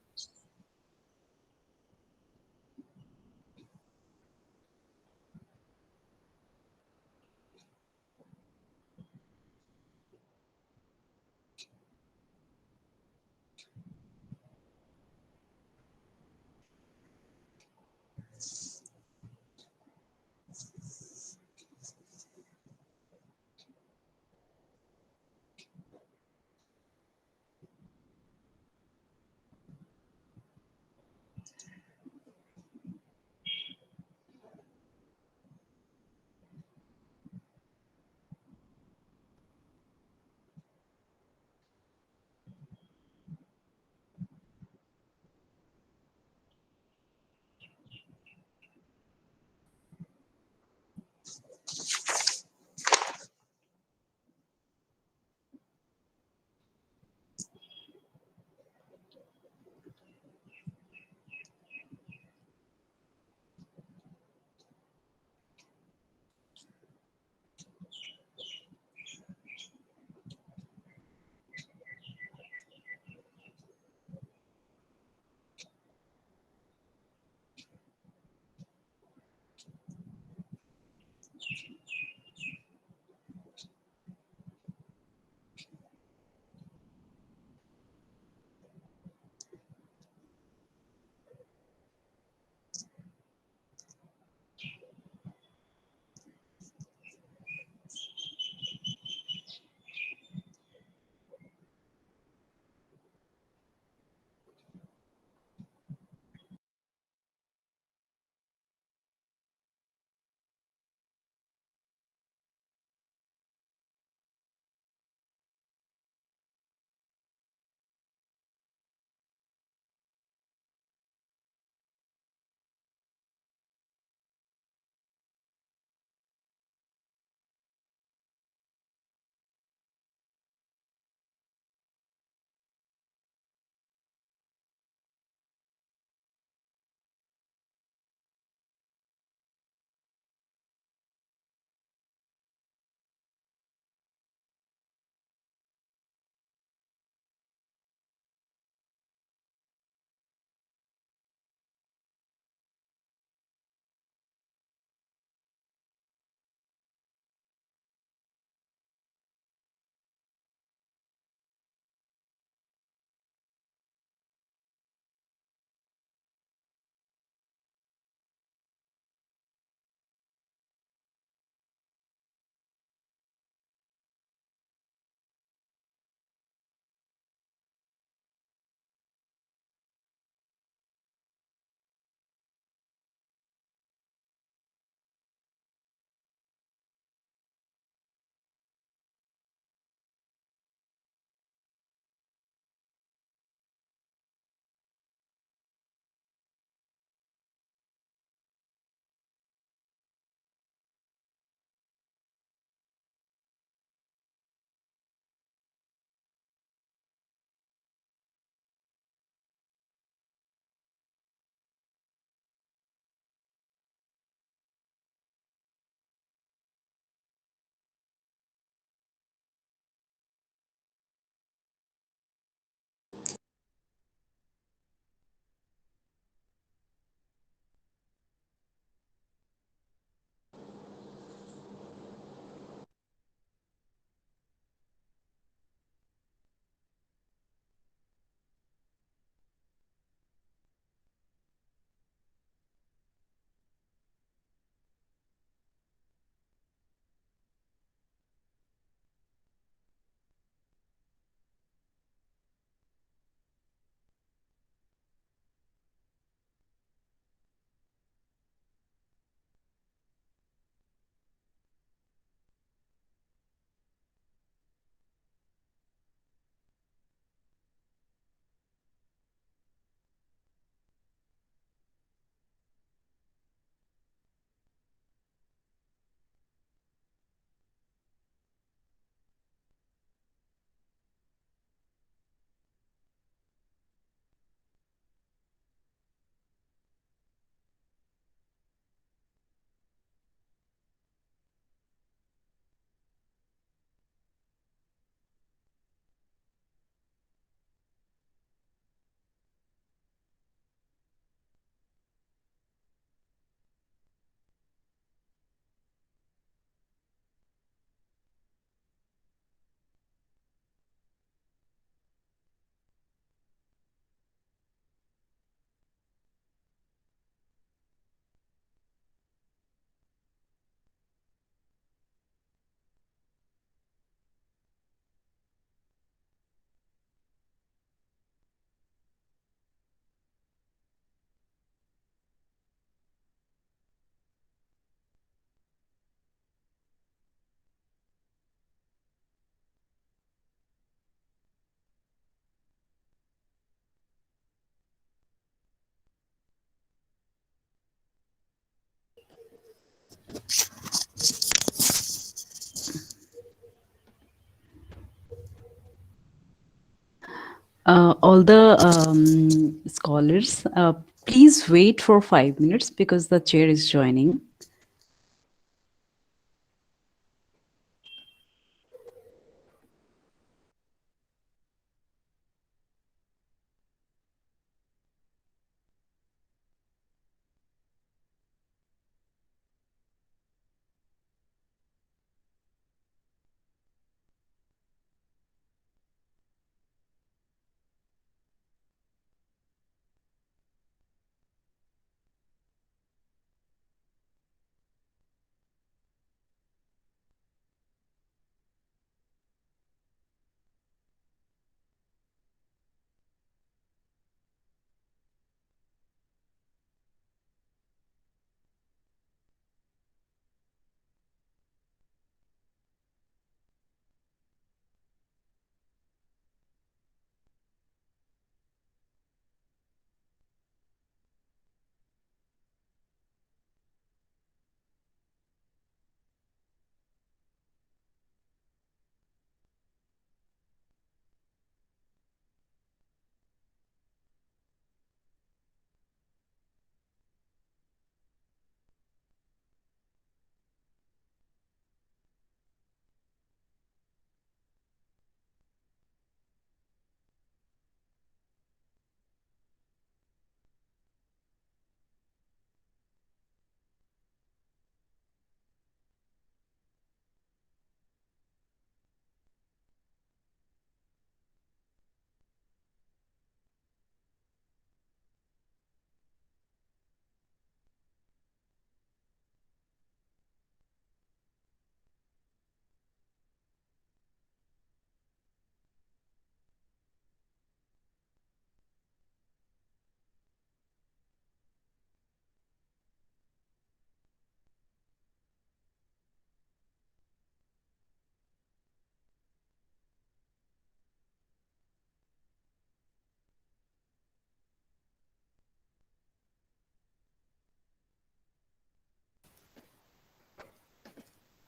All the scholars, please wait for 5 minutes because the chair is joining.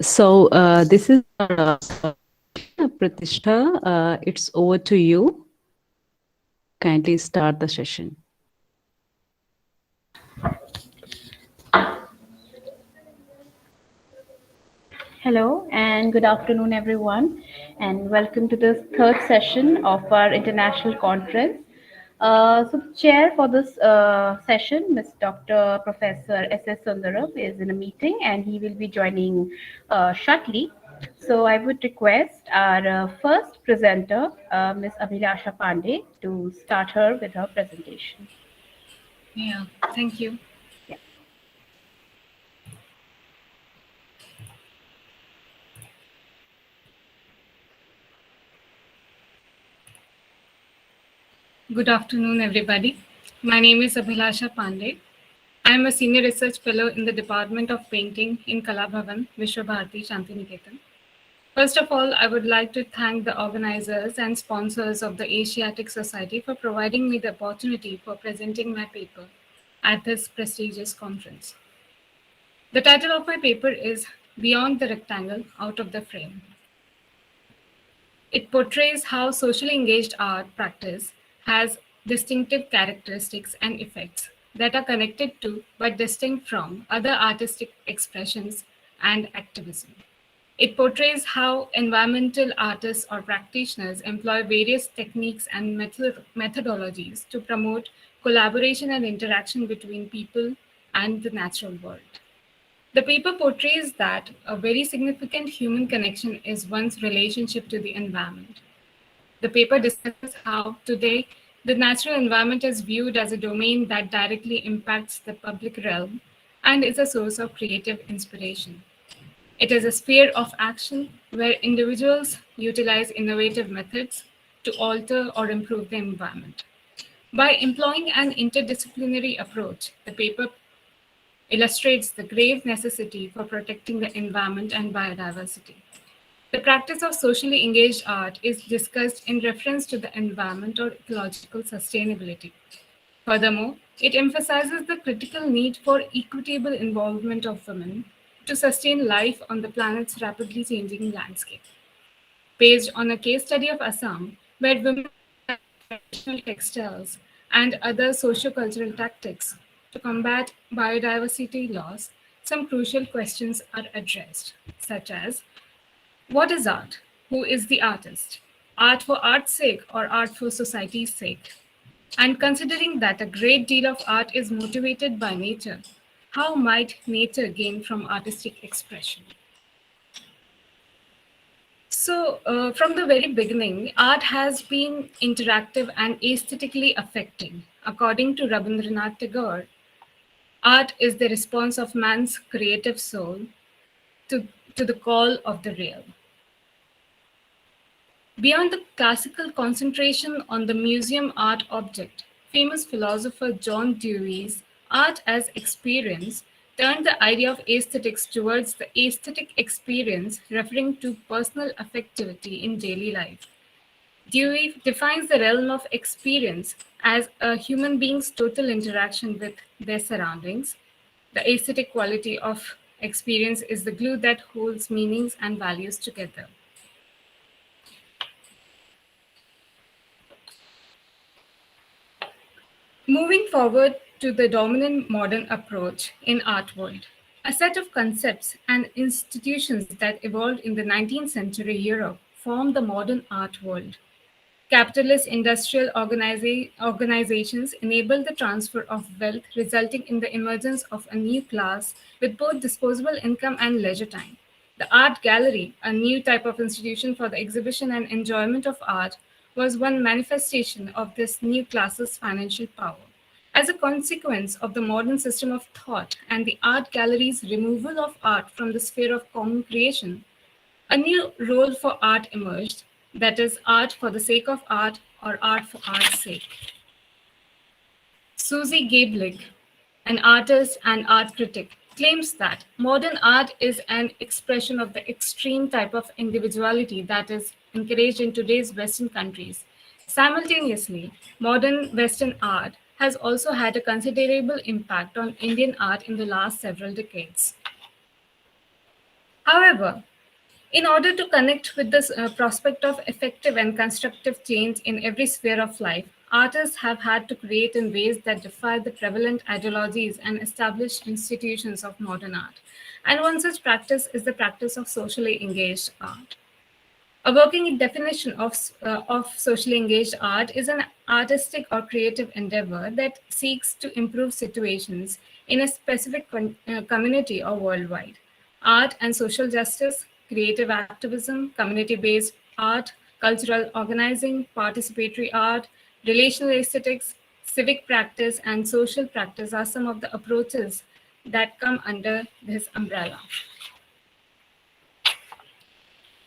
So this is Pratishtha. It's over to you. Kindly start the session. Hello and good afternoon, everyone, and welcome to the third session of our international conference. So the chair for this session, Ms. Dr. Professor S.S. Sundaram, is in a meeting and he will be joining shortly. So I would request our first presenter, Ms. Abhilasha Pandey, to start her with her presentation. Yeah, thank you. Good afternoon, everybody. My name is Abhilasha Pandey. I am a senior research fellow in the Department of Painting in Kala Bhavan, Vishwa Bharati Shantiniketan. First of all, I would like to thank the organizers and sponsors of the Asiatic Society for providing me the opportunity for presenting my paper at this prestigious conference. The title of my paper is Beyond the Rectangle, Out of the Frame. It portrays how socially engaged art practice has distinctive characteristics and effects that are connected to but distinct from other artistic expressions and activism. It portrays how environmental artists or practitioners employ various techniques and methodologies to promote collaboration and interaction between people and the natural world. The paper portrays that a very significant human connection is one's relationship to the environment. The paper discusses how today the natural environment is viewed as a domain that directly impacts the public realm and is a source of creative inspiration. It is a sphere of action where individuals utilize innovative methods to alter or improve the environment. By employing an interdisciplinary approach, the paper illustrates the grave necessity for protecting the environment and biodiversity. The practice of socially engaged art is discussed in reference to the environment or ecological sustainability. Furthermore, it emphasizes the critical need for equitable involvement of women to sustain life on the planet's rapidly changing landscape. Based on a case study of Assam, where women traditional textiles, and other socio-cultural tactics to combat biodiversity loss, some crucial questions are addressed, such as what is art? Who is the artist? Art for art's sake or art for society's sake? And considering that a great deal of art is motivated by nature, how might nature gain from artistic expression? So, from the very beginning, art has been interactive and aesthetically affecting. According to Rabindranath Tagore, art is the response of man's creative soul to, to the call of the real. Beyond the classical concentration on the museum art object, famous philosopher John Dewey's art as experience turned the idea of aesthetics towards the aesthetic experience, referring to personal affectivity in daily life. Dewey defines the realm of experience as a human being's total interaction with their surroundings. The aesthetic quality of experience is the glue that holds meanings and values together. Moving forward to the dominant modern approach in art world, a set of concepts and institutions that evolved in the 19th century Europe formed the modern art world. Capitalist industrial organizations enabled the transfer of wealth, resulting in the emergence of a new class with both disposable income and leisure time. The art gallery, a new type of institution for the exhibition and enjoyment of art, was one manifestation of this new class's financial power. As a consequence of the modern system of thought and the art gallery's removal of art from the sphere of common creation, a new role for art emerged, that is, art for the sake of art or art for art's sake. Susie Gablik, an artist and art critic, claims that modern art is an expression of the extreme type of individuality that is encouraged in today's Western countries. Simultaneously, modern Western art has also had a considerable impact on Indian art in the last several decades. However, in order to connect with this prospect of effective and constructive change in every sphere of life, artists have had to create in ways that defy the prevalent ideologies and established institutions of modern art. And one such practice is the practice of socially engaged art. A working definition of socially engaged art is an artistic or creative endeavor that seeks to improve situations in a specific community or worldwide. Art and social justice, creative activism, community-based art, cultural organizing, participatory art, relational aesthetics, civic practice, and social practice are some of the approaches that come under this umbrella.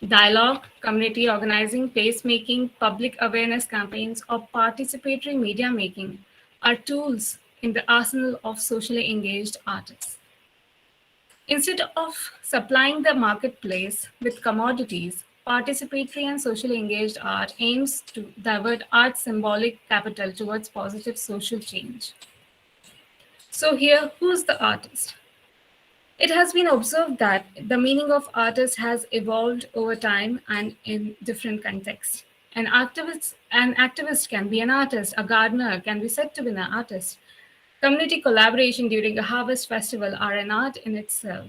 Dialogue, community organizing, placemaking, public awareness campaigns, or participatory media making are tools in the arsenal of socially engaged artists. Instead of supplying the marketplace with commodities, participatory and socially engaged art aims to divert art symbolic capital towards positive social change. So here, who's the artist? It has been observed that the meaning of artist has evolved over time and in different contexts. An activist can be an artist, a gardener can be said to be an artist. Community collaboration during a harvest festival are an art in itself.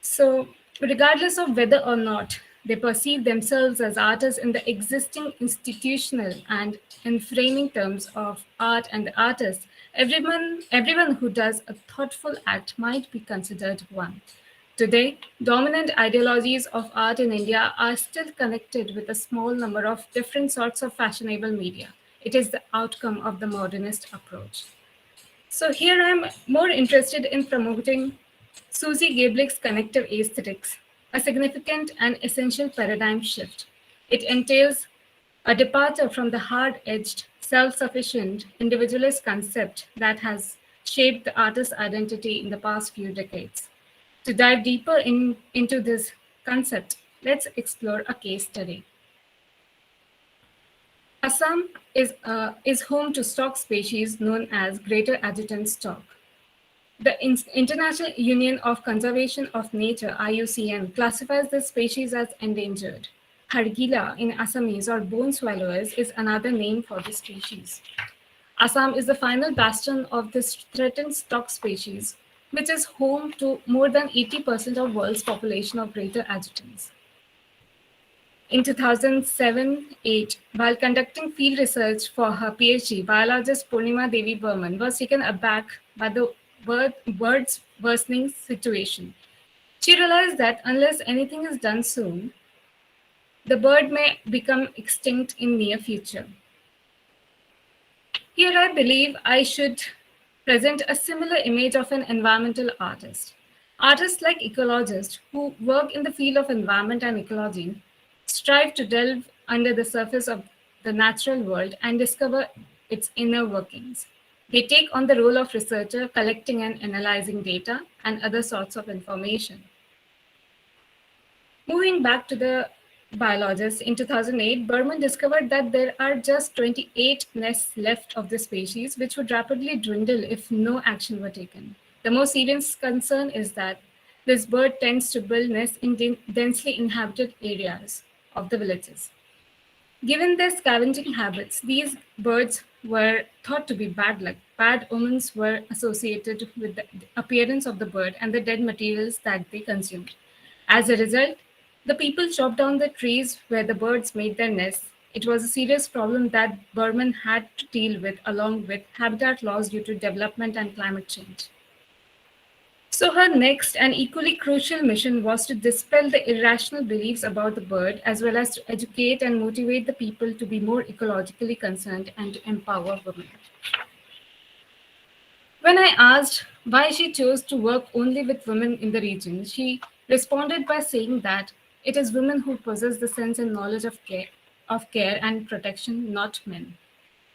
So, regardless of whether or not they perceive themselves as artists in the existing institutional and in framing terms of art and the artist, everyone who does a thoughtful act might be considered one. Today, dominant ideologies of art in India are still connected with a small number of different sorts of fashionable media. It is the outcome of the modernist approach. So here I'm more interested in promoting Susie Gablik's connective aesthetics, a significant and essential paradigm shift. It entails a departure from the hard-edged, self-sufficient, individualist concept that has shaped the artist's identity in the past few decades. To dive deeper into this concept, let's explore a case study. Assam is home to stork species known as greater adjutant stork. The International Union of Conservation of Nature, IUCN, classifies this species as endangered. Hargila in Assamese or bone swallowers is another name for this species. Assam is the final bastion of this threatened stock species, which is home to more than 80% of world's population of greater adjutants. In 2007-8, while conducting field research for her PhD, biologist Purnima Devi Burman was taken aback by the bird's worsening situation. She realized that unless anything is done soon, the bird may become extinct in near future. Here I believe I should present a similar image of an environmental artist. Artists like ecologists who work in the field of environment and ecology strive to delve under the surface of the natural world and discover its inner workings. They take on the role of researcher, collecting and analyzing data and other sorts of information. Moving back to the biologists, in 2008, Burman discovered that there are just 28 nests left of the species, which would rapidly dwindle if no action were taken. The most serious concern is that this bird tends to build nests in densely inhabited areas of the villages. Given their scavenging habits, these birds were thought to be bad luck. Bad omens were associated with the appearance of the bird and the dead materials that they consumed. As a result, the people chopped down the trees where the birds made their nests. It was a serious problem that Burman had to deal with, along with habitat loss due to development and climate change. So her next and equally crucial mission was to dispel the irrational beliefs about the bird, as well as to educate and motivate the people to be more ecologically concerned and to empower women. When I asked why she chose to work only with women in the region, she responded by saying that it is women who possess the sense and knowledge of care and protection, not men.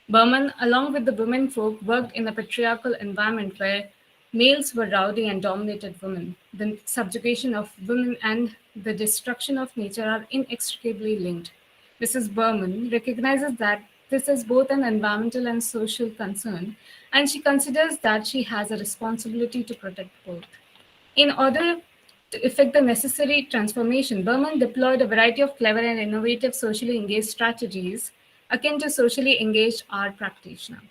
Burman, along with the women folk, worked in a patriarchal environment where males were rowdy and dominated women. The subjugation of women and the destruction of nature are inextricably linked. Mrs. Burman recognizes that this is both an environmental and social concern, and she considers that she has a responsibility to protect both. In order to effect the necessary transformation, Burman deployed a variety of clever and innovative socially engaged strategies akin to socially engaged art practitioner.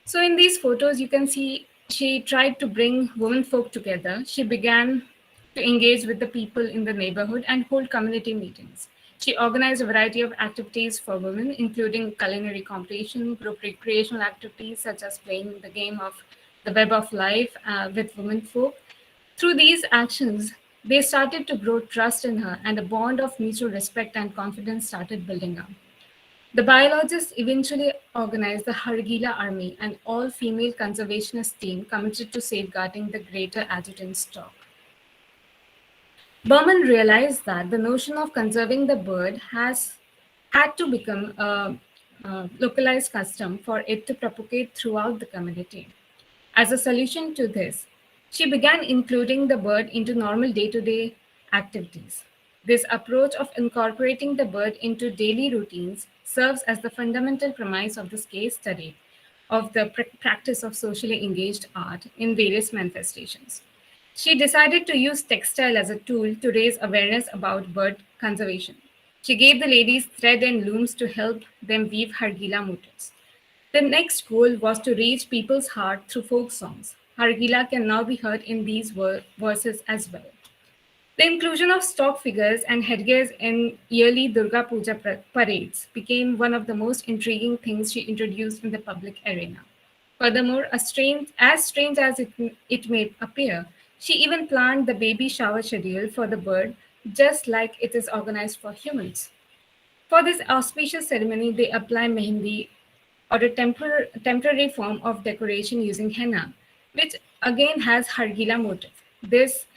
So in these photos, you can see she tried to bring women folk together. She began to engage with the people in the neighborhood and hold community meetings. She organized a variety of activities for women, including culinary competition, group recreational activities such as playing the game of the Web of Life with women folk. Through these actions, they started to grow trust in her, and a bond of mutual respect and confidence started building up. The biologists eventually organized the Hargila Army, an all-female conservationist team committed to safeguarding the greater adjutant stock. Burman realized that the notion of conserving the bird had to become a localized custom for it to propagate throughout the community. As a solution to this, she began including the bird into normal day-to-day activities. This approach of incorporating the bird into daily routines serves as the fundamental premise of this case study of the practice of socially engaged art in various manifestations. She decided to use textile as a tool to raise awareness about bird conservation. She gave the ladies thread and looms to help them weave Hargila motifs. The next goal was to reach people's heart through folk songs. Hargila can now be heard in these verses as well. The inclusion of stock figures and headgears in yearly Durga Puja parades became one of the most intriguing things she introduced in the public arena. Furthermore, as strange as it may appear, she even planned the baby shower schedule for the bird, just like it is organized for humans. For this auspicious ceremony, they apply mehendi, or a temporary form of decoration using henna, which again has Hargila motif. This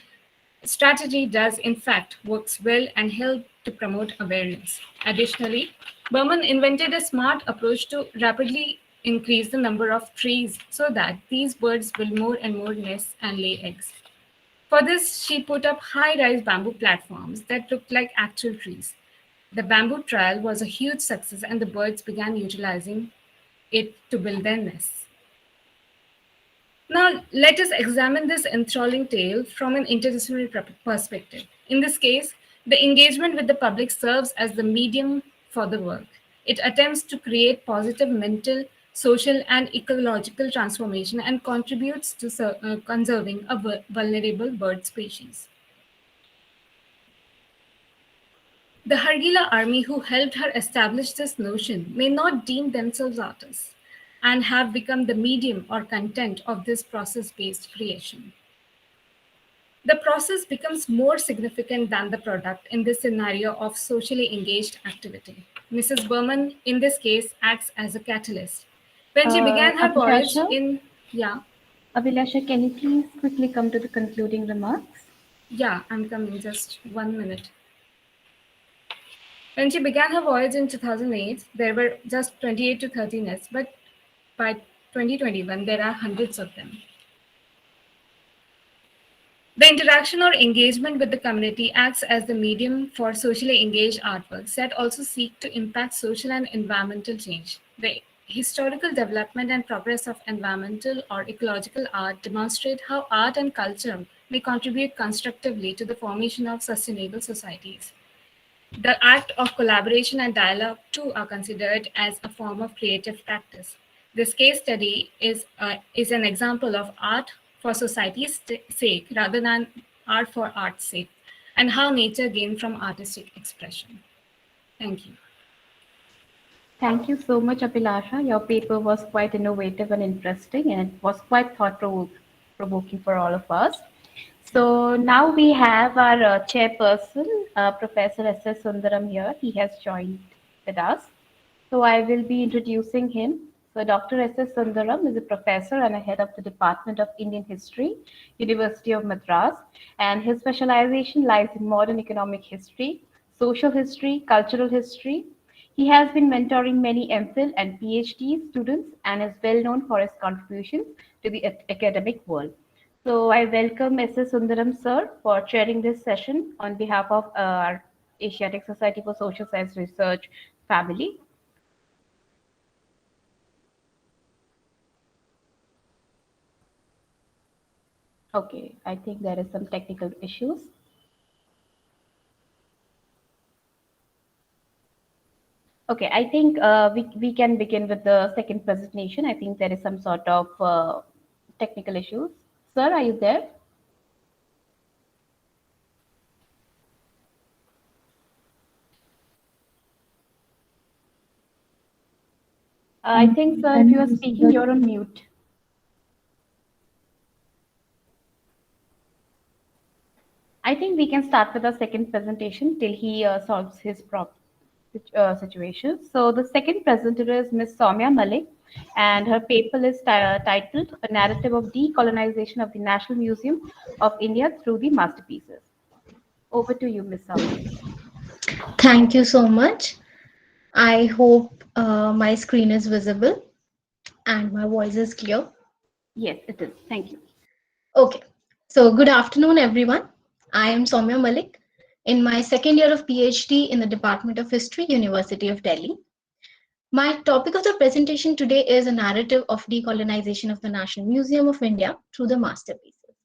strategy does in fact works well and help to promote awareness. Additionally, Burman invented a smart approach to rapidly increase the number of trees so that these birds build more and more nests and lay eggs. For this, she put up high-rise bamboo platforms that looked like actual trees. The bamboo trial was a huge success, and the birds began utilizing it to build their nests. Now, let us examine this enthralling tale from an interdisciplinary perspective. In this case, The engagement with the public serves as the medium for the work. It attempts to create positive mental, social, and ecological transformation and contributes to conserving a vulnerable bird species. The Hargila army who helped her establish this notion may not deem themselves artists and have become the medium or content of this process-based creation. The process becomes more significant than the product in this scenario of socially engaged activity. Mrs. Berman, in this case, acts as a catalyst. When she began her voyage in... Yeah. Abhilasha, can you please quickly come to the concluding remarks? Yeah, I'm coming, just 1 minute. When she began her voyage in 2008, there were just 28 to 30 nests, but by 2021, there are hundreds of them. The interaction or engagement with the community acts as the medium for socially engaged artworks that also seek to impact social and environmental change. The historical development and progress of environmental or ecological art demonstrate how art and culture may contribute constructively to the formation of sustainable societies. The act of collaboration and dialogue too are considered as a form of creative practice. This case study is an example of art for society's sake rather than art for art's sake, and how nature gained from artistic expression. Thank you. Thank you so much, Abhilasha. Your paper was quite innovative and interesting, and it was quite thought-provoking for all of us. So now we have our chairperson, Professor S.S. Sundaram here. He has joined with us. So I will be introducing him. So Dr. S.S. Sundaram is a professor and a head of the Department of Indian History, University of Madras, and his specialization lies in modern economic history, social history, cultural history. He has been mentoring many MPhil and PhD students and is well known for his contributions to the academic world. So I welcome S.S. Sundaram sir for chairing this session on behalf of our Asiatic Society for Social Science Research family. Okay, I think there is some technical issues. Okay, I think we can begin with the second presentation. I think there is some sort of technical issues. Sir, are you there? I think, sir, if you are speaking, you're on mute. I think we can start with the second presentation till he solves his situation. So the second presenter is Ms. Soumya Malik, and her paper is titled A Narrative of Decolonization of the National Museum of India Through the Masterpieces. Over to you, Ms. Soumya. Thank you so much. I hope my screen is visible and my voice is clear. Yes, it is. Thank you. Okay. So good afternoon, everyone. I am Soumya Malik in my second year of PhD in the Department of History, University of Delhi. My topic of the presentation today is a narrative of decolonization of the National Museum of India through the masterpieces.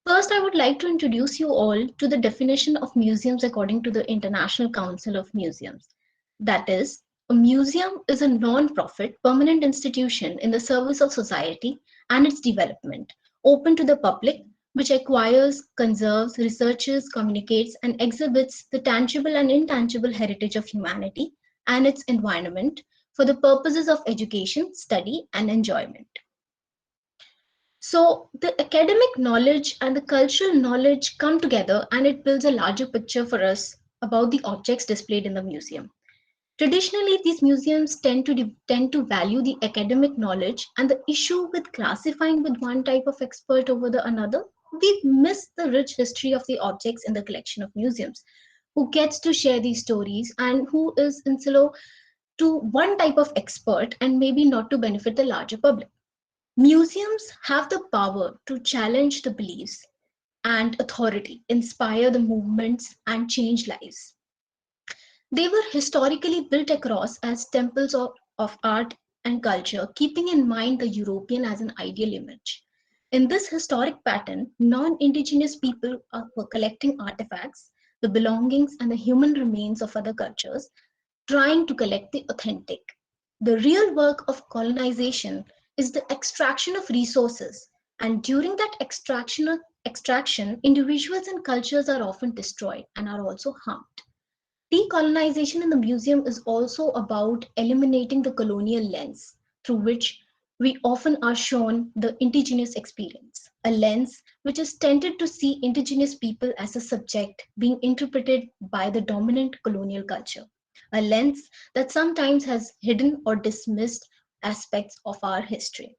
First, I would like to introduce you all to the definition of museums according to the International Council of Museums. That is, a museum is a non-profit permanent institution in the service of society and its development, open to the public, which acquires, conserves, researches, communicates, and exhibits the tangible and intangible heritage of humanity and its environment for the purposes of education, study, and enjoyment. So the academic knowledge and the cultural knowledge come together, and it builds a larger picture for us about the objects displayed in the museum. Traditionally, these museums tend to value the academic knowledge, and the issue with classifying with one type of expert over the another, we miss the rich history of the objects in the collection of museums, who gets to share these stories and who is in silo to one type of expert and maybe not to benefit the larger public. Museums have the power to challenge the beliefs and authority, inspire the movements, and change lives. They were historically built across as temples of art and culture, keeping in mind the European as an ideal image. In this historic pattern, non-indigenous people were collecting artifacts, the belongings, and the human remains of other cultures, trying to collect the authentic. The real work of colonization is the extraction of resources, and during that extraction, individuals and cultures are often destroyed and are also harmed. Decolonization in the museum is also about eliminating the colonial lens through which we often are shown the indigenous experience, a lens which is tended to see indigenous people as a subject being interpreted by the dominant colonial culture, a lens that sometimes has hidden or dismissed aspects of our history.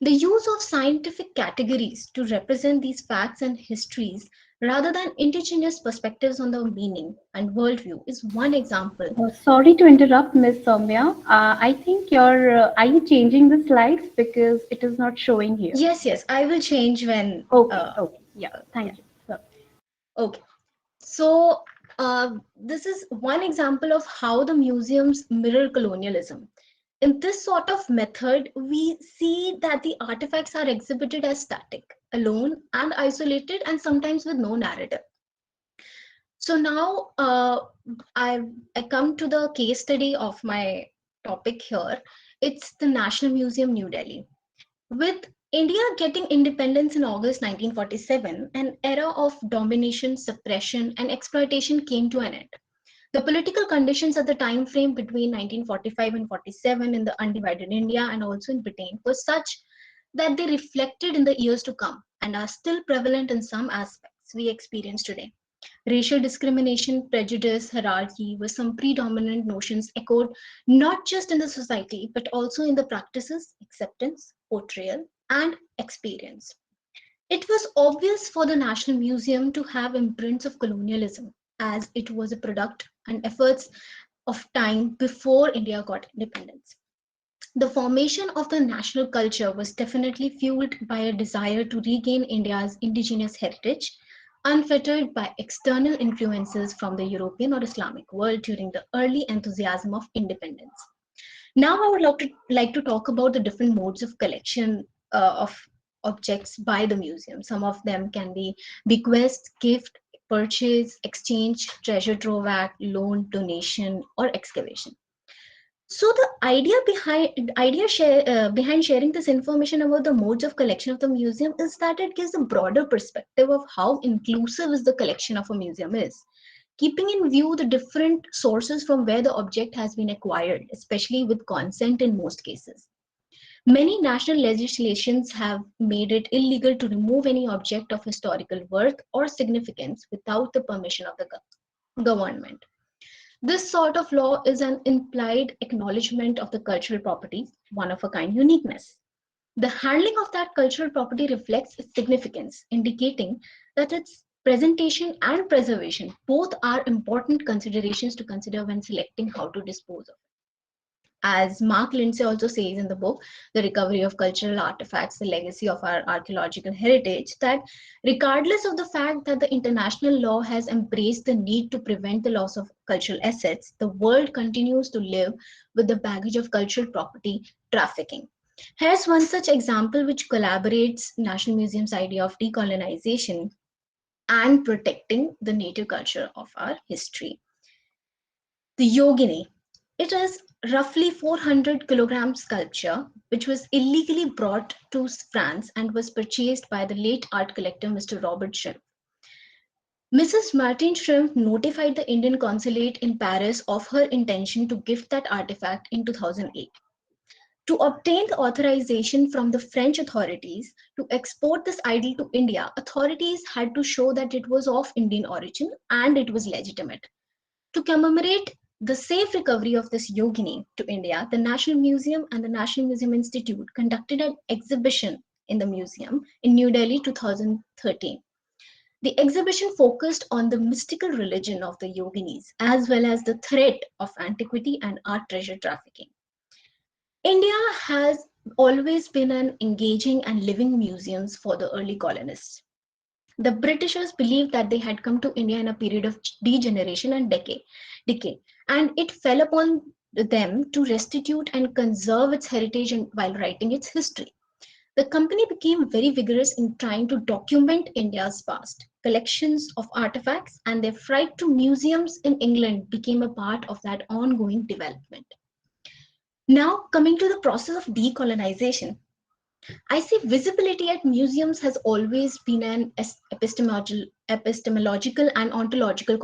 The use of scientific categories to represent these facts and histories rather than indigenous perspectives on the meaning and worldview is one example. Sorry to interrupt, Miss Soumya. I think are you changing the slides because it is not showing here? Yes, I will change when. Okay. Yeah, thank you. So, Okay. So, this is one example of how the museums mirror colonialism. In this sort of method, we see that the artifacts are exhibited as static, alone, and isolated, and sometimes with no narrative. So now I come to the case study of my topic here. It's the National Museum, New Delhi. With India getting independence in August 1947, an era of domination, suppression, and exploitation came to an end. The political conditions at the time frame between 1945 and 47 in the undivided India and also in Britain were such that they reflected in the years to come and are still prevalent in some aspects we experience today. Racial discrimination, prejudice, hierarchy were some predominant notions echoed not just in the society but also in the practices, acceptance, portrayal, and experience. It was obvious for the National Museum to have imprints of colonialism, as it was a product and efforts of time before India got independence. The formation of the national culture was definitely fueled by a desire to regain India's indigenous heritage, unfettered by external influences from the European or Islamic world during the early enthusiasm of independence. Now, I would like to talk about the different modes of collection of objects by the museum. Some of them can be bequest, gift, purchase, exchange, treasure trove act, loan, donation, or excavation. So the behind sharing this information about the modes of collection of the museum is that it gives a broader perspective of how inclusive is the collection of a museum is, keeping in view the different sources from where the object has been acquired, especially with consent in most cases. Many national legislations have made it illegal to remove any object of historical worth or significance without the permission of the government. This sort of law is an implied acknowledgement of the cultural property's one-of-a-kind uniqueness. The handling of that cultural property reflects its significance, indicating that its presentation and preservation both are important considerations to consider when selecting how to dispose of it. As Mark Lindsay also says in the book, The Recovery of Cultural Artifacts, the Legacy of Our Archaeological Heritage, that regardless of the fact that the international law has embraced the need to prevent the loss of cultural assets, the world continues to live with the baggage of cultural property trafficking. Here's one such example which collaborates National Museum's idea of decolonization and protecting the native culture of our history. The Yogini. It is roughly 400 kilogram sculpture, which was illegally brought to France and was purchased by the late art collector Mr. Robert Shrimp. Mrs. Martin Shrimp notified the Indian consulate in Paris of her intention to gift that artifact in 2008. To obtain the authorization from the French authorities to export this idol to India, authorities had to show that it was of Indian origin and it was legitimate. To commemorate the safe recovery of this yogini to India, the National Museum and the National Museum Institute conducted an exhibition in the museum in New Delhi 2013. The exhibition focused on the mystical religion of the yoginis as well as the threat of antiquity and art treasure trafficking. India has always been an engaging and living museums for the early colonists. The Britishers believed that they had come to India in a period of degeneration and decay, and it fell upon them to restitute and conserve its heritage while writing its history. The company became very vigorous in trying to document India's past. Collections of artifacts and their flight to museums in England became a part of that ongoing development. Now, coming to the process of decolonization, I see visibility at museums has always been an epistemological and ontological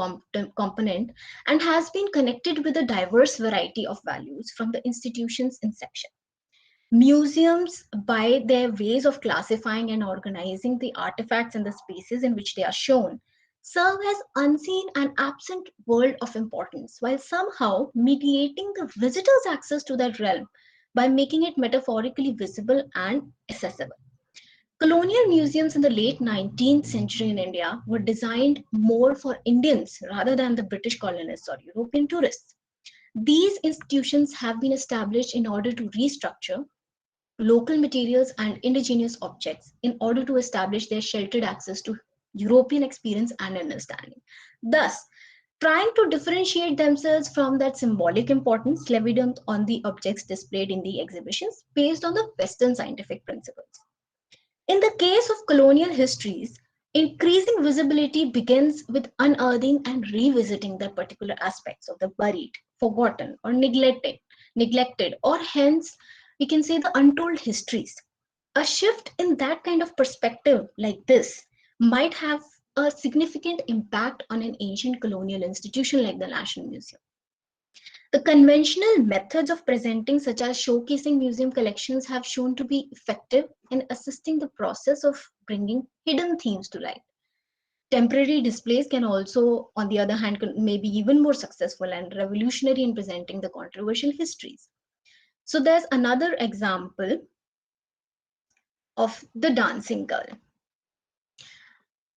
component and has been connected with a diverse variety of values from the institution's inception. Museums, by their ways of classifying and organizing the artifacts and the spaces in which they are shown, serve as unseen and absent world of importance, while somehow mediating the visitor's access to that realm by making it metaphorically visible and accessible. Colonial museums in the late 19th century in India were designed more for Indians rather than the British colonists or European tourists. These institutions have been established in order to restructure local materials and indigenous objects in order to establish their sheltered access to European experience and understanding. Thus, trying to differentiate themselves from that symbolic importance levied on the objects displayed in the exhibitions based on the Western scientific principles. In the case of colonial histories, increasing visibility begins with unearthing and revisiting the particular aspects of the buried, forgotten, or neglected, or hence we can say the untold histories. A shift in that kind of perspective like this might have a significant impact on an ancient colonial institution like the National Museum. The conventional methods of presenting, such as showcasing museum collections, have shown to be effective in assisting the process of bringing hidden themes to light. Temporary displays can also, on the other hand, may be even more successful and revolutionary in presenting the controversial histories. So there's another example of the dancing girl.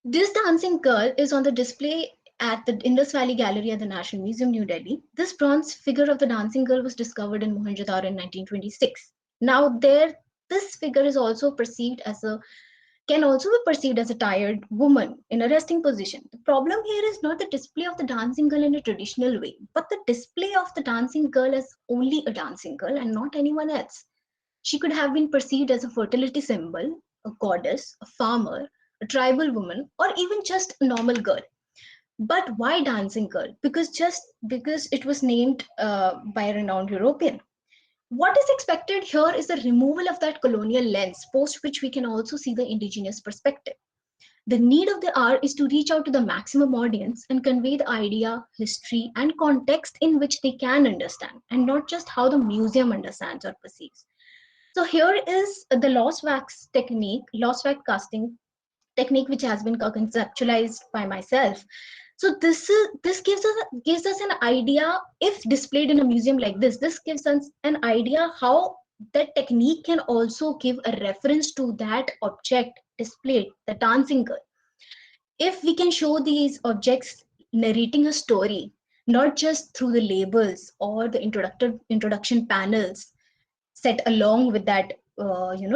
This dancing girl is on the display at the Indus Valley Gallery at the National Museum, New Delhi. This bronze figure of the dancing girl was discovered in Mohenjo-daro in 1926. Now, this figure is also perceived as can also be perceived as a tired woman in a resting position. The problem here is not the display of the dancing girl in a traditional way, but the display of the dancing girl as only a dancing girl and not anyone else. She could have been perceived as a fertility symbol, a goddess, a farmer, a tribal woman, or even just a normal girl. But why dancing girl? Because it was named by a renowned European. What is expected here is the removal of that colonial lens, post which we can also see the indigenous perspective. The need of the hour is to reach out to the maximum audience and convey the idea, history, and context in which they can understand, and not just how the museum understands or perceives. So here is the lost wax casting technique, which has been conceptualized by myself. So this gives us an idea. If displayed in a museum like this gives us an idea how that technique can also give a reference to that object displayed, the dancing girl. If we can show these objects narrating a story, not just through the labels or the introduction panels set along with that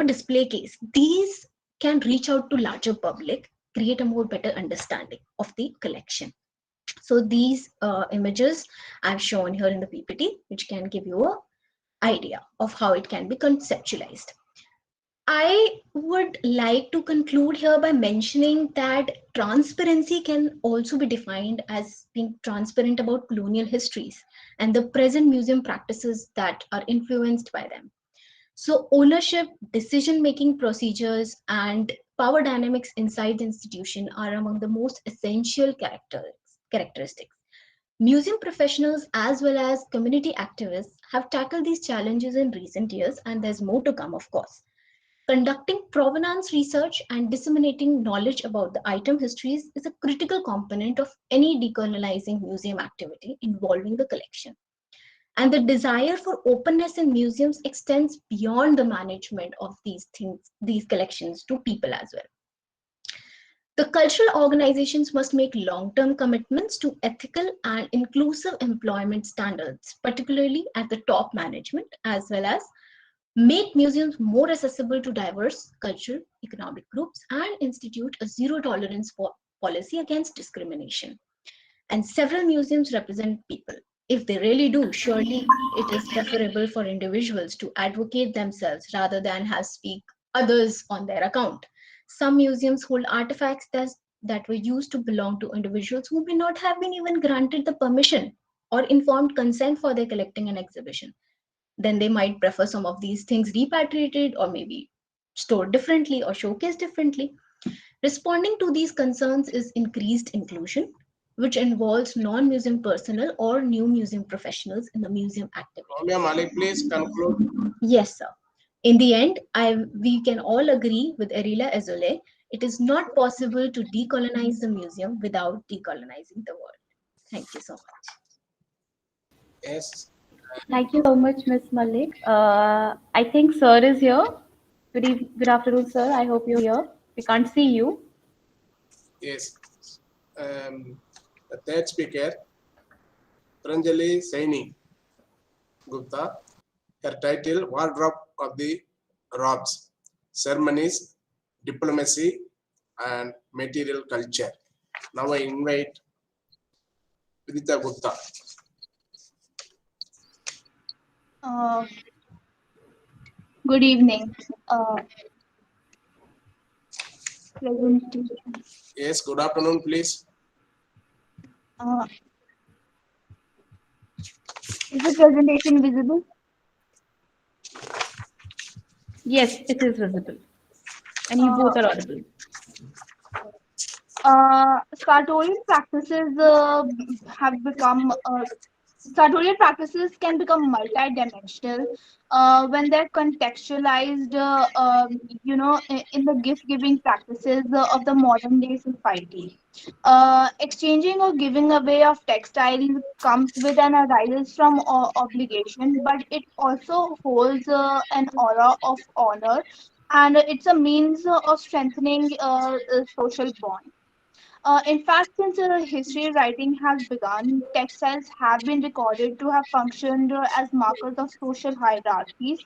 display case, these can reach out to larger public, create a more better understanding of the collection. So these images I've shown here in the PPT, which can give you an idea of how it can be conceptualized. I would like to conclude here by mentioning that transparency can also be defined as being transparent about colonial histories and the present museum practices that are influenced by them. So ownership, decision-making procedures, and power dynamics inside the institution are among the most essential characteristics. Museum professionals as well as community activists have tackled these challenges in recent years, and there's more to come, of course. Conducting provenance research and disseminating knowledge about the item histories is a critical component of any decolonizing museum activity involving the collection. And the desire for openness in museums extends beyond the management of these collections to people as well. The cultural organizations must make long-term commitments to ethical and inclusive employment standards, particularly at the top management, as well as make museums more accessible to diverse cultural, economic groups, and institute a zero-tolerance policy against discrimination. And several museums represent people. If they really do, surely it is preferable for individuals to advocate themselves rather than have speak others on their account. Some museums hold artifacts that were used to belong to individuals who may not have been even granted the permission or informed consent for their collecting and exhibition. Then they might prefer some of these things repatriated or maybe stored differently or showcased differently. Responding to these concerns is increased inclusion, which involves non museum personnel or new museum professionals in the museum activity. Ramya Malik, please conclude. Yes, sir. In the end, we can all agree with Erila Ezole, it is not possible to decolonize the museum without decolonizing the world. Thank you so much. Yes. Thank you so much, Ms. Malik. I think Sir is here. Good afternoon, Sir. I hope you're here. We can't see you. Yes. The third speaker, Pranjali Saini Gupta. Her title, Wardrobe of the Robes, Ceremonies, Diplomacy, and Material Culture. Now I invite Riza Gupta. Good evening. Yes, good afternoon, please. Is the presentation visible? Yes, it is visible. And you both are audible. Sartorial practices sartorial practices can become multi-dimensional when they're contextualized, in the gift-giving practices of the modern-day society. Exchanging or giving away of textiles comes with and arises from obligation, but it also holds an aura of honor, and it's a means of strengthening social bonds. In fact, since history writing has begun, textiles have been recorded to have functioned as markers of social hierarchies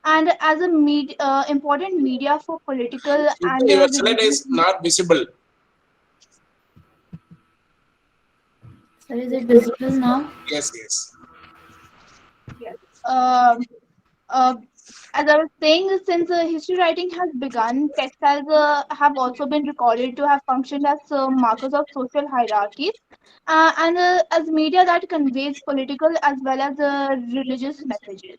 and as a important media for political and Your slide religious. is not visible. So is it visible now? Yes, yes. Yes. As I was saying, since history writing has begun, textiles have also been recorded to have functioned as markers of social hierarchies and as media that conveys political as well as religious messages.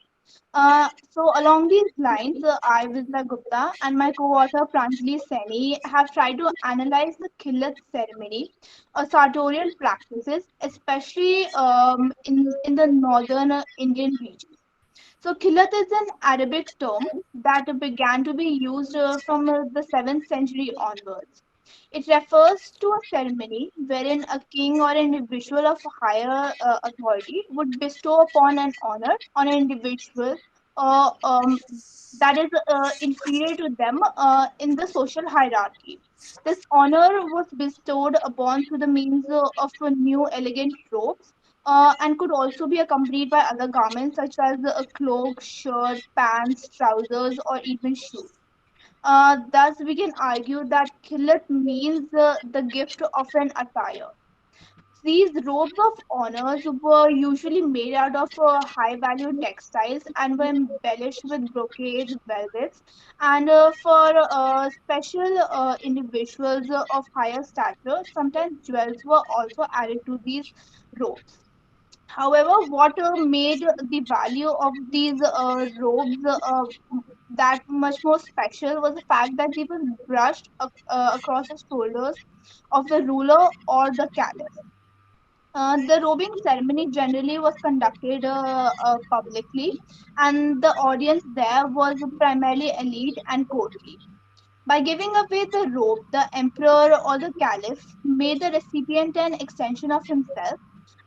So along these lines, I, Vizla Gupta, and my co-author Pranjali Saini have tried to analyze the Khillat ceremony, sartorial practices, especially in the northern Indian region. So Khillat is an Arabic term that began to be used from the 7th century onwards. It refers to a ceremony wherein a king or individual of higher authority would bestow upon an honor on an individual that is inferior to them in the social hierarchy. This honor was bestowed upon through the means of new elegant robes and could also be accompanied by other garments such as a cloak, shirt, pants, trousers, or even shoes. Thus, we can argue that khillat means the gift of an attire. These robes of honors were usually made out of high value textiles and were embellished with brocades, velvets, and for special individuals of higher stature, sometimes jewels were also added to these robes. However, what made the value of these robes that much more special was the fact that they were brushed across the shoulders of the ruler or the caliph. The robing ceremony generally was conducted publicly, and the audience there was primarily elite and courtly. By giving away the robe, the emperor or the caliph made the recipient an extension of himself,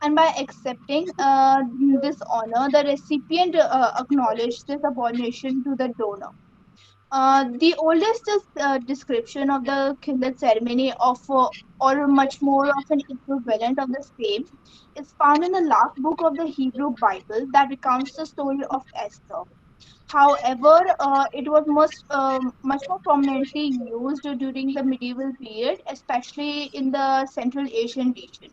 and by accepting this honor, the recipient acknowledged the subordination to the donor. The oldest description of the Khillat ceremony or much more of an equivalent of the same is found in the last book of the Hebrew Bible that recounts the story of Esther. However, it was much more prominently used during the medieval period, especially in the Central Asian region.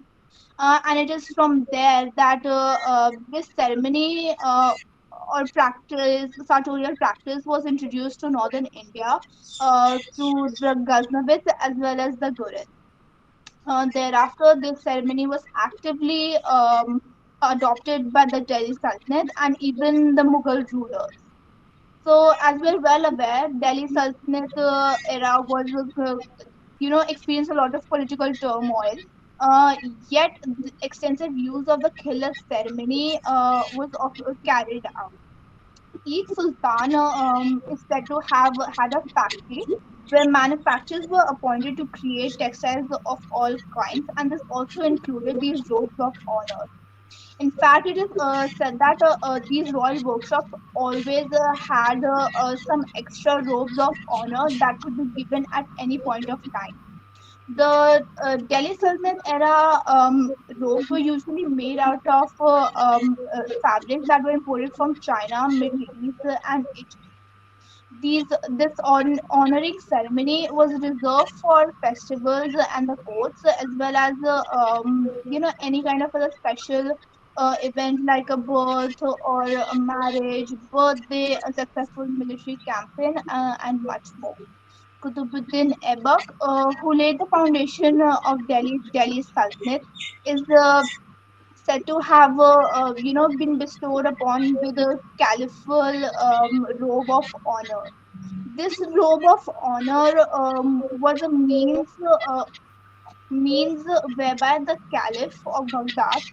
And it is from there that this ceremony or practice, sartorial practice was introduced to northern India through the Ghaznavids as well as the Gurids. Thereafter, this ceremony was actively adopted by the Delhi Sultanate and even the Mughal rulers. So, as we're well aware, Delhi Sultanate era was, experienced a lot of political turmoil. Uh, Yet, the extensive use of the khillat ceremony was carried out. Each sultan is said to have had a factory where manufacturers were appointed to create textiles of all kinds, and this also included these robes of honor. In fact, it is said that these royal workshops always had some extra robes of honor that could be given at any point of time. The Delhi Sultanate era robes were usually made out of fabrics that were imported from China, Middle East, and Egypt. This honoring ceremony was reserved for festivals and the courts, as well as any kind of other special event like a birth or a marriage, birthday, a successful military campaign, and much more. Qutbuddin Aibak, who laid the foundation of Delhi Sultanate, is said to have been bestowed upon with a caliphal robe of honor. This robe of honor was a means whereby the Caliph of Baghdad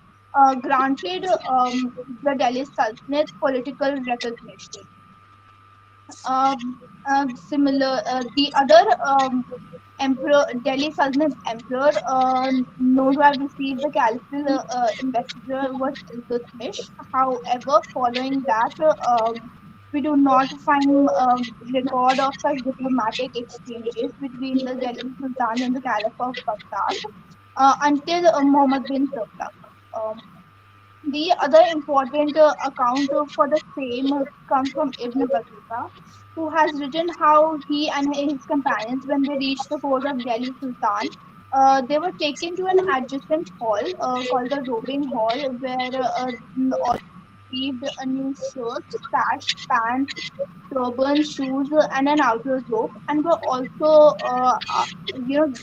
granted the Delhi Sultanate political recognition. Similar, the other emperor, Delhi Sultanate emperor, known to have received the caliphal investiture was Iltutmish. However, following that, we do not find record of such diplomatic exchanges between the Delhi Sultan and the Caliph of Baghdad until Muhammad bin Tughlaq. The other important account for the same comes from Ibn Battuta, who has written how he and his companions, when they reached the court of Delhi Sultan, they were taken to an adjacent hall called the Robing Hall, where all received a new shirt, sash, pants, turban, shoes, and an outer robe, and were also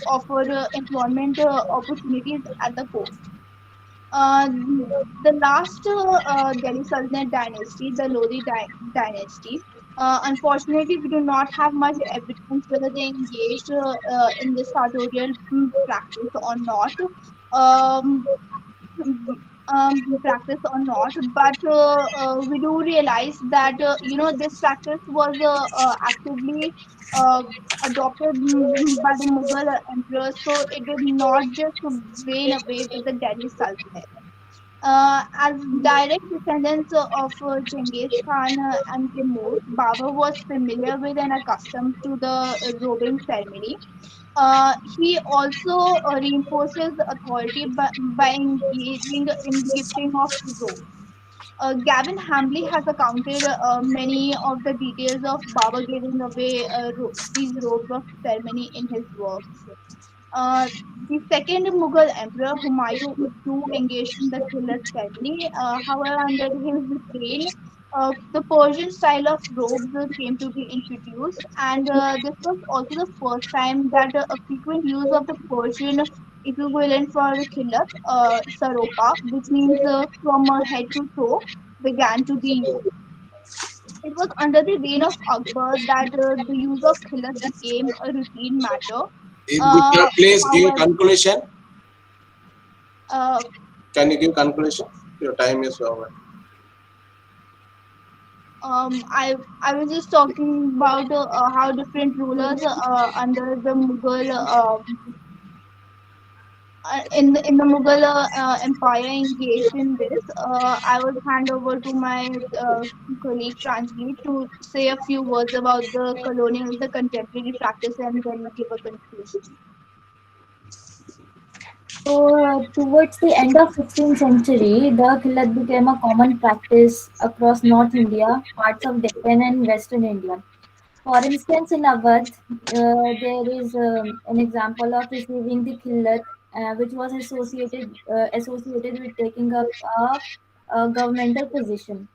offered employment opportunities at the court. Uh, the last Delhi Sultanate dynasty, the dynasty, unfortunately, we do not have much evidence whether they engaged in this sartorial practice or not. Um, Practice or not, but we do realize that this practice was actively uh, adopted by the Mughal emperors, so it did not just wane away with the Delhi Sultanate. As direct descendants of Genghis Khan and Timur, Babur was familiar with and accustomed to the robing ceremony. He also reinforces authority by engaging in gifting of robes. Gavin Hambley has accounted many of the details of Baba giving away these robes of ceremony in his works. Uh, the second Mughal emperor, Humayun too, engaged in the khillat ceremony. However, under his reign, the Persian style of robes came to be introduced, and this was also the first time that a frequent use of the Persian equivalent for khillat, saropa, which means from head to toe, began to be used. It was under the reign of Akbar that the use of khillat became a routine matter. Gupta, please give However, conclusion. uh, Can you give conclusion? Your time is over. I was just talking about how different rulers under the Mughal in the Mughal Empire engaged in this. I would hand over to my colleague Pranjali to say a few words about the colonial, the contemporary practice, and then give a conclusion. So, towards the end of 16th century, the khillat became a common practice across North India, parts of Deccan and Western India. For instance, in Awadh, there is an example of receiving the khillat, which was associated with taking up a governmental position.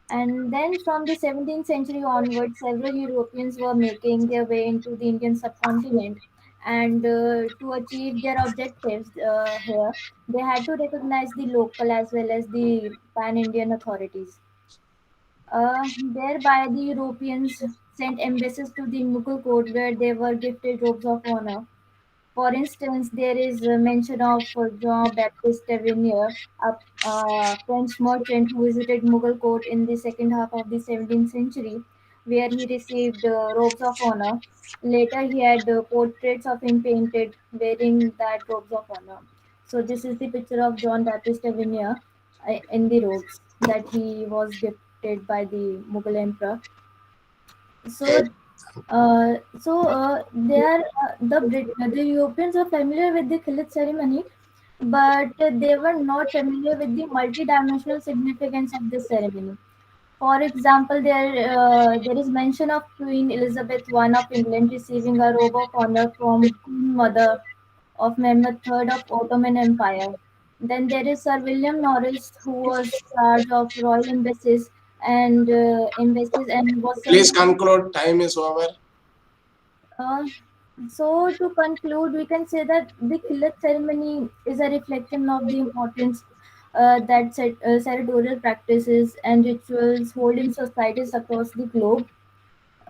And then from the 17th century onwards, several Europeans were making their way into the Indian subcontinent. And to achieve their objectives here, they had to recognize the local as well as the pan Indian authorities. Thereby, the Europeans sent embassies to the Mughal court where they were gifted robes of honor. For instance, there is a mention of Jean-Baptiste Tavernier, a French merchant who visited Mughal court in the second half of the 17th century, where he received robes of honor. Later, he had portraits of him painted wearing that robes of honor. So, this is the picture of John Baptiste Tavernier in the robes that he was gifted by the Mughal emperor. So, they are the Europeans are familiar with the Khalid ceremony, but they were not familiar with the multidimensional significance of this ceremony. For example, there is mention of Queen Elizabeth I of England receiving a robe of honor from Queen Mother of Mehmed III of Ottoman Empire. Then there is Sir William Norris, who was charge of royal embassies and was sent. Please conclude. Time is over. Uh, so to conclude, we can say that the Khillat ceremony is a reflection of the importance that ceremonial practices and rituals hold in societies across the globe.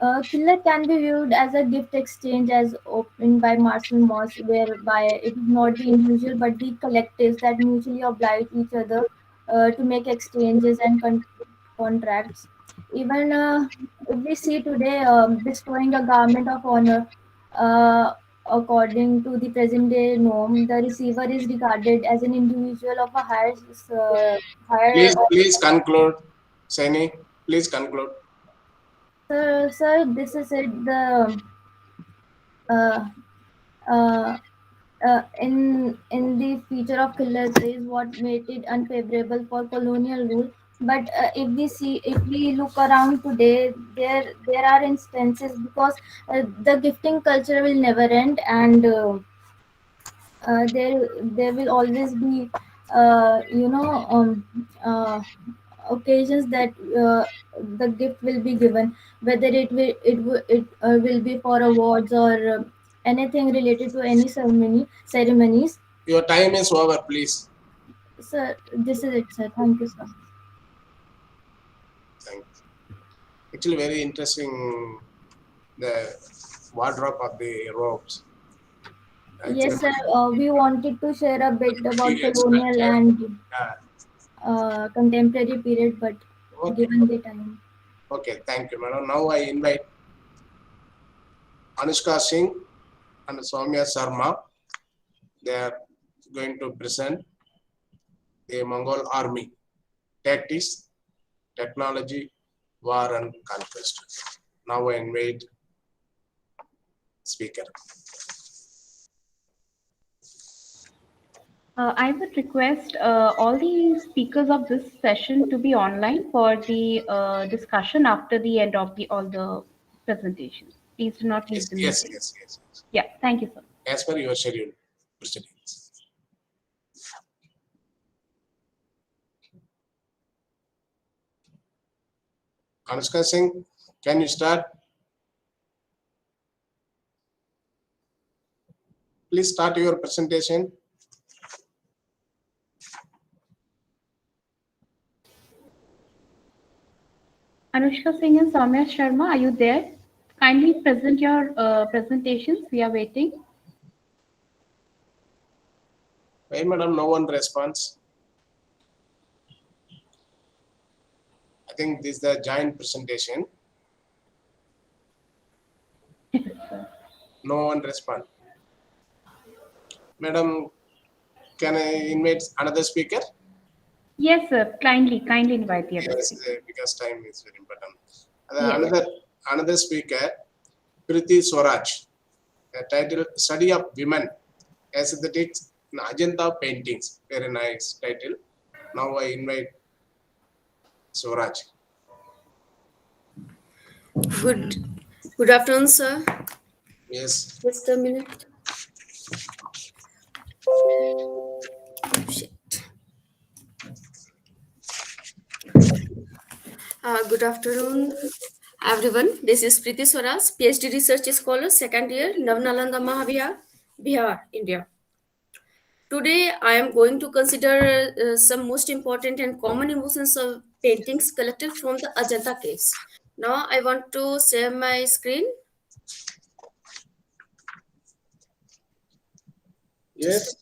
Khillat can be viewed as a gift exchange as opened by Marcel Mauss, whereby it is not the individual but the collectives that mutually oblige each other to make exchanges and contracts. Even if we see today bestowing a garment of honor, according to the present day norm, the receiver is regarded as an individual of a higher. Please conclude. Saini, please conclude. Sir, this is it. Uh, uh, in the feature of killers is what made it unfavorable for colonial rule. But if we look around today, there are instances because the gifting culture will never end, and there will always be occasions that the gift will be given, whether it will be for awards or anything related to any ceremonies. Your time is over, please. Sir, this is it, sir. Thank you, sir. Thanks. Actually, very interesting, the wardrobe of the robes. Yes, sir. We wanted to share a bit about colonial and contemporary period, but given the time. Okay, thank you, madam. Now I invite Anushka Singh and Soumya Sharma. They are going to present the Mongol army, tactics, technology, war and conquest. Now I invite speaker. I would request all the speakers of this session to be online for the discussion after the end of all the presentations. Please do not leave the meeting. Yes. Yeah, thank you, sir. As per your schedule, proceedings. Anushka Singh, can you start? Please start your presentation. Anushka Singh and Soumya Sharma, are you there? Kindly present your presentations. We are waiting. Why, madam, no one responds? I think this is the joint presentation. No one respond. Madam, can I invite another speaker? Yes, sir. Kindly invite the other speaker. Because time is very important. Another speaker, Priti Swaraj. The title, Study of Women, Aesthetics in Ajanta Paintings. Very nice title. Now I invite Swaraj. Good afternoon, sir. Yes. Just a minute. Good afternoon, everyone. This is Preeti Swaraj, PhD Research Scholar, second year, Navnalanda Mahavihar, Bihar, India. Today, I am going to consider some most important and common emotions of paintings collected from the Ajanta caves. Now, I want to share my screen. Yes.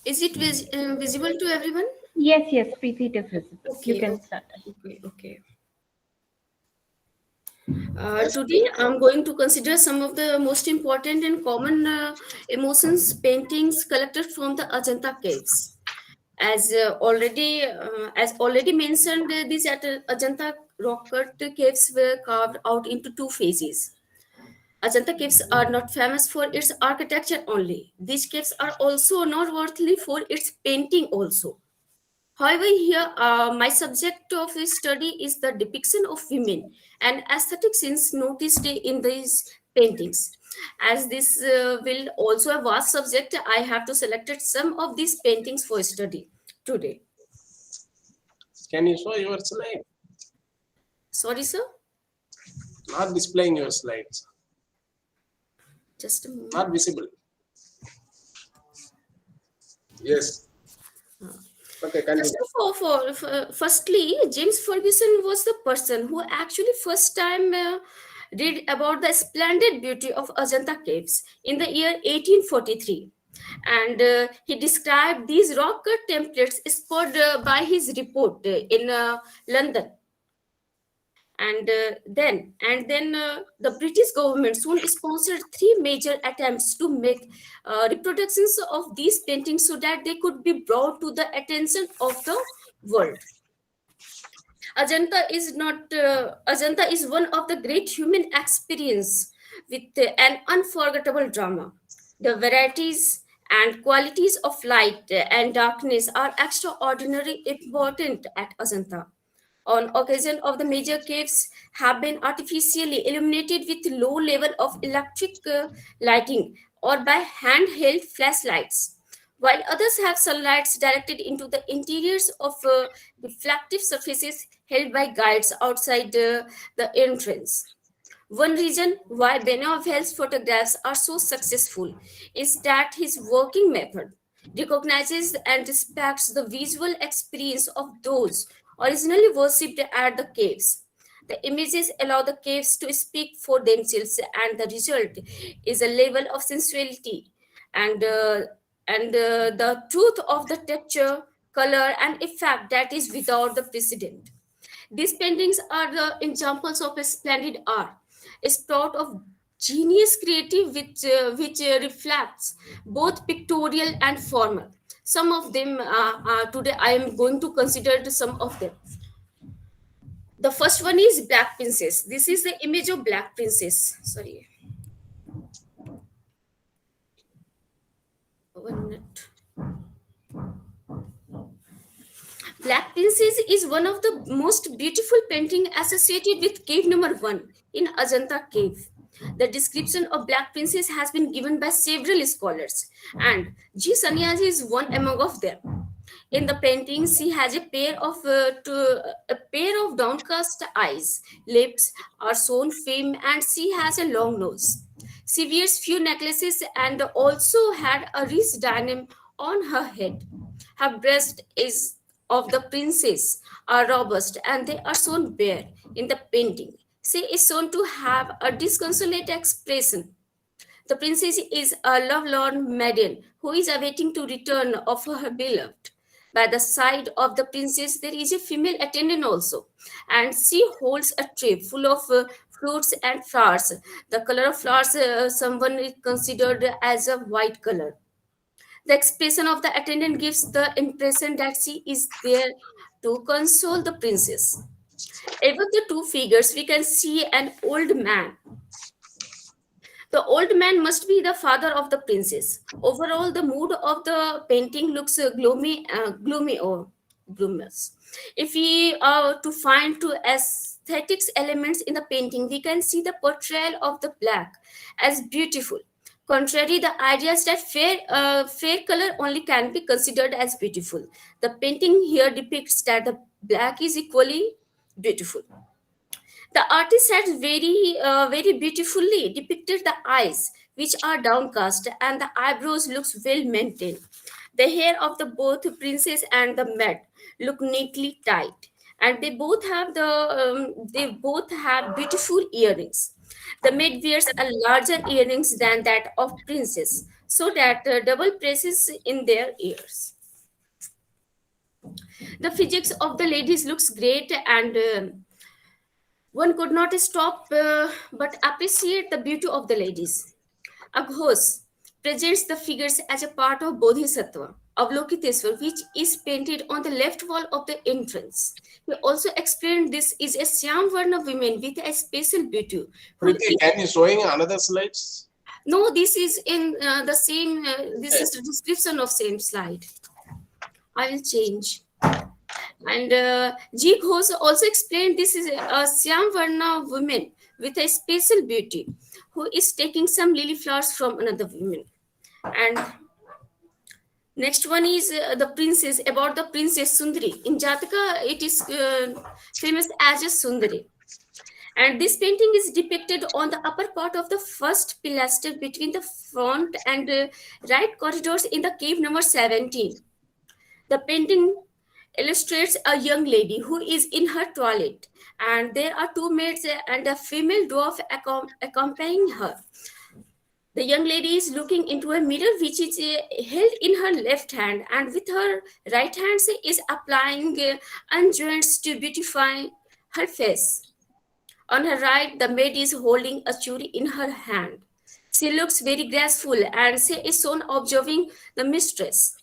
Is it visible to everyone? Yes, yes, Preeti, it is visible. Okay, You can start. Okay. Today, I'm going to consider some of the most important and common emotions paintings collected from the Ajanta caves. As already mentioned, these Ajanta rock cut caves were carved out into two phases. Ajanta caves are not famous for its architecture only. These caves are also noteworthy for its painting also. However, here my subject of this study is the depiction of women and aesthetic scenes noticed in these paintings. As this will also a vast subject, I have to selected some of these paintings for study today. Can you show your slide? Sorry, sir. Not displaying your slides. Just a moment. Not visible. Yes. Okay, continue. Firstly, James Ferguson was the person who actually first time read about the splendid beauty of Ajanta caves in the year 1843. And he described these rock cut templates spurred by his report in London. And then the British government soon sponsored three major attempts to make reproductions of these paintings so that they could be brought to the attention of the world. Ajanta is one of the great human experience with an unforgettable drama. The varieties and qualities of light and darkness are extraordinarily important at Ajanta. On occasion of the major caves have been artificially illuminated with low level of electric lighting or by handheld flashlights, while others have sunlights directed into the interiors of reflective surfaces held by guides outside the entrance. One reason why Benioff's photographs are so successful is that his working method recognizes and respects the visual experience of those originally worshipped at the caves. The images allow the caves to speak for themselves, and the result is a level of sensuality and the truth of the texture, color, and effect that is without the precedent. These paintings are the examples of a splendid art, a sport of genius creative which reflects both pictorial and formal. Some of them today I am going to consider some of them. The first one is Black Princess. This is the image of Black Princess. Sorry. 1 minute. Black Princess is one of the most beautiful painting associated with cave number 1 in Ajanta cave. The description of Black Princess has been given by several scholars, and G. Sannyasi is one among of them. In the painting, she has a pair of downcast eyes. Lips are shown firm, and she has a long nose. She wears few necklaces and also had a rich diadem on her head. Her breast is of the princess are robust, and they are shown bare in the painting. She is shown to have a disconsolate expression. The princess is a lovelorn maiden who is awaiting to return of her beloved. By the side of the princess, there is a female attendant also, and she holds a tray full of fruits and flowers. The color of flowers, someone is considered as a white color. The expression of the attendant gives the impression that she is there to console the princess. Above the two figures, we can see an old man The old man must be the father of the princess. Overall, the mood of the painting looks gloomy or gloomous. If we are to find two aesthetics elements in the painting, we can see the portrayal of the black as beautiful. Contrary, the ideas that fair color only can be considered as beautiful. The painting here depicts that the black is equally beautiful. The artist has very beautifully depicted the eyes, which are downcast, and the eyebrows looks well maintained. The hair of the both princess and the maid look neatly tied, and they both have beautiful earrings. The maid wears a larger earrings than that of princess, so that double presses in their ears. The physics of the ladies looks great, and one could not stop but appreciate the beauty of the ladies. Aghos presents the figures as a part of Bodhisattva, Avalokiteswar, which is painted on the left wall of the entrance. He also explained this is a Shyam Varna woman with a special beauty. Priti, can you showing another slides? No, this is in the same, this is the description of same slide. I will change. And G. Ghosh also explained this is a Shyam Varna woman with a special beauty who is taking some lily flowers from another woman. And next one is the princess, about the princess Sundari. In Jataka, it is famous as a Sundari. And this painting is depicted on the upper part of the first pilaster between the front and right corridors in the cave number 17. The painting illustrates a young lady who is in her toilet, and there are two maids and a female dwarf accompanying her. The young lady is looking into a mirror which is held in her left hand, and with her right hand she is applying unguents to beautify her face. On her right, the maid is holding a churi in her hand. She looks very graceful, and she is soon observing the mistress.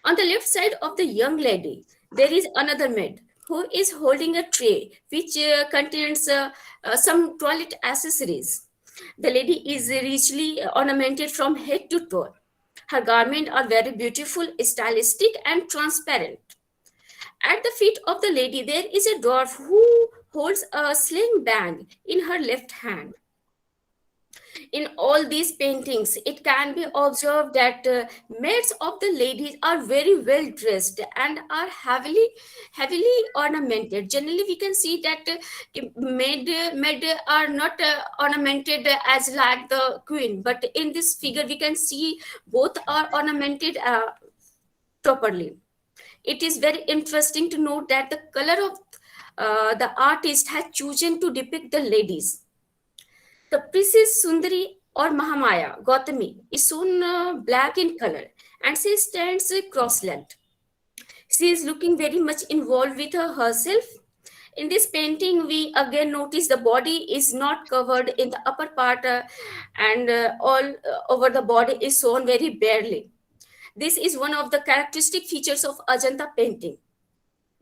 On the left side of the young lady, there is another maid who is holding a tray which contains some toilet accessories. The lady is richly ornamented from head to toe. Her garments are very beautiful, stylistic, and transparent. At the feet of the lady, there is a dwarf who holds a sling bag in her left hand. In all these paintings, it can be observed that maids of the ladies are very well dressed and are heavily ornamented. Generally, we can see that maid are not ornamented as like the queen, but in this figure, we can see both are ornamented properly. It is very interesting to note that the color of the artist has chosen to depict the ladies. The Princess Sundari or Mahamaya Gautami is shown black in color, and she stands cross-legged. She is looking very much involved with herself. In this painting, we again notice the body is not covered in the upper part, and all over the body is shown very barely. This is one of the characteristic features of Ajanta painting.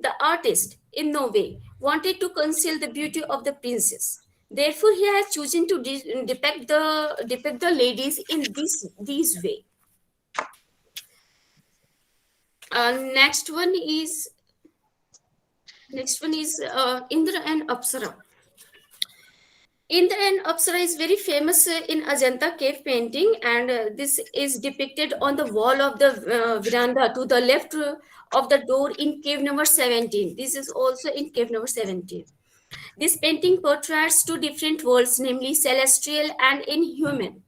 The artist, in no way, wanted to conceal the beauty of the princess. Therefore, he has chosen to depict the ladies in this way. Next one is Indra and Apsara. Indra and Apsara is very famous in Ajanta cave painting, and this is depicted on the wall of the veranda to the left of the door in cave number 17. This is also in cave number 17. This painting portrays two different worlds, namely celestial and inhuman.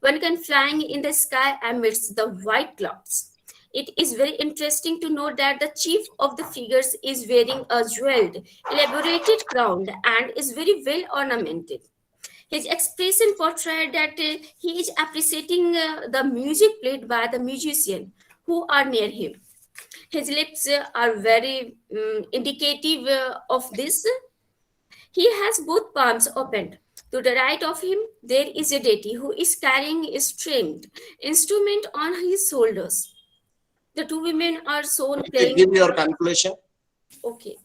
One can flying in the sky amidst the white clouds. It is very interesting to note that the chief of the figures is wearing a jeweled, elaborated crown and is very well ornamented. His expression portrayed that he is appreciating the music played by the musician who are near him. His lips are very indicative of this. He has both palms opened. To the right of him, there is a deity who is carrying a stringed instrument on his shoulders. The two women are shown playing. Give your conclusion. Okay.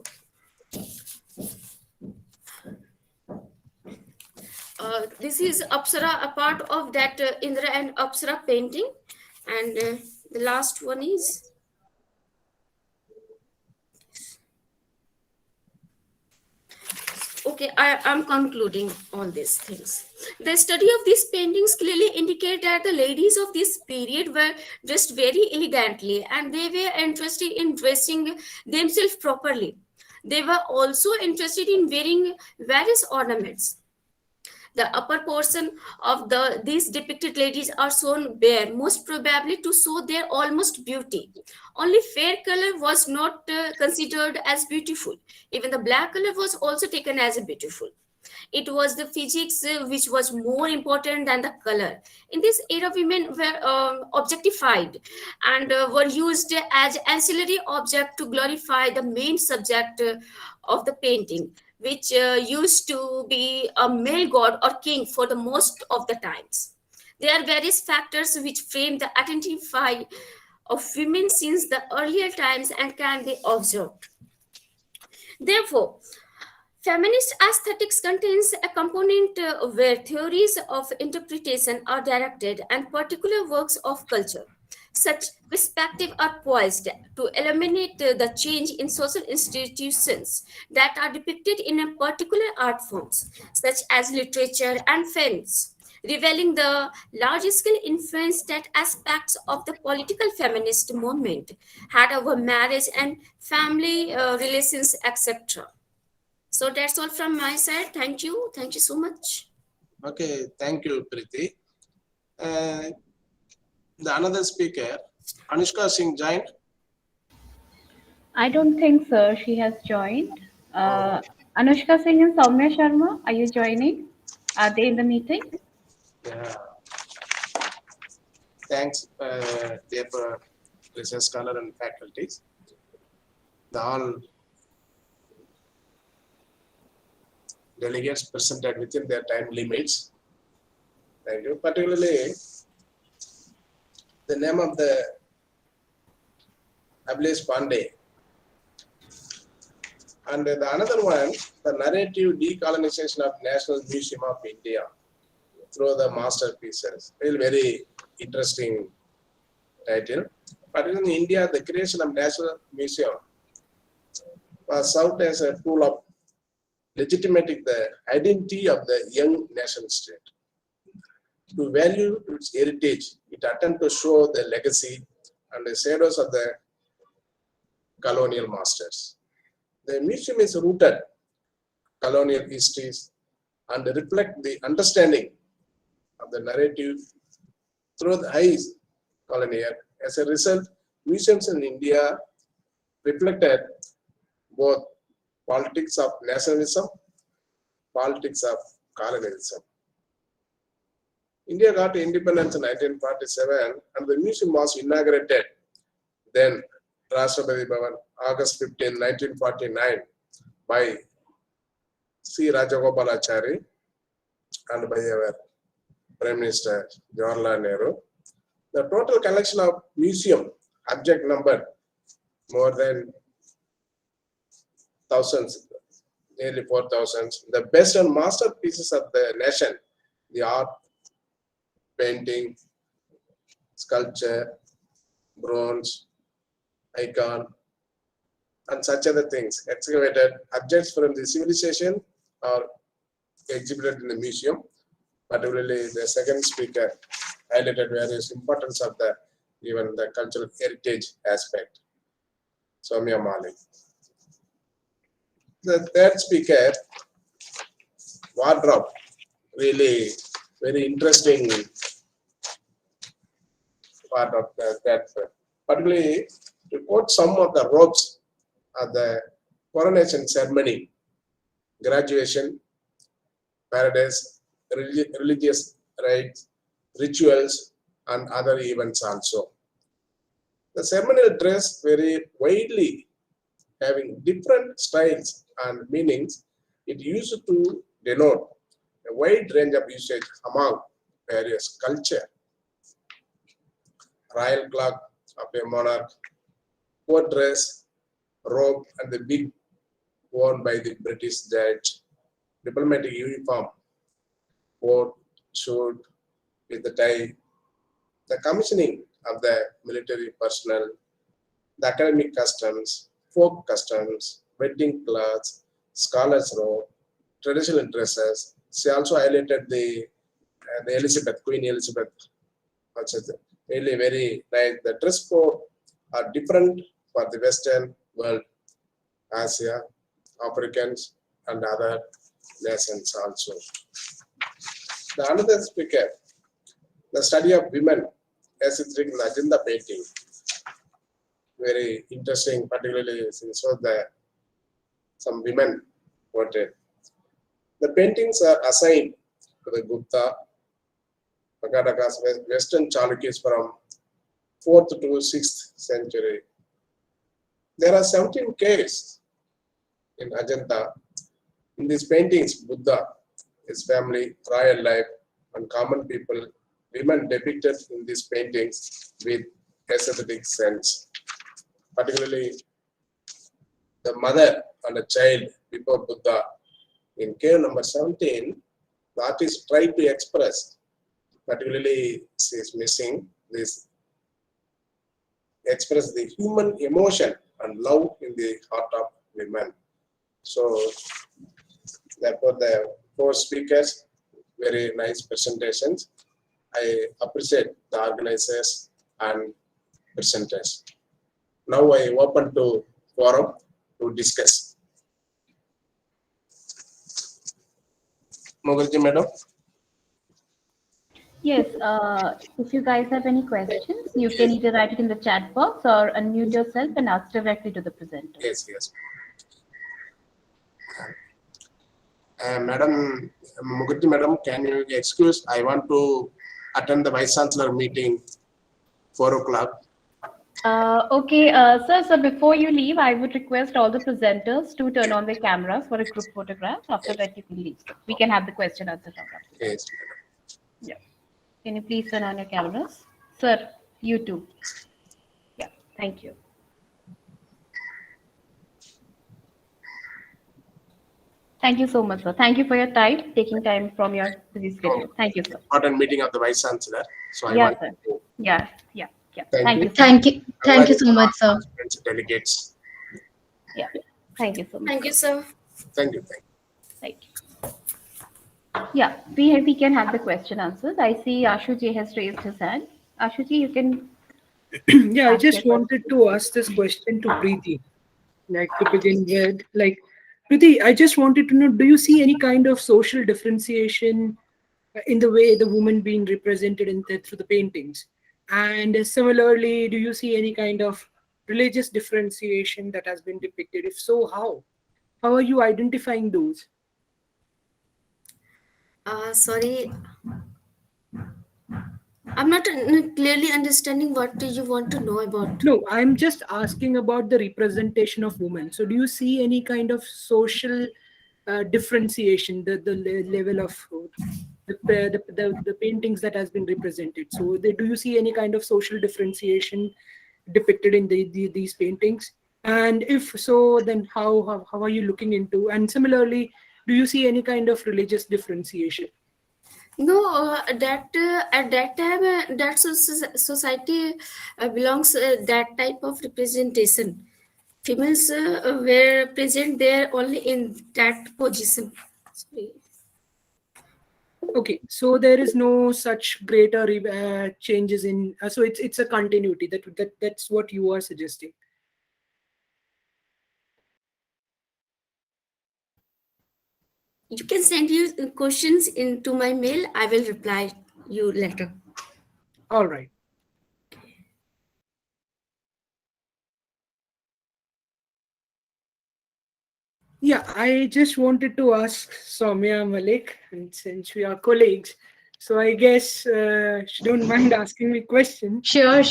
This is Apsara, a part of that Indra and Apsara painting. And the last one is okay, I am concluding all these things. The study of these paintings clearly indicate that the ladies of this period were dressed very elegantly and they were interested in dressing themselves properly. They were also interested in wearing various ornaments. The upper portion of these depicted ladies are shown bare, most probably to show their almost beauty. Only fair color was not considered as beautiful. Even the black color was also taken as beautiful. It was the physics which was more important than the color. In this era, women were objectified and were used as ancillary object to glorify the main subject of the painting, which used to be a male god or king for the most of the times. There are various factors which frame the identify of women since the earlier times and can be observed. Therefore, feminist aesthetics contains a component where theories of interpretation are directed and particular works of culture. Such perspectives are poised to eliminate the change in social institutions that are depicted in a particular art forms, such as literature and films, revealing the large-scale influence that aspects of the political feminist movement had over marriage and family relations, etc. So that's all from my side. Thank you. Thank you so much. Okay, thank you, Preeti. The another speaker, Anushka Singh joined. I don't think so. She has joined. Anushka Singh and Soumya Sharma, are you joining? Are they in the meeting? Yeah. Thanks, dear research scholar and faculties. The all delegates presented within their time limits. Thank you. Particularly, the name of the Abbas Pandey. And the another one, the narrative decolonization of National Museum of India through the masterpieces. Very interesting title. But in India, the creation of National Museum was served as a tool of legitimating the identity of the young nation state. To value its heritage, it attempted to show the legacy and the shadows of the colonial masters. The museum is rooted colonial histories and reflect the understanding of the narrative through the eyes colonial. As a result, museums in India reflected both politics of nationalism, politics of colonialism. India got independence in 1947 and the museum was inaugurated then Rashtrapati Bhavan, August 15, 1949 by C. Rajagopalachari and by our Prime Minister Jawaharlal Nehru. The total collection of museum object number more than thousands, nearly 4,000. The best and masterpieces of the nation, the art, painting, sculpture, bronze, icon, and such other things. Excavated objects from the civilization are exhibited in the museum. Particularly, the second speaker highlighted various importance of the even the cultural heritage aspect. Soumya Malik. The third speaker, wardrobe, really very interesting part of that. Particularly, to quote some of the robes at the coronation ceremony, graduation, paradise, religious rites, rituals, and other events also. The ceremonial dress very widely having different styles and meanings. It used to denote a wide range of usage among various culture. Royal cloak of a monarch, court dress, robe, and the wig worn by the British judge, diplomatic uniform, coat, suit with the tie, the commissioning of the military personnel, the academic customs, folk customs, wedding clothes, scholars' robe, traditional dresses. She also highlighted the Elizabeth, Queen Elizabeth, which is really very nice. The dress code are different for the Western world, Asia, Africans, and other nations also. The another speaker, the study of women, aesthetic and agenda painting. Very interesting, particularly since some women portrait. The paintings are assigned to the Gupta, Magadagas, Western Chalukyas from 4th to 6th century. There are 17 caves in Ajanta. In these paintings, Buddha, his family, royal life, and common people, women depicted in these paintings with aesthetic sense. Particularly, the mother and a child before Buddha. In cave number 17, the artist tried to express, particularly she is missing this, express the human emotion and love in the heart of women. So, therefore, the four speakers, very nice presentations. I appreciate the organizers and presenters. Now I open to forum to discuss. Mukherjee madam. Yes, if you guys have any questions, you can either write it in the chat box or unmute yourself and ask directly to the presenter. Yes. Madam, Mukherjee madam, can you excuse? I want to attend the Vice Chancellor meeting 4 o'clock. Okay, sir, so before you leave, I would request all the presenters to turn on their cameras for a group photograph. After that, you can leave. We can have the question answer round. Yes. Yeah. Can you please turn on your cameras? Sir, you too. Yeah, thank you. Thank you so much, sir. Thank you for your time, taking time from your busy schedule. Thank you, sir. Important meeting of the Vice Chancellor. So I Yeah, want sir. to Yeah. Thank you. Thank you so much, sir. Delegates. Yeah. Thank you so much. Thank you, sir. Thank you. Thank you. Yeah, we can have the question answered. I see Ashuji has raised his hand. Ashuji, you can. Yeah, I ask your just wanted to ask this question to Preeti. Like to begin with, like Preeti, I just wanted to know, do you see any kind of social differentiation in the way the woman being represented through the paintings? And similarly, do you see any kind of religious differentiation that has been depicted? If so, how? How are you identifying those? Sorry, I'm not clearly understanding what you want to know about. No, I'm just asking about the representation of women. So do you see any kind of social differentiation, the level of the paintings that has been represented? So do you see any kind of social differentiation depicted in these paintings? And if so, then how are you looking into? And similarly, do you see any kind of religious differentiation? No, that at that time that society belongs that type of representation. Females were present there only in that position. Sorry. Okay, so there is no such greater changes in. So it's a continuity. That's what you are suggesting. You can send you questions into my mail. I will reply you later. All right. Yeah, I just wanted to ask Soumya Malik, and since we are colleagues, so I guess she don't mind asking me questions. Sure.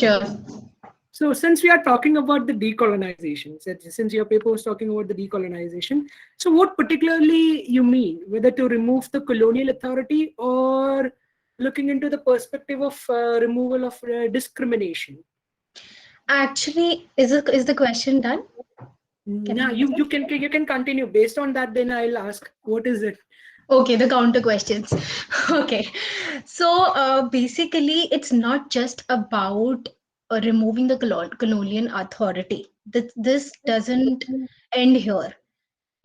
So since we are talking about the decolonization, since your paper was talking about the decolonization, so what particularly you mean, whether to remove the colonial authority or looking into the perspective of removal of discrimination? Actually, is the question done? No, you can continue based on that. Then I'll ask what is it. Okay, the counter questions. Okay, so basically, it's not just about removing the colonial authority. This doesn't end here.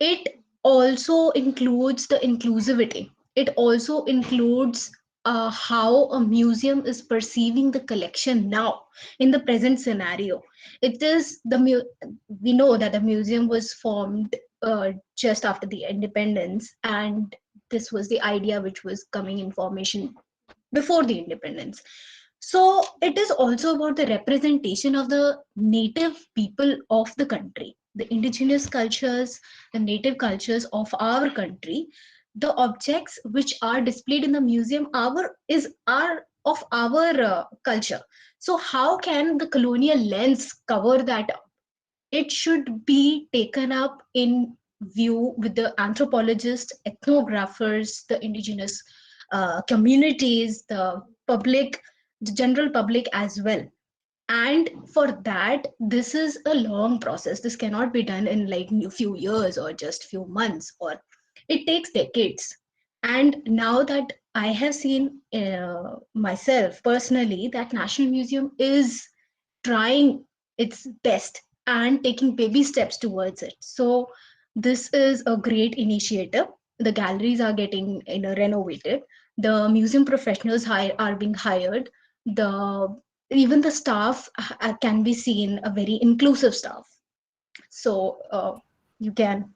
It also includes the inclusivity. It also includes how a museum is perceiving the collection now in the present scenario. It is we know that the museum was formed just after the independence, and this was the idea which was coming in formation before the independence. So it is also about the representation of the native people of the country, the indigenous cultures, the native cultures of our country. The objects which are displayed in the museum are of our culture. So how can the colonial lens cover that up? It should be taken up in view with the anthropologists, ethnographers, the indigenous communities, the general public as well. And for that, this is a long process. This cannot be done in like a few years or just few months, or it takes decades. And now that I have seen myself personally that National Museum is trying its best and taking baby steps towards it. So this is a great initiative. The galleries are getting renovated. The museum professionals are being hired. The even the staff can be seen a very inclusive staff. So you can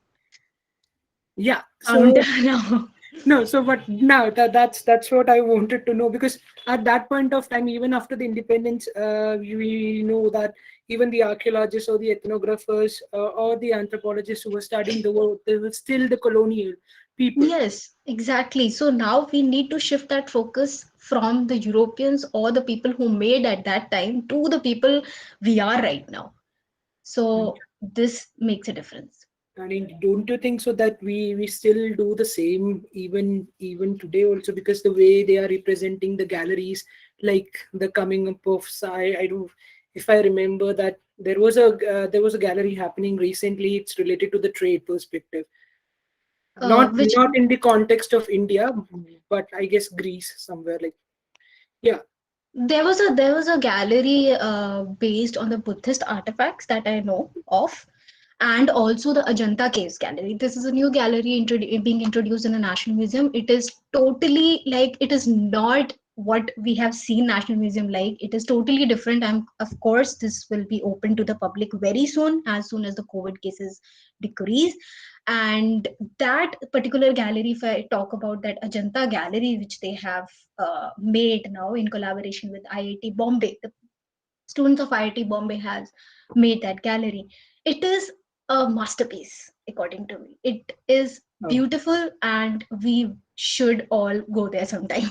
Yeah. count So now. no, so but now that's what I wanted to know, because at that point of time, even after the independence, we know that even the archaeologists or the ethnographers or the anthropologists who were studying the world, they were still the colonial people. Yes, exactly. So now we need to shift that focus from the Europeans or the people who made at that time to the people we are right now. So this makes a difference. I mean, don't you think so that we still do the same even today also, because the way they are representing the galleries, like the coming up of I do, if I remember that there was a gallery happening recently. It's related to the trade perspective, Which not in the context of India, but I guess Greece somewhere, like, yeah. there was a gallery based on the Buddhist artifacts that I know of, and also the Ajanta Caves Gallery. This is a new gallery being introduced in the National Museum. It is totally like, it is not what we have seen National Museum like. It is totally different. And of course, this will be open to the public very soon as the COVID cases decrease. And that particular gallery, if I talk about that Ajanta gallery, which they have made now in collaboration with IIT Bombay, the students of IIT Bombay has made that gallery. It is a masterpiece, according to me. It is Oh. beautiful, and we should all go there sometime.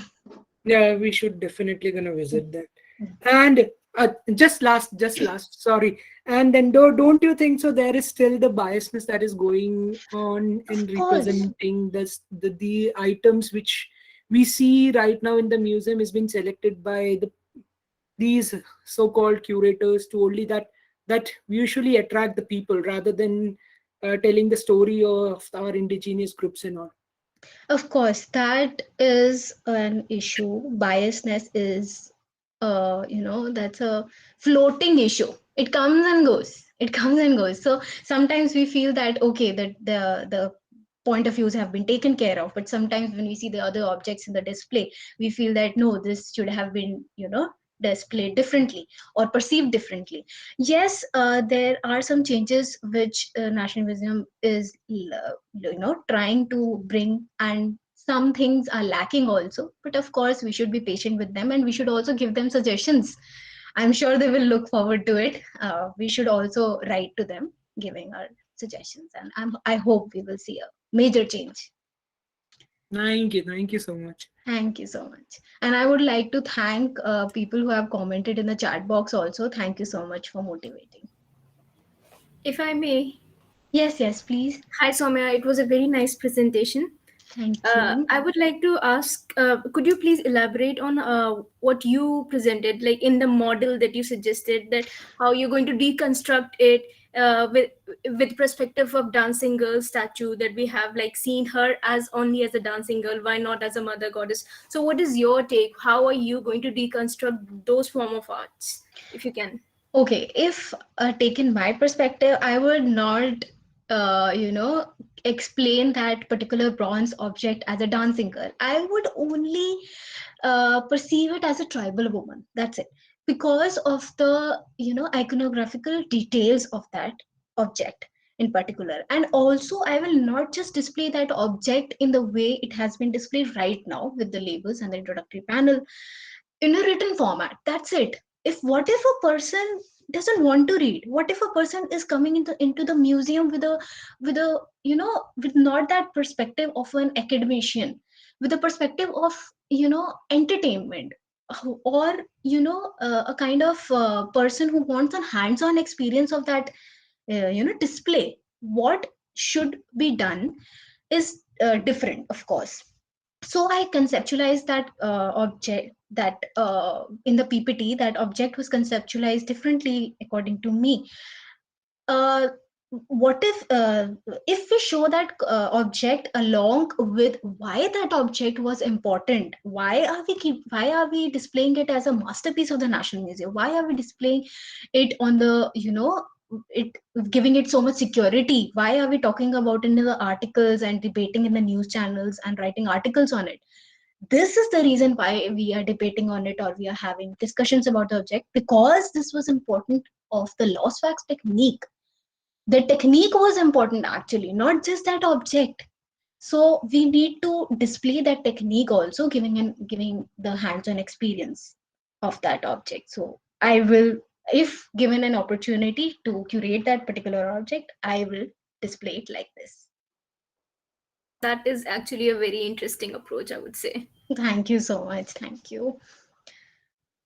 Yeah, we should definitely gonna visit that. And just last, sorry. And then don't you think so? There is still the biasness that is going on in Of course. representing the items which we see right now in the museum is being selected by these so-called curators to only that usually attract the people rather than telling the story of our indigenous groups and all. Of course, that is an issue. Biasness is, that's a floating issue. It comes and goes. It comes and goes. So sometimes we feel that okay, that the point of views have been taken care of, but sometimes when we see the other objects in the display, we feel that no, this should have been, displayed differently or perceived differently. Yes, there are some changes which National Museum is trying to bring, and some things are lacking also, but of course we should be patient with them, and we should also give them suggestions. I'm sure they will look forward to it. We should also write to them giving our suggestions, and I hope we will see a major change. Thank you so much. Thank you so much. And I would like to thank people who have commented in the chat box also. Thank you so much for motivating. If I may. Yes, please. Hi, Soumya. It was a very nice presentation. Thank you. I would like to ask, could you please elaborate on what you presented, like in the model that you suggested, that how you're going to deconstruct it with perspective of dancing girl statue that we have like seen her as only as a dancing girl, why not as a mother goddess? So what is your take? How are you going to deconstruct those form of arts, if you can? Okay, if taken my perspective, I would not, explain that particular bronze object as a dancing girl. I would only perceive it as a tribal woman. That's it, because of the iconographical details of that object in particular. And also, I will not just display that object in the way it has been displayed right now with the labels and the introductory panel in a written format. That's it. What if a person doesn't want to read? What if a person is coming into the museum with a with not that perspective of an academician, with a perspective of entertainment, or a kind of person who wants a hands-on experience of that display? What should be done is different, of course. So I conceptualized that object, that in the PPT, that object was conceptualized differently according to me. What if we show that object along with why that object was important? Why are we displaying it as a masterpiece of the National Museum? Why are we displaying it on the it giving it so much security? Why are we talking about it in the articles and debating in the news channels and writing articles on it? This is the reason why we are debating on it, or we are having discussions about the object, because this was important of the lost wax technique. The technique was important, actually, not just that object. So we need to display that technique also, giving the hands-on experience of that object. So I will, if given an opportunity to curate that particular object, I will display it like this. That is actually a very interesting approach, I would say. Thank you so much. Thank you.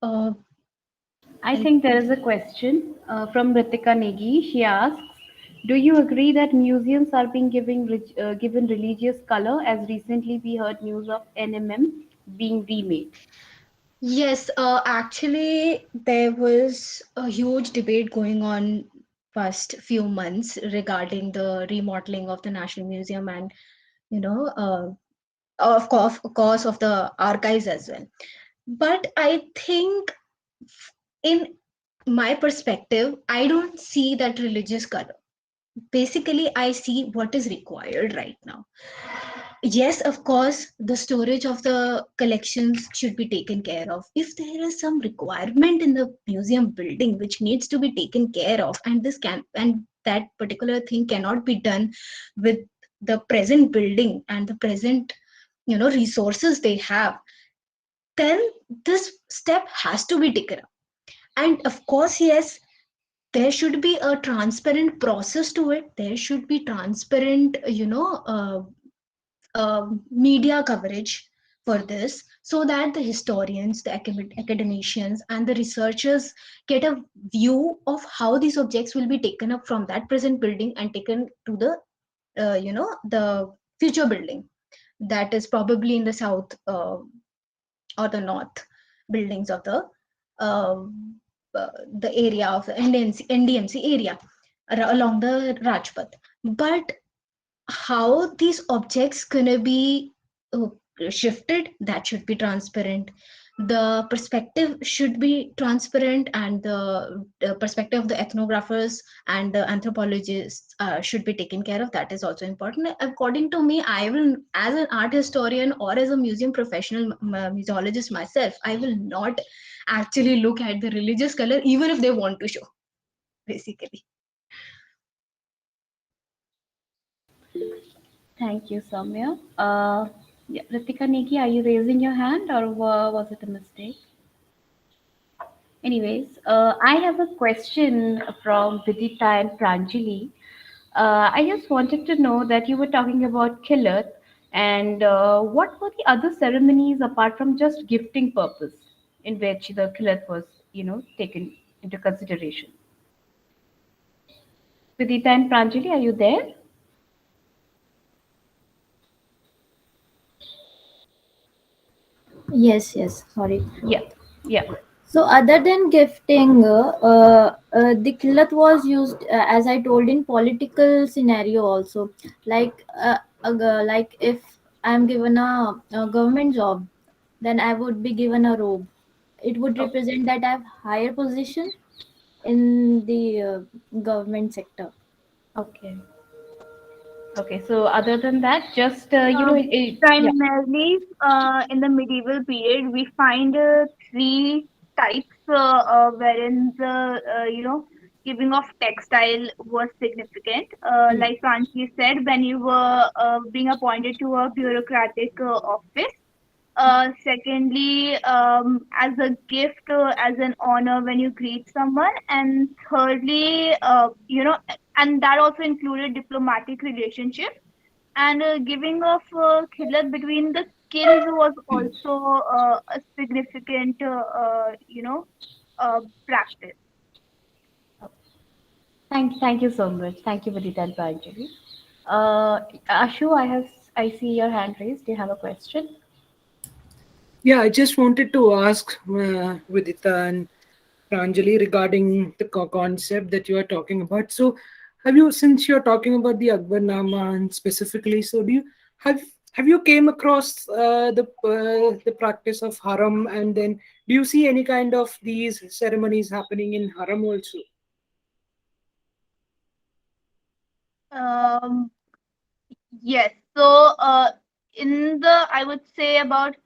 I think there is a question from Ritika Negi. She asks, do you agree that museums are being given religious color, as recently we heard news of NMM being remade? Yes, actually, there was a huge debate going on past few months regarding the remodeling of the National Museum, and of course of the archives as well. But I think, in my perspective, I don't see that religious color. Basically, I see what is required right now. Yes, of course, the storage of the collections should be taken care of. If there is some requirement in the museum building which needs to be taken care of, and that particular thing cannot be done with the present building and the present resources they have, then this step has to be taken up. And of course, yes, there should be a transparent process to it. There should be transparent media coverage for this, so that the historians, the academicians, and the researchers get a view of how these objects will be taken up from that present building and taken to the the future building that is probably in the south or the north buildings of uh, the area of the NDMC area along the Rajpath. But how these objects gonna be shifted, that should be transparent. The perspective should be transparent, and the perspective of the ethnographers and the anthropologists should be taken care of. That is also important. According to me, I will, as an art historian or as a museum professional, museologist myself, I will not actually look at the religious color, even if they want to show, basically. Thank you, Soumya. Yeah, Ritika Negi, are you raising your hand, or was it a mistake? Anyways, I have a question from Vidita and Pranjali. I just wanted to know that you were talking about Kilat, and what were the other ceremonies apart from just gifting purpose in which the Kilat was, taken into consideration? Vidita and Pranjali, are you there? Yes, sorry. Yeah. So other than gifting, the killat was used, as I told, in political scenario also. Like if I'm given a government job, then I would be given a robe. It would represent that I have higher position in the government sector. Okay. Okay. So other than that, just yeah. Primarily, in the medieval period, we find three types wherein the giving of textile was significant. Like Pranchi said, when you were being appointed to a bureaucratic office. Secondly, as a gift, as an honor when you greet someone, and thirdly, and that also included diplomatic relationship, and giving of khillat between the kings was also a significant, practice. Thank you so much. Thank you for detailed Pranjali. Ashu, I see your hand raised. Do you have a question? Yeah, I just wanted to ask Vidita and Pranjali regarding the concept that you are talking about. So, have you, since you're talking about the Akbarnama and specifically, so do you have have you came across the practice of haram, and then do you see any kind of these ceremonies happening in haram also? Um, Yes. So, in the, I would say about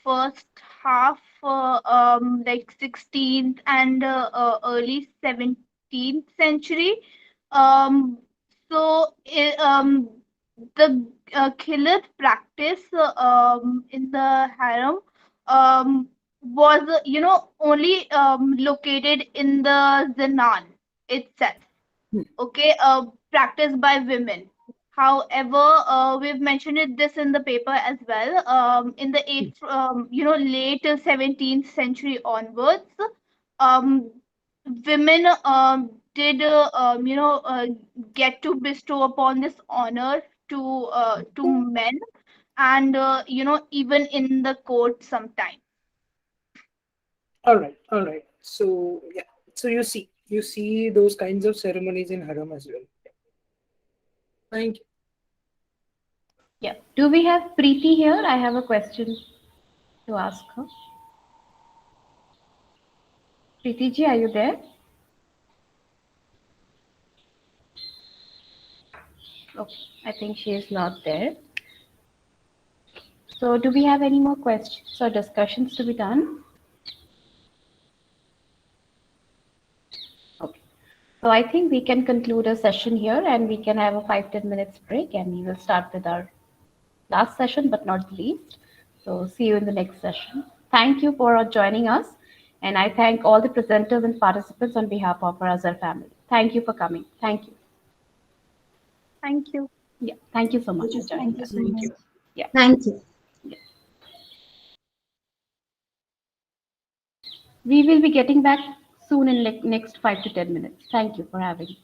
first half, like 16th and early 17th century. Um, the Khilad practice in the harem was, only located in the Zanan itself. Okay, practiced by women. However, we've mentioned this in the paper as well. In the late 17th century onwards, um, women did get to bestow upon this honor to men, and even in the court sometime. All right, all right. So yeah, so you see those kinds of ceremonies in haram as well. Thank you. Yeah. Do we have Preeti here? I have a question to ask her. Preeti ji, are you there? Okay, I think she is not there. So, do we have any more questions or discussions to be done? Okay. So, I think we can conclude our session here and we can have a 5-10 minutes break and we will start with our last session, but not the least. So, see you in the next session. Thank you for joining us. And I thank all the presenters and participants on behalf of our Azhar family. Thank you for coming. Thank you. Thank you. Yeah, thank you so much for joining Thank you us. so much. Yeah. Thank you. We will be getting back soon in like next 5 to 10 minutes. Thank you for having.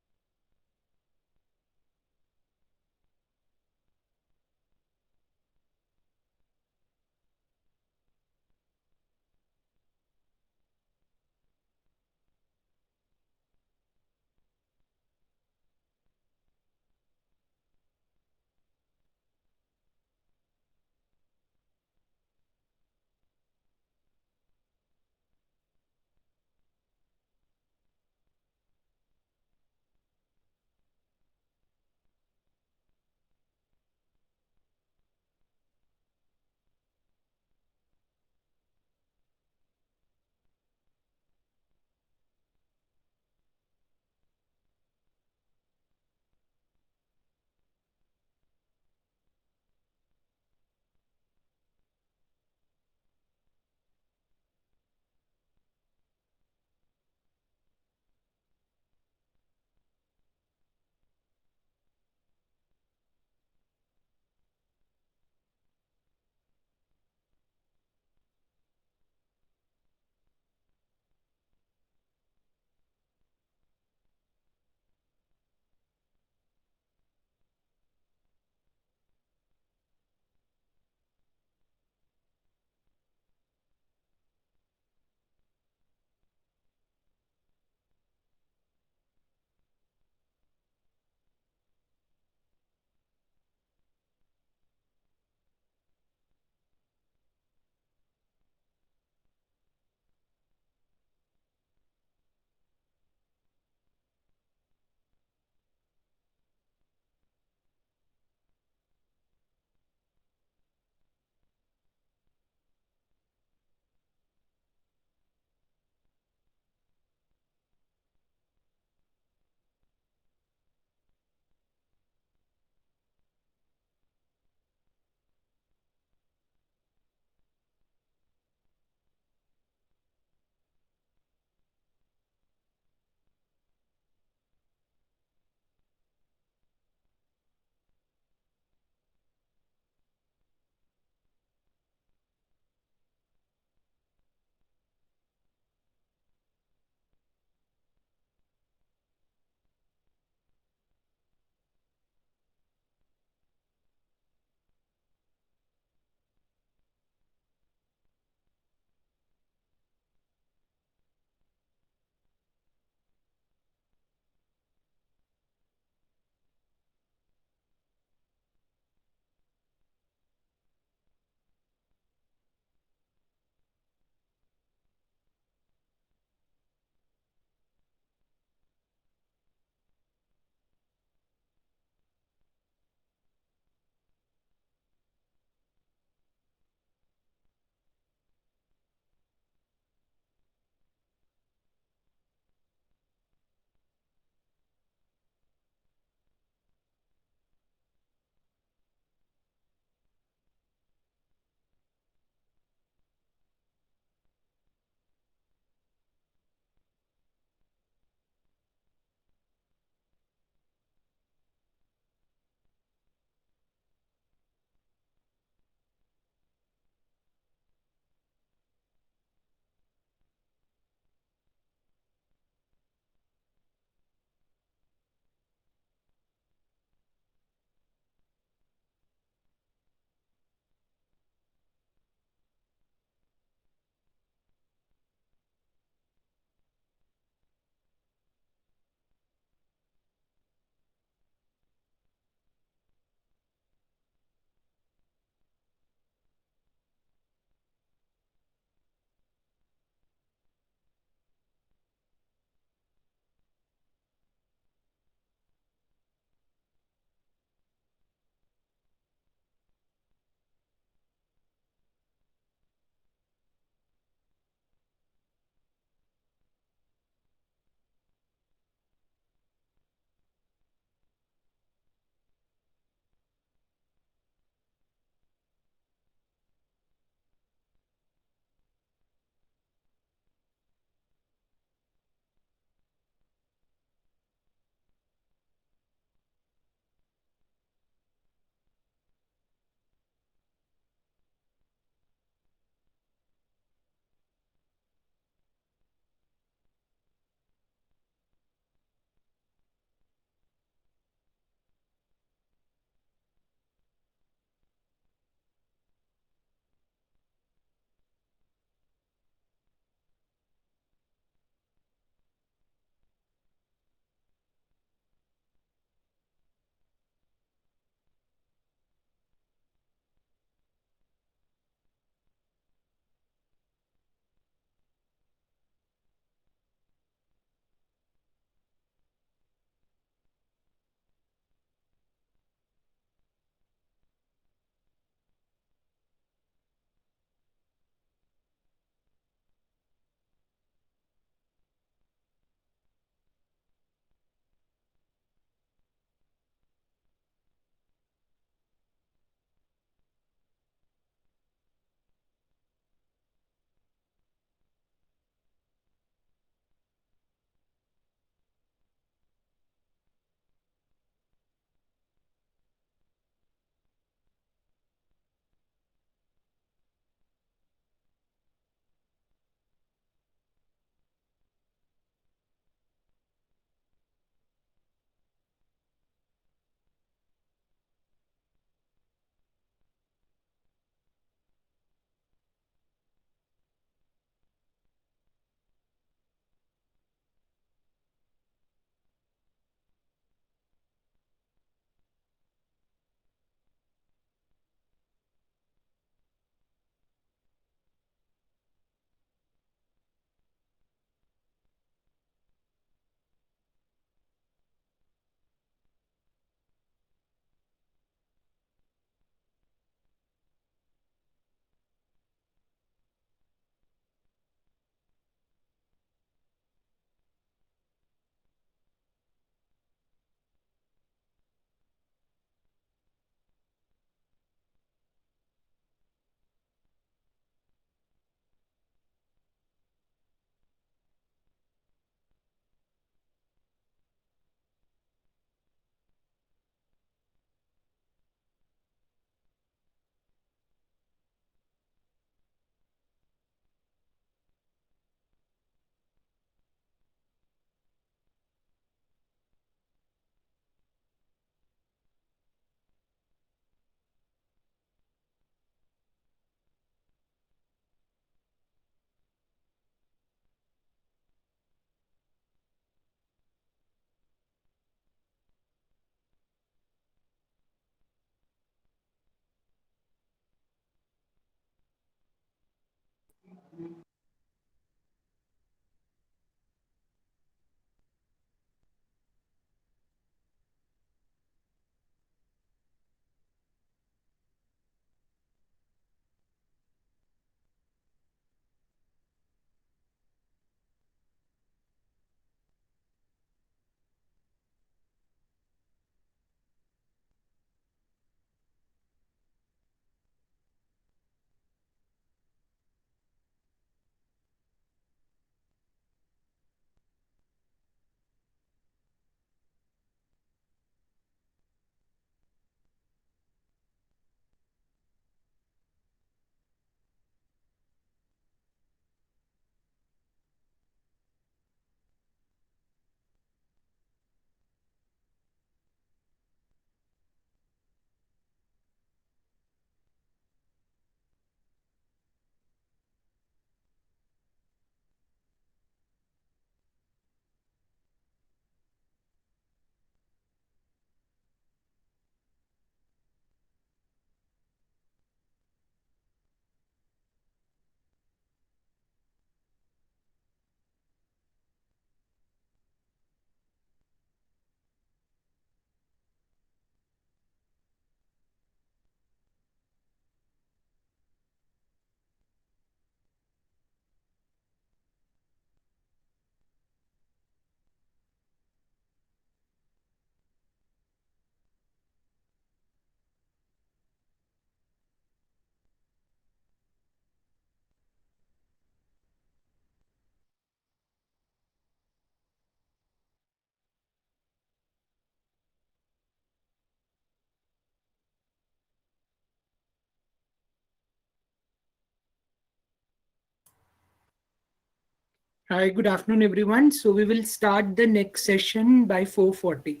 Hi, good afternoon, everyone. So we will start the next session by 4:40.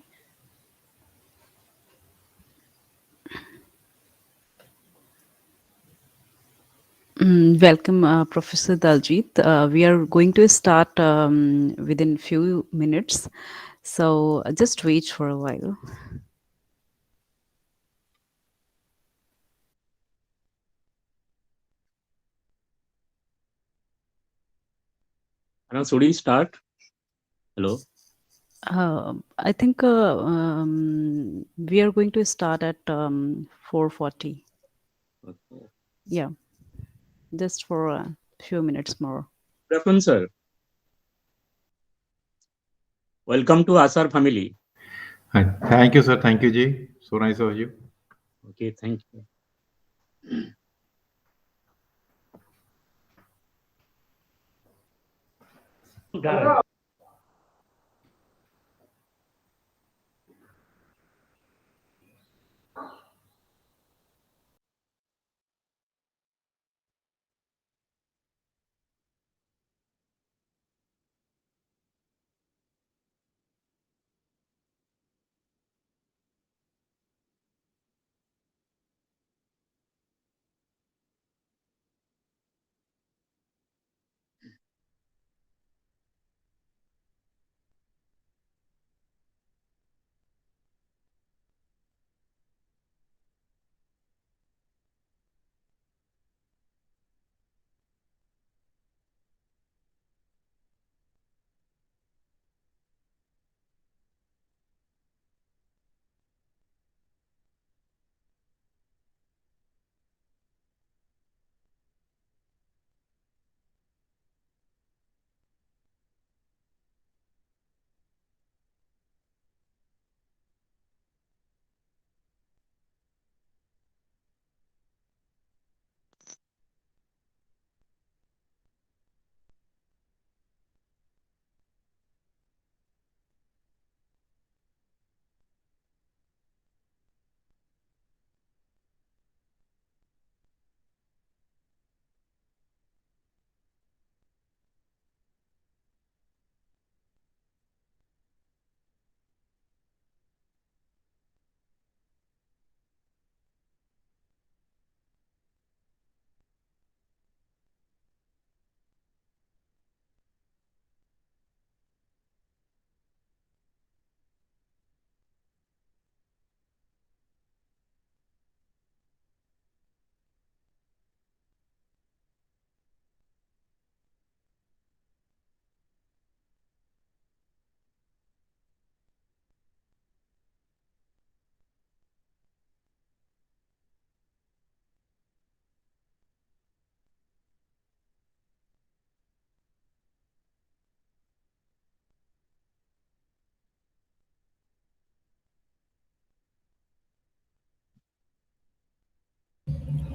Welcome, Professor Daljit. We are going to start within few minutes, so just wait for a while. Now, should we start? Hello. I think we are going to start at 4:40. Okay. Yeah, just for a few minutes more. Good afternoon, sir. Welcome to ASSSR family. Hi. Thank you, sir. Thank you, Ji. So nice of you. Okay, thank you.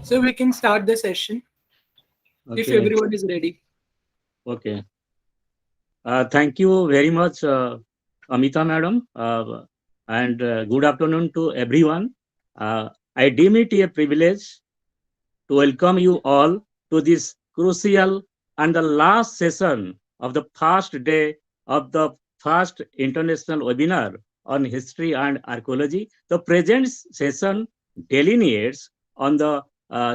So we can start the session if Okay. everyone is ready. Okay. Thank you very much, Amita madam, and good afternoon to everyone. I deem it a privilege to welcome you all to this crucial and the last session of the first day of the first international webinar on history and archaeology. The present session delineates on the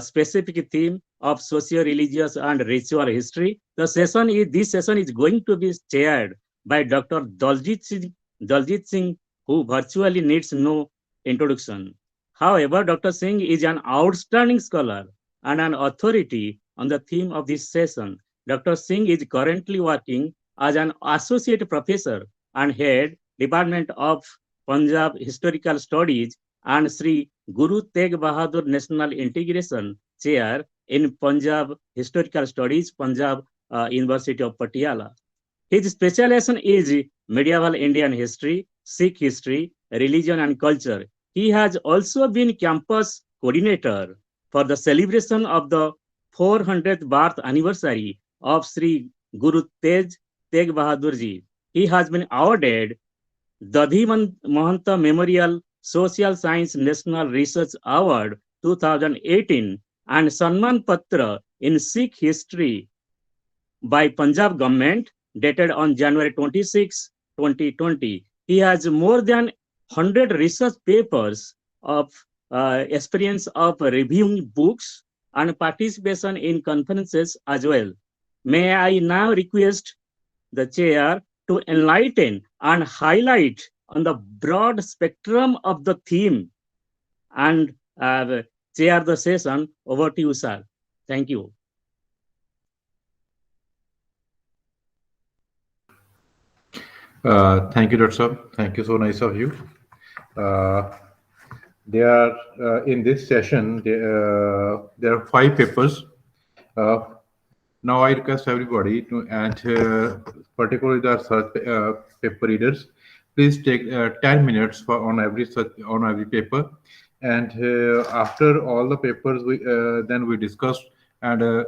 specific theme of socio-religious and ritual history. This session is going to be chaired by Dr. Daljit Singh, who virtually needs no introduction. However, Dr. Singh is an outstanding scholar and an authority on the theme of this session. Dr. Singh is currently working as an associate professor and head Department of Punjab Historical Studies and Sri Guru Tegh Bahadur National Integration Chair in Punjab Historical Studies, Punjab University of Patiala. His specialization is medieval Indian history, Sikh history, religion and culture. He has also been campus coordinator for the celebration of the 400th birth anniversary of Sri Guru Tegh Bahadur Ji. He has been awarded Dadhi Mahanta Memorial Social Science National Research Award 2018 and Sanman Patra in Sikh history by Punjab government dated on January 26, 2020. He has more than 100 research papers of experience of reviewing books and participation in conferences as well. May I now request the chair to enlighten and highlight on the broad spectrum of the theme and chair the session. Over to you, sir. Thank you. Thank you, Dr. Sir. Thank you. So nice of you. There are in this session there are 5 papers. Now I request everybody to, and particularly the search paper readers, please take 10 minutes on every paper, and after all the papers then we discuss. And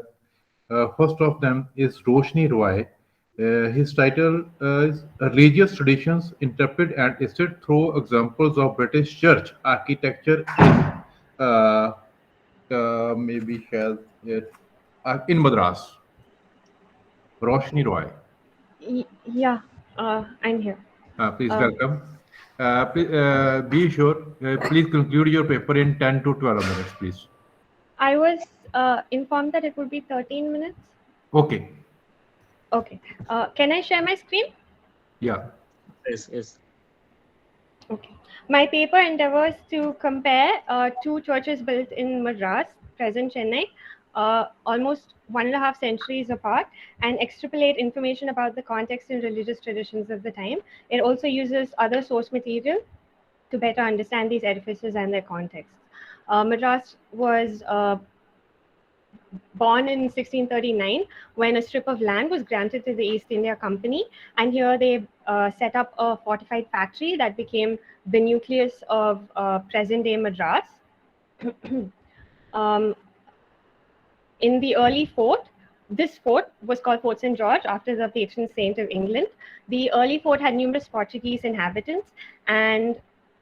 first of them is Roshni Roy. His title is Religious Traditions Interpreted and Listed Through Examples of British Church Architecture in Madras. Roshni Roy. Yeah, I'm here. Please welcome. Be sure, please conclude your paper in 10 to 12 minutes, please. I was informed that it would be 13 minutes. Okay. Okay. Can I share my screen? Yeah. Yes. Okay. My paper endeavors to compare 2 churches built in Madras, present Chennai, almost 1.5 centuries apart, and extrapolate information about the context and religious traditions of the time. It also uses other source material to better understand these edifices and their context. Madras was born in 1639 when a strip of land was granted to the East India Company, and here they set up a fortified factory that became the nucleus of present-day Madras. In the early fort, this fort was called Fort St. George after the patron saint of England. The early fort had numerous Portuguese inhabitants, and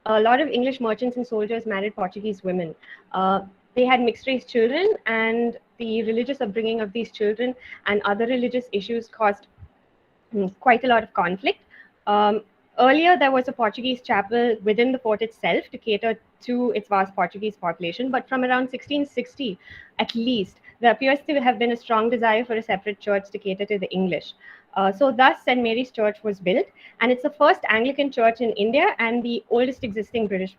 a lot of English merchants and soldiers married Portuguese women. They had mixed-race children, and the religious upbringing of these children and other religious issues caused quite a lot of conflict. Earlier, there was a Portuguese chapel within the fort itself to cater to its vast Portuguese population, but from around 1660, at least, there appears to have been a strong desire for a separate church to cater to the English. So thus, St. Mary's Church was built, and it's the first Anglican church in India and the oldest existing British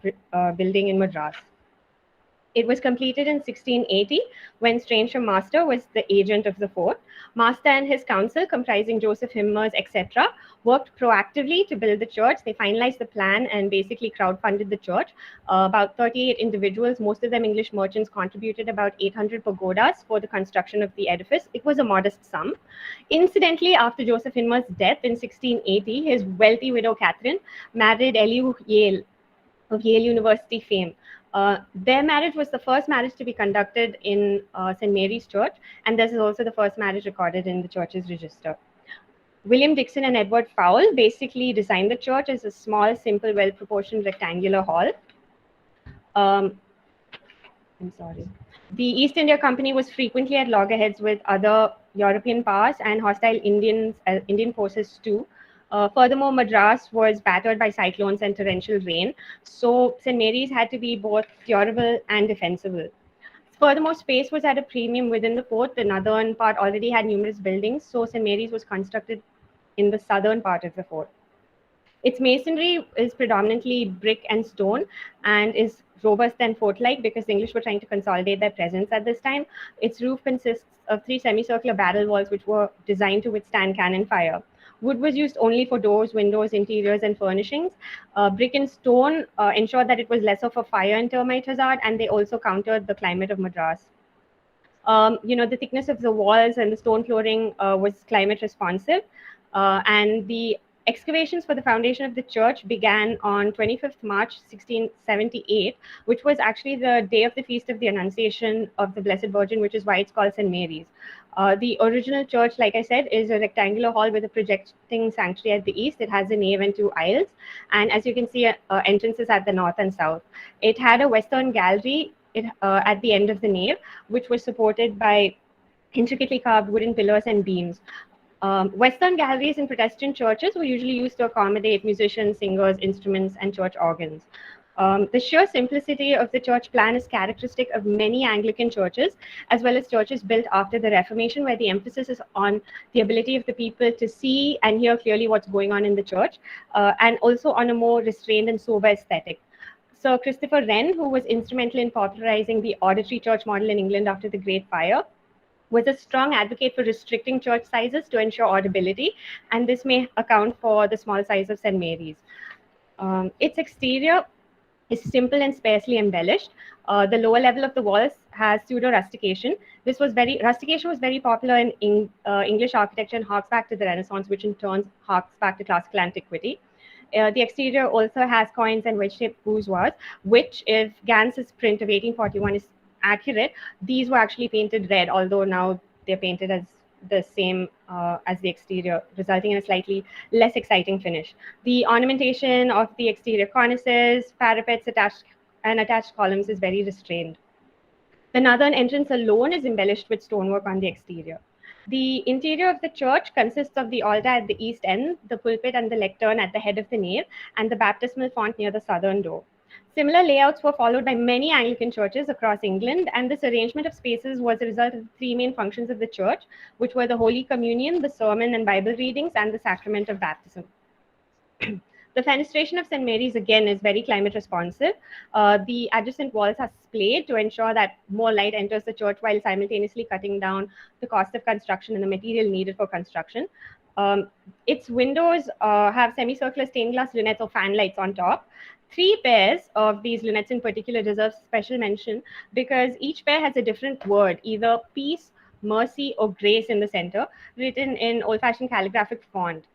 building in Madras. It was completed in 1680 when Stranger Master was the agent of the fort. Master and his council, comprising Joseph Himmers, etc., worked proactively to build the church. They finalized the plan and basically crowdfunded the church. About 38 individuals, most of them English merchants, contributed about 800 pagodas for the construction of the edifice. It was a modest sum. Incidentally, after Joseph Himmers' death in 1680, his wealthy widow Catherine married Elihu Yale of Yale University fame. Their marriage was the first marriage to be conducted in St. Mary's Church, and this is also the first marriage recorded in the church's register. William Dixon and Edward Fowle basically designed the church as a small, simple, well-proportioned rectangular hall. I'm sorry. The East India Company was frequently at loggerheads with other European powers and hostile Indian forces too. Furthermore, Madras was battered by cyclones and torrential rain, so St. Mary's had to be both durable and defensible. Furthermore, space was at a premium within the fort. The northern part already had numerous buildings, so St. Mary's was constructed in the southern part of the fort. Its masonry is predominantly brick and stone and is robust and fort-like because the English were trying to consolidate their presence at this time. Its roof consists of 3 semicircular barrel walls which were designed to withstand cannon fire. Wood was used only for doors, windows, interiors, and furnishings. Brick and stone ensured that it was less of a fire and termite hazard, and they also countered the climate of Madras. The thickness of the walls and the stone flooring was climate responsive, and the excavations for the foundation of the church began on 25th March 1678, which was actually the day of the Feast of the Annunciation of the Blessed Virgin, which is why it's called St. Mary's. The original church, like I said, is a rectangular hall with a projecting sanctuary at the east. It has a nave and 2 aisles, and as you can see, entrances at the north and south. It had a western gallery at the end of the nave, which was supported by intricately carved wooden pillars and beams. Western galleries in Protestant churches were usually used to accommodate musicians, singers, instruments, and church organs. The sheer simplicity of the church plan is characteristic of many Anglican churches, as well as churches built after the Reformation, where the emphasis is on the ability of the people to see and hear clearly what's going on in the church, and also on a more restrained and sober aesthetic. Sir Christopher Wren, who was instrumental in popularizing the auditory church model in England after the Great Fire, was a strong advocate for restricting church sizes to ensure audibility, and this may account for the small size of St. Mary's. Its exterior is simple and sparsely embellished. The lower level of the walls has pseudo-rustication. Rustication was very popular in English architecture and harks back to the Renaissance, which in turn harks back to classical antiquity. The exterior also has coins and wedge-shaped bourgeois, which, if Ganss's print of 1841 is accurate, these were actually painted red, although now they're painted as the same as the exterior, resulting in a slightly less exciting finish. The ornamentation of the exterior cornices, parapets, and attached columns is very restrained. The northern entrance alone is embellished with stonework on the exterior. The interior of the church consists of the altar at the east end, the pulpit and the lectern at the head of the nave, and the baptismal font near the southern door. Similar layouts were followed by many Anglican churches across England, and this arrangement of spaces was a result of the 3 main functions of the church, which were the Holy Communion, the sermon and Bible readings, and the sacrament of baptism. The fenestration of St. Mary's, again, is very climate responsive. The adjacent walls are splayed to ensure that more light enters the church while simultaneously cutting down the cost of construction and the material needed for construction. Its windows have semicircular stained glass lunettes or fan lights on top. 3 pairs of these lunettes in particular deserve special mention because each pair has a different word, either peace, mercy, or grace in the center, written in old-fashioned calligraphic font.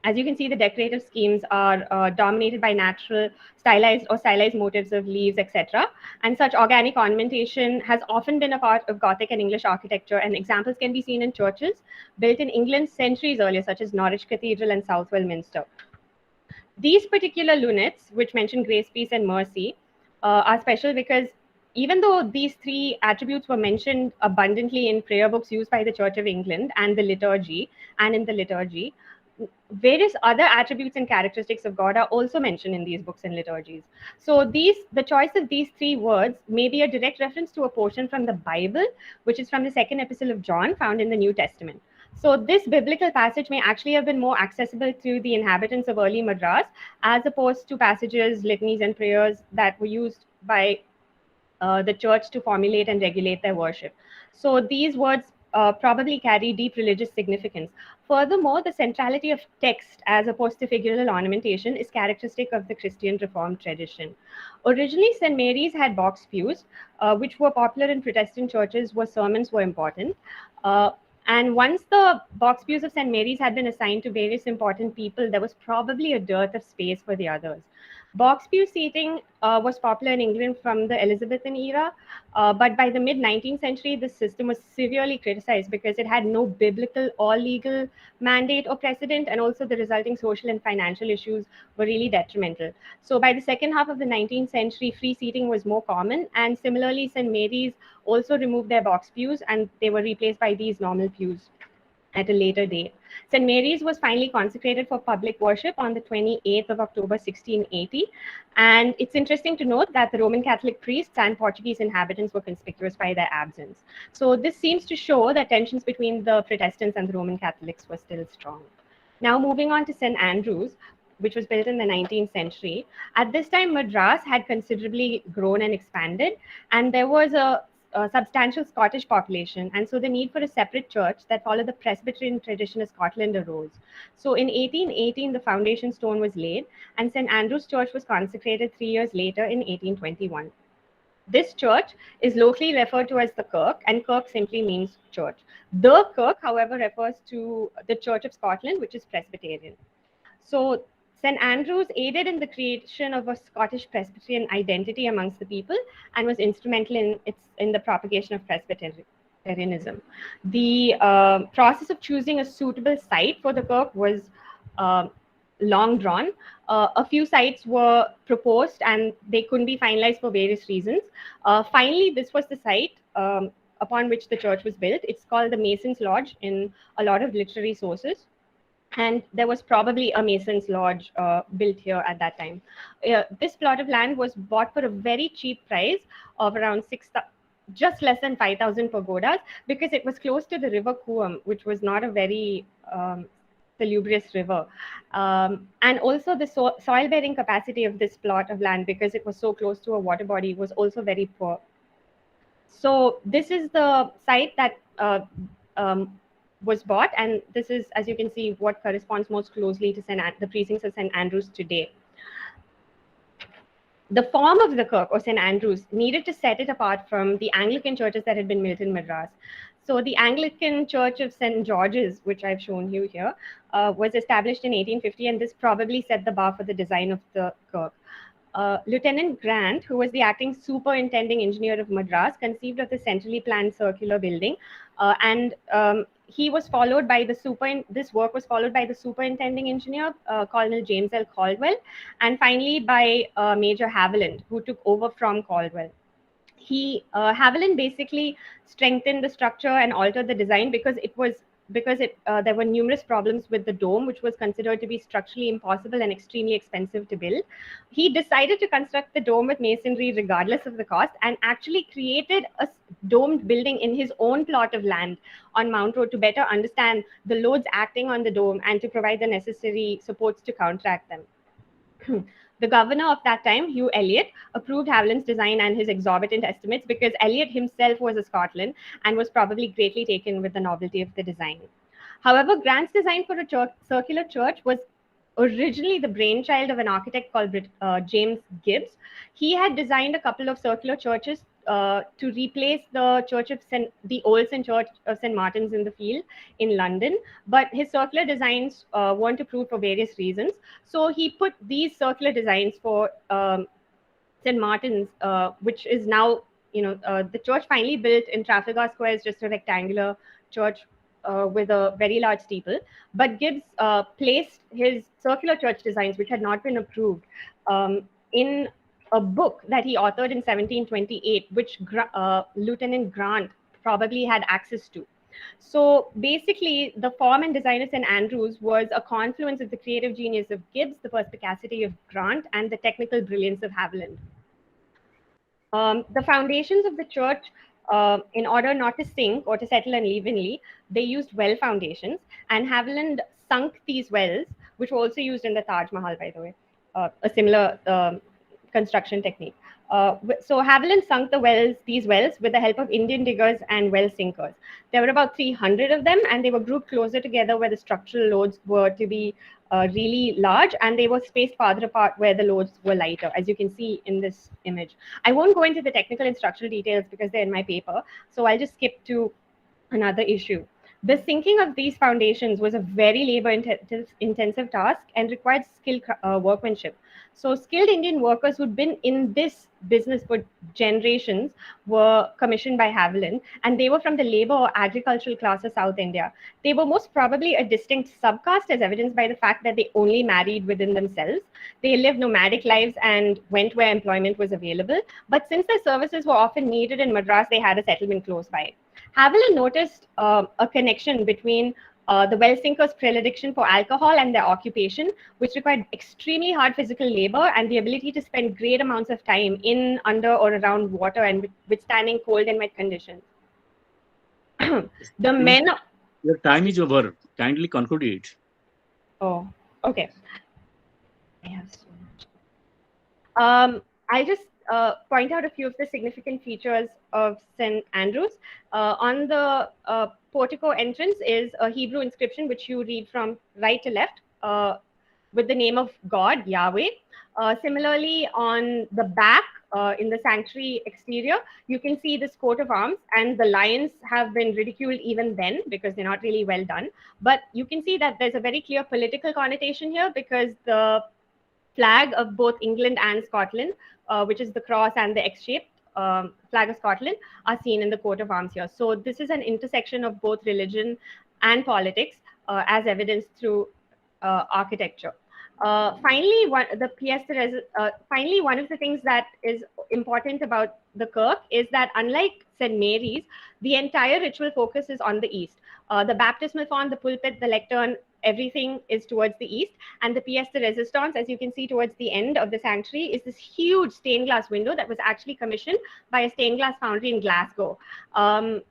As you can see, the decorative schemes are dominated by natural, stylized motifs of leaves, etc. And such organic ornamentation has often been a part of Gothic and English architecture, and examples can be seen in churches built in England centuries earlier, such as Norwich Cathedral and Southwell Minster. These particular lunettes, which mention grace, peace, and mercy, are special because even though these 3 attributes were mentioned abundantly in prayer books used by the Church of England and in the liturgy, various other attributes and characteristics of God are also mentioned in these books and liturgies. So the choice of these 3 words may be a direct reference to a portion from the Bible, which is from the 2nd epistle of John, found in the New Testament. So this biblical passage may actually have been more accessible to the inhabitants of early Madras, as opposed to passages, litanies, and prayers that were used by the church to formulate and regulate their worship. So these words probably carry deep religious significance. Furthermore, the centrality of text as opposed to figural ornamentation is characteristic of the Christian Reformed tradition. Originally, St. Mary's had box pews, which were popular in Protestant churches where sermons were important. And once the box pews of St. Mary's had been assigned to various important people, there was probably a dearth of space for the others. Box pew seating was popular in England from the Elizabethan era, but by the mid 19th century, this system was severely criticized because it had no biblical or legal mandate or precedent, and also the resulting social and financial issues were really detrimental. So by the second half of the 19th century, free seating was more common, and similarly, St. Mary's also removed their box pews and they were replaced by these normal pews at a later date. St. Mary's was finally consecrated for public worship on the 28th of October 1680. And it's interesting to note that the Roman Catholic priests and Portuguese inhabitants were conspicuous by their absence. So this seems to show that tensions between the Protestants and the Roman Catholics were still strong. Now moving on to St. Andrew's, which was built in the 19th century. At this time, Madras had considerably grown and expanded, and there was a substantial Scottish population, and so the need for a separate church that followed the Presbyterian tradition of Scotland arose. So in 1818, the foundation stone was laid, and St. Andrew's Church was consecrated 3 years later in 1821. This church is locally referred to as the Kirk, and Kirk simply means church. The Kirk, however, refers to the Church of Scotland, which is Presbyterian. So St. Andrews aided in the creation of a Scottish Presbyterian identity amongst the people and was instrumental in the propagation of Presbyterianism. The process of choosing a suitable site for the kirk was long drawn. A few sites were proposed and they couldn't be finalized for various reasons. Finally, this was the site upon which the church was built. It's called the Mason's Lodge in a lot of literary sources. And there was probably a Mason's Lodge built here at that time. This plot of land was bought for a very cheap price of around just less than 5,000 pagodas, because it was close to the river Coom, which was not a very salubrious river. And also the soil bearing capacity of this plot of land, because it was so close to a water body, was also very poor. So this is the site that was bought, and this is, as you can see, what corresponds most closely to the precincts of St. Andrews today. The form of the kirk, or St. Andrews, needed to set it apart from the Anglican churches that had been built in Madras. So the Anglican Church of St. George's, which I've shown you here, was established in 1850, and this probably set the bar for the design of the kirk. Lieutenant Grant, who was the acting superintending engineer of Madras, conceived of the centrally planned circular building, and he was followed by this work was followed by the superintending engineer, Colonel James L. Caldwell, and finally by Major Haviland, who took over from Caldwell. Haviland basically strengthened the structure and altered the design because there were numerous problems with the dome, which was considered to be structurally impossible and extremely expensive to build. He decided to construct the dome with masonry regardless of the cost, and actually created a domed building in his own plot of land on Mount Road to better understand the loads acting on the dome and to provide the necessary supports to counteract them. The governor of that time, Hugh Elliot, approved Haviland's design and his exorbitant estimates because Elliot himself was a Scotland and was probably greatly taken with the novelty of the design. However, Grant's design for a circular church was originally the brainchild of an architect called James Gibbs. He had designed a couple of circular churches to replace the old St. Church of St. Martin's in the Field in London, but his circular designs weren't approved for various reasons. So he put these circular designs for St. Martin's, which is now, the church finally built in Trafalgar Square is just a rectangular church with a very large steeple. But Gibbs placed his circular church designs, which had not been approved, in a book that he authored in 1728, which Lieutenant Grant probably had access to. So basically, the form and design of St. Andrews was a confluence of the creative genius of Gibbs, the perspicacity of Grant, and the technical brilliance of Haviland. The foundations of the church, in order not to sink or to settle unevenly, they used well foundations, and Haviland sunk these wells, which were also used in the Taj Mahal, by the way, a similar construction technique. So Haviland sunk these wells with the help of Indian diggers and well sinkers. There were about 300 of them, and they were grouped closer together where the structural loads were to be really large, and they were spaced farther apart where the loads were lighter, as you can see in this image. I won't go into the technical and structural details because they're in my paper, so I'll just skip to another issue. The sinking of these foundations was a very labor-intensive task and required skilled workmanship. So, skilled Indian workers who'd been in this business for generations were commissioned by Haviland, and they were from the labor or agricultural class of South India. They were most probably a distinct subcaste, as evidenced by the fact that they only married within themselves. They lived nomadic lives and went where employment was available. But since their services were often needed in Madras, they had a settlement close by. Haviland noticed a connection between the well sinkers' predilection for alcohol and their occupation, which required extremely hard physical labor and the ability to spend great amounts of time in, under, or around water and withstanding cold and wet conditions. The men. Your time is over. Kindly conclude it. Oh, okay. I have so much. I'll just point out a few of the significant features of St. Andrews. On the portico entrance is a Hebrew inscription, which you read from right to left, with the name of God, Yahweh. Similarly, on the back, in the sanctuary exterior, you can see this coat of arms, and the lions have been ridiculed even then because they're not really well done. But you can see that there's a very clear political connotation here, because the flag of both England and Scotland, which is the cross and the X-shaped flag of Scotland, are seen in the coat of arms here. So this is an intersection of both religion and politics, as evidenced through architecture. Finally, one of the things that is important about the kirk is that, unlike St. Mary's, the entire ritual focus is on the east. The baptismal font, the pulpit, the lectern, everything is towards the east, and the pièce de résistance, as you can see towards the end of the sanctuary, is this huge stained glass window that was actually commissioned by a stained glass foundry in Glasgow. I'm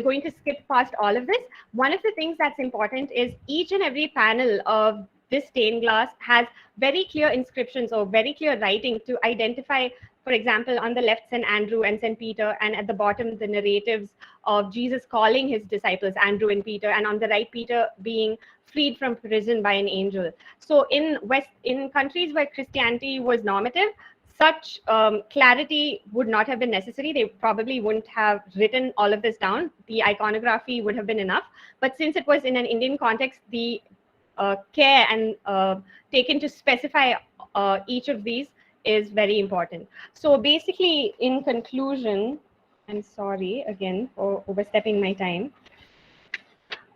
going to skip past all of this. One of the things that's important is each and every panel of this stained glass has very clear inscriptions or very clear writing to identify, for example, on the left, St. Andrew and St. Peter, and at the bottom, the narratives of Jesus calling his disciples, Andrew and Peter, and on the right, Peter being freed from prison by an angel. So in countries where Christianity was normative, such clarity would not have been necessary. They probably wouldn't have written all of this down. The iconography would have been enough. But since it was in an Indian context, the care and taken to specify each of these is very important. So basically, in conclusion, I'm sorry again for overstepping my time.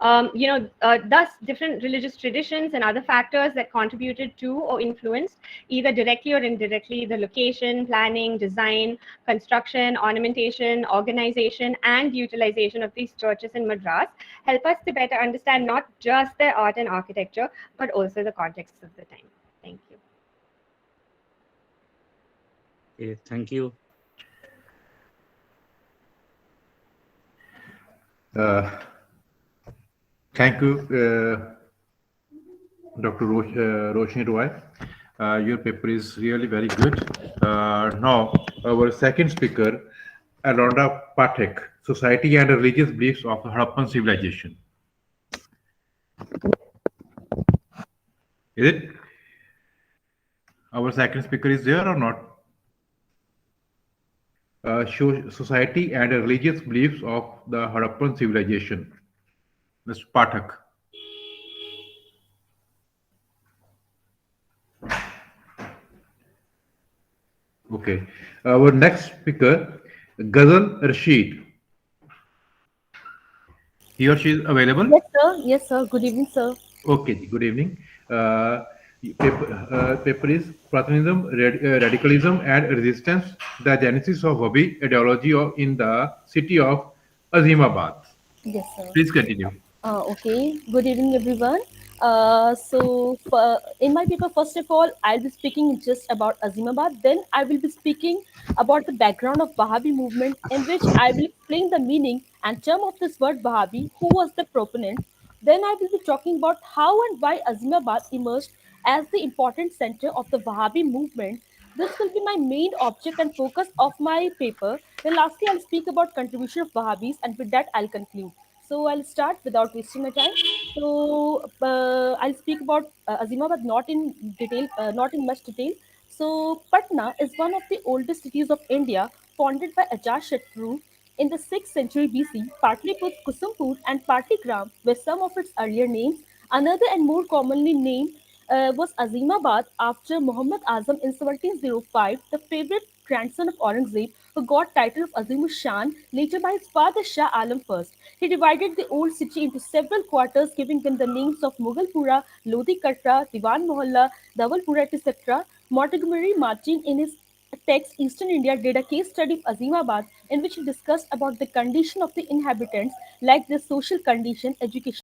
Thus different religious traditions and other factors that contributed to or influenced either directly or indirectly the location, planning, design, construction, ornamentation, organization, and utilization of these churches in Madras help us to better understand not just their art and architecture, but also the context of the time. Thank you. Okay, thank you. Thank you, Dr. Roshni Roy. Your paper is really very good. Now, our second speaker, Alonda Pathak, Society and Religious Beliefs of the Harappan Civilization. Is it? Our second speaker is there or not? Society and Religious Beliefs of the Harappan Civilization. Mr. Pathak. Okay. Our next speaker, Ghazal Rashid. He or she is available? Yes, sir. Yes, sir. Good evening, sir. Okay. Good evening. Paper is Platonism, Radicalism, and Resistance: The Genesis of Wahhabi Ideology in the City of Azimabad. Yes, sir. Please continue. Okay. Good evening, everyone. In my paper, first of all, I'll be speaking just about Azimabad. Then I will be speaking about the background of Wahhabi movement, in which I will explain the meaning and term of this word Wahhabi, who was the proponent. Then I will be talking about how and why Azimabad emerged as the important center of the Wahhabi movement. This will be my main object and focus of my paper. Then lastly, I'll speak about contribution of Wahhabis, and with that, I'll conclude. So I'll start without wasting my time. So I'll speak about Azimabad not in detail, not in much detail. So Patna is one of the oldest cities of India, founded by Ajatashatru In the 6th century BC, Patliput, Kusumpur, and Patigram were some of its earlier names. Another and more commonly named was Azimabad after Muhammad Azam in 1705, the favorite grandson of Aurangzeb, who got title of Azimul Shan later by his father Shah Alam I. He divided the old city into several quarters, giving them the names of Mughalpura, Lodi Katra, Diwan Mohalla, Dawalpura, etc. Montgomery Martin in his text Eastern India did a case study of Azimabad in which he discussed about the condition of the inhabitants, like their social condition, education,